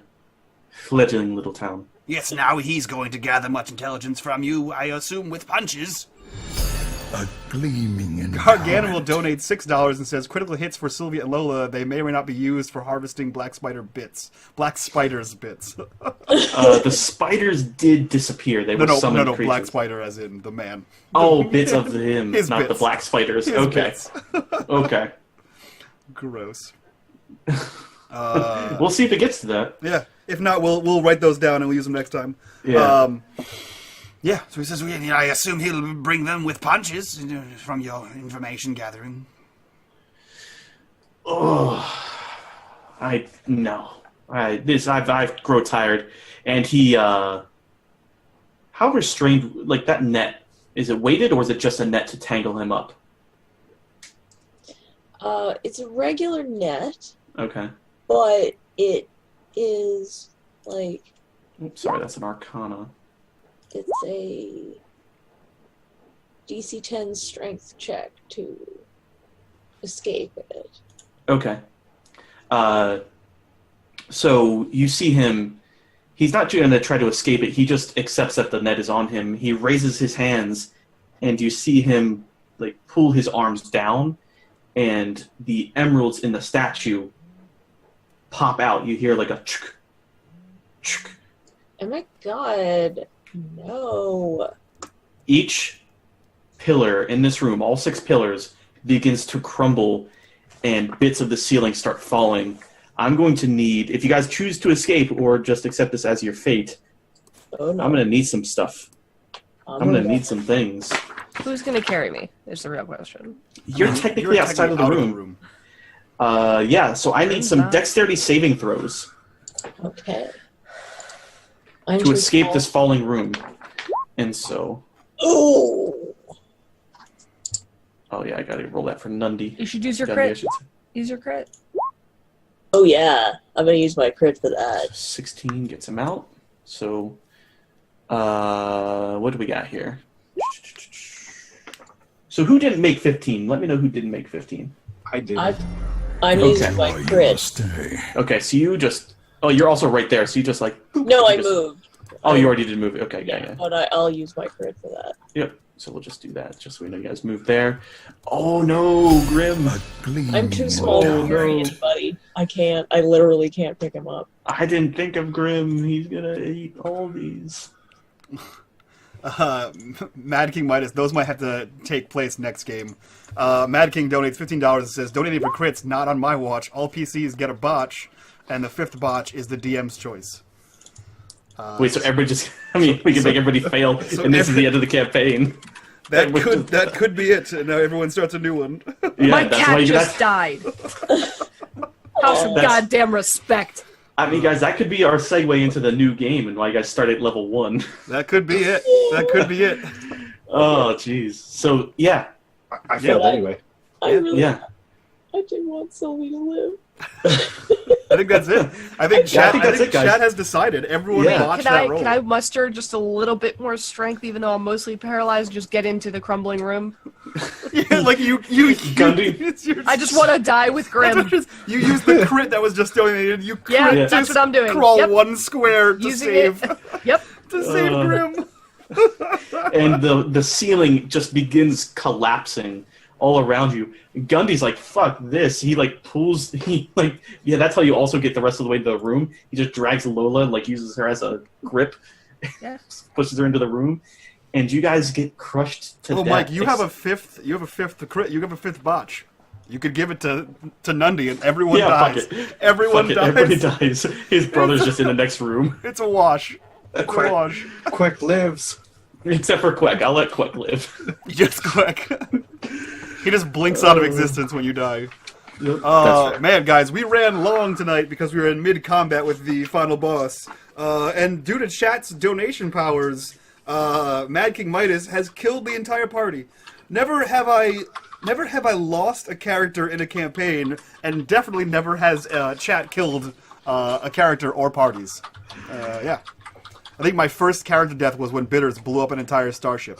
[SPEAKER 2] fledgling little town.
[SPEAKER 1] Yes, now he's going to gather much intelligence from you, I assume, with punches.
[SPEAKER 6] A gleaming
[SPEAKER 1] Gargano will
[SPEAKER 6] endowment.
[SPEAKER 1] donate $6 and says, critical hits for Sylvie and Lola. They may or may not be used for harvesting black spiders bits.
[SPEAKER 2] The spiders did disappear. They were summoned
[SPEAKER 1] No,
[SPEAKER 2] creatures.
[SPEAKER 1] black spider as in the man.
[SPEAKER 2] Oh, bits of him,
[SPEAKER 1] His
[SPEAKER 2] not the
[SPEAKER 1] bits.
[SPEAKER 2] black spiders.
[SPEAKER 1] His
[SPEAKER 2] Okay.
[SPEAKER 1] bits.
[SPEAKER 2] Okay.
[SPEAKER 1] Gross.
[SPEAKER 2] We'll see if it gets to that.
[SPEAKER 1] Yeah. If not, we'll write those down and we'll use them next time.
[SPEAKER 2] Yeah.
[SPEAKER 1] Yeah. So he says, I assume he'll bring them with punches from your information gathering.
[SPEAKER 2] I've grown tired, and he how restrained, like, that net, is it weighted or is it just a net to tangle him up?
[SPEAKER 4] It's a regular net,
[SPEAKER 2] Okay.
[SPEAKER 4] but it is like
[SPEAKER 2] Oops, sorry, that's an Arcana.
[SPEAKER 4] it's a DC 10 strength check to escape it.
[SPEAKER 2] Okay. So you see him. He's not going to try to escape it. He just accepts that the net is on him. He raises his hands, and you see him like pull his arms down, and the emeralds in the statue pop out. You hear like a chuk, chuk.
[SPEAKER 4] Oh my god, no.
[SPEAKER 2] Each pillar in this room, all 6 pillars, begins to crumble, and bits of the ceiling start falling. I'm going to need, if you guys choose to escape or just accept this as your fate,
[SPEAKER 4] Oh no.
[SPEAKER 2] I'm going to need some stuff. I'm going to need some things.
[SPEAKER 5] Who's going to carry me is the real question.
[SPEAKER 2] You're technically outside of the room. Yeah, so I need some dexterity saving throws
[SPEAKER 4] Okay. I'm
[SPEAKER 2] to
[SPEAKER 4] too
[SPEAKER 2] escape
[SPEAKER 4] small.
[SPEAKER 2] this falling room. And so,
[SPEAKER 4] Oh!
[SPEAKER 2] oh yeah, I got to roll that for Nundy.
[SPEAKER 5] You should use your
[SPEAKER 2] Gundy, I
[SPEAKER 5] crit.
[SPEAKER 2] should say.
[SPEAKER 5] Use your crit.
[SPEAKER 4] Oh yeah, I'm gonna use my crit for that.
[SPEAKER 2] 16 gets him out. So, what do we got here? So who didn't make 15? Let me know who didn't make 15.
[SPEAKER 3] I did.
[SPEAKER 4] I'm
[SPEAKER 2] Okay.
[SPEAKER 4] using my
[SPEAKER 6] Oh, you
[SPEAKER 4] crit.
[SPEAKER 6] must stay.
[SPEAKER 2] Okay, so you just... Oh, you're also right there, so you just like...
[SPEAKER 4] No, I
[SPEAKER 2] just-
[SPEAKER 4] moved.
[SPEAKER 2] Oh, you already did move it. Okay, yeah.
[SPEAKER 4] But I'll use my crit for that.
[SPEAKER 2] Yep, so we'll just do that, just so we know you guys moved there. Oh no, Grim!
[SPEAKER 6] A gleaming
[SPEAKER 4] I'm too small to
[SPEAKER 2] Oh,
[SPEAKER 4] carry
[SPEAKER 2] no.
[SPEAKER 4] anybody. I literally can't pick him up.
[SPEAKER 2] I didn't think of Grim. He's gonna eat all these.
[SPEAKER 1] Mad King Midas, those might have to take place next game. Mad King donates $15 and says, donating for crits, not on my watch. All PCs get a botch, and the 5th botch is the DM's choice.
[SPEAKER 2] Wait, so everybody just... I mean, we can make everybody fail, and this is the end of the campaign.
[SPEAKER 1] That could be it. And now everyone starts a new one.
[SPEAKER 2] Yeah,
[SPEAKER 5] My
[SPEAKER 2] that's why
[SPEAKER 5] cat
[SPEAKER 2] you
[SPEAKER 5] just
[SPEAKER 2] got...
[SPEAKER 5] died. Have some
[SPEAKER 2] That's-
[SPEAKER 5] goddamn respect.
[SPEAKER 2] I mean, guys, that could be our segue into the new game, and why you guys start at level 1.
[SPEAKER 1] That could be it. That could be it.
[SPEAKER 2] Oh, jeez. So, yeah.
[SPEAKER 3] I failed anyway.
[SPEAKER 4] I really
[SPEAKER 2] Yeah.
[SPEAKER 4] I didn't want Sylvie to live.
[SPEAKER 1] I think that's it. I think
[SPEAKER 2] Yeah, I
[SPEAKER 1] chat,
[SPEAKER 2] think that's it, guys.
[SPEAKER 1] chat has decided. Everyone
[SPEAKER 2] Yeah.
[SPEAKER 1] watched
[SPEAKER 5] Can
[SPEAKER 1] that roll.
[SPEAKER 5] I muster just a little bit more strength, even though I'm mostly paralyzed? Just get into the crumbling room.
[SPEAKER 1] Yeah, like you
[SPEAKER 2] Gundy.
[SPEAKER 1] it's your-
[SPEAKER 5] I just want to die with Grim.
[SPEAKER 1] You used the crit that was just donated. You
[SPEAKER 5] Yeah,
[SPEAKER 1] crit
[SPEAKER 5] that's
[SPEAKER 1] to
[SPEAKER 5] what I'm doing.
[SPEAKER 1] Crawl
[SPEAKER 5] Yep.
[SPEAKER 1] 1 square to
[SPEAKER 5] Using
[SPEAKER 1] save
[SPEAKER 5] it. Yep.
[SPEAKER 1] to save Grim.
[SPEAKER 2] And the ceiling just begins collapsing all around you. Gundy's like, fuck this. He like pulls, yeah, that's how you also get the rest of the way to the room. He just drags Lola, like uses her as a grip,
[SPEAKER 5] Yeah.
[SPEAKER 2] pushes her into the room, and you guys get crushed to
[SPEAKER 1] Oh,
[SPEAKER 2] death.
[SPEAKER 1] Mike, you have a fifth crit. You have a 5th botch. You could give it to Nundy, and everyone dies.
[SPEAKER 2] Fuck it.
[SPEAKER 1] Everyone
[SPEAKER 2] Fuck it.
[SPEAKER 1] dies.
[SPEAKER 2] Everybody dies. His brother's just in the next room.
[SPEAKER 1] It's a wash. It's a
[SPEAKER 3] Quick.
[SPEAKER 1] wash.
[SPEAKER 3] Quick lives.
[SPEAKER 2] Except for Quack. I'll let Quack live.
[SPEAKER 1] Just quick. He just blinks out of existence when you die.
[SPEAKER 2] That's right.
[SPEAKER 1] Man, guys, we ran long tonight because we were in mid-combat with the final boss. And due to chat's donation powers, Mad King Midas has killed the entire party. Never have I lost a character in a campaign, and definitely never has chat killed a character or parties. Yeah. I think my first character death was when Bitters blew up an entire starship.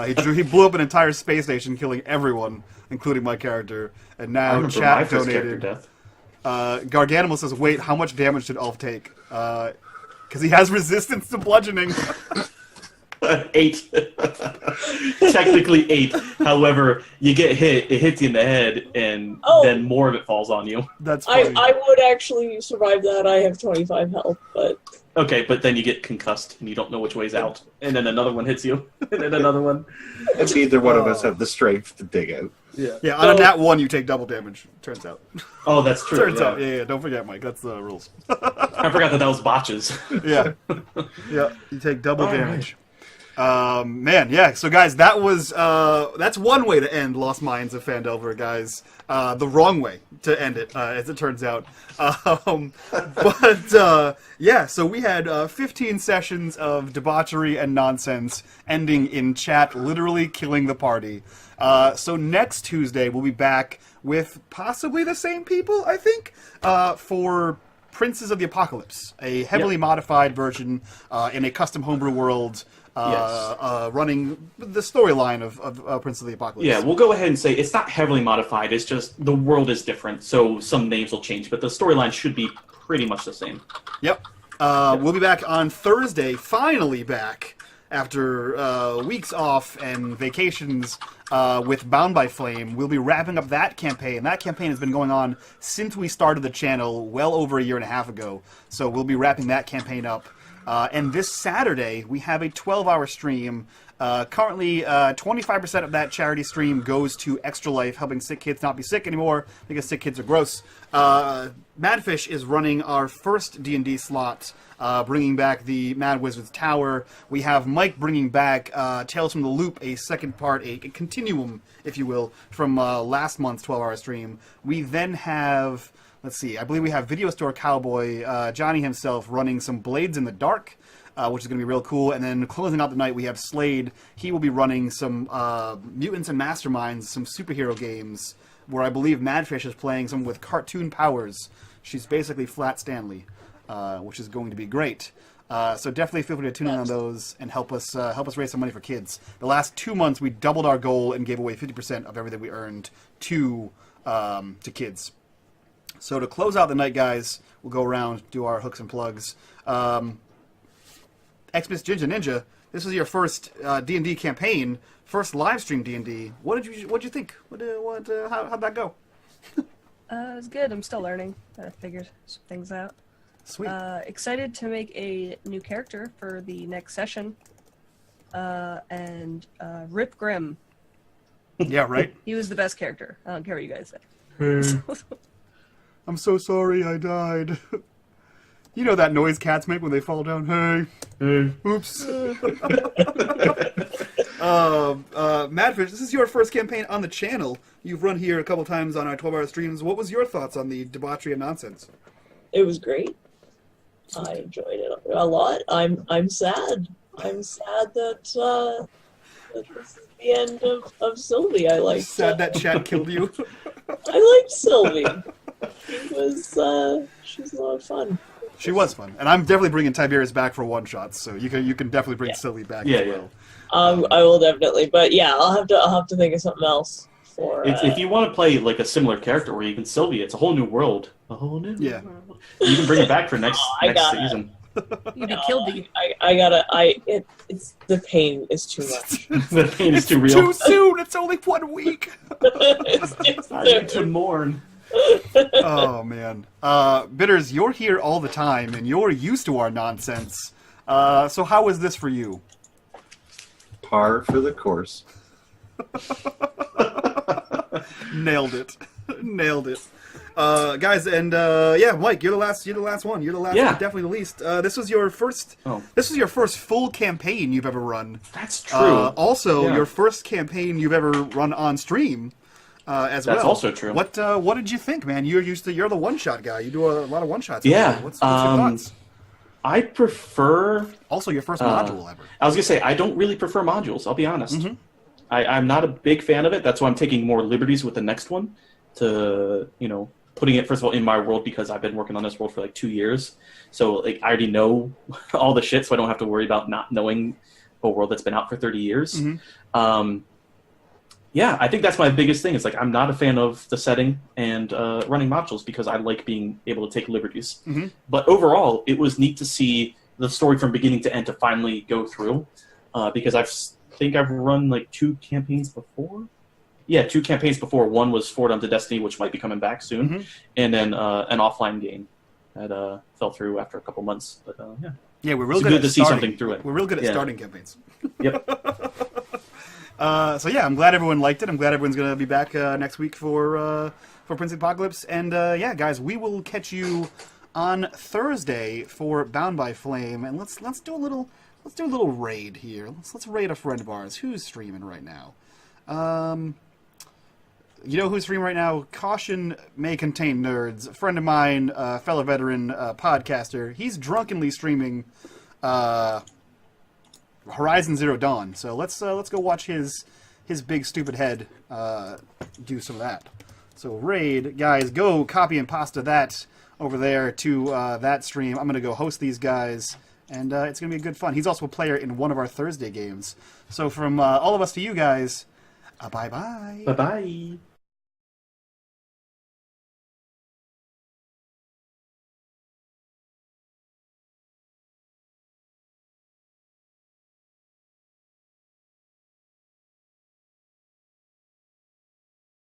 [SPEAKER 1] He blew up an entire space station, killing everyone, including my character. And
[SPEAKER 2] I
[SPEAKER 1] now
[SPEAKER 2] remember my
[SPEAKER 1] chat
[SPEAKER 2] first character
[SPEAKER 1] donated.
[SPEAKER 2] death.
[SPEAKER 1] Garganimal says, wait, how much damage did Ulf take? Because he has resistance to bludgeoning.
[SPEAKER 2] 8. Technically 8. However, you get hit, it hits you in the head, and then more of it falls on you.
[SPEAKER 1] That's funny.
[SPEAKER 4] I would actually survive that. I have 25 health, but...
[SPEAKER 2] Okay, but then you get concussed, and you don't know which way's out. And then another one hits you, and then another one.
[SPEAKER 3] And neither one of us have the strength to dig out.
[SPEAKER 1] Yeah, on a nat 1, you take double damage, turns out.
[SPEAKER 2] Oh, that's true.
[SPEAKER 1] Turns out, yeah, don't forget, Mike, that's the rules.
[SPEAKER 2] I forgot that was botches.
[SPEAKER 1] Yeah, you take double damage. Man, yeah, so guys, that's one way to end Lost Mines of Phandelver, guys. The wrong way to end it, as it turns out. Yeah, so we had 15 sessions of debauchery and nonsense, ending in chat literally killing the party. So next Tuesday, we'll be back with possibly the same people, I think, for Princes of the Apocalypse, a heavily modified version in a custom homebrew world. Running the storyline of Prince of the Apocalypse.
[SPEAKER 2] Yeah, we'll go ahead and say it's not heavily modified. It's just the world is different, so some names will change, but the storyline should be pretty much the same.
[SPEAKER 1] Yep. We'll be back on Thursday, finally back after weeks off and vacations with Bound by Flame. We'll be wrapping up that campaign. That campaign has been going on since we started the channel well over a year and a half ago, so we'll be wrapping that campaign up. And this Saturday, we have a 12-hour stream. Currently, 25% of that charity stream goes to Extra Life, helping sick kids not be sick anymore, because sick kids are gross. Madfish is running our first D&D slot, bringing back the Mad Wizard's Tower. We have Mike bringing back Tales from the Loop, a second part, a continuum, if you will, from last month's 12-hour stream. We then have... Let's see, I believe we have Video Store Cowboy, Johnny himself, running some Blades in the Dark, which is going to be real cool. And then closing out the night, we have Slade. He will be running some Mutants and Masterminds, some superhero games, where I believe Madfish is playing someone with cartoon powers. She's basically Flat Stanley, which is going to be great. So definitely feel free to tune in on those and help us raise some money for kids. The last 2 months, we doubled our goal and gave away 50% of everything we earned to kids. So to close out the night, guys, we'll go around, do our hooks and plugs. Xmas Ginger Ninja, this is your first D&D campaign, first live stream D&D. What did you think? How'd that go?
[SPEAKER 5] It was good. I'm still learning. I figured some things out.
[SPEAKER 1] Sweet.
[SPEAKER 5] Excited to make a new character for the next session. And Rip Grimm.
[SPEAKER 1] Yeah, right?
[SPEAKER 5] He was the best character. I don't care what you guys say.
[SPEAKER 1] I'm so sorry I died. You know that noise cats make when they fall down? Hey. Oops. Madfish, this is your first campaign on the channel. You've run here a couple times on our 12-hour streams. What was your thoughts on the debauchery and nonsense?
[SPEAKER 4] It was great. I enjoyed it a lot. I'm sad. I'm sad that this is the end of Sylvie. I liked.
[SPEAKER 1] Sad that chat killed you.
[SPEAKER 4] I liked Sylvie. She was a lot of fun.
[SPEAKER 1] She was fun, and I'm definitely bringing Tiberius back for one shots. So you can definitely bring Sylvie back as well.
[SPEAKER 4] I will definitely, but yeah, I'll have to think of something else for.
[SPEAKER 2] If you want to play like a similar character, or even Sylvie, it's a whole new world. A whole new world. You can bring it back for next season.
[SPEAKER 5] You'd be killed.
[SPEAKER 4] It's the pain is too much.
[SPEAKER 2] The pain is too real.
[SPEAKER 1] Too soon. It's only 1 week.
[SPEAKER 2] I need to mourn.
[SPEAKER 1] Oh man, Bitters, you're here all the time, and you're used to our nonsense. So how was this for you?
[SPEAKER 3] Par for the course.
[SPEAKER 1] Nailed it. Guys, and Mike, you're the last one. You're the last, but definitely the least. This was your first. This is your first full campaign you've ever run.
[SPEAKER 2] That's true.
[SPEAKER 1] Your first campaign you've ever run on stream. As well.
[SPEAKER 2] That's also true.
[SPEAKER 1] What did you think, man? You're the one-shot guy. You do a lot of one-shots.
[SPEAKER 2] Yeah.
[SPEAKER 1] What's your thoughts?
[SPEAKER 2] I prefer...
[SPEAKER 1] Also, your first module ever.
[SPEAKER 2] I was going to say, I don't really prefer modules, I'll be honest. Mm-hmm. I'm not a big fan of it. That's why I'm taking more liberties with the next one to, putting it, first of all, in my world, because I've been working on this world for like 2 years. So I already know all the shit, so I don't have to worry about not knowing a world that's been out for 30 years. Mm-hmm. Yeah, I think that's my biggest thing. It's like I'm not a fan of the setting and running modules because I like being able to take liberties. Mm-hmm. But overall, it was neat to see the story from beginning to end to finally go through. because think I've run like 2 campaigns before. Yeah, 2 campaigns before. One was Forward Unto Destiny, which might be coming back soon, and then an offline game that fell through after a couple months. But yeah.
[SPEAKER 1] Yeah, we're real
[SPEAKER 2] It's
[SPEAKER 1] good
[SPEAKER 2] to
[SPEAKER 1] at
[SPEAKER 2] see
[SPEAKER 1] starting.
[SPEAKER 2] something through it.
[SPEAKER 1] We're real good at
[SPEAKER 2] Yeah.
[SPEAKER 1] starting campaigns.
[SPEAKER 2] Yep.
[SPEAKER 1] So yeah, I'm glad everyone liked it. I'm glad everyone's going to be back next week for Prince of Apocalypse. And yeah, guys, we will catch you on Thursday for Bound by Flame. And let's do a little raid here. Let's raid a friend of ours. Who's streaming right now? You know who's streaming right now? Caution may contain nerds. A friend of mine, fellow veteran podcaster. He's drunkenly streaming Horizon Zero Dawn. So let's go watch his big stupid head do some of that. So raid, guys, go copy and pasta that over there to that stream. I'm gonna go host these guys, and it's gonna be good fun. He's also a player in one of our Thursday games. So from all of us to you guys, bye bye.
[SPEAKER 2] Bye bye.